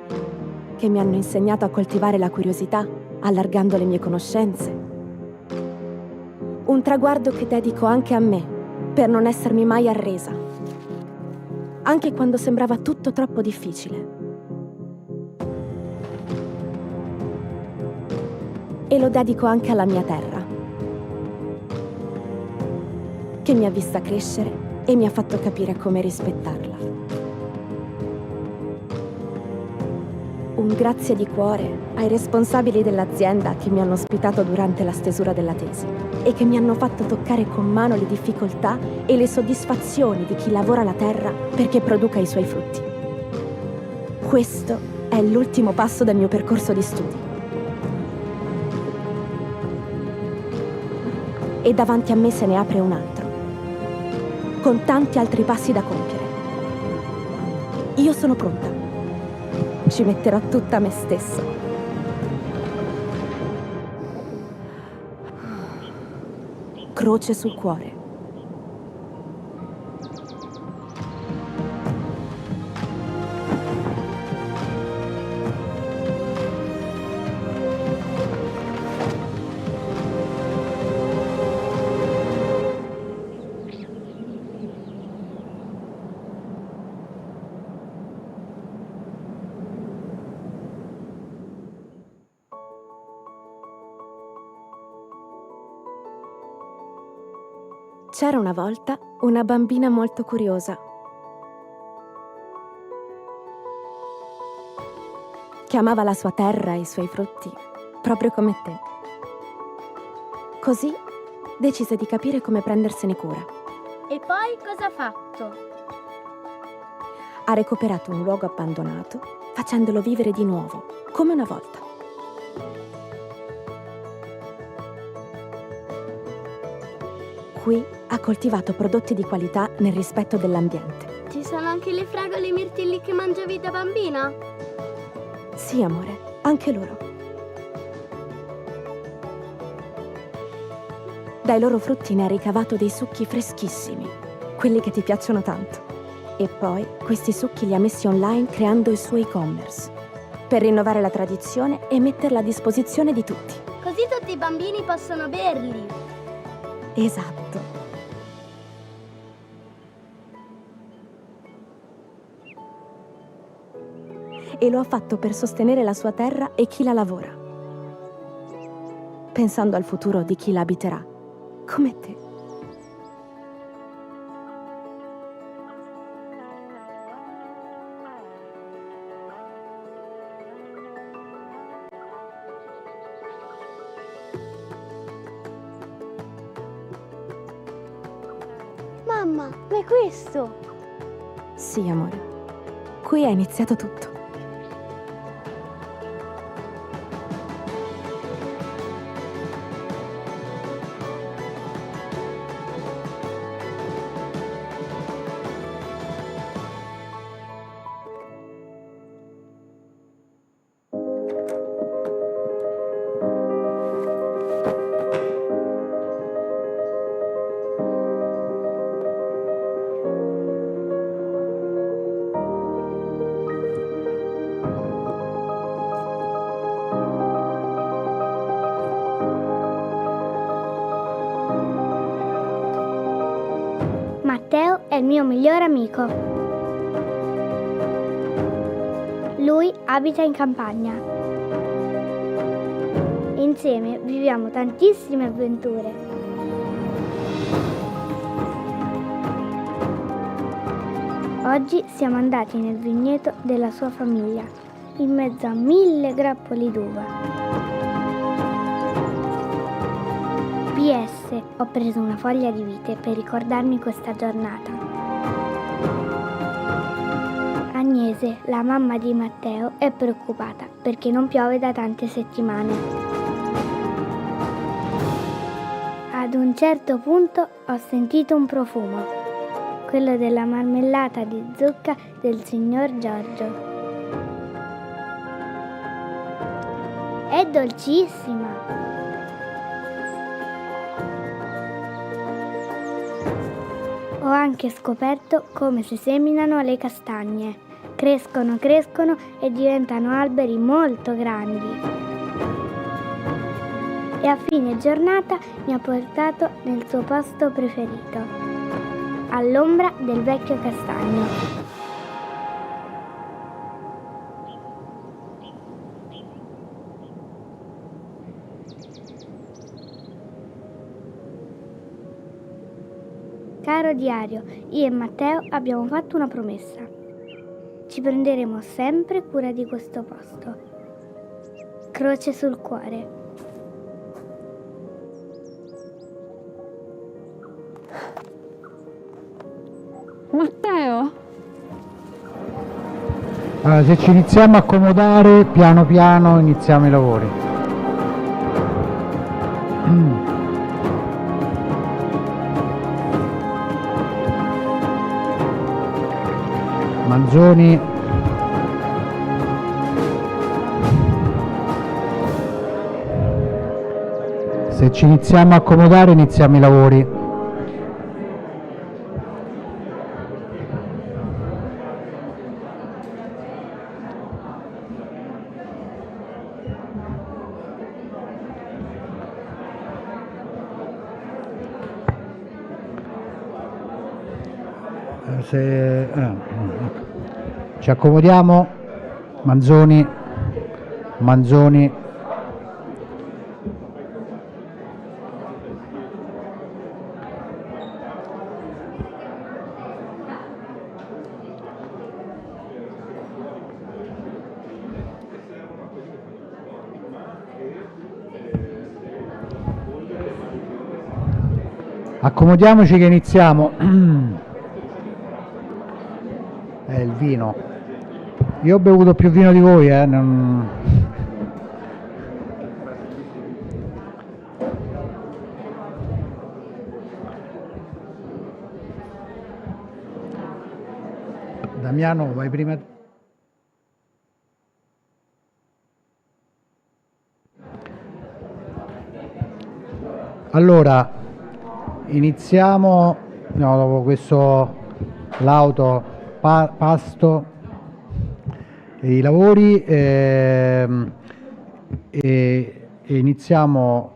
che mi hanno insegnato a coltivare la curiosità, allargando le mie conoscenze. Un traguardo che dedico anche a me, per non essermi mai arresa, anche quando sembrava tutto troppo difficile. E lo dedico anche alla mia terra, che mi ha vista crescere e mi ha fatto capire come rispettarla. Un grazie di cuore ai responsabili dell'azienda che mi hanno ospitato durante la stesura della tesi e che mi hanno fatto toccare con mano le difficoltà e le soddisfazioni di chi lavora la terra perché produca i suoi frutti. Questo è l'ultimo passo del mio percorso di studi. E davanti a me se ne apre un altro, con tanti altri passi da compiere. Io sono pronta. Ci metterò tutta me stessa. Croce sul cuore. C'era una volta una bambina molto curiosa che amava la sua terra e i suoi frutti, proprio come te. Così decise di capire come prendersene cura.
E poi cosa ha fatto?
Ha recuperato un luogo abbandonato, facendolo vivere di nuovo, come una volta. Qui ha coltivato prodotti di qualità nel rispetto dell'ambiente.
Ci sono anche le fragole e i mirtilli che mangiavi da bambina?
Sì, amore, anche loro. Dai loro frutti ne ha ricavato dei succhi freschissimi, quelli che ti piacciono tanto. E poi questi succhi li ha messi online creando il suo e-commerce, per rinnovare la tradizione e metterla a disposizione di tutti.
Così tutti i bambini possono berli.
Esatto. E lo ha fatto per sostenere la sua terra e chi la lavora, pensando al futuro di chi la abiterà, come te.
Mamma, ma è questo?
Sì, amore. Qui è iniziato tutto.
Matteo è il mio migliore amico. Lui abita in campagna. Insieme viviamo tantissime avventure. Oggi siamo andati nel vigneto della sua famiglia, in mezzo a 1000 grappoli d'uva. PS, ho preso una foglia di vite per ricordarmi questa giornata. Agnese, la mamma di Matteo, è preoccupata perché non piove da tante settimane. Ad un certo punto ho sentito un profumo, quello della marmellata di zucca del signor Giorgio. È dolcissima! Ho anche scoperto come si seminano le castagne. Crescono e diventano alberi molto grandi. E a fine giornata mi ha portato nel suo posto preferito, all'ombra del vecchio castagno. Caro diario, io e Matteo abbiamo fatto una promessa. Ci prenderemo sempre cura di questo posto. Croce sul cuore.
Matteo?
Allora, se ci iniziamo a accomodare, piano piano iniziamo i lavori. Manzoni. Se ci iniziamo a accomodare, iniziamo i lavori. Ci accomodiamo. Manzoni. Accomodiamoci che iniziamo. Il vino. Io ho bevuto più vino di voi, Damiano, vai prima. Allora, iniziamo, dopo questo lauto pasto i lavori e iniziamo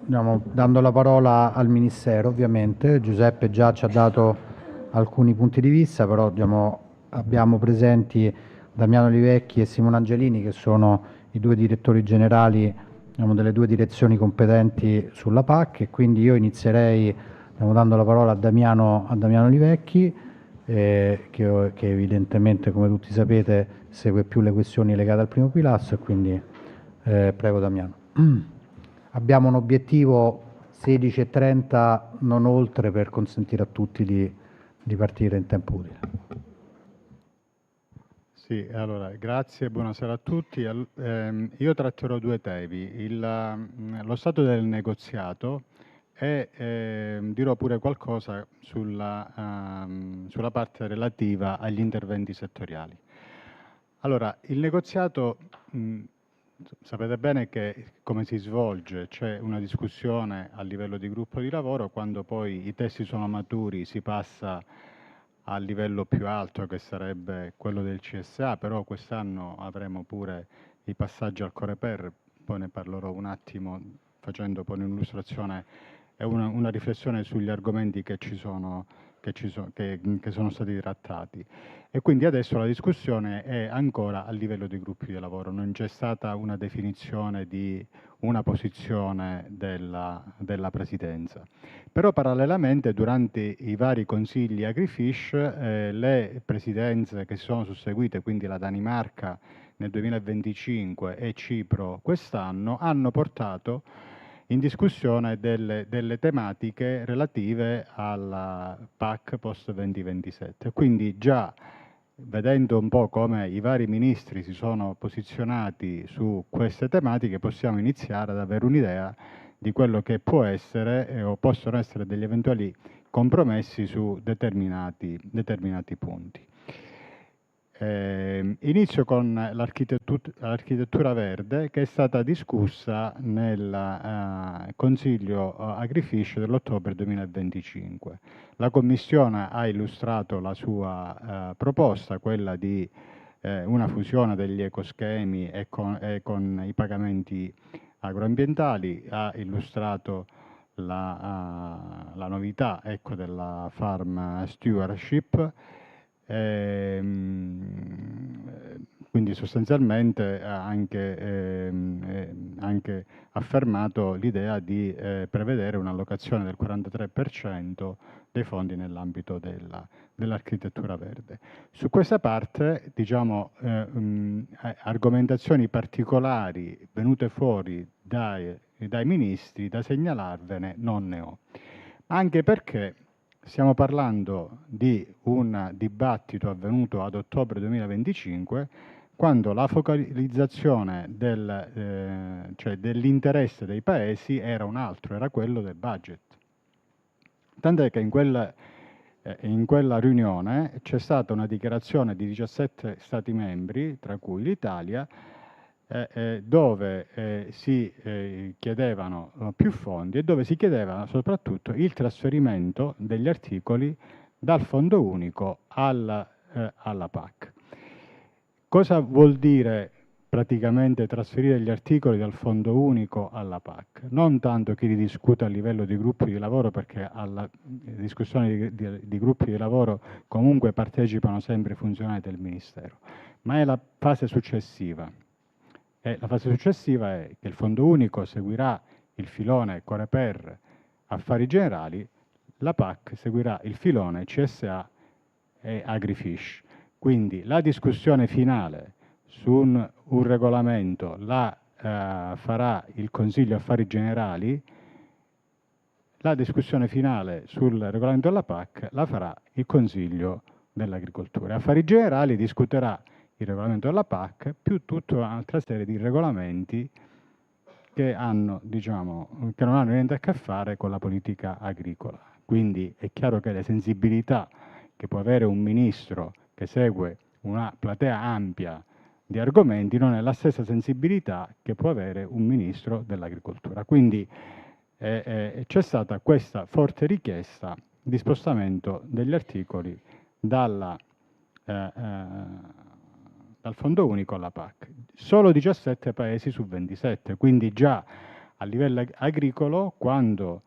dando la parola al Ministero, ovviamente. Giuseppe già ci ha dato alcuni punti di vista, però abbiamo presenti Damiano Livecchi e Simone Angelini, che sono i due direttori generali delle due direzioni competenti sulla PAC, e quindi io inizierei dando la parola a Damiano Livecchi, che evidentemente, come tutti sapete, segue più le questioni legate al primo pilastro, e quindi prego Damiano. Abbiamo un obiettivo 16:30, non oltre, per consentire a tutti di partire in tempo utile.
Sì, allora, grazie, buonasera a tutti. Io tratterò due temi, lo stato del negoziato e dirò pure qualcosa sulla parte relativa agli interventi settoriali. Allora, il negoziato, sapete bene che come si svolge, c'è una discussione a livello di gruppo di lavoro, quando poi i testi sono maturi si passa al livello più alto, che sarebbe quello del CSA, però quest'anno avremo pure i passaggi al Coreper, poi ne parlerò un attimo facendo poi un'illustrazione e una riflessione sugli argomenti che sono stati trattati. E quindi adesso la discussione è ancora a livello di gruppi di lavoro, non c'è stata una definizione di una posizione della Presidenza. Però parallelamente, durante i vari consigli Agrifish, le presidenze che si sono susseguite, quindi la Danimarca nel 2025 e Cipro quest'anno, hanno portato in discussione delle tematiche relative alla PAC post 2027. Quindi già vedendo un po' come i vari ministri si sono posizionati su queste tematiche, possiamo iniziare ad avere un'idea di quello che può essere o possono essere degli eventuali compromessi su determinati punti. Inizio con l'architettura verde, che è stata discussa nel Consiglio Agrifish dell'ottobre 2025. La Commissione ha illustrato la sua proposta, quella di una fusione degli ecoschemi e con i pagamenti agroambientali, ha illustrato la novità, ecco, della farm stewardship. quindi sostanzialmente ha anche affermato l'idea di prevedere un'allocazione del 43% dei fondi nell'ambito dell'architettura verde. Su questa parte, diciamo, argomentazioni particolari venute fuori dai ministri da segnalarvene non ne ho, anche perché stiamo parlando di un dibattito avvenuto ad ottobre 2025, quando la focalizzazione dell'interesse dei paesi era un altro, era quello del budget. Tant'è che in quella riunione c'è stata una dichiarazione di 17 Stati membri, tra cui l'Italia, dove si chiedevano più fondi e dove si chiedeva soprattutto il trasferimento degli articoli dal Fondo Unico alla PAC. Cosa vuol dire praticamente trasferire gli articoli dal Fondo Unico alla PAC? Non tanto che li discuta a livello di gruppi di lavoro, perché alla discussione di gruppi di lavoro comunque partecipano sempre i funzionari del Ministero, ma è la fase successiva. La fase successiva è che il Fondo Unico seguirà il filone Coreper Affari Generali, la PAC seguirà il filone CSA e Agrifish. Quindi la discussione finale su un regolamento la farà il Consiglio Affari Generali, la discussione finale sul regolamento della PAC la farà il Consiglio dell'Agricoltura. Affari Generali discuterà il regolamento della PAC più tutta un'altra serie di regolamenti che non hanno niente a che fare con la politica agricola. Quindi è chiaro che le sensibilità che può avere un ministro che segue una platea ampia di argomenti non è la stessa sensibilità che può avere un ministro dell'agricoltura. Quindi c'è stata questa forte richiesta di spostamento degli articoli dal Fondo Unico alla PAC. Solo 17 paesi su 27, quindi già a livello agricolo, quando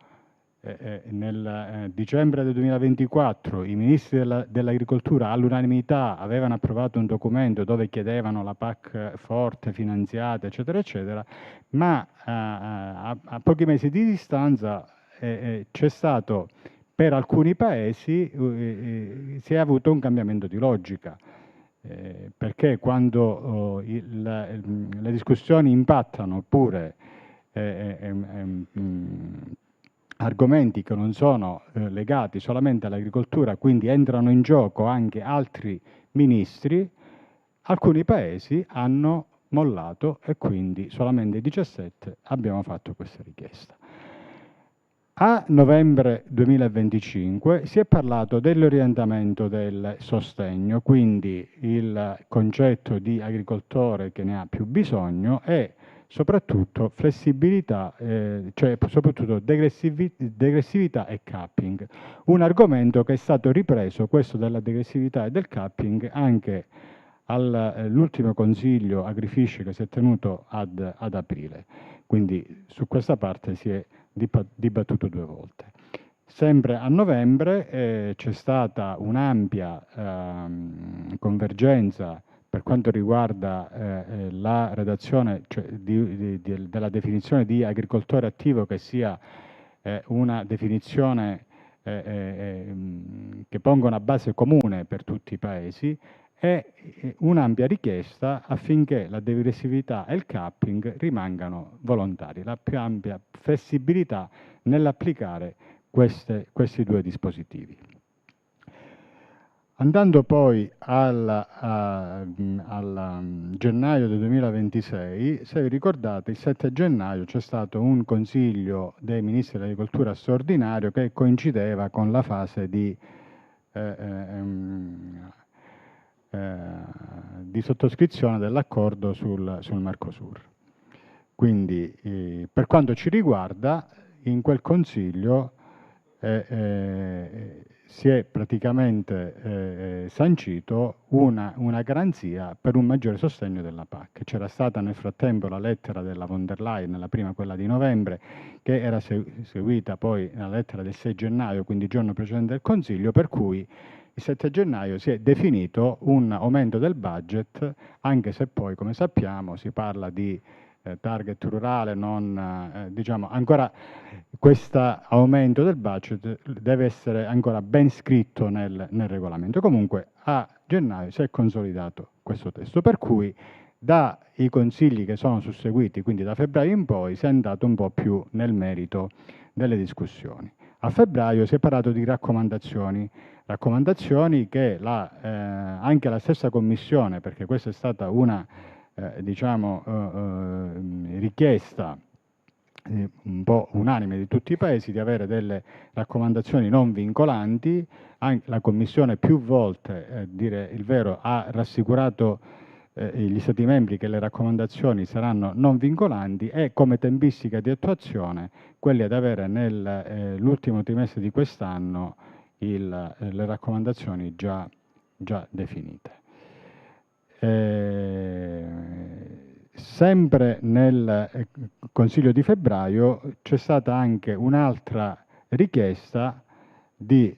nel dicembre del 2024 i ministri dell'agricoltura all'unanimità avevano approvato un documento dove chiedevano la PAC forte, finanziata, eccetera, eccetera, ma a pochi mesi di distanza c'è stato, per alcuni paesi, si è avuto un cambiamento di logica. Perché quando le discussioni impattano oppure argomenti che non sono legati solamente all'agricoltura, quindi entrano in gioco anche altri ministri, alcuni paesi hanno mollato e quindi solamente 17 abbiamo fatto questa richiesta. A novembre 2025 si è parlato dell'orientamento del sostegno, quindi il concetto di agricoltore che ne ha più bisogno e soprattutto flessibilità, cioè soprattutto degressività e capping. Un argomento che è stato ripreso, questo della degressività e del capping, anche all'ultimo consiglio Agrifish che si è tenuto ad aprile. Quindi su questa parte si è dibattuto 2 volte. Sempre a novembre c'è stata un'ampia convergenza per quanto riguarda la redazione, cioè della definizione di agricoltore attivo, che sia una definizione che ponga una base comune per tutti i paesi, e un'ampia richiesta affinché la degressività e il capping rimangano volontari, la più ampia flessibilità nell'applicare questi 2 dispositivi. Andando poi al gennaio del 2026, se vi ricordate, il 7 gennaio c'è stato un consiglio dei ministri dell'agricoltura straordinario che coincideva con la fase di sottoscrizione dell'accordo sul Mercosur. Quindi, per quanto ci riguarda, in quel Consiglio si è praticamente sancito una garanzia per un maggiore sostegno della PAC. C'era stata nel frattempo la lettera della von der Leyen, la prima quella di novembre, che era seguita poi nella lettera del 6 gennaio, quindi il giorno precedente del Consiglio, per cui il 7 gennaio si è definito un aumento del budget, anche se poi, come sappiamo, si parla di target rurale, diciamo, ancora questo aumento del budget deve essere ancora ben scritto nel regolamento. Comunque a gennaio si è consolidato questo testo, per cui dai consigli che sono susseguiti, quindi da febbraio in poi, si è andato un po' più nel merito delle discussioni. A febbraio si è parlato di raccomandazioni che anche la stessa Commissione, perché questa è stata una richiesta un po' unanime di tutti i paesi, di avere delle raccomandazioni non vincolanti. Anche la Commissione più volte, dire il vero, ha rassicurato gli Stati membri che le raccomandazioni saranno non vincolanti e come tempistica di attuazione quelli ad avere nell'ultimo trimestre di quest'anno le raccomandazioni già definite. Sempre nel Consiglio di febbraio c'è stata anche un'altra richiesta di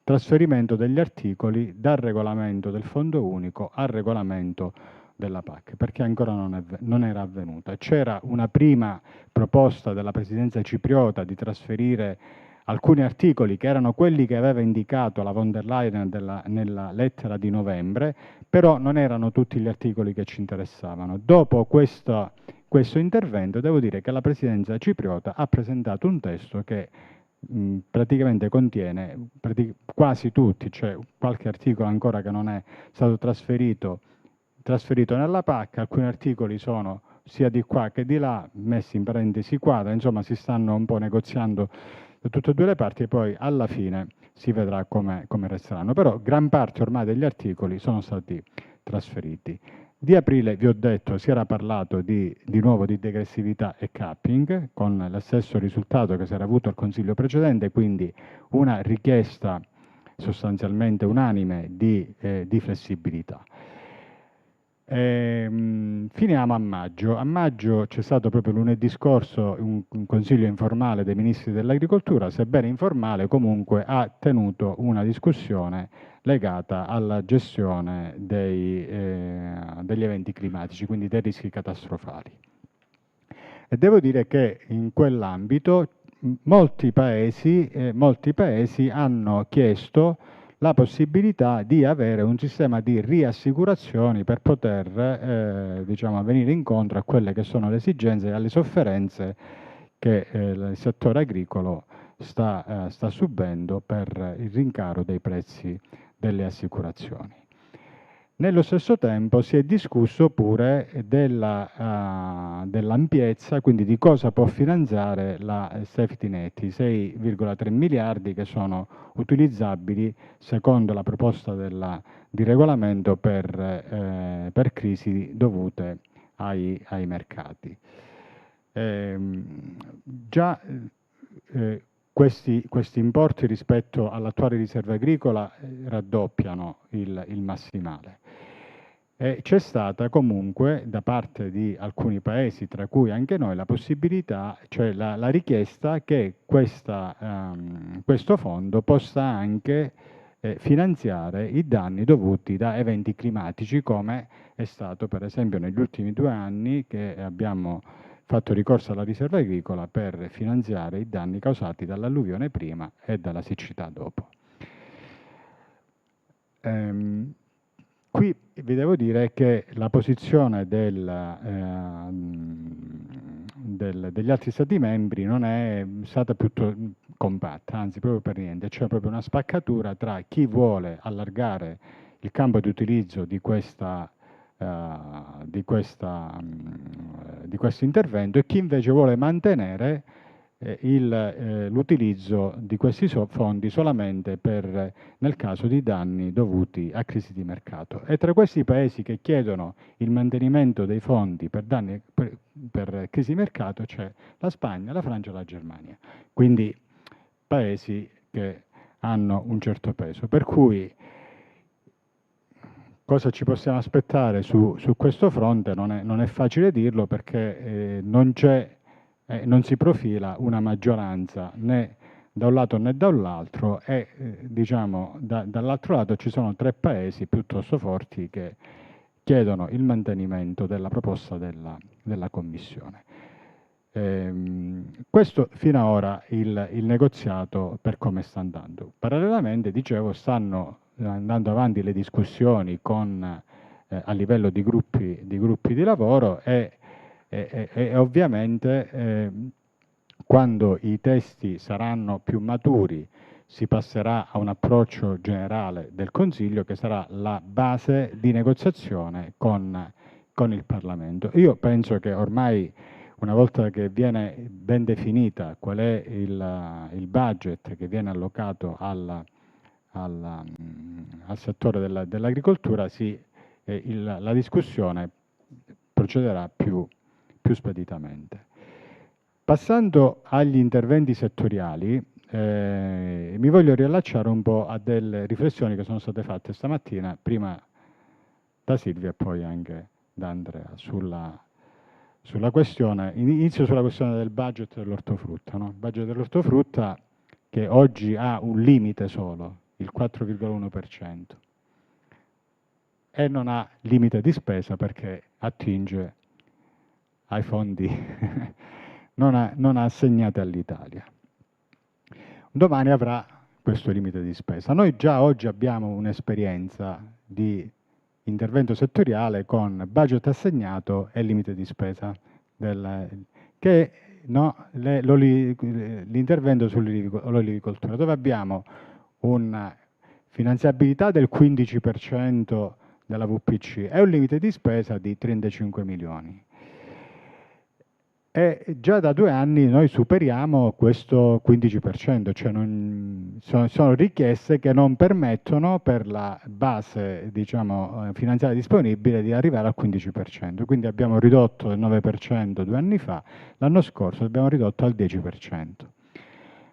trasferimento degli articoli dal regolamento del Fondo Unico al regolamento della PAC, perché ancora non era avvenuta. C'era una prima proposta della Presidenza cipriota di trasferire alcuni articoli che erano quelli che aveva indicato la von der Leyen nella lettera di novembre, però non erano tutti gli articoli che ci interessavano. Dopo questo intervento devo dire che la Presidenza cipriota ha presentato un testo che praticamente contiene quasi tutti, c'è qualche articolo ancora che non è stato trasferito nella PAC, alcuni articoli sono sia di qua che di là, messi in parentesi quadra, insomma si stanno un po' negoziando da tutte e due le parti e poi alla fine si vedrà come resteranno. Però gran parte ormai degli articoli sono stati trasferiti. Di aprile, vi ho detto, si era parlato di nuovo di degressività e capping, con lo stesso risultato che si era avuto al Consiglio precedente, quindi una richiesta sostanzialmente unanime di flessibilità. Finiamo a maggio. A maggio c'è stato proprio lunedì scorso un consiglio informale dei ministri dell'agricoltura, sebbene informale comunque ha tenuto una discussione legata alla gestione degli eventi climatici, quindi dei rischi catastrofali. E devo dire che in quell'ambito molti paesi hanno chiesto la possibilità di avere un sistema di riassicurazioni per poter venire incontro a quelle che sono le esigenze e alle sofferenze che il settore agricolo sta subendo per il rincaro dei prezzi delle assicurazioni. Nello stesso tempo si è discusso pure dell'ampiezza, quindi di cosa può finanziare la safety net, i 6,3 miliardi che sono utilizzabili secondo la proposta di regolamento per crisi dovute ai mercati. Questi importi rispetto all'attuale riserva agricola raddoppiano il massimale. C'è stata comunque da parte di alcuni paesi, tra cui anche noi, la possibilità, cioè la richiesta che questo fondo possa anche finanziare i danni dovuti da eventi climatici, come è stato per esempio negli ultimi 2 anni che abbiamo fatto ricorso alla riserva agricola per finanziare i danni causati dall'alluvione prima e dalla siccità dopo. Qui vi devo dire che la posizione degli altri Stati membri non è stata più compatta, anzi proprio per niente, c'è proprio una spaccatura tra chi vuole allargare il campo di utilizzo di questo intervento e chi invece vuole mantenere l'utilizzo di questi fondi solamente nel caso di danni dovuti a crisi di mercato. E tra questi paesi che chiedono il mantenimento dei fondi per danni per crisi di mercato c'è la Spagna, la Francia e la Germania, quindi paesi che hanno un certo peso. Per cui cosa ci possiamo aspettare su questo fronte? Non è facile dirlo perché non si profila una maggioranza né da un lato né dall'altro e diciamo dall'altro lato ci sono 3 paesi piuttosto forti che chiedono il mantenimento della proposta della Commissione. Questo fino ad ora il negoziato per come sta andando. Parallelamente, dicevo, stanno andando avanti le discussioni a livello di gruppi di lavoro e ovviamente quando i testi saranno più maturi si passerà a un approccio generale del Consiglio che sarà la base di negoziazione con il Parlamento. Io penso che ormai una volta che viene ben definita qual è il budget che viene allocato al settore dell'agricoltura, la discussione procederà più speditamente. Passando agli interventi settoriali, mi voglio riallacciare un po' a delle riflessioni che sono state fatte stamattina, prima da Silvia e poi anche da Andrea, sulla questione, inizio sulla questione del budget dell'ortofrutta. No? Il budget dell'ortofrutta che oggi ha un limite solo, il 4,1%, e non ha limite di spesa perché attinge ai fondi non assegnati all'Italia. Domani avrà questo limite di spesa. Noi già oggi abbiamo un'esperienza di intervento settoriale con budget assegnato e limite di spesa, l'intervento sull'olivicoltura, dove abbiamo una finanziabilità del 15% della VPC e un limite di spesa di 35 milioni. E già da 2 anni noi superiamo questo 15%, cioè sono richieste che non permettono per la base finanziaria disponibile di arrivare al 15%. Quindi abbiamo ridotto del 9% 2 anni fa, l'anno scorso abbiamo ridotto al 10%.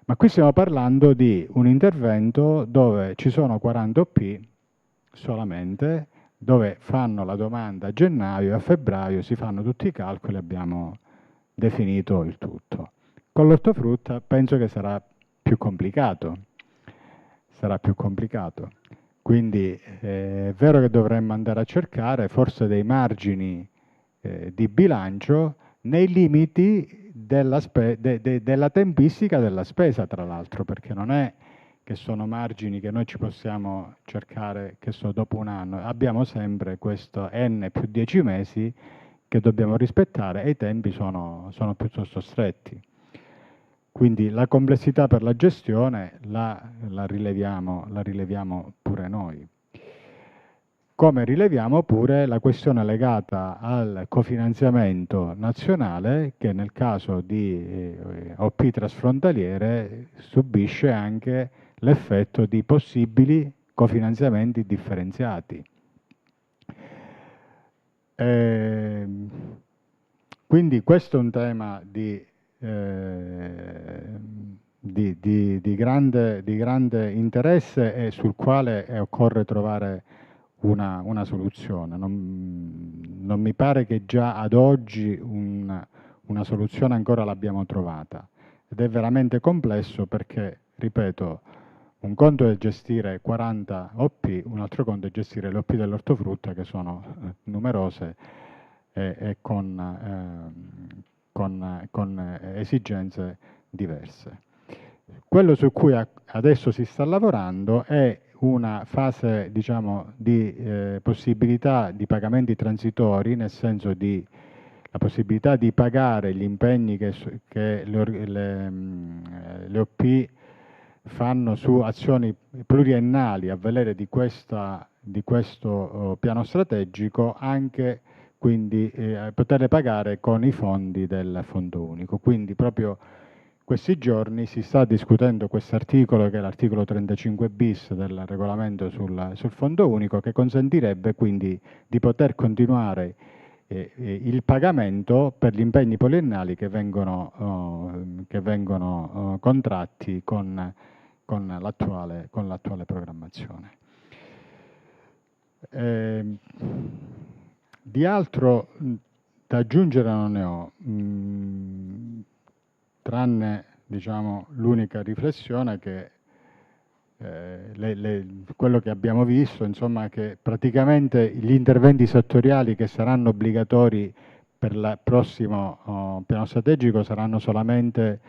Ma qui stiamo parlando di un intervento dove ci sono 40 OP solamente, dove fanno la domanda a gennaio e a febbraio si fanno tutti i calcoli, abbiamo definito il tutto. Con l'ortofrutta penso che sarà più complicato. Quindi è vero che dovremmo andare a cercare forse dei margini di bilancio nei limiti della tempistica della spesa, tra l'altro, perché non è che sono margini che noi ci possiamo cercare che dopo un anno. Abbiamo sempre questo n più 10 mesi che dobbiamo rispettare e i tempi sono piuttosto stretti. Quindi la complessità per la gestione la rileviamo pure noi. Come rileviamo pure la questione legata al cofinanziamento nazionale che nel caso di OP trasfrontaliere subisce anche l'effetto di possibili cofinanziamenti differenziati. Quindi questo è un tema di grande interesse e sul quale occorre trovare una soluzione. Non mi pare che già ad oggi una soluzione ancora l'abbiamo trovata ed è veramente complesso perché, ripeto, un conto è gestire 40 OP, un altro conto è gestire le OP dell'ortofrutta che sono numerose e con esigenze diverse. Quello su cui adesso si sta lavorando è una fase, di possibilità di pagamenti transitori, nel senso di la possibilità di pagare gli impegni che le OP fanno su azioni pluriennali a valere di questo piano strategico, anche quindi poterle pagare con i fondi del Fondo Unico. Quindi proprio questi giorni si sta discutendo questo articolo, che è l'articolo 35 bis del regolamento sul Fondo Unico, che consentirebbe quindi di poter continuare il pagamento per gli impegni poliennali che vengono contratti con l'attuale programmazione. Di altro da aggiungere non ne ho, tranne diciamo, l'unica riflessione che quello che abbiamo visto, insomma, che praticamente gli interventi settoriali che saranno obbligatori per il prossimo piano strategico saranno solamente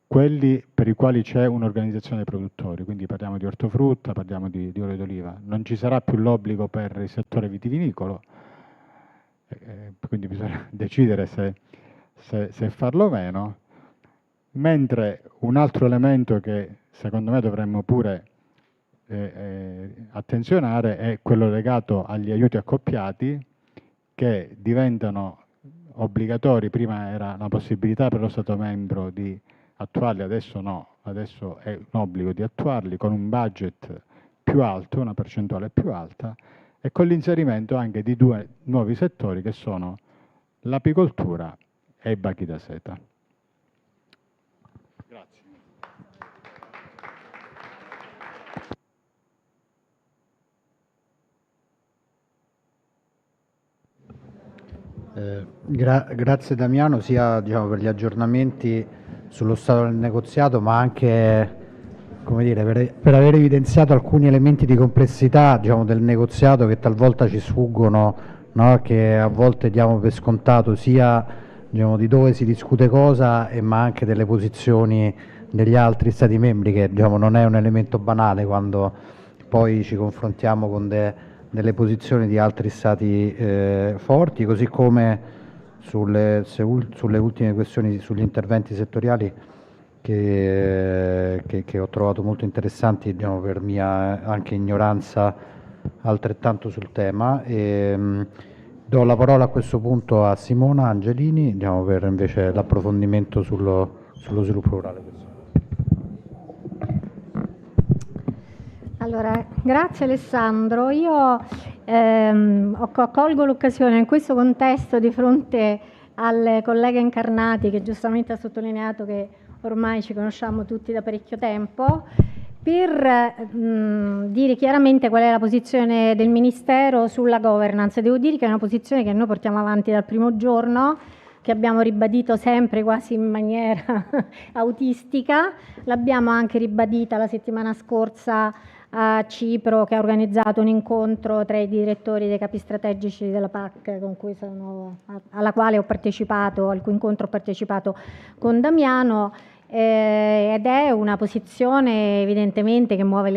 quelli per i quali c'è un'organizzazione dei produttori, quindi parliamo di ortofrutta, parliamo di olio d'oliva. Non ci sarà più l'obbligo per il settore vitivinicolo, quindi bisogna decidere se farlo o meno, mentre un altro elemento che secondo me dovremmo pure attenzionare è quello legato agli aiuti accoppiati, che diventano obbligatori. Prima era una possibilità per lo Stato membro di attuarli, adesso no, adesso è un obbligo di attuarli con un budget più alto, una percentuale più alta, e con l'inserimento anche di 2 nuovi settori che sono l'apicoltura e i bachi da seta.
Grazie Damiano, sia diciamo, per gli aggiornamenti sullo stato del negoziato, ma anche come dire, per aver evidenziato alcuni elementi di complessità diciamo, del negoziato che talvolta ci sfuggono, no? Che a volte diamo per scontato, sia diciamo, di dove si discute cosa, ma anche delle posizioni degli altri Stati membri, che diciamo, non è un elemento banale quando poi ci confrontiamo con delle posizioni di altri stati forti, così come sulle ultime questioni, sugli interventi settoriali che ho trovato molto interessanti, diciamo, per mia anche ignoranza altrettanto sul tema. Do la parola a questo punto a Simona Angelini, diciamo, per invece l'approfondimento sullo sviluppo rurale.
Allora, grazie Alessandro. Io colgo l'occasione in questo contesto di fronte al collega Incarnati, che giustamente ha sottolineato che ormai ci conosciamo tutti da parecchio tempo, per dire chiaramente qual è la posizione del Ministero sulla governance. Devo dire che è una posizione che noi portiamo avanti dal primo giorno, che abbiamo ribadito sempre quasi in maniera autistica. L'abbiamo anche ribadita la settimana scorsa a Cipro, che ha organizzato un incontro tra i direttori dei capi strategici della PAC, alla quale ho partecipato, al cui incontro ho partecipato con Damiano, ed è una posizione evidentemente che muove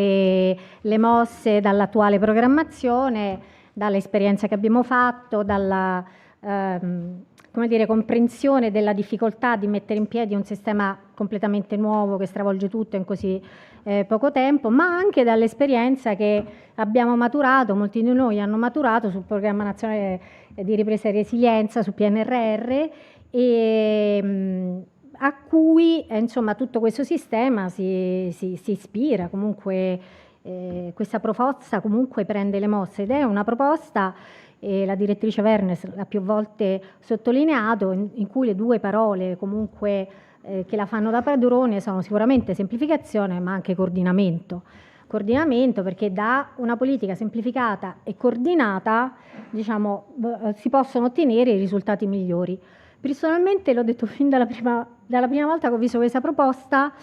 le mosse dall'attuale programmazione, dall'esperienza che abbiamo fatto, dalla comprensione della difficoltà di mettere in piedi un sistema completamente nuovo che stravolge tutto in così poco tempo, ma anche dall'esperienza che abbiamo maturato, molti di noi hanno maturato sul Programma Nazionale di Ripresa e Resilienza, su PNRR, e a cui insomma tutto questo sistema si ispira. Comunque questa proposta comunque prende le mosse, ed è una proposta, la direttrice Vernes l'ha più volte sottolineato, in cui le due parole comunque che la fanno da padrone sono sicuramente semplificazione, ma anche coordinamento. Coordinamento, perché da una politica semplificata e coordinata, diciamo, si possono ottenere i risultati migliori. Personalmente, l'ho detto fin dalla prima volta che ho visto questa proposta,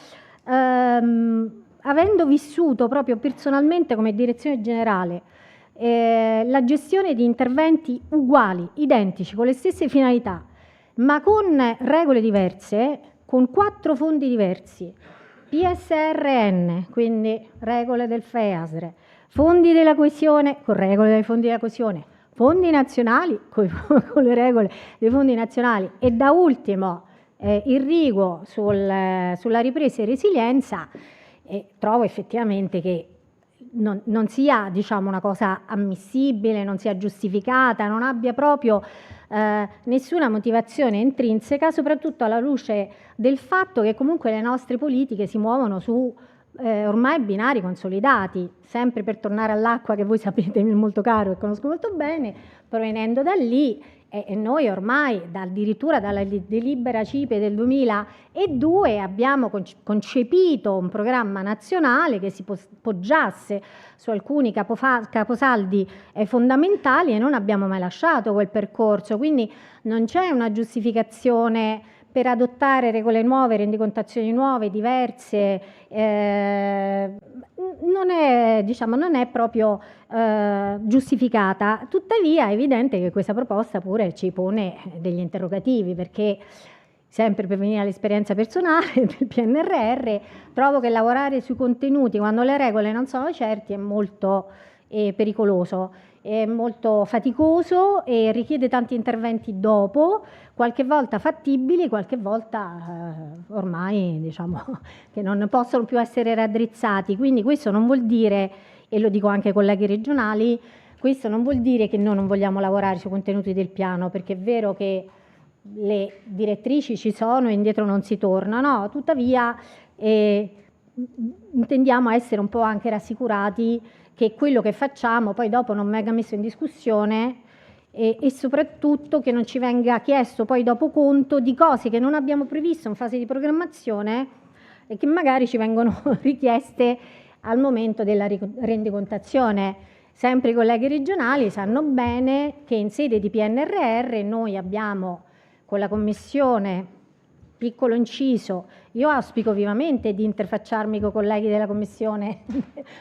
avendo vissuto proprio personalmente come direzione generale la gestione di interventi uguali, identici, con le stesse finalità, ma con regole diverse, con 4 fondi diversi, PSRN, quindi regole del FEASR, fondi della coesione con regole dei fondi della coesione, fondi nazionali con le regole dei fondi nazionali, e da ultimo irriguo sulla ripresa e resilienza, trovo effettivamente che non sia, diciamo, una cosa ammissibile, non sia giustificata, non abbia proprio nessuna motivazione intrinseca, soprattutto alla luce del fatto che comunque le nostre politiche si muovono su ormai binari consolidati, sempre per tornare all'acqua, che voi sapete mi è molto caro e conosco molto bene, provenendo da lì, e noi ormai addirittura dalla delibera CIPE del 2002 abbiamo concepito un programma nazionale che si poggiasse su alcuni caposaldi fondamentali, e non abbiamo mai lasciato quel percorso. Quindi non c'è una giustificazione per adottare regole nuove, rendicontazioni nuove, diverse, non è proprio giustificata. Tuttavia è evidente che questa proposta pure ci pone degli interrogativi, perché sempre per venire all'esperienza personale del PNRR, trovo che lavorare sui contenuti quando le regole non sono certi è molto pericoloso, è molto faticoso e richiede tanti interventi dopo, qualche volta fattibili, qualche volta ormai diciamo che non possono più essere raddrizzati. Quindi questo non vuol dire, e lo dico anche ai colleghi regionali, questo non vuol dire che noi non vogliamo lavorare sui contenuti del piano, perché è vero che le direttrici ci sono e indietro non si torna, no? Tuttavia intendiamo essere un po' anche rassicurati che quello che facciamo poi dopo non venga messo in discussione e soprattutto che non ci venga chiesto poi dopo conto di cose che non abbiamo previsto in fase di programmazione e che magari ci vengono richieste al momento della rendicontazione. Sempre i colleghi regionali sanno bene che in sede di PNRR noi abbiamo con la Commissione, piccolo inciso, io auspico vivamente di interfacciarmi con i colleghi della Commissione,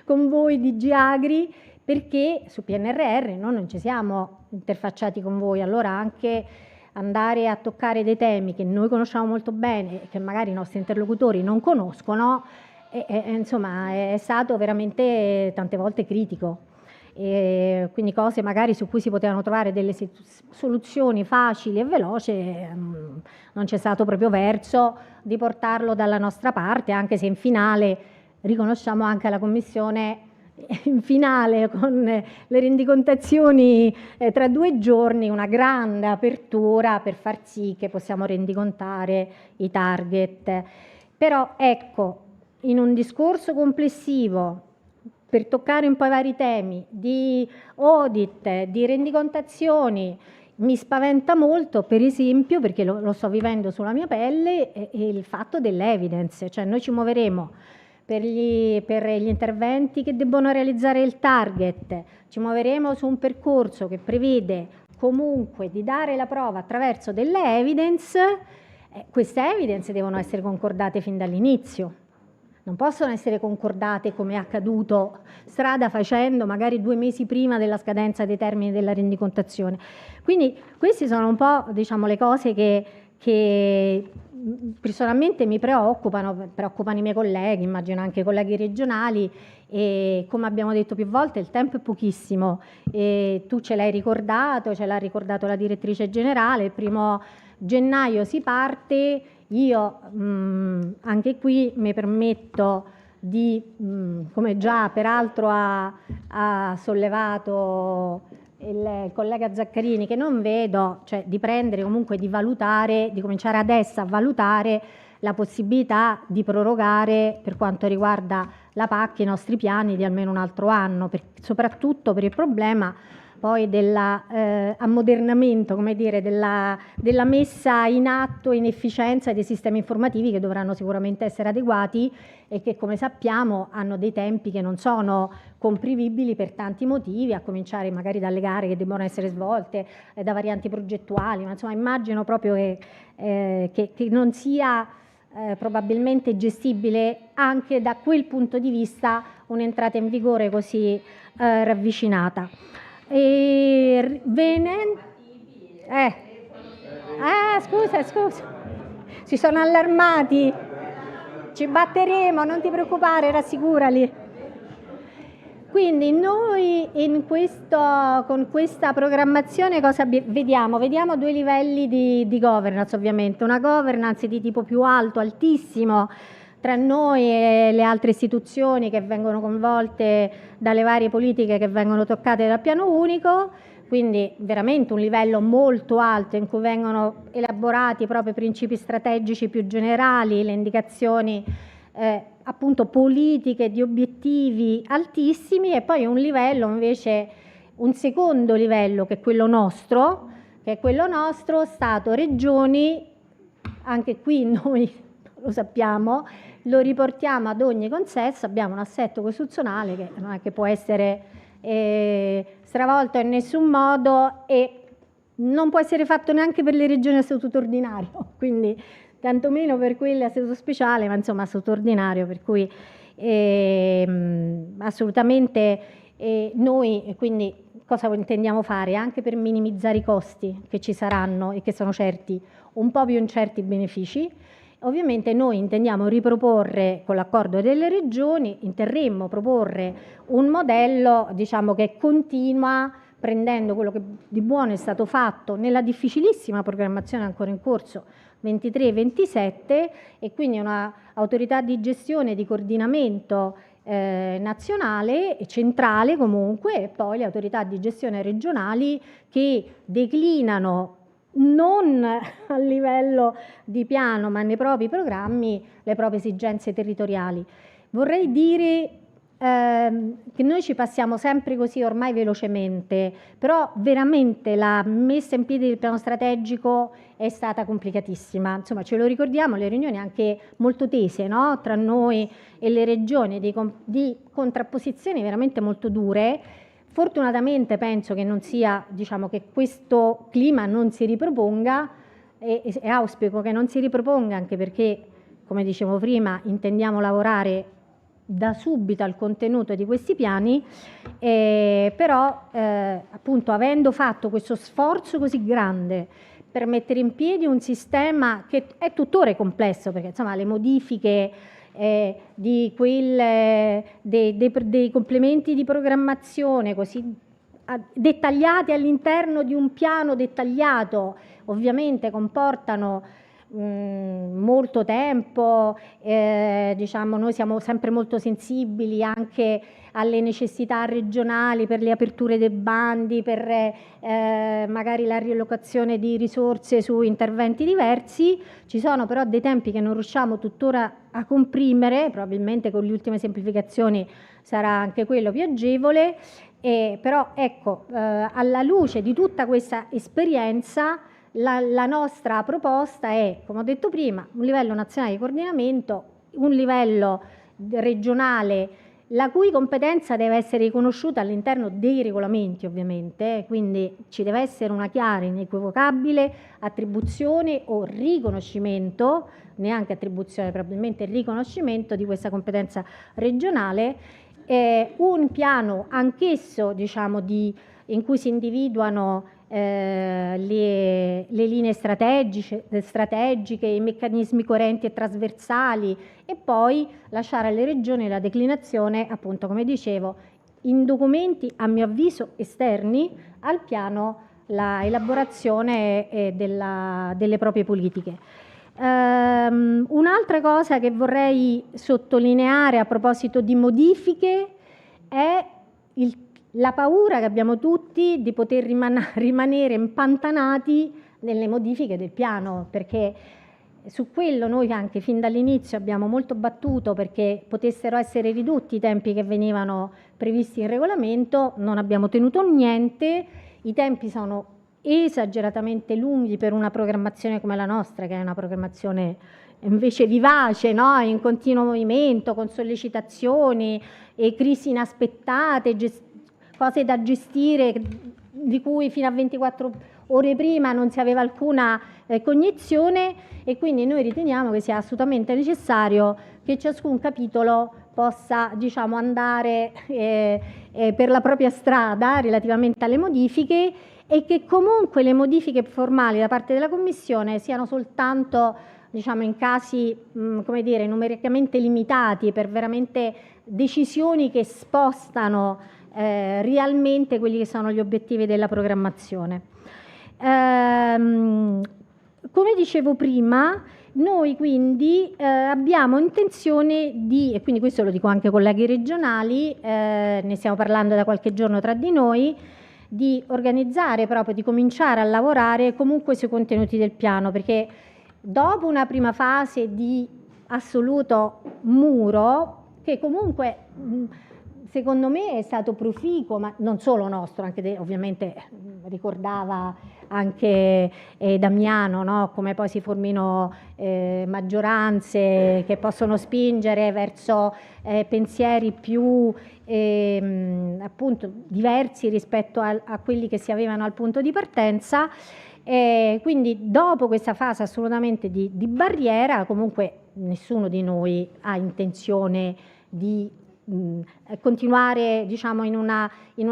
con voi di DG Agri, perché su PNRR noi non ci siamo interfacciati con voi, allora anche andare a toccare dei temi che noi conosciamo molto bene e che magari i nostri interlocutori non conoscono, insomma è stato veramente tante volte critico. E quindi cose magari su cui si potevano trovare delle soluzioni facili e veloci, non c'è stato proprio verso di portarlo dalla nostra parte, anche se in finale riconosciamo anche alla Commissione in finale con le rendicontazioni tra 2 giorni una grande apertura per far sì che possiamo rendicontare i target. Però ecco, in un discorso complessivo per toccare un po' i vari temi di audit, di rendicontazioni, mi spaventa molto, per esempio, perché lo sto vivendo sulla mia pelle, il fatto dell'evidence, cioè noi ci muoveremo per gli interventi che debbono realizzare il target, ci muoveremo su un percorso che prevede comunque di dare la prova attraverso delle evidence, queste evidence devono essere concordate fin dall'inizio. Non possono essere concordate come è accaduto strada facendo, magari 2 mesi prima della scadenza dei termini della rendicontazione. Quindi queste sono un po', diciamo, le cose che personalmente mi preoccupano i miei colleghi, immagino anche i colleghi regionali, e come abbiamo detto più volte il tempo è pochissimo. E tu ce l'hai ricordato, ce l'ha ricordato la direttrice generale, il 1° gennaio si parte. Io anche qui mi permetto di, come già peraltro ha sollevato il collega Zaccarini, che non vedo, cioè di prendere comunque, di valutare, di cominciare adesso a valutare la possibilità di prorogare per quanto riguarda la PAC i nostri piani di almeno un altro anno, soprattutto per il problema poi dell'ammodernamento, come dire, della messa in atto in efficienza dei sistemi informativi che dovranno sicuramente essere adeguati e che, come sappiamo, hanno dei tempi che non sono comprimibili per tanti motivi, a cominciare magari dalle gare che devono essere svolte, da varianti progettuali, ma insomma immagino proprio che non sia probabilmente gestibile anche da quel punto di vista un'entrata in vigore così ravvicinata. Scusa, si sono allarmati, ci batteremo, non ti preoccupare, rassicurali. Quindi noi con questa programmazione cosa vediamo? Vediamo 2 livelli di governance, ovviamente, una governance di tipo più alto, altissimo, tra noi e le altre istituzioni che vengono coinvolte dalle varie politiche che vengono toccate dal piano unico, quindi veramente un livello molto alto in cui vengono elaborati proprio i principi strategici più generali, le indicazioni appunto politiche di obiettivi altissimi, e poi un livello invece, un secondo livello che è quello nostro, Stato, regioni. Anche qui noi lo sappiamo, lo riportiamo ad ogni consesso, abbiamo un assetto costituzionale che non è che può essere stravolto in nessun modo e non può essere fatto neanche per le regioni a statuto ordinario, quindi tantomeno per quelle a statuto speciale, ma insomma a statuto ordinario, per cui assolutamente noi quindi cosa intendiamo fare? Anche per minimizzare i costi che ci saranno e che sono certi, un po' più incerti i benefici. Ovviamente noi intendiamo riproporre con l'accordo delle regioni, interremmo proporre un modello diciamo che continua prendendo quello che di buono è stato fatto nella difficilissima programmazione ancora in corso 23-27 e quindi una autorità di gestione e di coordinamento nazionale e centrale comunque, e poi le autorità di gestione regionali che declinano non a livello di piano ma nei propri programmi le proprie esigenze territoriali. Vorrei dire che noi ci passiamo sempre così ormai velocemente, però veramente la messa in piedi del piano strategico è stata complicatissima. Insomma, ce lo ricordiamo, le riunioni anche molto tese, no? Tra noi e le regioni, di contrapposizioni veramente molto dure. Fortunatamente penso che non sia, diciamo, che questo clima non si riproponga e auspico che non si riproponga, anche perché, come dicevo prima, intendiamo lavorare da subito al contenuto di questi piani, però appunto avendo fatto questo sforzo così grande per mettere in piedi un sistema che è tuttora complesso, perché insomma le modifiche dei complementi di programmazione così dettagliati all'interno di un piano dettagliato ovviamente comportano molto tempo, diciamo, noi siamo sempre molto sensibili anche alle necessità regionali per le aperture dei bandi, per magari la riallocazione di risorse su interventi diversi. Ci sono però dei tempi che non riusciamo tuttora a comprimere, probabilmente con le ultime semplificazioni sarà anche quello più agevole, però ecco, alla luce di tutta questa esperienza la nostra proposta è, come ho detto prima, un livello nazionale di coordinamento, un livello regionale la cui competenza deve essere riconosciuta all'interno dei regolamenti ovviamente, quindi ci deve essere una chiara, inequivocabile attribuzione o riconoscimento, neanche attribuzione, probabilmente riconoscimento di questa competenza regionale, un piano anch'esso diciamo in cui si individuano le linee strategiche, i meccanismi coerenti e trasversali e poi lasciare alle regioni la declinazione, appunto come dicevo, in documenti a mio avviso esterni al piano, la elaborazione delle proprie politiche. Un'altra cosa che vorrei sottolineare a proposito di modifiche è la paura che abbiamo tutti di poter rimanere impantanati nelle modifiche del piano, perché su quello noi anche fin dall'inizio abbiamo molto battuto perché potessero essere ridotti i tempi che venivano previsti in regolamento, non abbiamo ottenuto niente, i tempi sono esageratamente lunghi per una programmazione come la nostra, che è una programmazione invece vivace, no? In continuo movimento, con sollecitazioni e crisi inaspettate, cose da gestire di cui fino a 24 ore prima non si aveva alcuna cognizione, e quindi noi riteniamo che sia assolutamente necessario che ciascun capitolo possa, diciamo, andare per la propria strada relativamente alle modifiche, e che comunque le modifiche formali da parte della Commissione siano soltanto, diciamo, in casi come dire, numericamente limitati, per veramente decisioni che spostano realmente quelli che sono gli obiettivi della programmazione. Come dicevo prima, noi quindi abbiamo intenzione di, e quindi questo lo dico anche ai colleghi regionali, ne stiamo parlando da qualche giorno tra di noi, di organizzare proprio, di cominciare a lavorare comunque sui contenuti del piano, perché dopo una prima fase di assoluto muro, che comunque secondo me è stato proficuo, ma non solo nostro, anche ovviamente ricordava anche Damiano, no? Come poi si formino maggioranze che possono spingere verso pensieri più appunto diversi rispetto a quelli che si avevano al punto di partenza. Quindi dopo questa fase assolutamente di barriera, comunque nessuno di noi ha intenzione di continuare, diciamo, in un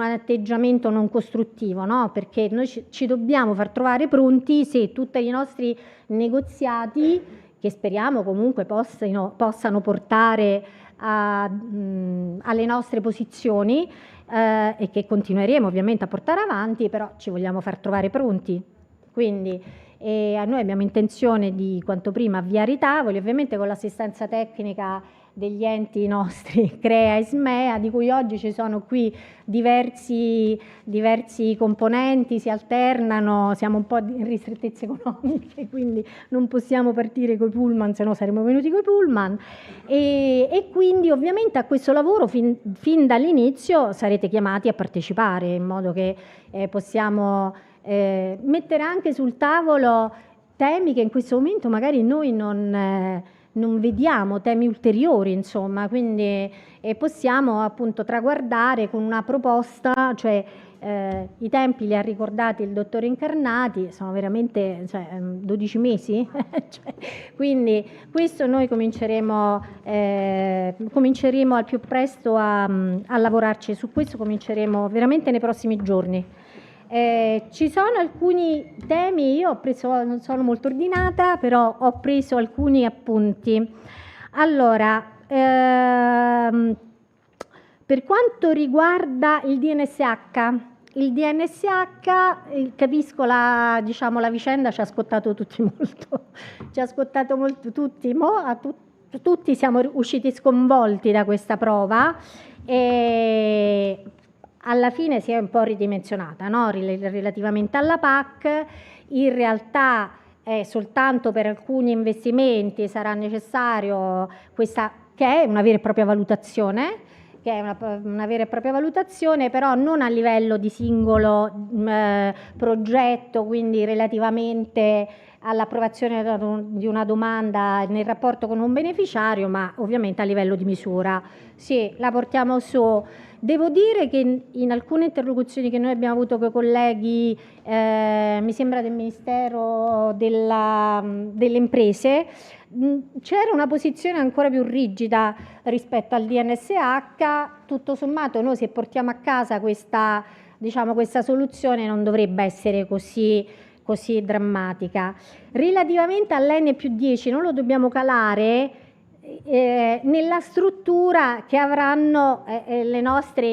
atteggiamento non costruttivo, no? Perché noi ci dobbiamo far trovare pronti se tutti i nostri negoziati, che speriamo comunque possano portare alle nostre posizioni, e che continueremo ovviamente a portare avanti, però ci vogliamo far trovare pronti. Quindi noi abbiamo intenzione di quanto prima avviare i tavoli, ovviamente con l'assistenza tecnica degli enti nostri CREA e SMEA, di cui oggi ci sono qui diversi componenti, si alternano, siamo un po' in ristrettezze economiche, quindi non possiamo partire coi pullman, se no saremmo venuti coi pullman, e quindi ovviamente a questo lavoro fin dall'inizio sarete chiamati a partecipare, in modo che possiamo mettere anche sul tavolo temi che in questo momento magari noi non vediamo, temi ulteriori, insomma, quindi possiamo appunto traguardare con una proposta, cioè i tempi li ha ricordati il dottore Incarnati, sono veramente 12 mesi, quindi questo noi cominceremo al più presto a lavorarci, su questo cominceremo veramente nei prossimi giorni. Ci sono alcuni temi, io ho preso, non sono molto ordinata, però ho preso alcuni appunti. Allora, per quanto riguarda il DNSH, capisco la vicenda ci ha scottato tutti molto, tutti siamo usciti sconvolti da questa prova, e alla fine si è un po' ridimensionata, no? Relativamente alla PAC. In realtà soltanto per alcuni investimenti sarà necessario questa, che è una vera e propria valutazione, però non a livello di singolo progetto, quindi relativamente all'approvazione di una domanda nel rapporto con un beneficiario, ma ovviamente a livello di misura. Sì, la portiamo su. Devo dire che in alcune interlocuzioni che noi abbiamo avuto con i colleghi, mi sembra del Ministero delle Imprese, c'era una posizione ancora più rigida rispetto al DNSH. Tutto sommato noi, se portiamo a casa questa soluzione, non dovrebbe essere così drammatica. Relativamente all'N+10 non lo dobbiamo calare nella struttura che avranno i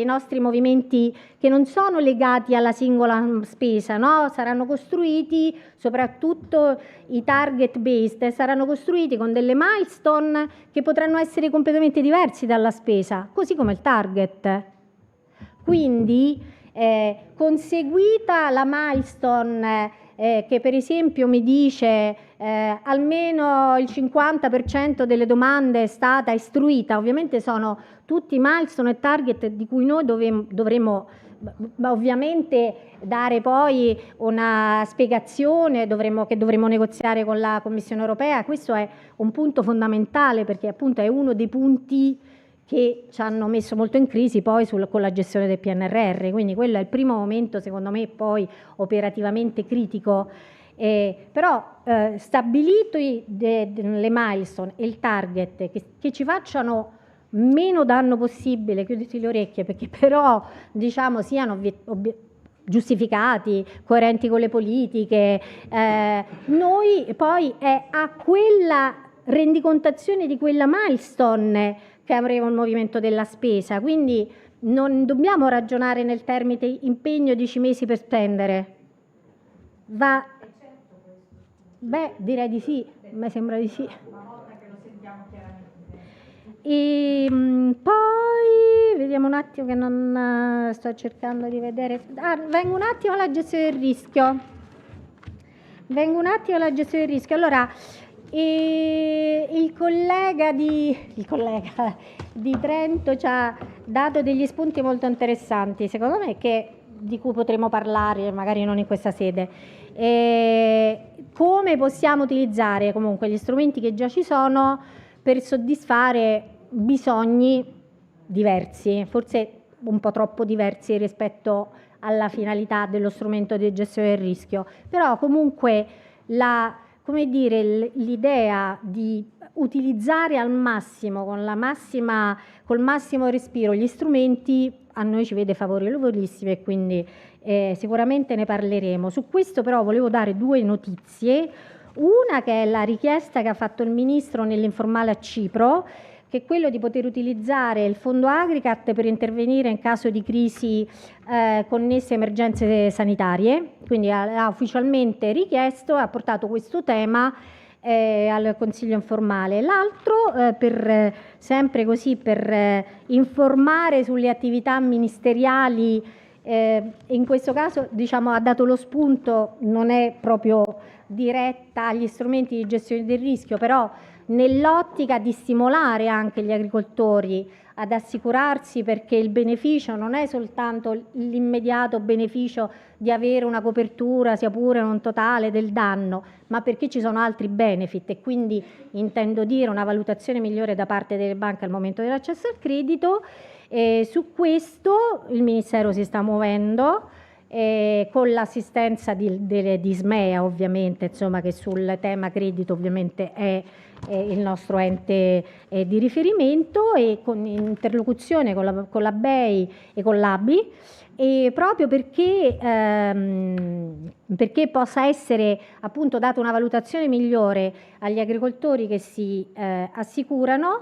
nostri movimenti, che non sono legati alla singola spesa, no? Saranno costruiti, soprattutto i target based, saranno costruiti con delle milestone che potranno essere completamente diversi dalla spesa, così come il target. Quindi conseguita la milestone che per esempio mi dice almeno il 50% delle domande è stata istruita, ovviamente sono tutti milestone e target di cui noi dovremo ovviamente dare poi una spiegazione, che dovremo negoziare con la Commissione europea. Questo è un punto fondamentale, perché appunto è uno dei punti che ci hanno messo molto in crisi poi con la gestione del PNRR, quindi quello è il primo momento, secondo me, poi operativamente critico. Però stabilito le milestone e il target che ci facciano meno danno possibile, chiuditi le orecchie, perché però siano giustificati, coerenti con le politiche, noi poi è a quella rendicontazione di quella milestone che avremo il movimento della spesa, quindi non dobbiamo ragionare nel termine impegno 10 mesi per spendere. Direi di sì, mi sembra di sì. E poi vediamo un attimo, che non sto cercando di vedere. Vengo un attimo alla gestione del rischio. Allora, il collega di Trento ci ha dato degli spunti molto interessanti, secondo me, di cui potremo parlare, magari non in questa sede. Come possiamo utilizzare comunque gli strumenti che già ci sono per soddisfare bisogni diversi, forse un po' troppo diversi rispetto alla finalità dello strumento di gestione del rischio. Però comunque l'idea di utilizzare al massimo, col massimo respiro gli strumenti, a noi ci vede favorevolissimi e quindi sicuramente ne parleremo. Su questo però volevo dare 2 notizie. Una che è la richiesta che ha fatto il Ministro nell'informale a Cipro, che è quello di poter utilizzare il fondo Agricat per intervenire in caso di crisi connesse a emergenze sanitarie. Quindi ha ufficialmente richiesto e ha portato questo tema al Consiglio informale. L'altro, sempre così, per informare sulle attività ministeriali, in questo caso diciamo, ha dato lo spunto, non è proprio diretta agli strumenti di gestione del rischio, però nell'ottica di stimolare anche gli agricoltori ad assicurarsi, perché il beneficio non è soltanto l'immediato beneficio di avere una copertura, sia pure non totale, del danno, ma perché ci sono altri benefit e quindi intendo dire una valutazione migliore da parte delle banche al momento dell'accesso al credito. Su questo il Ministero si sta muovendo con l'assistenza di Ismea, ovviamente, insomma, che sul tema credito ovviamente è il nostro ente di riferimento, e con interlocuzione con la BEI e con l'ABI, e proprio perché possa essere appunto data una valutazione migliore agli agricoltori che si assicurano,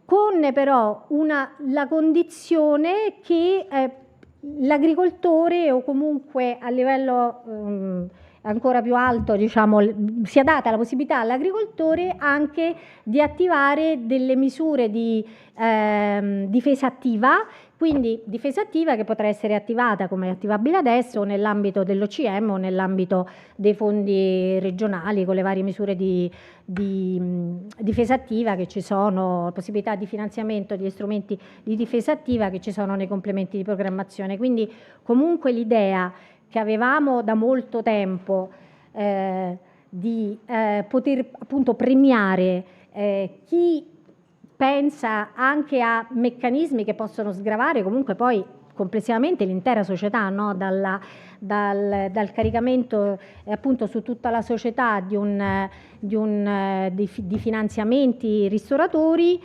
con però la condizione che l'agricoltore, o comunque a livello ancora più alto, diciamo, sia data la possibilità all'agricoltore anche di attivare delle misure di difesa attiva, quindi difesa attiva che potrà essere attivata come attivabile adesso nell'ambito dell'OCM o nell'ambito dei fondi regionali, con le varie misure di difesa attiva che ci sono, possibilità di finanziamento degli strumenti di difesa attiva che ci sono nei complementi di programmazione. Quindi comunque l'idea che avevamo da molto tempo di poter appunto premiare chi pensa anche a meccanismi che possono sgravare comunque poi complessivamente l'intera società, no? dal caricamento appunto su tutta la società di finanziamenti ristoratori,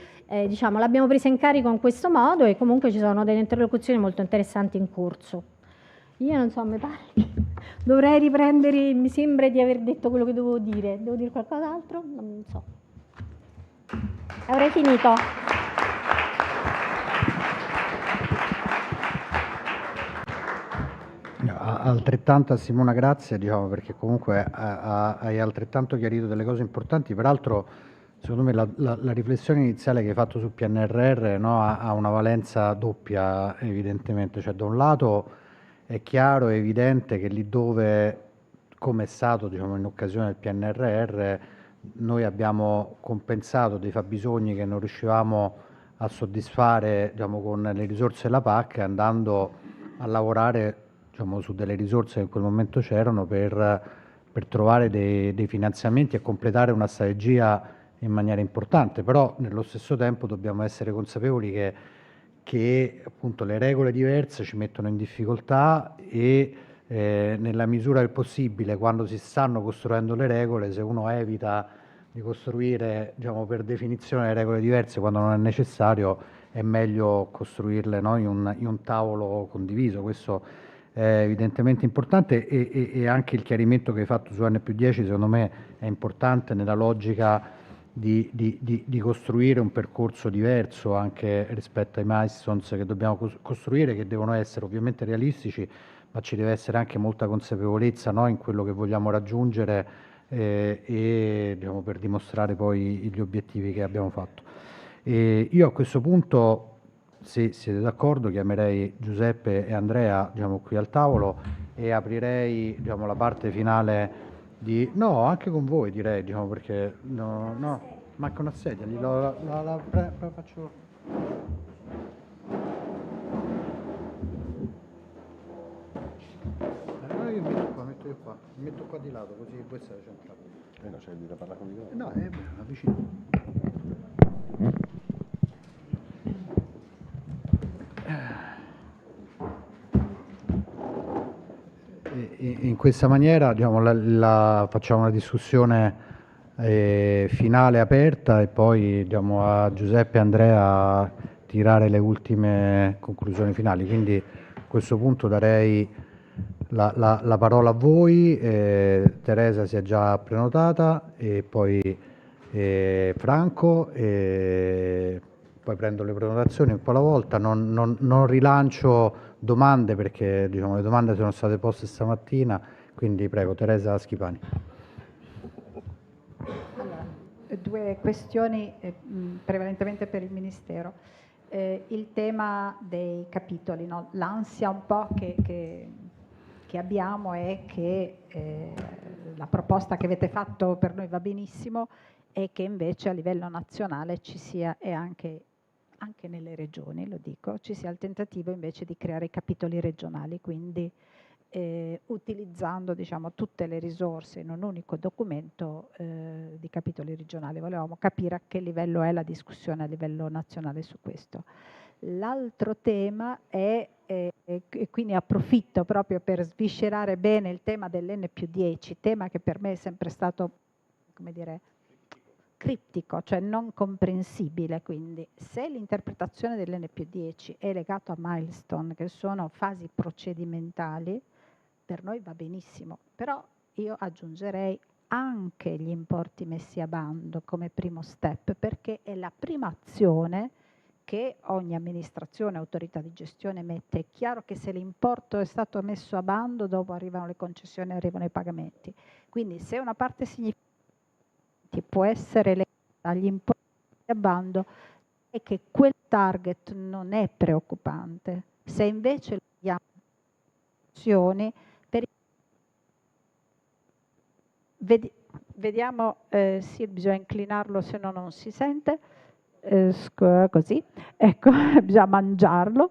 diciamo, l'abbiamo presa in carico in questo modo, e comunque ci sono delle interlocuzioni molto interessanti in corso. Io non so, mi pare che dovrei riprendere, mi sembra di aver detto quello che dovevo dire. Devo dire qualcos'altro? Non so. Avrei finito.
Altrettanto a Simona, grazie, diciamo, perché comunque hai altrettanto chiarito delle cose importanti. Peraltro, secondo me la riflessione iniziale che hai fatto sul PNRR, no, ha una valenza doppia, evidentemente. Cioè, da un lato è chiaro e evidente che lì dove, come è stato, diciamo, in occasione del PNRR, noi abbiamo compensato dei fabbisogni che non riuscivamo a soddisfare, diciamo, con le risorse della PAC, andando a lavorare, diciamo, su delle risorse che in quel momento c'erano per trovare dei finanziamenti e completare una strategia in maniera importante. Però nello stesso tempo dobbiamo essere consapevoli che appunto le regole diverse ci mettono in difficoltà, e nella misura del possibile, quando si stanno costruendo le regole, se uno evita di costruire, diciamo, per definizione le regole diverse quando non è necessario, è meglio costruirle, no, in un tavolo condiviso. Questo è evidentemente importante, e anche il chiarimento che hai fatto su N+10 secondo me è importante nella logica di costruire un percorso diverso anche rispetto ai milestones che dobbiamo costruire, che devono essere ovviamente realistici, ma ci deve essere anche molta consapevolezza, no, in quello che vogliamo raggiungere, e diciamo, per dimostrare poi gli obiettivi che abbiamo fatto. Io a questo punto, se siete d'accordo, chiamerei Giuseppe e Andrea, diciamo, qui al tavolo, e aprirei, diciamo, la parte finale no, anche con voi direi, diciamo, perché no, manca una sedia, faccio. Allora io metto io qua, mi metto qua di lato, così può essere centrato.
No, c'è da parlare con i
No, è vicino. in questa maniera diciamo, facciamo una discussione finale aperta e poi diamo a Giuseppe e Andrea a tirare le ultime conclusioni finali. Quindi a questo punto darei la parola a voi. Teresa si è già prenotata e poi Franco, e poi prendo le prenotazioni un po' alla volta. Non rilancio domande perché diciamo, le domande sono state poste stamattina, quindi prego Teresa Schipani.
Allora, due questioni prevalentemente per il Ministero. Il tema dei capitoli, no? L'ansia un po' che abbiamo è che la proposta che avete fatto per noi va benissimo e che invece a livello nazionale ci sia, e anche nelle regioni, lo dico, ci sia il tentativo invece di creare i capitoli regionali, quindi utilizzando diciamo, tutte le risorse in un unico documento di capitoli regionali. Volevamo capire a che livello è la discussione a livello nazionale su questo. L'altro tema è, e quindi approfitto proprio per sviscerare bene il tema dell'N+10, tema che per me è sempre stato, come dire, criptico, cioè non comprensibile. Quindi se l'interpretazione dell'N+10 è legato a milestone, che sono fasi procedimentali, per noi va benissimo, però io aggiungerei anche gli importi messi a bando come primo step, perché è la prima azione che ogni amministrazione, autorità di gestione mette. È chiaro che se l'importo è stato messo a bando, dopo arrivano le concessioni, arrivano i pagamenti. Quindi se una parte significativa può essere legata agli importi a bando, è che quel target non è preoccupante. Se invece abbiamo azioni per vediamo, sì, bisogna inclinarlo, se no non si sente. Così, ecco, bisogna mangiarlo.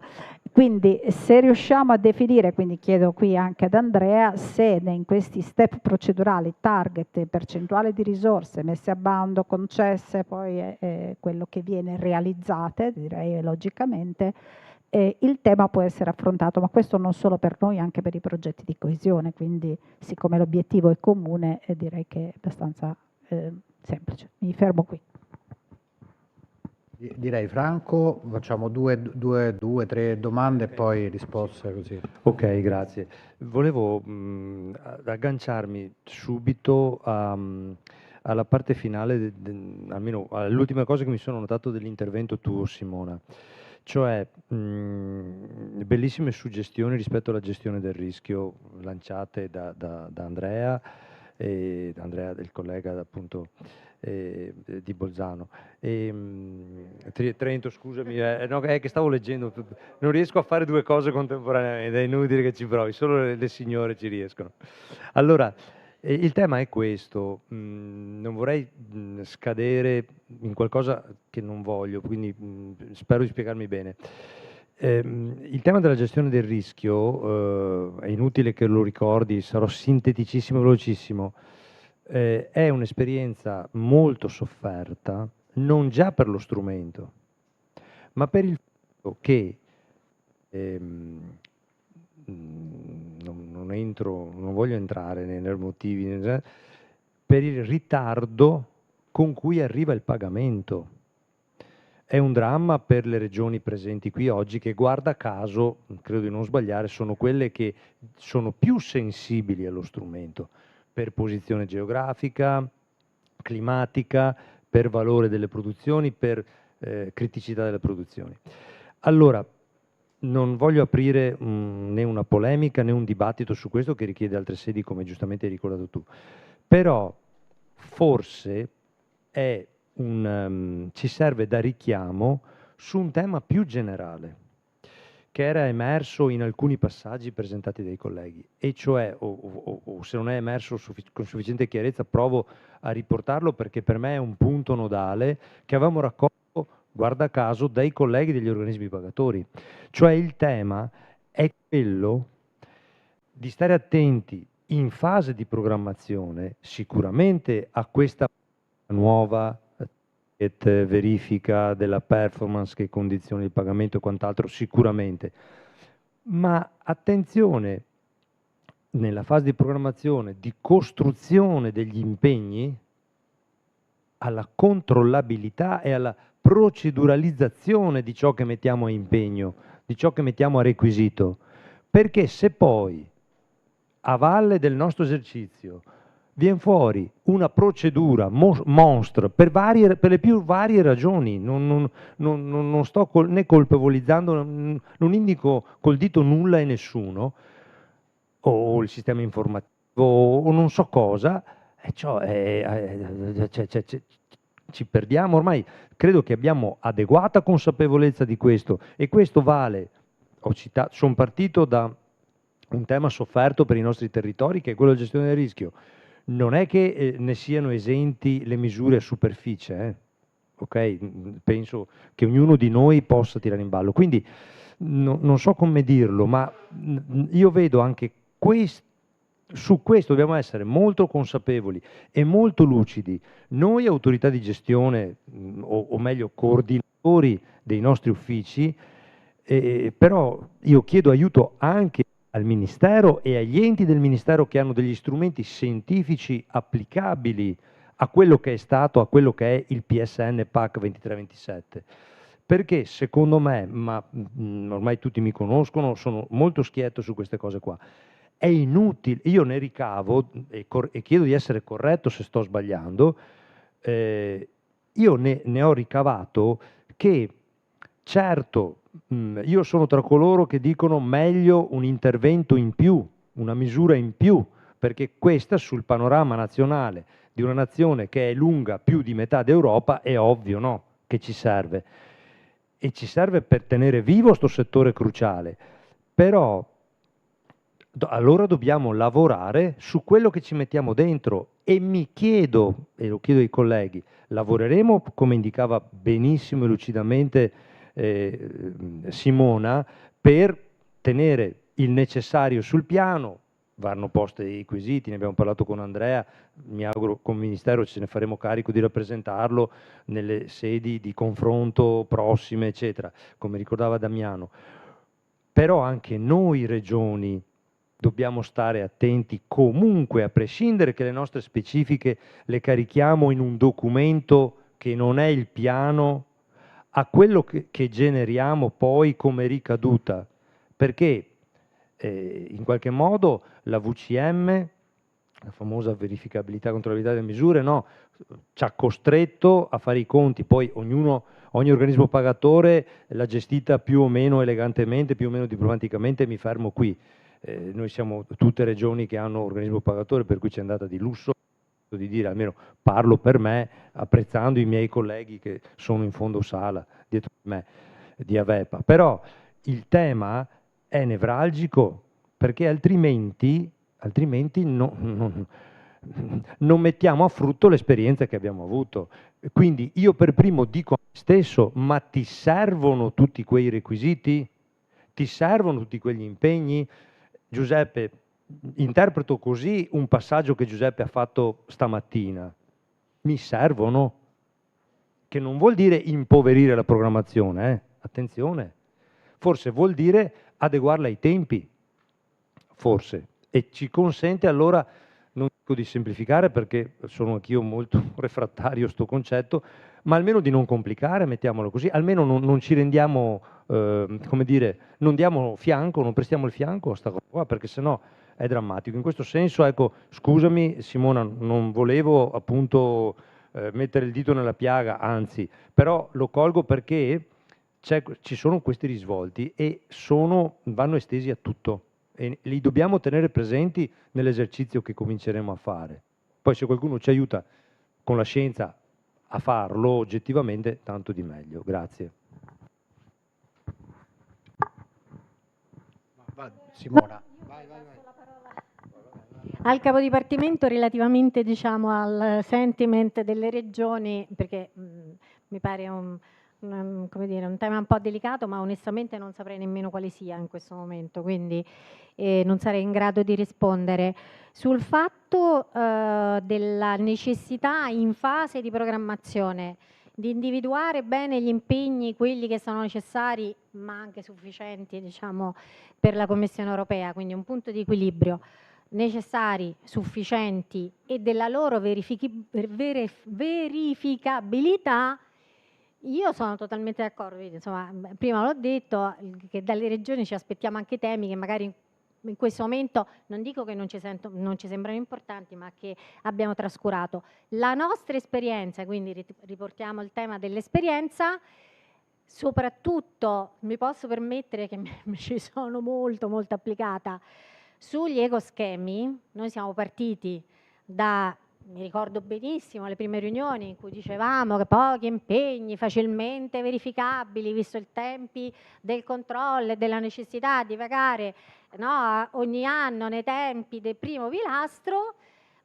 Quindi se riusciamo a definire, quindi chiedo qui anche ad Andrea, se in questi step procedurali, target e percentuale di risorse messe a bando, concesse, poi è quello che viene realizzate, direi logicamente, il tema può essere affrontato, ma questo non solo per noi, anche per i progetti di coesione, quindi siccome l'obiettivo è comune, direi che è abbastanza semplice. Mi fermo qui.
Direi Franco, facciamo due, tre domande e poi risposte così.
Ok, grazie. Volevo agganciarmi subito alla parte finale, almeno all'ultima cosa che mi sono notato dell'intervento tuo, Simona, cioè bellissime suggestioni rispetto alla gestione del rischio lanciate da Andrea, del collega appunto di Bolzano. Trento, scusami, no, è che stavo leggendo, non riesco a fare due cose contemporaneamente, è inutile che ci provi, solo le signore ci riescono. Allora, il tema è questo, non vorrei scadere in qualcosa che non voglio, quindi spero di spiegarmi bene. Il tema della gestione del rischio, è inutile che lo ricordi, sarò sinteticissimo e velocissimo, è un'esperienza molto sofferta, non già per lo strumento, ma per il fatto che non voglio entrare nei motivi, per il ritardo con cui arriva il pagamento. È un dramma per le regioni presenti qui oggi che, guarda caso, credo di non sbagliare, sono quelle che sono più sensibili allo strumento per posizione geografica, climatica, per valore delle produzioni, per criticità delle produzioni. Allora, non voglio aprire né una polemica né un dibattito su questo che richiede altre sedi, come giustamente hai ricordato tu, però forse è ci serve da richiamo su un tema più generale che era emerso in alcuni passaggi presentati dai colleghi, e cioè, o se non è emerso con sufficiente chiarezza, provo a riportarlo perché per me è un punto nodale che avevamo raccolto, guarda caso, dai colleghi degli organismi pagatori. Cioè il tema è quello di stare attenti in fase di programmazione sicuramente a questa nuova verifica della performance che condiziona il pagamento e quant'altro, sicuramente, ma attenzione nella fase di programmazione, di costruzione degli impegni, alla controllabilità e alla proceduralizzazione di ciò che mettiamo a impegno, di ciò che mettiamo a requisito. Perché se poi, a valle del nostro esercizio, viene fuori una procedura monstre per le più varie ragioni, non sto né colpevolizzando, non indico col dito nulla e nessuno, o il sistema informativo, o non so cosa, ci perdiamo. Ormai credo che abbiamo adeguata consapevolezza di questo, e questo vale, sono partito da un tema sofferto per i nostri territori, che è quello della gestione del rischio. Non è che ne siano esenti le misure a superficie, ok? Penso che ognuno di noi possa tirare in ballo. Quindi non so come dirlo, ma io vedo anche su questo dobbiamo essere molto consapevoli e molto lucidi. Noi autorità di gestione, o meglio coordinatori dei nostri uffici, però io chiedo aiuto anche al Ministero e agli enti del Ministero che hanno degli strumenti scientifici applicabili a quello che è stato, a quello che è il PSN PAC 2327. Perché secondo me, ma ormai tutti mi conoscono, sono molto schietto su queste cose qua. È inutile, io ne ricavo, e chiedo di essere corretto se sto sbagliando, io ne ho ricavato che, certo, io sono tra coloro che dicono meglio un intervento in più, una misura in più, perché questa sul panorama nazionale di una nazione che è lunga più di metà d'Europa è ovvio, no? Che ci serve. E ci serve per tenere vivo questo settore cruciale. Però allora dobbiamo lavorare su quello che ci mettiamo dentro, e mi chiedo, e lo chiedo ai colleghi, lavoreremo, come indicava benissimo e lucidamente Simona, per tenere il necessario sul piano. Vanno posti i quesiti, ne abbiamo parlato con Andrea, mi auguro con il Ministero ce ne faremo carico di rappresentarlo nelle sedi di confronto prossime, eccetera, come ricordava Damiano. Però anche noi regioni dobbiamo stare attenti comunque, a prescindere che le nostre specifiche le carichiamo in un documento che non è il piano, a quello che generiamo poi come ricaduta, perché in qualche modo la VCM, la famosa verificabilità e controllabilità delle misure, no, ci ha costretto a fare i conti, poi ogni organismo pagatore l'ha gestita più o meno elegantemente, più o meno diplomaticamente, mi fermo qui. Noi siamo tutte regioni che hanno organismo pagatore, per cui ci è andata di lusso di dire, almeno parlo per me, apprezzando i miei colleghi che sono in fondo sala dietro di me di Avepa. Però il tema è nevralgico, perché altrimenti non mettiamo a frutto l'esperienza che abbiamo avuto. Quindi io per primo dico a me stesso, ma ti servono tutti quei requisiti? Ti servono tutti quegli impegni? Giuseppe, interpreto così un passaggio che Giuseppe ha fatto stamattina. Mi servono? Che non vuol dire impoverire la programmazione, attenzione. Forse vuol dire adeguarla ai tempi, forse. E ci consente allora, non dico di semplificare perché sono anch'io molto refrattario a sto concetto, ma almeno di non complicare, mettiamolo così, almeno non ci rendiamo, come dire, non diamo fianco, non prestiamo il fianco a sta cosa qua, perché sennò è drammatico. In questo senso, ecco, scusami Simona, non volevo appunto mettere il dito nella piaga, anzi, però lo colgo perché ci sono questi risvolti e vanno estesi a tutto e li dobbiamo tenere presenti nell'esercizio che cominceremo a fare. Poi se qualcuno ci aiuta con la scienza a farlo oggettivamente, tanto di meglio. Grazie.
Simona.
Al capo dipartimento relativamente diciamo al sentiment delle regioni, perché mi pare come dire, un tema un po' delicato, ma onestamente non saprei nemmeno quale sia in questo momento, quindi non sarei in grado di rispondere. Sul fatto della necessità in fase di programmazione di individuare bene gli impegni, quelli che sono necessari ma anche sufficienti diciamo, per la Commissione europea, quindi un punto di equilibrio. necessari, sufficienti e della loro verificabilità, io sono totalmente d'accordo. Insomma, prima l'ho detto, che dalle regioni ci aspettiamo anche temi che magari in questo momento, non dico che non ci sembrano importanti, ma che abbiamo trascurato. La nostra esperienza, quindi riportiamo il tema dell'esperienza, soprattutto mi posso permettere che mi ci sono molto applicata sugli ecoschemi. Noi siamo partiti mi ricordo benissimo le prime riunioni in cui dicevamo che pochi impegni facilmente verificabili, visto i tempi del controllo e della necessità di pagare, no, ogni anno nei tempi del primo pilastro.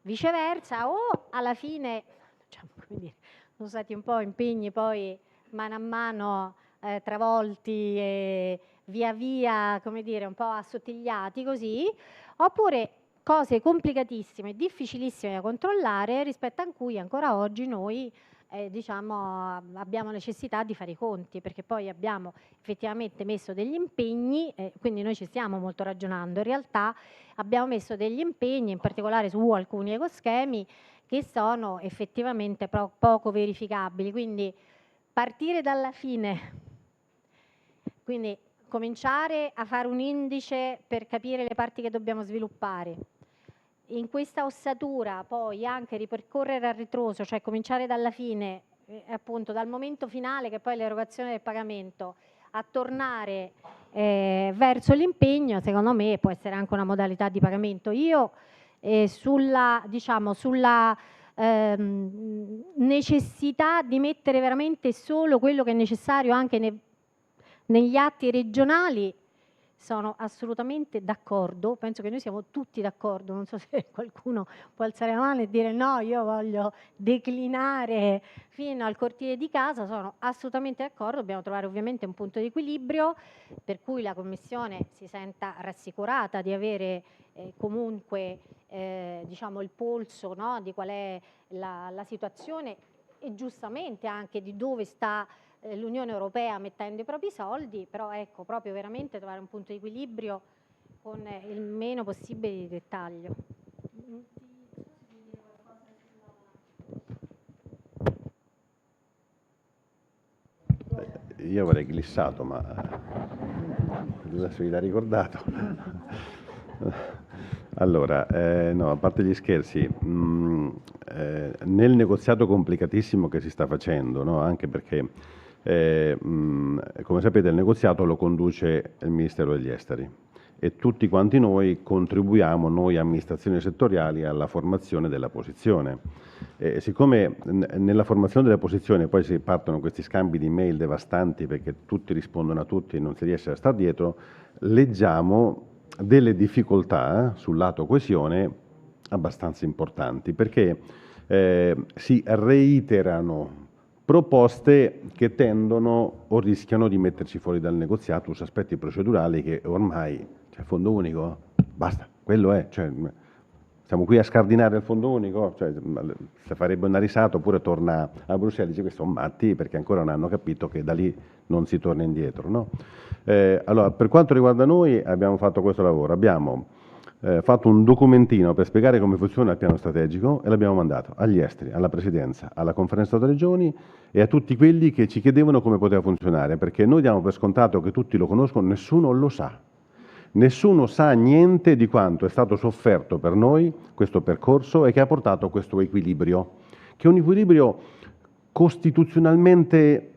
Viceversa, o alla fine, diciamo, come dire, sono stati un po' impegni poi mano a mano travolti e via via, come dire, un po' assottigliati così, oppure cose complicatissime, difficilissime da controllare, rispetto a cui ancora oggi noi diciamo, abbiamo necessità di fare i conti, perché poi abbiamo effettivamente messo degli impegni, quindi noi ci stiamo molto ragionando. In realtà abbiamo messo degli impegni, in particolare su alcuni ecoschemi, che sono effettivamente poco verificabili. Quindi partire dalla fine, quindi cominciare a fare un indice per capire le parti che dobbiamo sviluppare. In questa ossatura poi anche ripercorrere a ritroso, cioè cominciare dalla fine, appunto dal momento finale che poi è l'erogazione del pagamento, a tornare verso l'impegno, secondo me può essere anche una modalità di pagamento. Io sulla necessità di mettere veramente solo quello che è necessario anche negli atti regionali sono assolutamente d'accordo, penso che noi siamo tutti d'accordo, non so se qualcuno può alzare la mano e dire no, io voglio declinare fino al cortile di casa, sono assolutamente d'accordo, dobbiamo trovare ovviamente un punto di equilibrio per cui la Commissione si senta rassicurata di avere comunque diciamo il polso, no, di qual è la situazione e giustamente anche di dove sta l'Unione Europea mettendo i propri soldi, però ecco, proprio veramente trovare un punto di equilibrio con il meno possibile di dettaglio.
Io avrei glissato, ma adesso vi l'ha ricordato. Allora, no, a parte gli scherzi, nel negoziato complicatissimo che si sta facendo, no, anche perché come sapete il negoziato lo conduce il Ministero degli Esteri e tutti quanti noi contribuiamo, noi amministrazioni settoriali, alla formazione della posizione. Siccome nella formazione della posizione poi si partono questi scambi di mail devastanti perché tutti rispondono a tutti e non si riesce a star dietro, leggiamo delle difficoltà sul lato coesione abbastanza importanti, perché si reiterano proposte che tendono o rischiano di metterci fuori dal negoziato su aspetti procedurali che ormai, cioè fondo unico, basta, quello è, cioè, siamo qui a scardinare il fondo unico, cioè, se farebbe una risata oppure torna a Bruxelles e dice che sono matti perché ancora non hanno capito che da lì non si torna indietro, no? Allora, per quanto riguarda noi abbiamo fatto questo lavoro, abbiamo fatto un documentino per spiegare come funziona il piano strategico e l'abbiamo mandato agli esteri, alla Presidenza, alla Conferenza delle Regioni e a tutti quelli che ci chiedevano come poteva funzionare, perché noi diamo per scontato che tutti lo conoscono, nessuno lo sa. Nessuno sa niente di quanto è stato sofferto per noi questo percorso e che ha portato a questo equilibrio, che è un equilibrio costituzionalmente,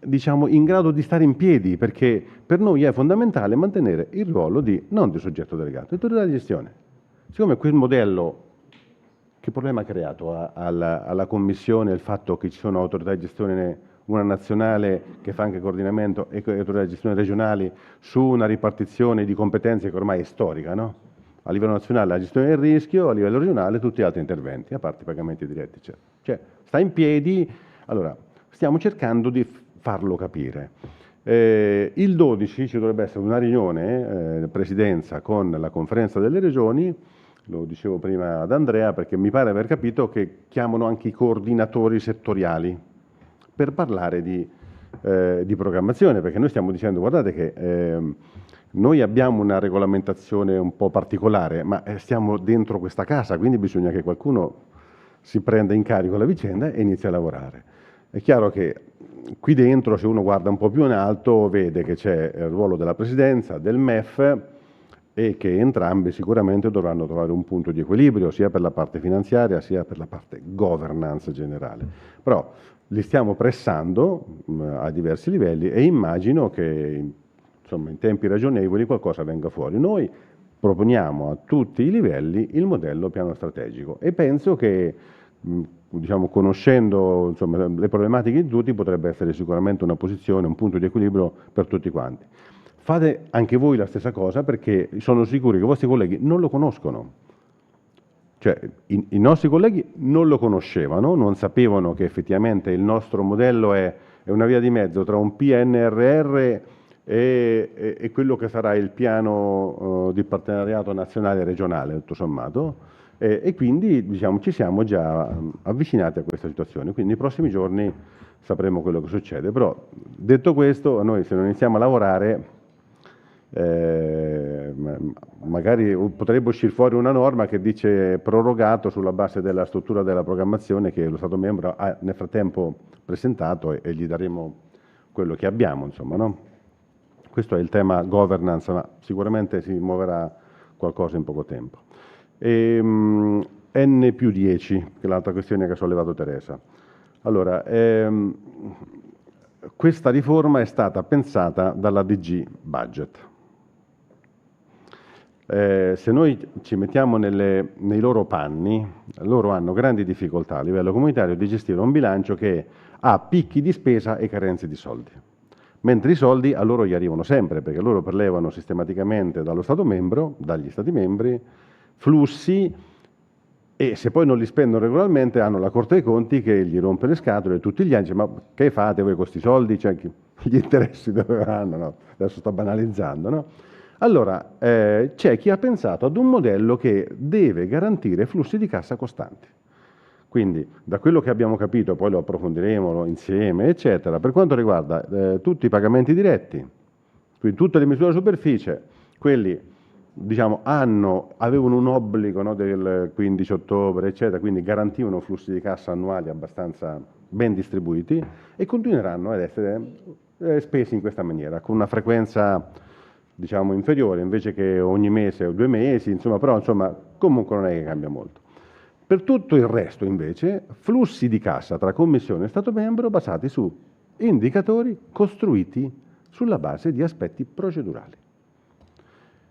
diciamo, in grado di stare in piedi, perché per noi è fondamentale mantenere il ruolo non di soggetto delegato, di autorità di gestione. Siccome quel modello, che problema ha creato alla Commissione il fatto che ci sono autorità di gestione, una nazionale che fa anche coordinamento e autorità di gestione regionali su una ripartizione di competenze che ormai è storica, no? A livello nazionale la gestione del rischio, a livello regionale tutti gli altri interventi, a parte i pagamenti diretti, eccetera. Cioè, sta in piedi, allora stiamo cercando di farlo capire. Il 12 ci dovrebbe essere una riunione, presidenza con la conferenza delle regioni, lo dicevo prima ad Andrea perché mi pare aver capito che chiamano anche i coordinatori settoriali per parlare di programmazione, perché noi stiamo dicendo guardate che Noi abbiamo una regolamentazione un po' particolare, ma stiamo dentro questa casa, quindi bisogna che qualcuno si prenda in carico la vicenda e inizi a lavorare. È chiaro che qui dentro, se uno guarda un po' più in alto, vede che c'è il ruolo della Presidenza, del MEF, e che entrambi sicuramente dovranno trovare un punto di equilibrio, sia per la parte finanziaria, sia per la parte governance generale. Però li stiamo pressando a diversi livelli e immagino che insomma, in tempi ragionevoli qualcosa venga fuori. Noi proponiamo a tutti i livelli il modello piano strategico e penso che diciamo, conoscendo insomma, le problematiche di tutti potrebbe essere sicuramente una posizione, un punto di equilibrio per tutti quanti. Fate anche voi la stessa cosa perché sono sicuro che i vostri colleghi non lo conoscono. Cioè, i nostri colleghi non lo conoscevano, non sapevano che effettivamente il nostro modello è una via di mezzo tra un PNRR e quello che sarà il piano di partenariato nazionale e regionale, tutto sommato, e quindi diciamo, ci siamo già avvicinati a questa situazione. Quindi nei prossimi giorni sapremo quello che succede. Però, detto questo, noi se non iniziamo a lavorare, magari potrebbe uscire fuori una norma che dice prorogato sulla base della struttura della programmazione che lo Stato membro ha nel frattempo presentato e gli daremo quello che abbiamo, insomma, no? Questo è il tema governance, ma sicuramente si muoverà qualcosa in poco tempo. N+10, che è l'altra questione che ha sollevato Teresa. Allora, questa riforma è stata pensata dalla DG Budget. Se noi ci mettiamo nei loro panni, loro hanno grandi difficoltà a livello comunitario di gestire un bilancio che ha picchi di spesa e carenze di soldi. Mentre i soldi a loro gli arrivano sempre, perché loro prelevano sistematicamente dallo Stato membro, dagli Stati membri, flussi, e se poi non li spendono regolarmente hanno la Corte dei Conti che gli rompe le scatole tutti gli anni, dice, ma che fate voi con questi soldi? Cioè, gli interessi dove vanno? No? Adesso sto banalizzando, no? Allora, c'è chi ha pensato ad un modello che deve garantire flussi di cassa costanti. Quindi, da quello che abbiamo capito, poi lo approfondiremo insieme, eccetera, per quanto riguarda tutti i pagamenti diretti, quindi tutte le misure a superficie, quelli diciamo, avevano un obbligo, no, del 15 ottobre, eccetera, quindi garantivano flussi di cassa annuali abbastanza ben distribuiti e continueranno ad essere spesi in questa maniera, con una frequenza diciamo, inferiore, invece che ogni mese o 2 mesi, insomma, però insomma, comunque non è che cambia molto. Per tutto il resto, invece, flussi di cassa tra Commissione e Stato membro basati su indicatori costruiti sulla base di aspetti procedurali.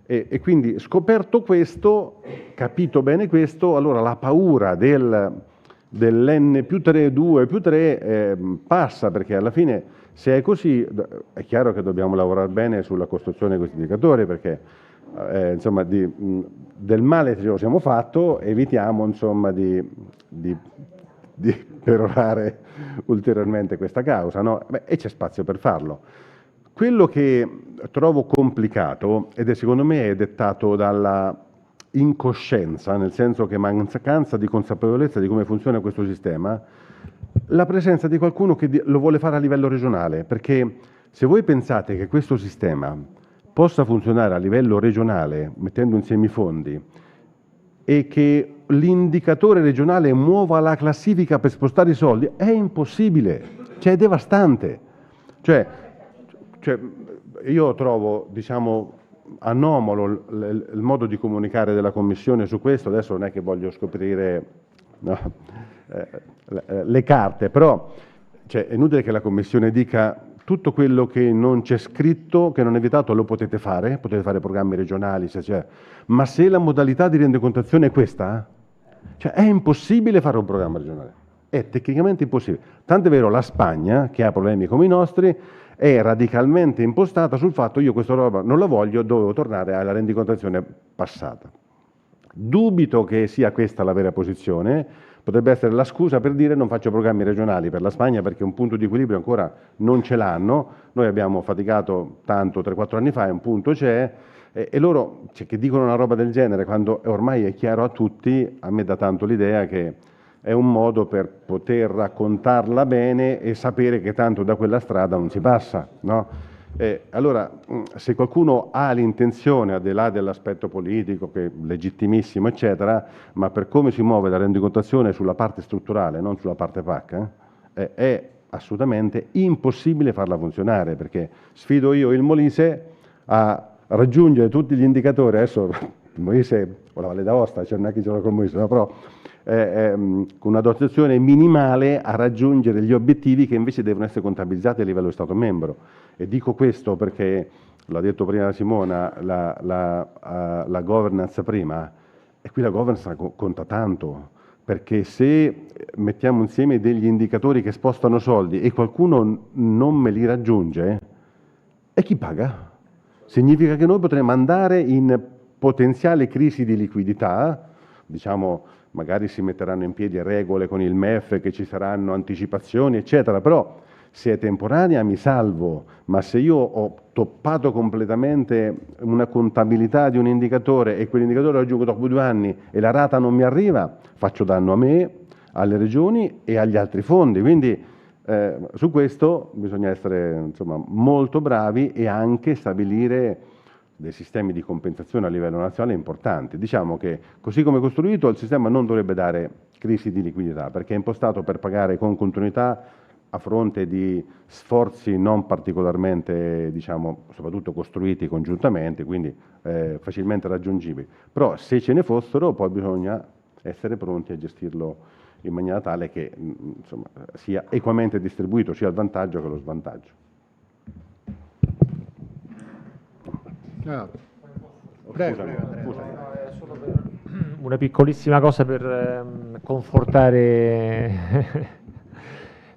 E quindi, scoperto questo, capito bene questo, allora la paura dell'N+3, 2+3 passa, perché alla fine, se è così, è chiaro che dobbiamo lavorare bene sulla costruzione di questi indicatori, perché insomma, del male ce lo siamo fatto, evitiamo insomma, di perorare ulteriormente questa causa, no? E c'è spazio per farlo. Quello che trovo complicato, ed è secondo me è dettato dalla incoscienza, nel senso che mancanza di consapevolezza di come funziona questo sistema, la presenza di qualcuno che lo vuole fare a livello regionale, perché se voi pensate che questo sistema possa funzionare a livello regionale, mettendo insieme i fondi, e che l'indicatore regionale muova la classifica per spostare i soldi, è impossibile, cioè è devastante. Cioè io trovo, diciamo, anomalo il modo di comunicare della Commissione su questo, adesso non è che voglio scoprire le carte, però cioè, è inutile che la Commissione dica tutto quello che non c'è scritto, che non è vietato, lo potete fare programmi regionali, se c'è, ma se la modalità di rendicontazione è questa, cioè è impossibile fare un programma regionale, è tecnicamente impossibile. Tanto è vero, la Spagna, che ha problemi come i nostri, è radicalmente impostata sul fatto io questa roba non la voglio, dovevo tornare alla rendicontazione passata. Dubito che sia questa la vera posizione, potrebbe essere la scusa per dire non faccio programmi regionali per la Spagna perché un punto di equilibrio ancora non ce l'hanno, noi abbiamo faticato tanto 3-4 anni fa e un punto c'è, e loro che dicono una roba del genere quando ormai è chiaro a tutti, a me dà tanto l'idea che è un modo per poter raccontarla bene e sapere che tanto da quella strada non si passa, no? Allora, se qualcuno ha l'intenzione, al di là dell'aspetto politico, che è legittimissimo, eccetera, ma per come si muove la rendicontazione sulla parte strutturale, non sulla parte PAC, è assolutamente impossibile farla funzionare, perché sfido io il Molise a raggiungere tutti gli indicatori. Adesso il Molise o la Valle d'Aosta, cioè non è che ce l'ho col Molise, no, però con una dotazione minimale a raggiungere gli obiettivi che invece devono essere contabilizzati a livello di Stato membro. E dico questo perché, l'ha detto prima Simona, la governance prima, e qui la governance conta tanto, perché se mettiamo insieme degli indicatori che spostano soldi e qualcuno non me li raggiunge, e chi paga? Significa che noi potremo andare in potenziale crisi di liquidità, diciamo, magari si metteranno in piedi regole con il MEF, che ci saranno anticipazioni, eccetera, però se è temporanea mi salvo, ma se io ho toppato completamente una contabilità di un indicatore e quell'indicatore lo raggiungo dopo 2 anni e la rata non mi arriva, faccio danno a me, alle regioni e agli altri fondi. Quindi su questo bisogna essere, insomma, molto bravi e anche stabilire dei sistemi di compensazione a livello nazionale importanti. Diciamo che così come è costruito il sistema non dovrebbe dare crisi di liquidità, perché è impostato per pagare con continuità a fronte di sforzi non particolarmente, diciamo, soprattutto costruiti congiuntamente, quindi facilmente raggiungibili. Però se ce ne fossero, poi bisogna essere pronti a gestirlo in maniera tale che, insomma, sia equamente distribuito sia il vantaggio che lo svantaggio.
Una piccolissima cosa per confortare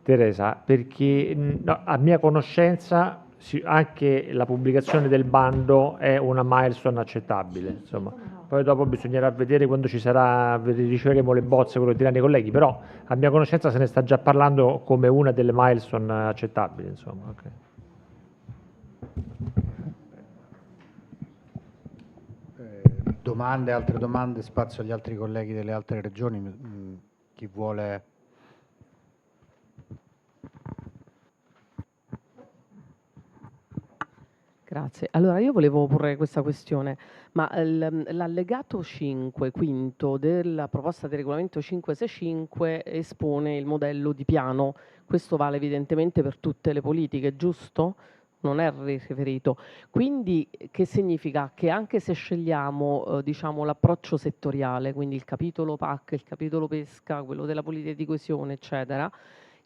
Teresa, perché a mia conoscenza anche la pubblicazione del bando è una milestone accettabile, insomma. Poi dopo bisognerà vedere quando ci sarà, riceveremo le bozze, quello che diranno i colleghi, però a mia conoscenza se ne sta già parlando come una delle milestone accettabili, insomma. Okay.
Domande, altre domande, spazio agli altri colleghi delle altre regioni, chi vuole?
Grazie. Allora io volevo porre questa questione, ma l'allegato 5, quinto, della proposta di regolamento 565 espone il modello di piano. Questo vale evidentemente per tutte le politiche, giusto? Non è riferito. Quindi che significa? Che anche se scegliamo diciamo, l'approccio settoriale, quindi il capitolo PAC, il capitolo pesca, quello della politica di coesione, eccetera,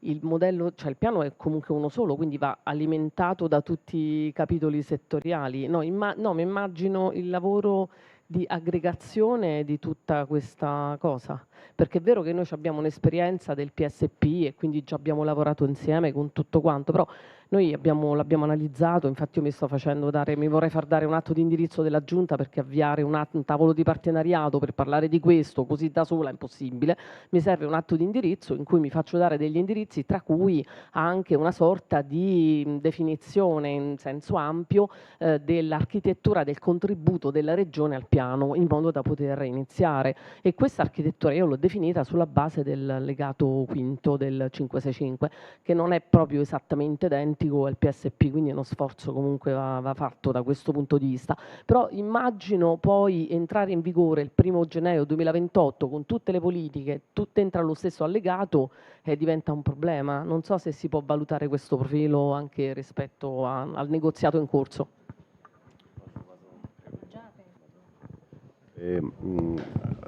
il modello, cioè il piano è comunque uno solo, quindi va alimentato da tutti i capitoli settoriali. No, mi immagino il lavoro di aggregazione di tutta questa cosa, perché è vero che noi abbiamo un'esperienza del PSP e quindi già abbiamo lavorato insieme con tutto quanto, però noi l'abbiamo analizzato, infatti io mi vorrei far dare un atto di indirizzo della Giunta, perché avviare un tavolo di partenariato per parlare di questo così da sola è impossibile. Mi serve un atto di indirizzo in cui mi faccio dare degli indirizzi, tra cui anche una sorta di definizione in senso ampio dell'architettura del contributo della regione al piano, in modo da poter iniziare. E questa architettura io l'ho definita sulla base del legato quinto del 565, che non è proprio esattamente identico al PSP, quindi uno sforzo comunque va fatto da questo punto di vista. Però immagino poi entrare in vigore il 1° gennaio 2028 con tutte le politiche, tutte entrano allo stesso allegato, diventa un problema. Non so se si può valutare questo profilo anche rispetto al negoziato in corso.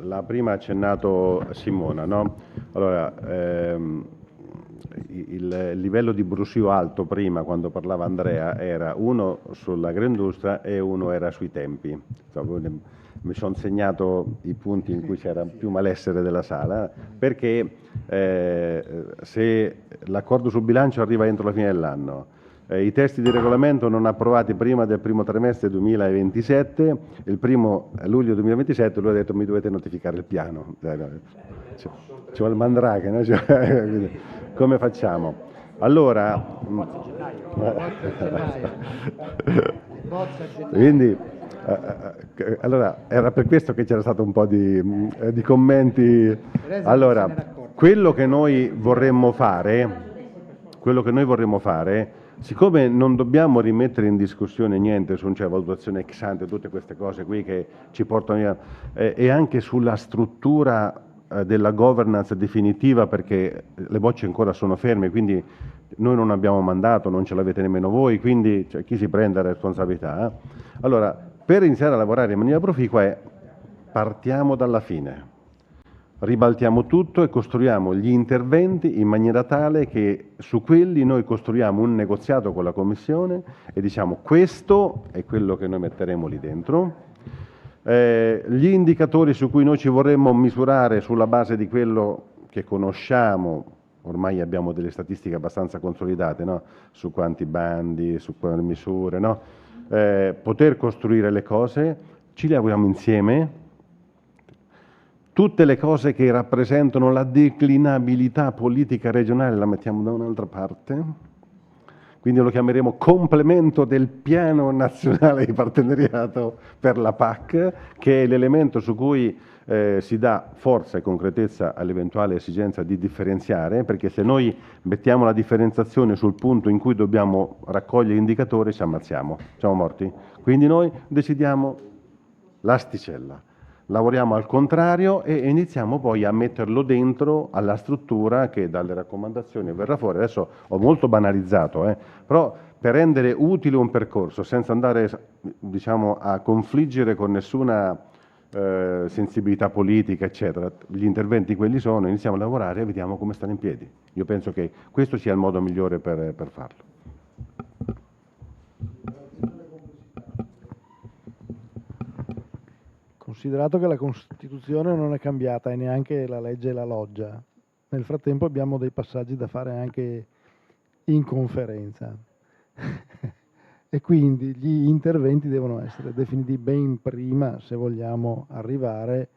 La prima ha accennato Simona, no? Allora, il livello di brusio alto prima, quando parlava Andrea, era uno sull'agroindustria e uno era sui tempi. Mi sono segnato i punti in cui c'era più malessere della sala, perché se l'accordo sul bilancio arriva entro la fine dell'anno, i testi di regolamento non approvati prima del primo trimestre 2027, il 1° luglio 2027 lui ha detto mi dovete notificare il piano. Ci vuole il mandrake, no? Come facciamo? Allora, quindi, allora, era per questo che c'era stato un po' di commenti. Allora, quello che noi vorremmo fare siccome non dobbiamo rimettere in discussione niente su valutazione ex ante, tutte queste cose qui che ci portano via, e anche sulla struttura della governance definitiva, perché le bocce ancora sono ferme, quindi noi non abbiamo mandato, non ce l'avete nemmeno voi, quindi chi si prende la responsabilità? Allora, per iniziare a lavorare in maniera proficua partiamo dalla fine. Ribaltiamo tutto e costruiamo gli interventi in maniera tale che su quelli noi costruiamo un negoziato con la Commissione e diciamo questo è quello che noi metteremo lì dentro. Gli indicatori su cui noi ci vorremmo misurare sulla base di quello che conosciamo, ormai abbiamo delle statistiche abbastanza consolidate, no? Su quanti bandi, su quali misure, no? Poter costruire le cose, ci lavoriamo insieme. Tutte le cose che rappresentano la declinabilità politica regionale la mettiamo da un'altra parte, quindi lo chiameremo complemento del piano nazionale di partenariato per la PAC, che è l'elemento su cui si dà forza e concretezza all'eventuale esigenza di differenziare, perché se noi mettiamo la differenziazione sul punto in cui dobbiamo raccogliere indicatori ci ammazziamo, siamo morti. Quindi noi decidiamo l'asticella. Lavoriamo al contrario e iniziamo poi a metterlo dentro alla struttura che dalle raccomandazioni verrà fuori. Adesso ho molto banalizzato, però per rendere utile un percorso senza andare a confliggere con nessuna sensibilità politica, eccetera, gli interventi quelli sono, iniziamo a lavorare e vediamo come stanno in piedi. Io penso che questo sia il modo migliore per farlo.
Considerato che la Costituzione non è cambiata e neanche la legge e la loggia, nel frattempo abbiamo dei passaggi da fare anche in conferenza e quindi gli interventi devono essere definiti ben prima se vogliamo arrivare,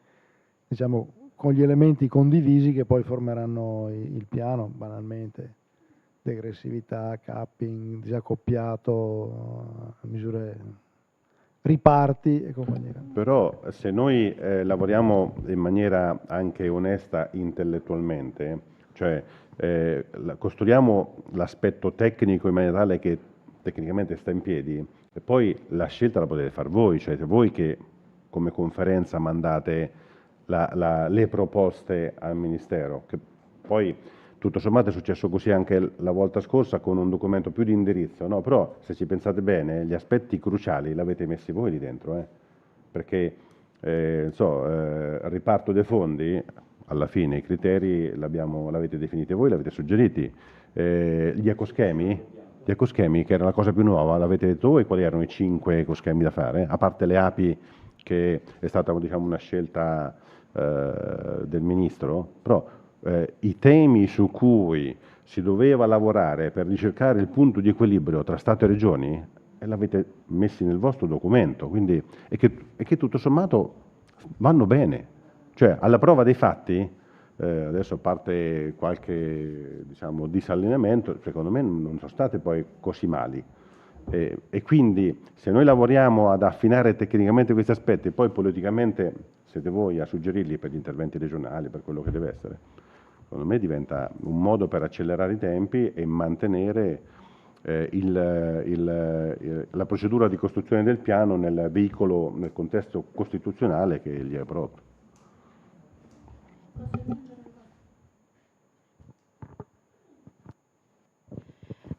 con gli elementi condivisi che poi formeranno il piano, banalmente. Degressività, capping, disaccoppiato, misure riparti e compagnia.
Però se noi lavoriamo in maniera anche onesta intellettualmente, cioè costruiamo l'aspetto tecnico in maniera tale che tecnicamente sta in piedi e poi la scelta la potete fare voi, cioè voi che come conferenza mandate le proposte al Ministero, che poi tutto sommato è successo così anche la volta scorsa con un documento più di indirizzo, no? Però se ci pensate bene, gli aspetti cruciali l'avete messi voi lì dentro, perché riparto dei fondi, alla fine i criteri l'avete definiti voi, l'avete suggeriti, gli ecoschemi, che era la cosa più nuova, l'avete detto voi quali erano i 5 ecoschemi da fare, a parte le api che è stata una scelta del Ministro, però i temi su cui si doveva lavorare per ricercare il punto di equilibrio tra Stato e Regioni l'avete messi nel vostro documento, quindi, e che tutto sommato vanno bene. Cioè, alla prova dei fatti, adesso parte qualche disallineamento, secondo me non sono state poi così mali. E quindi se noi lavoriamo ad affinare tecnicamente questi aspetti e poi politicamente siete voi a suggerirli per gli interventi regionali, per quello che deve essere, secondo me diventa un modo per accelerare i tempi e mantenere la procedura di costruzione del piano nel veicolo, nel contesto costituzionale che gli è proprio.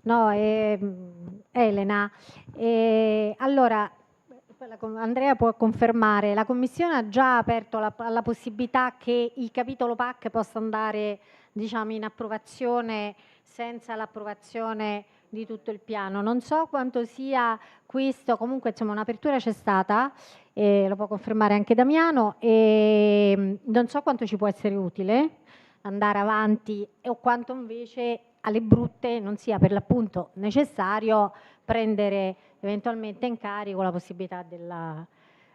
No, Elena, allora Andrea può confermare, la Commissione ha già aperto alla possibilità che il capitolo PAC possa andare in approvazione senza l'approvazione di tutto il piano. Non so quanto sia questo, comunque un'apertura c'è stata, lo può confermare anche Damiano, e non so quanto ci può essere utile andare avanti o quanto invece alle brutte non sia per l'appunto necessario prendere eventualmente in carico la possibilità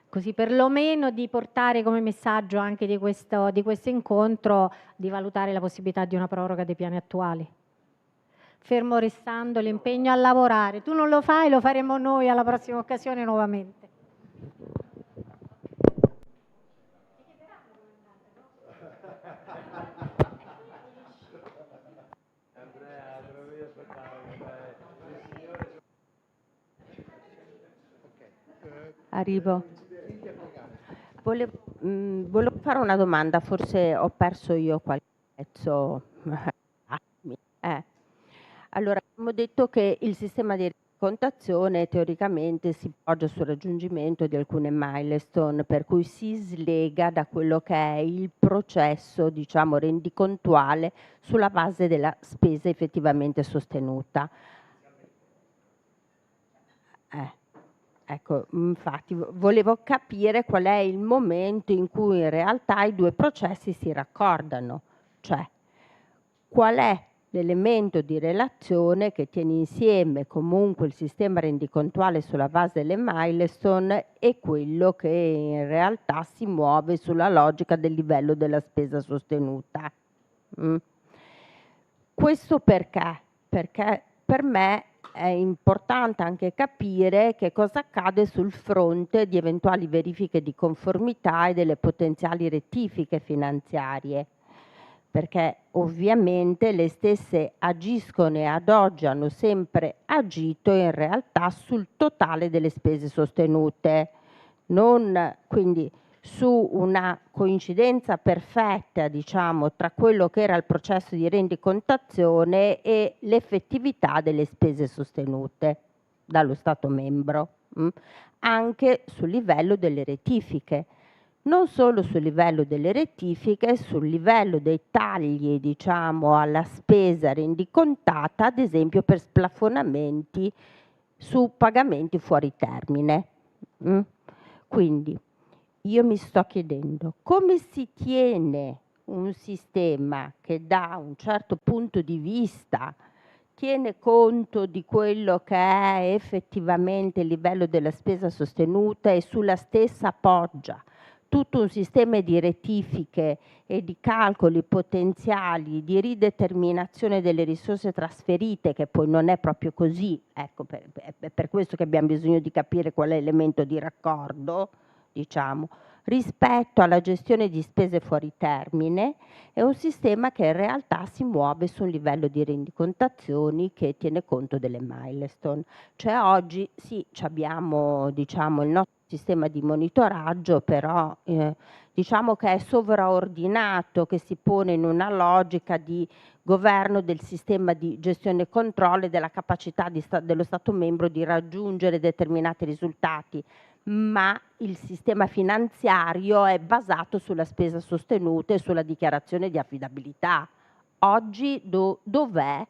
così perlomeno di portare come messaggio anche di questo incontro di valutare la possibilità di una proroga dei piani attuali. Fermo restando l'impegno a lavorare. Tu non lo fai, lo faremo noi alla prossima occasione nuovamente.
Arrivo. Volevo fare una domanda, forse ho perso io qualche pezzo. Allora, abbiamo detto che il sistema di rendicontazione teoricamente si poggia sul raggiungimento di alcune milestone, per cui si slega da quello che è il processo, diciamo, rendicontuale sulla base della spesa effettivamente sostenuta. Ecco, infatti volevo capire qual è il momento in cui in realtà i due processi si raccordano, cioè qual è l'elemento di relazione che tiene insieme comunque il sistema rendicontuale sulla base delle milestone e quello che in realtà si muove sulla logica del livello della spesa sostenuta. Questo perché? Perché per me è importante anche capire che cosa accade sul fronte di eventuali verifiche di conformità e delle potenziali rettifiche finanziarie, perché ovviamente le stesse agiscono e ad oggi hanno sempre agito in realtà sul totale delle spese sostenute, non quindi su una coincidenza perfetta, diciamo, tra quello che era il processo di rendicontazione e l'effettività delle spese sostenute dallo Stato membro, anche sul livello delle rettifiche. Non solo sul livello delle rettifiche, sul livello dei tagli, diciamo, alla spesa rendicontata, ad esempio per splafonamenti su pagamenti fuori termine. Quindi io mi sto chiedendo come si tiene un sistema che da un certo punto di vista tiene conto di quello che è effettivamente il livello della spesa sostenuta e sulla stessa poggia tutto un sistema di rettifiche e di calcoli potenziali, di rideterminazione delle risorse trasferite, che poi non è proprio così, ecco, per questo che abbiamo bisogno di capire qual è l'elemento di raccordo, diciamo, rispetto alla gestione di spese fuori termine, è un sistema che in realtà si muove su un livello di rendicontazioni che tiene conto delle milestone. Cioè oggi sì, abbiamo, diciamo, il nostro sistema di monitoraggio, però diciamo che è sovraordinato, che si pone in una logica di governo del sistema di gestione e controllo e della capacità dello Stato membro di raggiungere determinati risultati, ma il sistema finanziario è basato sulla spesa sostenuta e sulla dichiarazione di affidabilità. Oggi dov'è?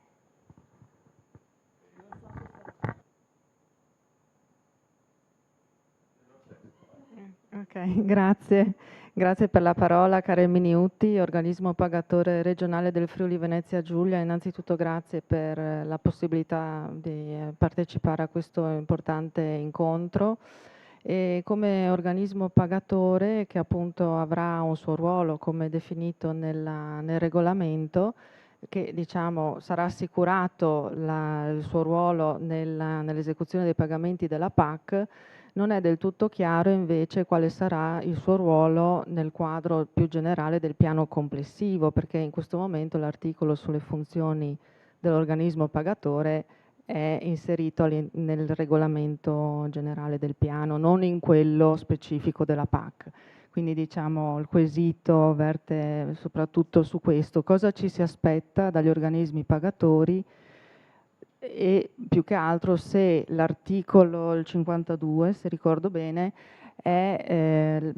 Ok, grazie. Grazie per la parola Karen Miniutti, organismo pagatore regionale del Friuli Venezia Giulia. Innanzitutto grazie per la possibilità di partecipare a questo importante incontro. E come organismo pagatore che appunto avrà un suo ruolo come definito nel regolamento, che diciamo sarà assicurato il suo ruolo nell'esecuzione dei pagamenti della PAC, non è del tutto chiaro invece quale sarà il suo ruolo nel quadro più generale del piano complessivo, perché in questo momento l'articolo sulle funzioni dell'organismo pagatore è inserito nel regolamento generale del piano, non in quello specifico della PAC. Quindi diciamo il quesito verte soprattutto su questo, cosa ci si aspetta dagli organismi pagatori e più che altro se l'articolo 52, se ricordo bene, è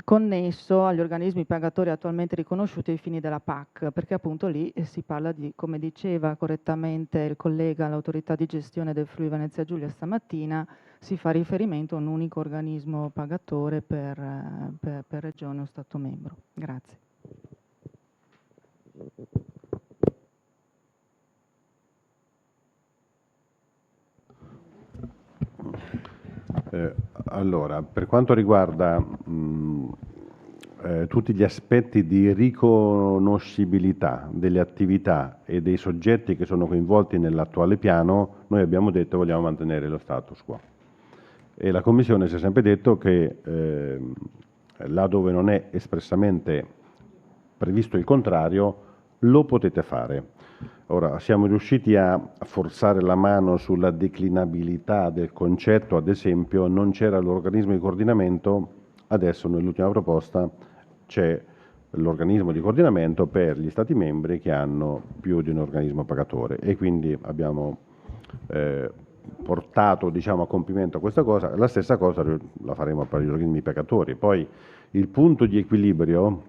connesso agli organismi pagatori attualmente riconosciuti ai fini della PAC, perché appunto lì si parla di, come diceva correttamente il collega all'autorità di gestione del Friuli Venezia Giulia stamattina, si fa riferimento a un unico organismo pagatore per regione o Stato membro. Grazie.
Allora, per quanto riguarda tutti gli aspetti di riconoscibilità delle attività e dei soggetti che sono coinvolti nell'attuale piano, noi abbiamo detto che vogliamo mantenere lo status quo. E la Commissione si è sempre detto che là dove non è espressamente previsto il contrario, lo potete fare. Ora, siamo riusciti a forzare la mano sulla declinabilità del concetto, ad esempio non c'era l'organismo di coordinamento, adesso nell'ultima proposta c'è l'organismo di coordinamento per gli Stati membri che hanno più di un organismo pagatore e quindi abbiamo portato diciamo, a compimento questa cosa. La stessa cosa la faremo per gli organismi pagatori. Poi il punto di equilibrio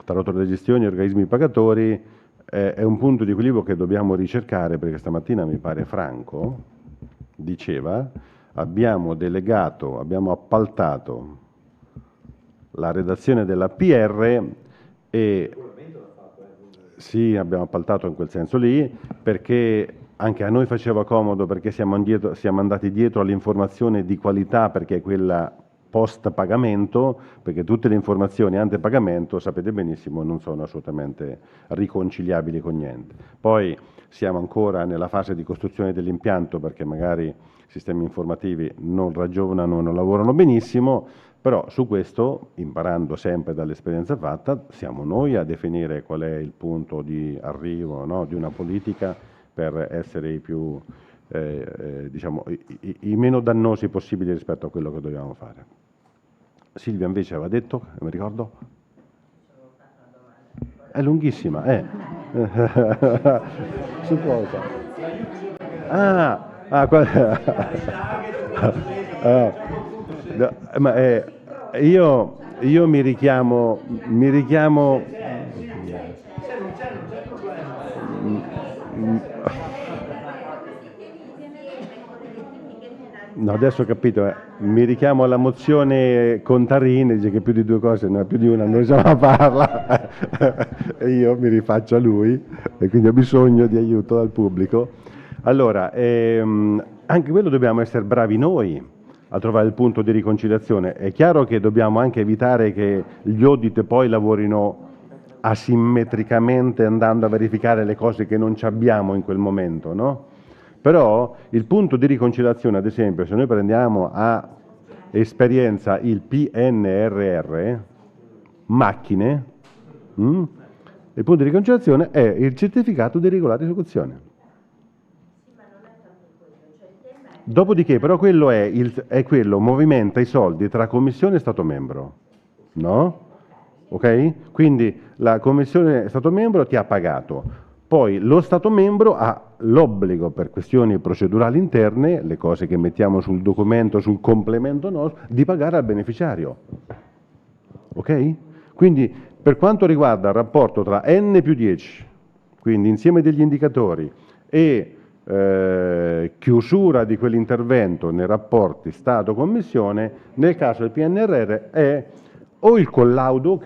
tra autorità di gestione e organismi pagatori è un punto di equilibrio che dobbiamo ricercare, perché stamattina mi pare Franco diceva abbiamo appaltato la redazione della PR e sì, abbiamo appaltato in quel senso lì, perché anche a noi faceva comodo, perché siamo andati dietro all'informazione di qualità, perché è quella post pagamento, perché tutte le informazioni ante pagamento, sapete benissimo, non sono assolutamente riconciliabili con niente. Poi siamo ancora nella fase di costruzione dell'impianto, perché magari i sistemi informativi non ragionano, non lavorano benissimo, però su questo, imparando sempre dall'esperienza fatta, siamo noi a definire qual è il punto di arrivo, no, di una politica per essere i più, diciamo, i meno dannosi possibili rispetto a quello che dobbiamo fare. Silvia invece aveva detto, mi ricordo? È lunghissima, Su cosa? Ma io mi richiamo no, adesso ho capito, mi richiamo alla mozione Contarini, dice che più di due cose, no, più di una non riusciamo a farla e io mi rifaccio a lui e quindi ho bisogno di aiuto dal pubblico. Allora, anche quello dobbiamo essere bravi noi a trovare il punto di riconciliazione. È chiaro che dobbiamo anche evitare che gli audit poi lavorino asimmetricamente andando a verificare le cose che non ci abbiamo in quel momento, no? Però il punto di riconciliazione, ad esempio, se noi prendiamo a esperienza il PNRR, macchine, il punto di riconciliazione è il certificato di regolare esecuzione. Dopodiché, però, quello è quello, movimenta i soldi tra Commissione e Stato membro, no? Ok? Quindi la Commissione e Stato membro ti ha pagato. Poi lo Stato membro ha l'obbligo per questioni procedurali interne, le cose che mettiamo sul documento, sul complemento nostro, di pagare al beneficiario. Ok? Quindi per quanto riguarda il rapporto tra N più 10, quindi insieme degli indicatori, e chiusura di quell'intervento nei rapporti Stato-Commissione, nel caso del PNRR è o il collaudo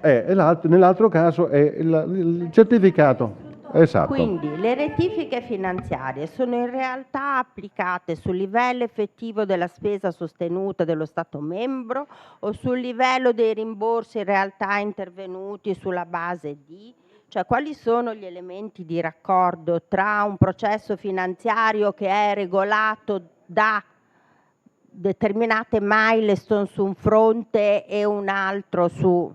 nell'altro caso è il certificato. Esatto.
Quindi le rettifiche finanziarie sono in realtà applicate sul livello effettivo della spesa sostenuta dello Stato membro o sul livello dei rimborsi in realtà intervenuti sulla base di? Cioè, quali sono gli elementi di raccordo tra un processo finanziario che è regolato da determinate milestone su un fronte e un altro su...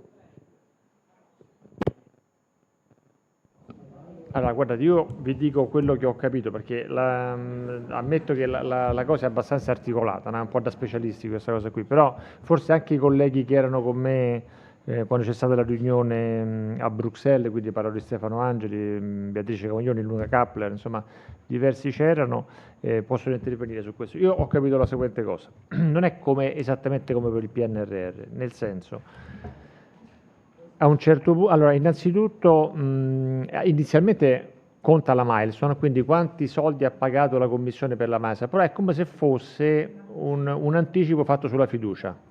Allora, guardate, io vi dico quello che ho capito, perché ammetto che la cosa è abbastanza articolata, no? È un po' da specialisti questa cosa qui, però forse anche i colleghi che erano con me quando c'è stata la riunione a Bruxelles, quindi parlo di Stefano Angeli, Beatrice Cavagnoni, Luna Kappler, insomma diversi c'erano, possono intervenire su questo. Io ho capito la seguente cosa, non è esattamente come per il PNRR, nel senso, a un certo punto, allora innanzitutto inizialmente conta la milestone, quindi quanti soldi ha pagato la Commissione per la MASA, però è come se fosse un anticipo fatto sulla fiducia.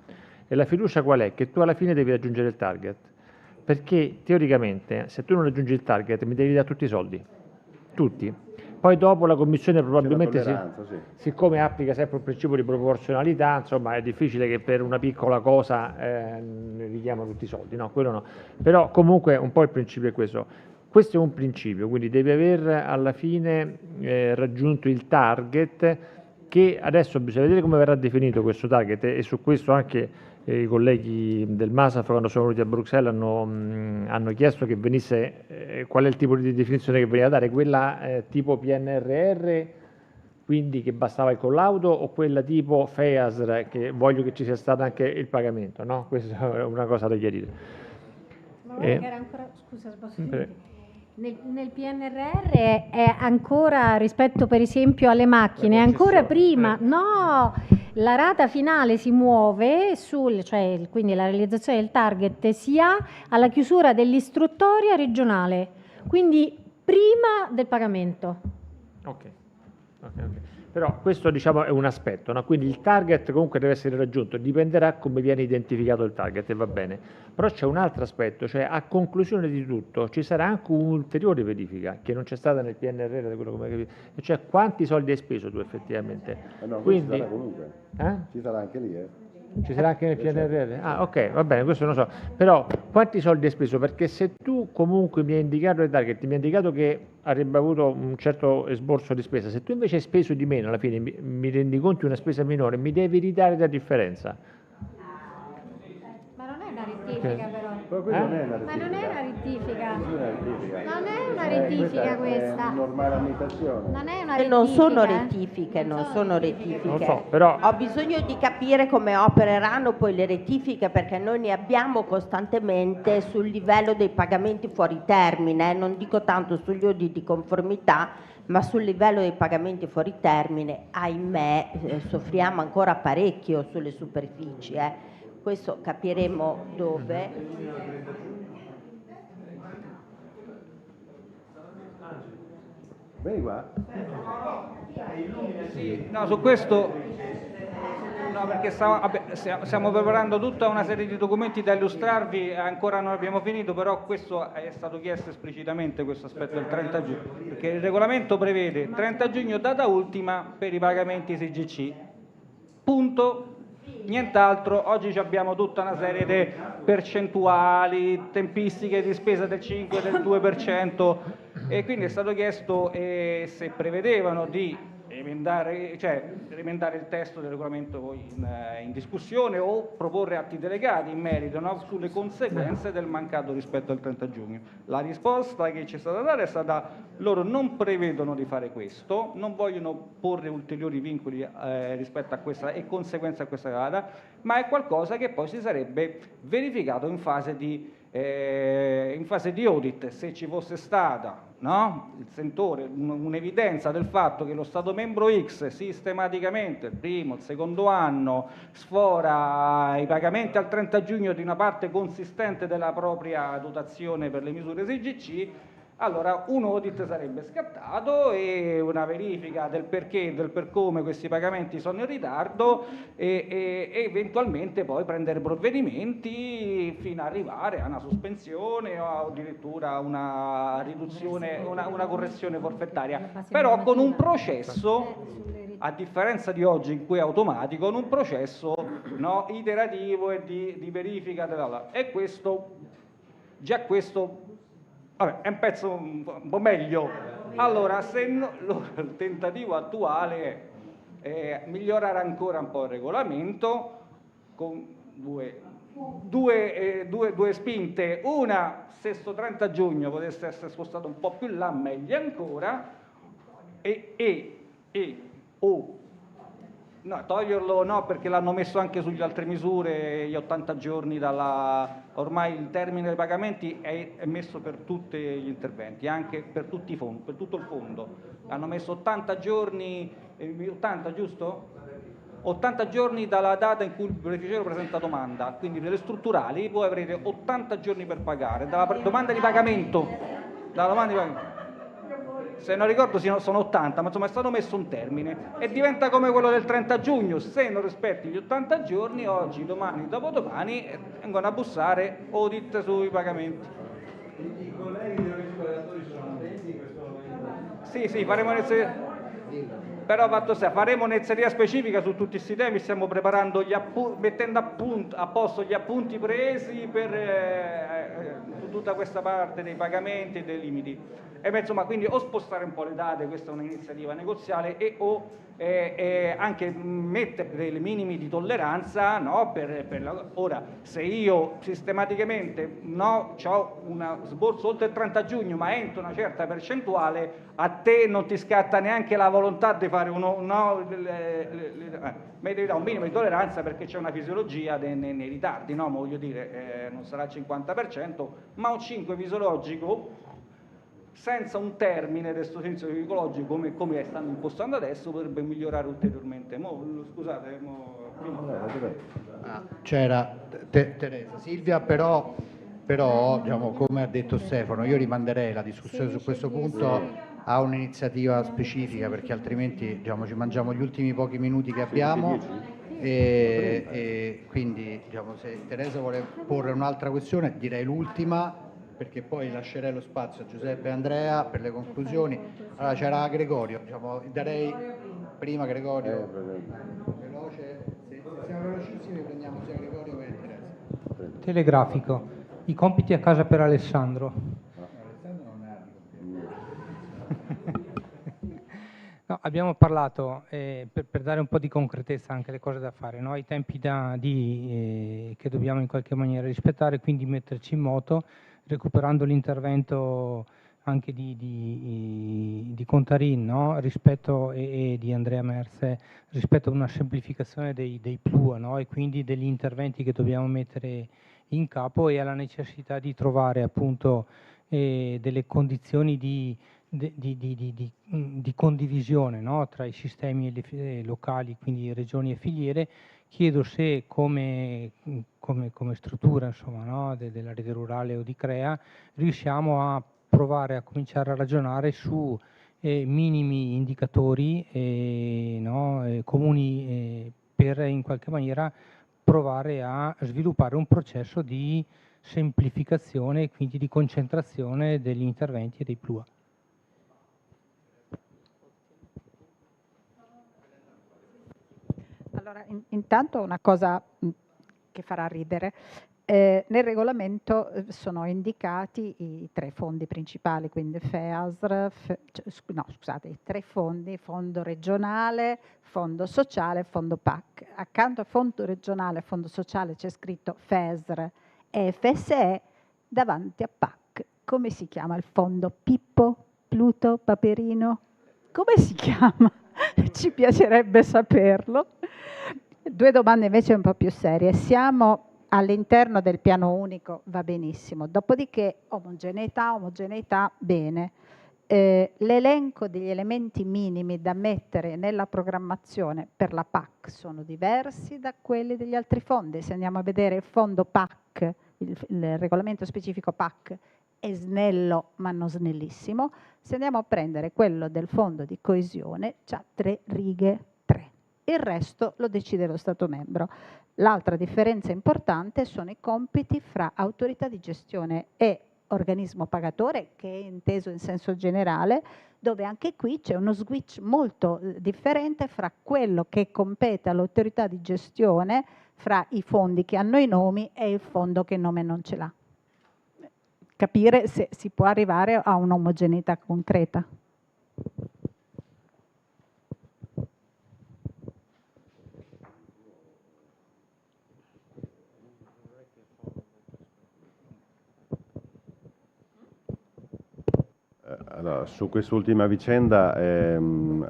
E la fiducia qual è? Che tu alla fine devi raggiungere il target, perché teoricamente se tu non raggiungi il target mi devi dare tutti i soldi, tutti. Poi dopo la Commissione probabilmente, siccome applica sempre il principio di proporzionalità, insomma è difficile che per una piccola cosa richiama tutti i soldi, no, quello no. Però comunque un po' il principio è questo. Questo è un principio, quindi devi aver alla fine raggiunto il target che adesso bisogna vedere come verrà definito questo target, e su questo anche i colleghi del MASAF, quando sono venuti a Bruxelles, hanno chiesto che venisse, qual è il tipo di definizione che veniva a dare, quella tipo PNRR, quindi che bastava il collaudo, o quella tipo FEASR, che voglio che ci sia stato anche il pagamento, no? Questa è una cosa da chiarire.
Ma che era ancora, scusa, posso dire? Nel PNRR è ancora, rispetto per esempio alle macchine, è ancora prima, no, la rata finale si muove cioè quindi la realizzazione del target si ha alla chiusura dell'istruttoria regionale, quindi prima del pagamento.
Ok. Però questo diciamo è un aspetto, no? Quindi il target comunque deve essere raggiunto, dipenderà come viene identificato il target e va bene. Però c'è un altro aspetto, cioè a conclusione di tutto ci sarà anche un'ulteriore verifica che non c'è stata nel PNRR, da quello che ho capito, e cioè quanti soldi hai speso tu effettivamente.
No,
quindi,
ci sarà comunque. Ci sarà anche lì,
Ci sarà anche nel PNRR? Ah, ok, va bene, questo non so. Però quanti soldi hai speso? Perché se tu comunque mi hai indicato il target, mi hai indicato che avrebbe avuto un certo esborso di spesa, se tu invece hai speso di meno, alla fine mi rendi conto di una spesa minore, mi devi ridare la differenza.
Ma non è una rettifica però.
Non è una
Ma non è una rettifica.
Non
è una rettifica questa.
È normale amministrazione.
Non è una
E
rettifica.
non sono rettifiche, non sono rettifiche.
Non so, però...
Ho bisogno di capire come opereranno poi le rettifiche, perché noi ne abbiamo costantemente sul livello dei pagamenti fuori termine, non dico tanto sugli auditi di conformità, ma sul livello dei pagamenti fuori termine, ahimè, soffriamo ancora parecchio sulle superfici. Questo capiremo dove.
Vieni qua.
Sì, no, su questo no, perché stiamo preparando tutta una serie di documenti da illustrarvi, ancora non abbiamo finito, però questo è stato chiesto esplicitamente, questo aspetto del 30 giugno, perché il regolamento prevede 30 giugno data ultima per i pagamenti SIGC. Punto. Nient'altro. Oggi abbiamo tutta una serie di percentuali, tempistiche di spesa del 5, del 2%, e quindi è stato chiesto se prevedevano di emendare il testo del regolamento poi in discussione o proporre atti delegati in merito, no, sulle conseguenze del mancato rispetto al 30 giugno. La risposta che ci è stata data è stata: loro non prevedono di fare questo, non vogliono porre ulteriori vincoli rispetto a questa e conseguenze a questa data, ma è qualcosa che poi si sarebbe verificato in fase di audit. Se ci fosse stata, no, il sentore, un'evidenza del fatto che lo Stato membro X sistematicamente il primo, il secondo anno sfora i pagamenti al 30 giugno di una parte consistente della propria dotazione per le misure SIGC, allora un audit sarebbe scattato e una verifica del perché e del per come questi pagamenti sono in ritardo e eventualmente poi prendere provvedimenti fino ad arrivare a una sospensione o addirittura una riduzione, una correzione forfettaria, però con un processo, a differenza di oggi in cui è automatico, con un processo, no, iterativo e di verifica della... E questo, già questo... Vabbè, è un pezzo un po' meglio. Allora, il tentativo attuale è migliorare ancora un po' il regolamento con due spinte. Una, se sto 30 giugno potesse essere spostato un po' più in là, meglio ancora, no, toglierlo no, perché l'hanno messo anche sulle altre misure, gli 80 giorni ormai il termine dei pagamenti è messo per tutti gli interventi, anche per tutti i fondi, per tutto il fondo. Hanno messo 80 giorni, 80 giusto? 80 giorni dalla data in cui il beneficiario presenta domanda, quindi per le strutturali voi avrete 80 giorni per pagare, dalla domanda di pagamento, se non ricordo sono 80, ma insomma è stato messo un termine e diventa come quello del 30 giugno, se non rispetti gli 80 giorni, oggi, domani, dopodomani vengono a bussare audit sui pagamenti.
I colleghi dei risparmiatori sono attenti in questo momento?
Sì, faremo faremo un'ezzeria specifica su tutti questi temi, stiamo preparando mettendo a posto gli appunti presi per tutta questa parte dei pagamenti e dei limiti. E beh, insomma, quindi o spostare un po' le date, questa è un'iniziativa negoziale, o anche mettere dei minimi di tolleranza, no, ora, se io sistematicamente ho un sborso oltre il 30 giugno ma entro una certa percentuale, a te non ti scatta neanche la volontà di fare mettere un minimo di tolleranza perché c'è una fisiologia nei ritardi, no? Ma voglio dire, non sarà il 50%, ma un 5 fisiologico senza un termine del suo senso psicologico come stanno impostando adesso potrebbe migliorare ulteriormente. Scusate,
C'era Teresa. Silvia, però diciamo, come ha detto Stefano, io rimanderei la discussione su questo punto a un'iniziativa specifica, perché altrimenti diciamo, ci mangiamo gli ultimi pochi minuti che abbiamo. E quindi diciamo, se Teresa vuole porre un'altra questione, direi l'ultima, perché poi lascerei lo spazio a Giuseppe e Andrea per le conclusioni. Allora c'era Gregorio, diciamo, darei prima Gregorio, veloce, se siamo velocissimi prendiamo sia Gregorio che Teresa.
Telegrafico, i compiti a casa per Alessandro.
Alessandro non ha
No, abbiamo parlato, per dare un po' di concretezza anche alle cose da fare, no? I tempi che dobbiamo in qualche maniera rispettare, quindi metterci in moto, recuperando l'intervento anche di Contarin, no? Rispetto, e di Andrea Merse, rispetto a una semplificazione dei PLUA, no? E quindi degli interventi che dobbiamo mettere in capo, e alla necessità di trovare appunto delle condizioni di condivisione, no? Tra i sistemi locali, quindi regioni e filiere. Chiedo se come struttura, insomma, no? Della rete rurale o di CREA riusciamo a provare a cominciare a ragionare su minimi indicatori comuni, per in qualche maniera provare a sviluppare un processo di semplificazione e quindi di concentrazione degli interventi e dei PLUA.
Allora, intanto una cosa che farà ridere. Nel regolamento sono indicati i 3 fondi principali, quindi FEASR, i 3 fondi: fondo regionale, fondo sociale, fondo PAC. Accanto a fondo regionale e fondo sociale c'è scritto FESR e FSE, davanti a PAC. Come si chiama il fondo? Pippo? Pluto? Paperino? Come si chiama? Ci piacerebbe saperlo. 2 domande invece un po' più serie. Siamo all'interno del piano unico, va benissimo. Dopodiché omogeneità, bene. L'elenco degli elementi minimi da mettere nella programmazione per la PAC sono diversi da quelli degli altri fondi. Se andiamo a vedere il fondo PAC, il regolamento specifico PAC, è snello ma non snellissimo. Se andiamo a prendere quello del fondo di coesione, c'ha 3 righe, 3. Il resto lo decide lo Stato membro. L'altra differenza importante sono i compiti fra autorità di gestione e organismo pagatore, che è inteso in senso generale, dove anche qui c'è uno switch molto differente fra quello che compete all'autorità di gestione, fra i fondi che hanno i nomi e il fondo che il nome non ce l'ha. Capire se si può arrivare a un'omogeneità concreta.
Allora, su quest'ultima vicenda,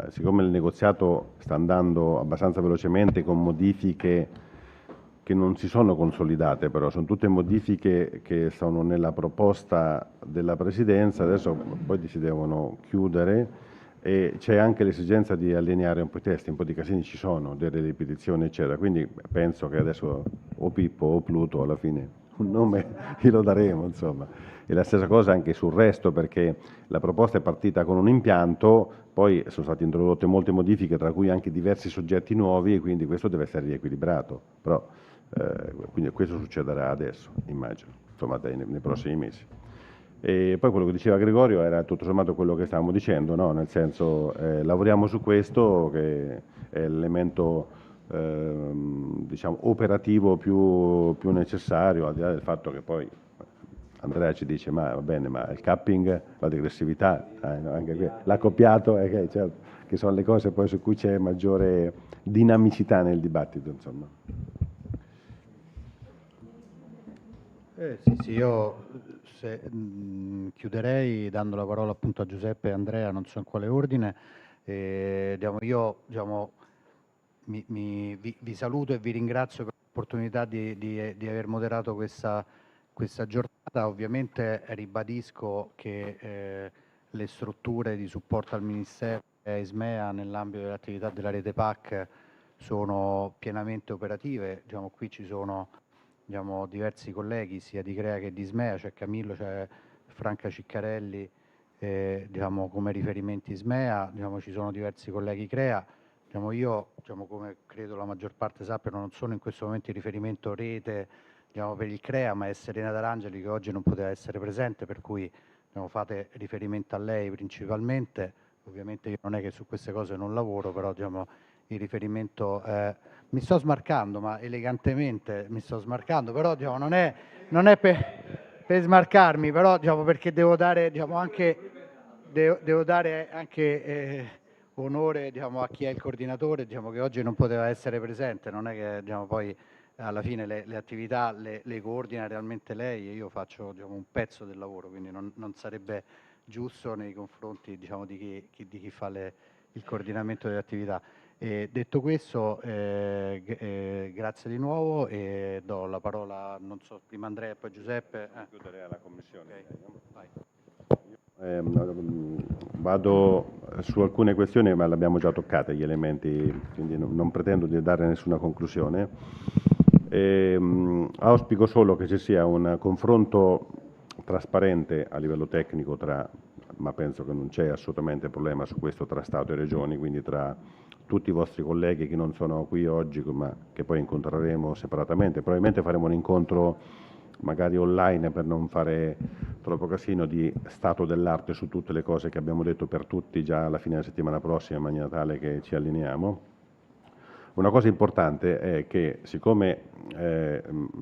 siccome il negoziato sta andando abbastanza velocemente con modifiche che non si sono consolidate, però sono tutte modifiche che sono nella proposta della Presidenza, adesso poi si devono chiudere, e c'è anche l'esigenza di allineare un po' i testi, un po' di casini ci sono, delle ripetizioni eccetera, quindi penso che adesso o Pippo o Pluto alla fine un nome glielo daremo, insomma. E la stessa cosa anche sul resto, perché la proposta è partita con un impianto, poi sono state introdotte molte modifiche, tra cui anche diversi soggetti nuovi, e quindi questo deve essere riequilibrato. Però, quindi questo succederà adesso, immagino, insomma, nei prossimi mesi. E poi quello che diceva Gregorio era tutto sommato quello che stavamo dicendo, no? Nel senso, lavoriamo su questo, che è l'elemento diciamo operativo più necessario, al di là del fatto che poi Andrea ci dice, ma va bene, ma il capping, la digressività, no, anche qui, l'accoppiato, certo, che sono le cose poi su cui c'è maggiore dinamicità nel dibattito, insomma.
Sì, io chiuderei dando la parola appunto a Giuseppe e Andrea, non so in quale ordine. Io vi saluto e vi ringrazio per l'opportunità di aver moderato questa giornata. Ovviamente ribadisco che le strutture di supporto al Ministero e Ismea nell'ambito delle attività della rete PAC sono pienamente operative. Qui ci sono diversi colleghi sia di Crea che di Ismea, c'è Camillo, c'è Franca Ciccarelli come riferimenti Ismea, ci sono diversi colleghi Crea. Io, come credo la maggior parte sappiano, non sono in questo momento in riferimento rete per il Crea, ma è Serena D'Arangeli che oggi non poteva essere presente, per cui fate riferimento a lei principalmente. Ovviamente io non è che su queste cose non lavoro, però il riferimento mi sto smarcando, ma elegantemente mi sto smarcando, però non è per smarcarmi, però perché devo dare anche onore a chi è il coordinatore, che oggi non poteva essere presente. Non è che poi alla fine le attività le coordina realmente lei e io faccio un pezzo del lavoro, quindi non sarebbe giusto nei confronti di chi fa il coordinamento delle attività. Detto questo, grazie di nuovo e do la parola, non so, prima Andrea e poi Giuseppe.
Chiuderei alla Commissione.
Okay.
Vado su alcune questioni, ma le abbiamo già toccate gli elementi, quindi non pretendo di dare nessuna conclusione. Auspico solo che ci sia un confronto trasparente a livello tecnico ma penso che non c'è assolutamente problema su questo tra Stato e Regioni, quindi tra tutti i vostri colleghi che non sono qui oggi, ma che poi incontreremo separatamente. Probabilmente faremo un incontro magari online per non fare troppo casino di stato dell'arte su tutte le cose che abbiamo detto per tutti già alla fine della settimana prossima, in maniera tale che ci allineiamo. Una cosa importante è che siccome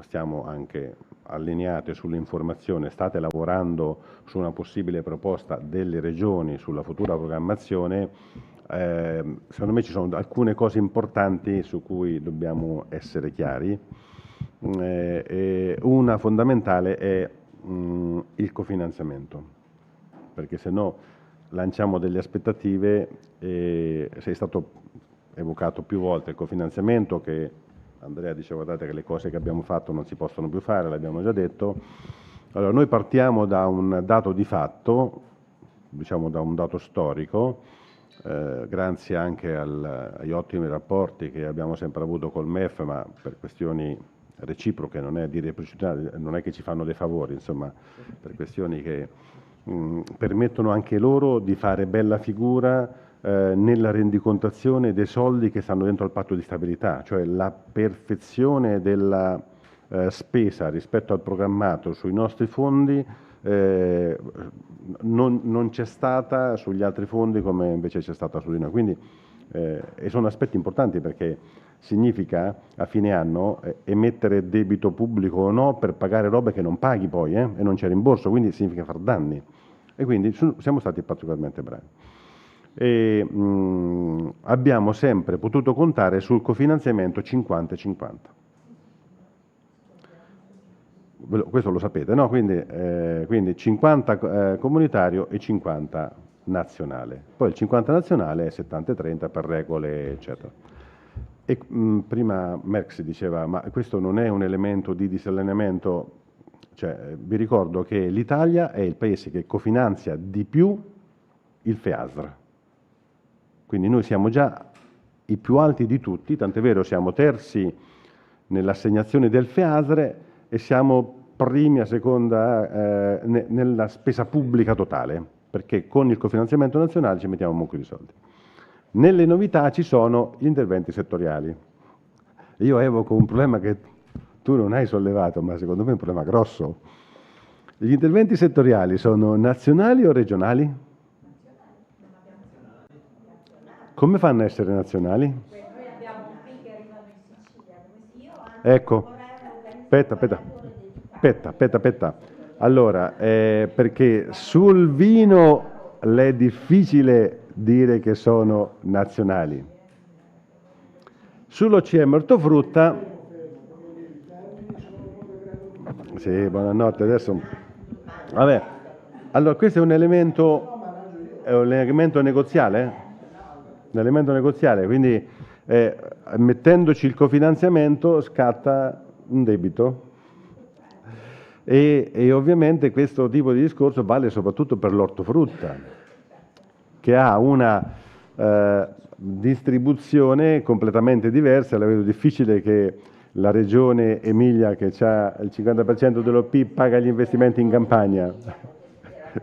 stiamo anche allineati sull'informazione, state lavorando su una possibile proposta delle regioni sulla futura programmazione, secondo me ci sono alcune cose importanti su cui dobbiamo essere chiari. Una fondamentale è il cofinanziamento, perché se no lanciamo delle aspettative. Sei stato evocato più volte il cofinanziamento, che Andrea diceva, guardate che le cose che abbiamo fatto non si possono più fare, l'abbiamo già detto. Allora noi partiamo da un dato di fatto, da un dato storico, grazie anche agli ottimi rapporti che abbiamo sempre avuto col MEF, ma per questioni reciproche, non è di reciprocità, non è che ci fanno dei favori, insomma, per questioni che permettono anche loro di fare bella figura nella rendicontazione dei soldi che stanno dentro al patto di stabilità, cioè la perfezione della spesa rispetto al programmato sui nostri fondi non c'è stata sugli altri fondi come invece c'è stata su di noi. Quindi, e sono aspetti importanti, perché significa a fine anno emettere debito pubblico o no per pagare robe che non paghi poi e non c'è rimborso, quindi significa far danni. E quindi siamo stati particolarmente bravi. Abbiamo sempre potuto contare sul cofinanziamento 50-50. Questo lo sapete, no? Quindi 50 comunitario e 50 nazionale. Poi il 50 nazionale è 70-30 per regole, eccetera. E prima Merx diceva, ma questo non è un elemento di disallineamento? Cioè, vi ricordo che l'Italia è il paese che cofinanzia di più il FEASR. Quindi noi siamo già i più alti di tutti, tant'è vero siamo terzi nell'assegnazione del FEASR e siamo primi a seconda nella spesa pubblica totale, perché con il cofinanziamento nazionale ci mettiamo un mucchio di soldi. Nelle novità ci sono gli interventi settoriali. Io evoco un problema che tu non hai sollevato, ma secondo me è un problema grosso. Gli interventi settoriali sono nazionali o regionali? Come fanno a essere nazionali? Ecco, aspetta. Allora, perché sul vino le è difficile dire che sono nazionali. Sull'OCM ortofrutta, sì, buonanotte, adesso, vabbè, allora questo è un elemento negoziale, un elemento negoziale, quindi mettendoci il cofinanziamento scatta un debito. E ovviamente questo tipo di discorso vale soprattutto per l'ortofrutta, che ha una distribuzione completamente diversa. La vedo difficile che la regione Emilia, che ha il 50% dell'OP, paga gli investimenti in campagna.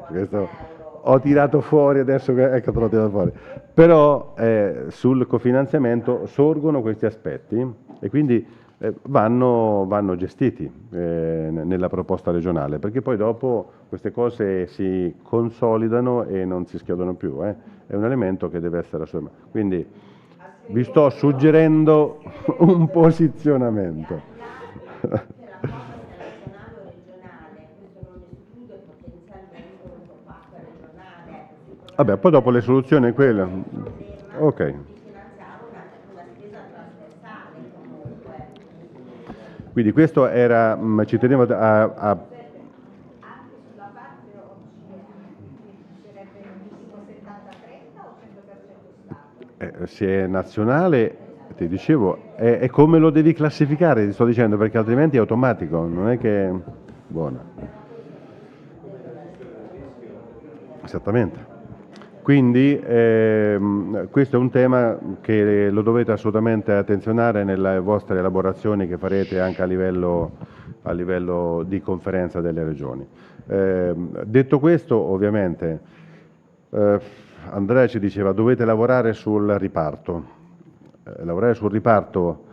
Questo ho tirato fuori adesso, ecco, te l'ho tirato fuori. Però sul cofinanziamento sorgono questi aspetti e quindi vanno gestiti nella proposta regionale, perché poi dopo queste cose si consolidano e non si schiodono più. È un elemento che deve essere assolutamente. Quindi vi sto suggerendo un posizionamento. Vabbè, poi dopo le soluzioni è quella. Ok. Quindi questo era, ci tenevo a se è nazionale, ti dicevo, è come lo devi classificare, ti sto dicendo, perché altrimenti è automatico, non è che è buona. Esattamente. Quindi questo è un tema che lo dovete assolutamente attenzionare nelle vostre elaborazioni che farete anche a livello di conferenza delle regioni. Detto questo, ovviamente, Andrea ci diceva dovete lavorare sul riparto. Lavorare sul riparto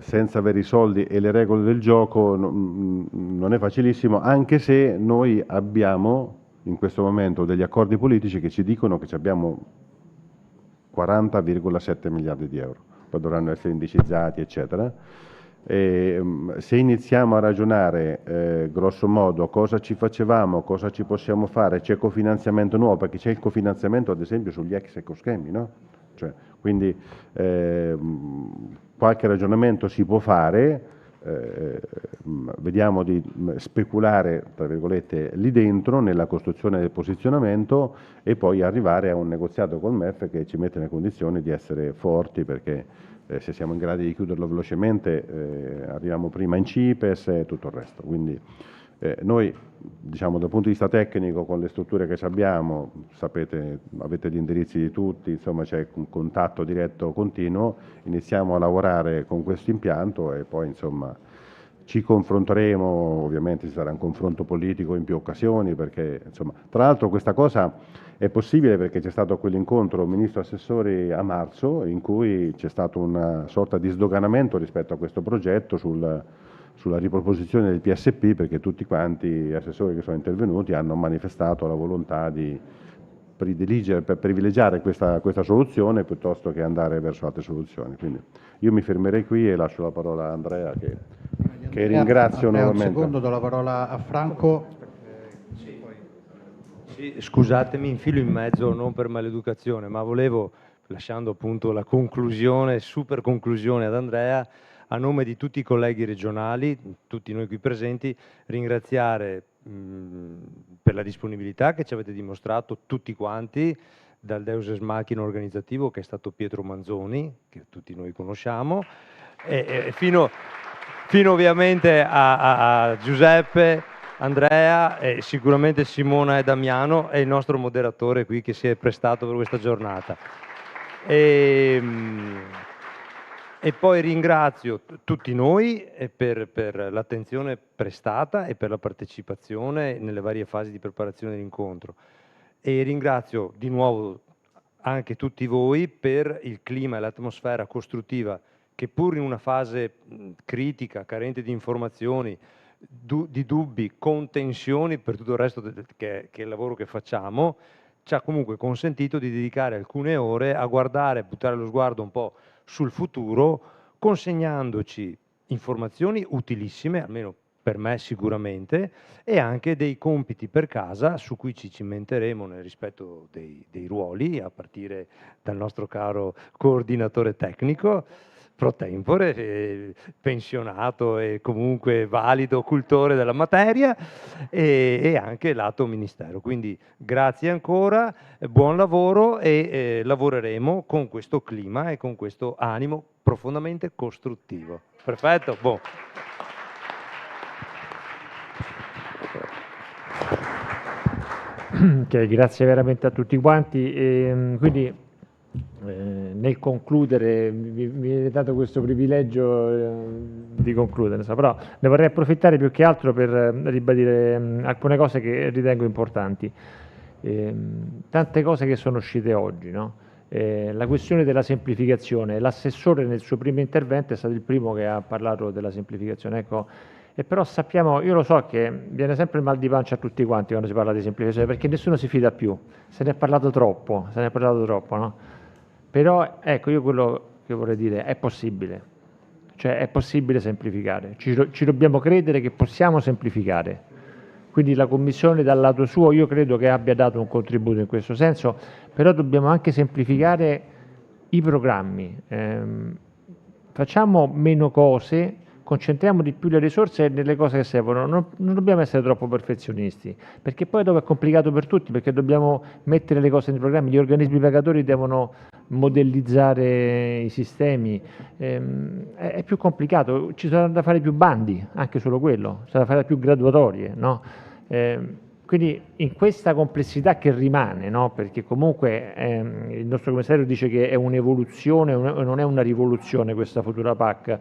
senza avere i soldi e le regole del gioco non è facilissimo, anche se noi abbiamo in questo momento degli accordi politici che ci dicono che abbiamo 40,7 miliardi di euro, poi dovranno essere indicizzati, eccetera. E, se iniziamo a ragionare grosso modo cosa ci facevamo, cosa ci possiamo fare, c'è cofinanziamento nuovo, perché c'è il cofinanziamento ad esempio sugli ex ecoschemi, no? Cioè, quindi qualche ragionamento si può fare. Vediamo di speculare, tra virgolette, lì dentro nella costruzione del posizionamento e poi arrivare a un negoziato col MEF che ci mette nelle condizioni di essere forti, perché se siamo in grado di chiuderlo velocemente arriviamo prima in CIPES e tutto il resto. Quindi noi, diciamo, dal punto di vista tecnico, con le strutture che abbiamo, sapete, avete gli indirizzi di tutti, insomma c'è un contatto diretto continuo, iniziamo a lavorare con questo impianto e poi insomma ci confronteremo, ovviamente ci sarà un confronto politico in più occasioni, perché insomma, tra l'altro questa cosa è possibile perché c'è stato quell'incontro ministro assessori a marzo in cui c'è stato una sorta di sdoganamento rispetto a questo progetto sulla riproposizione del PSP, perché tutti quanti gli assessori che sono intervenuti hanno manifestato la volontà di privilegiare questa soluzione piuttosto che andare verso altre soluzioni. Quindi io mi fermerei qui e lascio la parola a Andrea che ringrazio nuovamente.
Un secondo, do la parola a Franco.
Sì, scusatemi, infilo in mezzo non per maleducazione, ma volevo, lasciando appunto la conclusione, super conclusione ad Andrea, a nome di tutti i colleghi regionali, tutti noi qui presenti, ringraziare per la disponibilità che ci avete dimostrato tutti quanti, dal Deus Ex Machina organizzativo che è stato Pietro Manzoni, che tutti noi conosciamo, e fino ovviamente a Giuseppe, Andrea e sicuramente Simona e Damiano e il nostro moderatore qui che si è prestato per questa giornata. E poi ringrazio tutti noi per l'attenzione prestata e per la partecipazione nelle varie fasi di preparazione dell'incontro. E ringrazio di nuovo anche tutti voi per il clima e l'atmosfera costruttiva che pur in una fase critica, carente di informazioni, di dubbi, con tensioni per tutto il resto che è il lavoro che facciamo, ci ha comunque consentito di dedicare alcune ore a guardare, buttare lo sguardo un po' sul futuro, consegnandoci informazioni utilissime, almeno per me sicuramente, e anche dei compiti per casa su cui ci cimenteremo nel rispetto dei ruoli, a partire dal nostro caro coordinatore tecnico, pro tempore, pensionato e comunque valido cultore della materia, e anche lato ministero. Quindi grazie ancora, buon lavoro, e lavoreremo con questo clima e con questo animo profondamente costruttivo. Perfetto, boh.
Okay, grazie veramente a tutti quanti. Quindi nel concludere mi è dato questo privilegio di concludere, però ne vorrei approfittare più che altro per ribadire alcune cose che ritengo importanti. Tante cose che sono uscite oggi, no? La questione della semplificazione, l'assessore nel suo primo intervento è stato il primo che ha parlato della semplificazione, ecco. E però sappiamo, io lo so che viene sempre il mal di pancia a tutti quanti quando si parla di semplificazione, perché nessuno si fida più, se ne è parlato troppo, no? Però ecco, io quello che vorrei dire è possibile, cioè è possibile semplificare, ci dobbiamo credere che possiamo semplificare. Quindi la Commissione dal lato suo io credo che abbia dato un contributo in questo senso, però dobbiamo anche semplificare i programmi, facciamo meno cose, concentriamo di più le risorse nelle cose che servono, non dobbiamo essere troppo perfezionisti, perché poi dopo è complicato per tutti, perché dobbiamo mettere le cose nei programmi, gli organismi pagatori devono modellizzare i sistemi, è più complicato, ci saranno da fare più bandi, anche solo quello, sarà da fare più graduatorie, no? Quindi in questa complessità che rimane, no? Perché comunque il nostro commissario dice che è un'evoluzione, non è una rivoluzione questa futura PAC,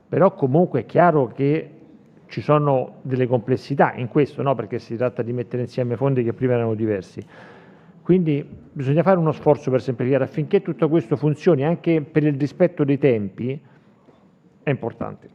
però comunque è chiaro che ci sono delle complessità in questo, no? Perché si tratta di mettere insieme fondi che prima erano diversi. Quindi bisogna fare uno sforzo per semplificare affinché tutto questo funzioni anche per il rispetto dei tempi, è importante.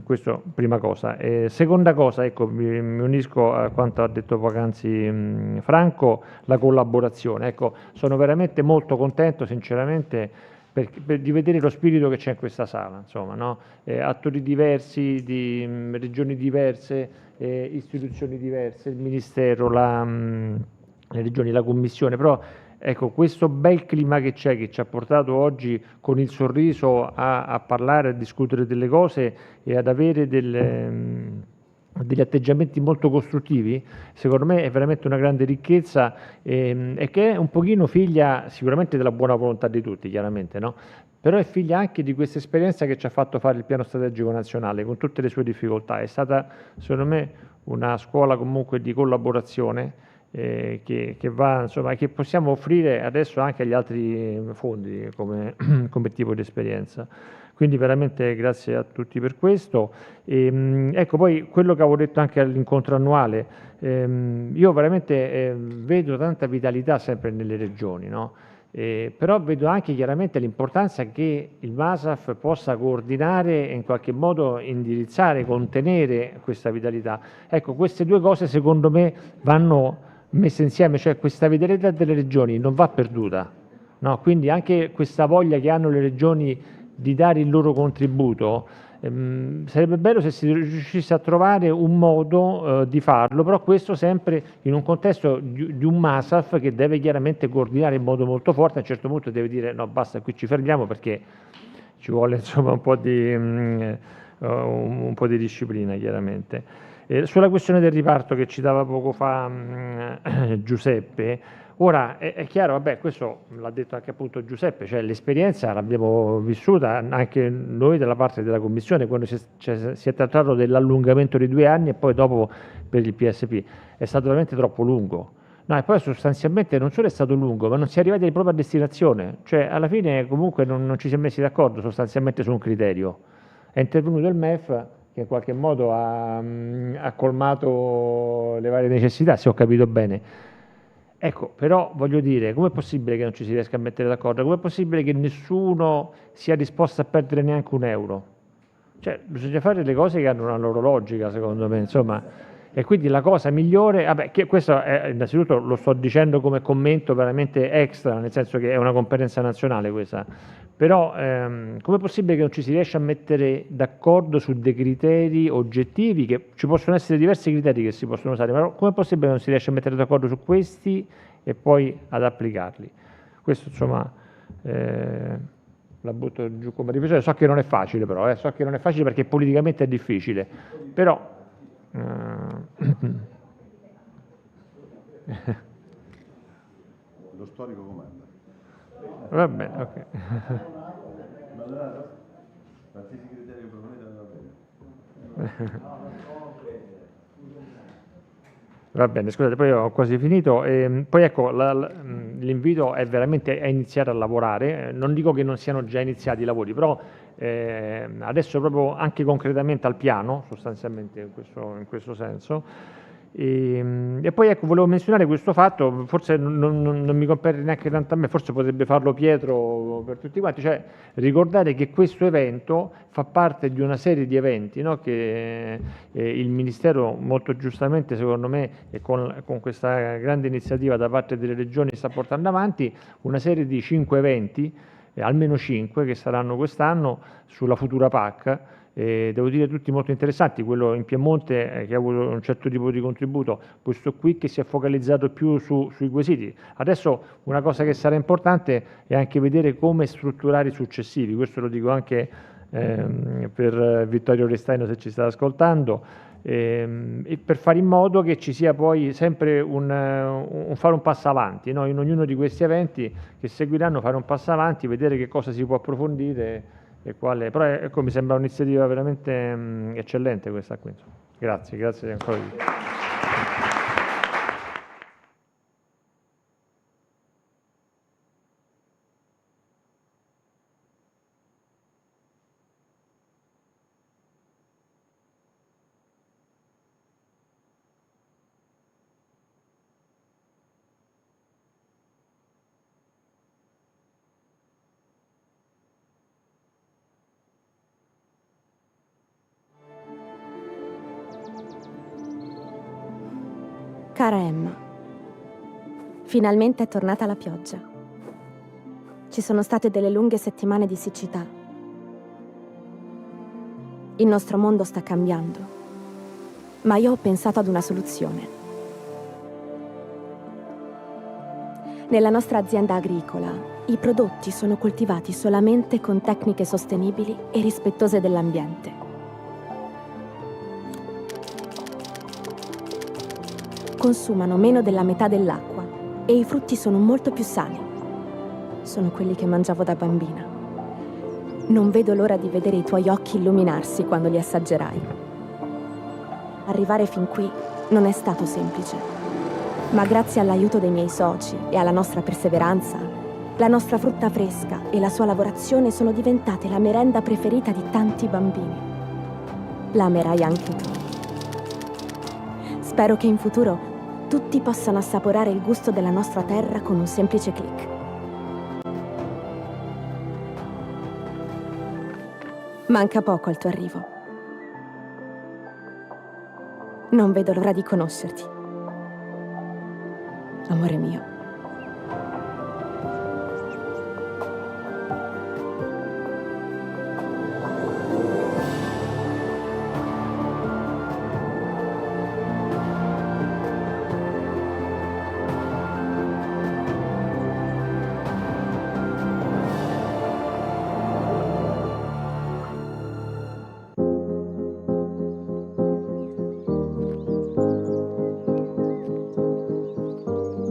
Questo prima cosa. Seconda cosa, ecco, mi unisco a quanto ha detto poc'anzi Franco, la collaborazione. Ecco, sono veramente molto contento, sinceramente, di vedere lo spirito che c'è in questa sala, insomma, no? Attori diversi, di regioni diverse, istituzioni diverse, il Ministero, le regioni, la Commissione, però ecco, questo bel clima che c'è, che ci ha portato oggi con il sorriso a parlare, a discutere delle cose e ad avere degli atteggiamenti molto costruttivi, secondo me è veramente una grande ricchezza, e che è un pochino figlia sicuramente della buona volontà di tutti, chiaramente, no? Però è figlia anche di questa esperienza che ci ha fatto fare il piano strategico nazionale con tutte le sue difficoltà. È stata, secondo me, una scuola comunque di collaborazione che va, insomma, che possiamo offrire adesso anche agli altri fondi come tipo di esperienza. Quindi veramente grazie a tutti per questo. Ecco, poi quello che avevo detto anche all'incontro annuale, io veramente vedo tanta vitalità sempre nelle regioni, no? Però vedo anche chiaramente l'importanza che il MASAF possa coordinare e in qualche modo indirizzare, contenere questa vitalità. Ecco, queste due cose secondo me vanno messe insieme, cioè questa vitalità delle regioni non va perduta, no? Quindi anche questa voglia che hanno le regioni di dare il loro contributo, sarebbe bello se si riuscisse a trovare un modo di farlo, però questo sempre in un contesto di un MASAF che deve chiaramente coordinare in modo molto forte, a un certo punto deve dire no, basta, qui ci fermiamo perché ci vuole insomma un po' di disciplina, chiaramente. Sulla questione del riparto che citava poco fa Giuseppe, ora è chiaro, vabbè, questo l'ha detto anche appunto Giuseppe, cioè l'esperienza l'abbiamo vissuta anche noi dalla parte della Commissione quando si è trattato dell'allungamento di 2 anni e poi dopo per il PSP. È stato veramente troppo lungo. No, e poi sostanzialmente non solo è stato lungo, ma non si è arrivati proprio a destinazione, cioè alla fine comunque non ci si è messi d'accordo sostanzialmente su un criterio. È intervenuto il MEF che in qualche modo ha colmato le varie necessità, se ho capito bene. Ecco, però voglio dire, com'è possibile che non ci si riesca a mettere d'accordo? Com'è possibile che nessuno sia disposto a perdere neanche un euro? Cioè, bisogna fare le cose che hanno una loro logica, secondo me, insomma. E quindi la cosa migliore, che questo è, innanzitutto lo sto dicendo come commento veramente extra, nel senso che è una conferenza nazionale questa, però com'è possibile che non ci si riesca a mettere d'accordo su dei criteri oggettivi, che ci possono essere diversi criteri che si possono usare, però com'è possibile che non si riesca a mettere d'accordo su questi e poi ad applicarli? Questo insomma la butto giù come riflessione, so che non è facile però, so che non è facile perché politicamente è difficile, però
Lo storico comanda.
Va bene, ok.
Qualsiasi criterio proponete va bene.
Va bene, scusate, poi ho quasi finito. Poi ecco, l'invito è veramente a iniziare a lavorare. Non dico che non siano già iniziati i lavori, però adesso proprio anche concretamente al piano, sostanzialmente in questo senso. E poi ecco, volevo menzionare questo fatto, forse non mi compete neanche tanto a me, forse potrebbe farlo Pietro per tutti quanti, cioè ricordare che questo evento fa parte di una serie di eventi, no, che il Ministero molto giustamente, secondo me, e con questa grande iniziativa da parte delle regioni sta portando avanti, una serie di 5 eventi, almeno 5 che saranno quest'anno sulla futura PAC. Devo dire tutti molto interessanti, quello in Piemonte che ha avuto un certo tipo di contributo, questo qui che si è focalizzato più sui quesiti. Adesso una cosa che sarà importante è anche vedere come strutturare i successivi, questo lo dico anche per Vittorio Restaino se ci sta ascoltando, e per fare in modo che ci sia poi sempre fare un passo avanti, no? In ognuno di questi eventi che seguiranno, fare un passo avanti, vedere che cosa si può approfondire e quale, però ecco, mi sembra un'iniziativa veramente eccellente questa qui. Grazie ancora di più.
Cara Emma, finalmente è tornata la pioggia. Ci sono state delle lunghe settimane di siccità. Il nostro mondo sta cambiando, ma io ho pensato ad una soluzione. Nella nostra azienda agricola, i prodotti sono coltivati solamente con tecniche sostenibili e rispettose dell'ambiente. Consumano meno della metà dell'acqua e i frutti sono molto più sani. Sono quelli che mangiavo da bambina. Non vedo l'ora di vedere i tuoi occhi illuminarsi quando li assaggerai. Arrivare fin qui non è stato semplice, ma grazie all'aiuto dei miei soci e alla nostra perseveranza, la nostra frutta fresca e la sua lavorazione sono diventate la merenda preferita di tanti bambini. La amerai anche tu. Spero che in futuro tutti possano assaporare il gusto della nostra terra con un semplice click. Manca poco al tuo arrivo. Non vedo l'ora di conoscerti. Amore mio.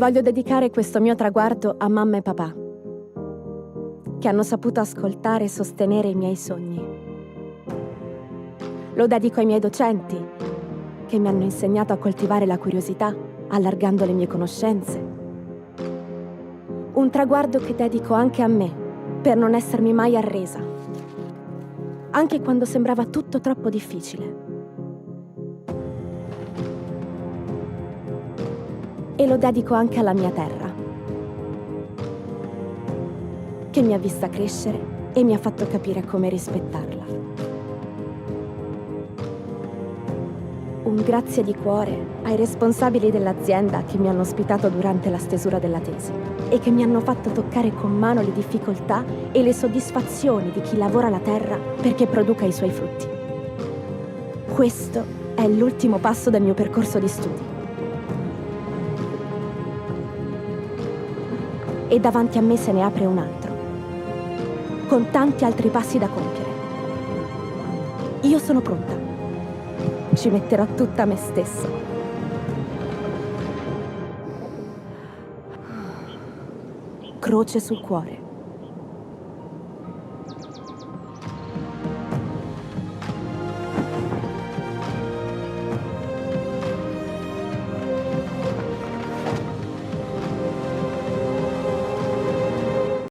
Voglio dedicare questo mio traguardo a mamma e papà, che hanno saputo ascoltare e sostenere i miei sogni. Lo dedico ai miei docenti, che mi hanno insegnato a coltivare la curiosità, allargando le mie conoscenze. Un traguardo che dedico anche a me, per non essermi mai arresa, anche quando sembrava tutto troppo difficile. E lo dedico anche alla mia terra, che mi ha vista crescere e mi ha fatto capire come rispettarla. Un grazie di cuore ai responsabili dell'azienda che mi hanno ospitato durante la stesura della tesi e che mi hanno fatto toccare con mano le difficoltà e le soddisfazioni di chi lavora la terra perché produca i suoi frutti. Questo è l'ultimo passo del mio percorso di studi. E davanti a me se ne apre un altro, con tanti altri passi da compiere. Io sono pronta. Ci metterò tutta me stessa. Croce sul cuore.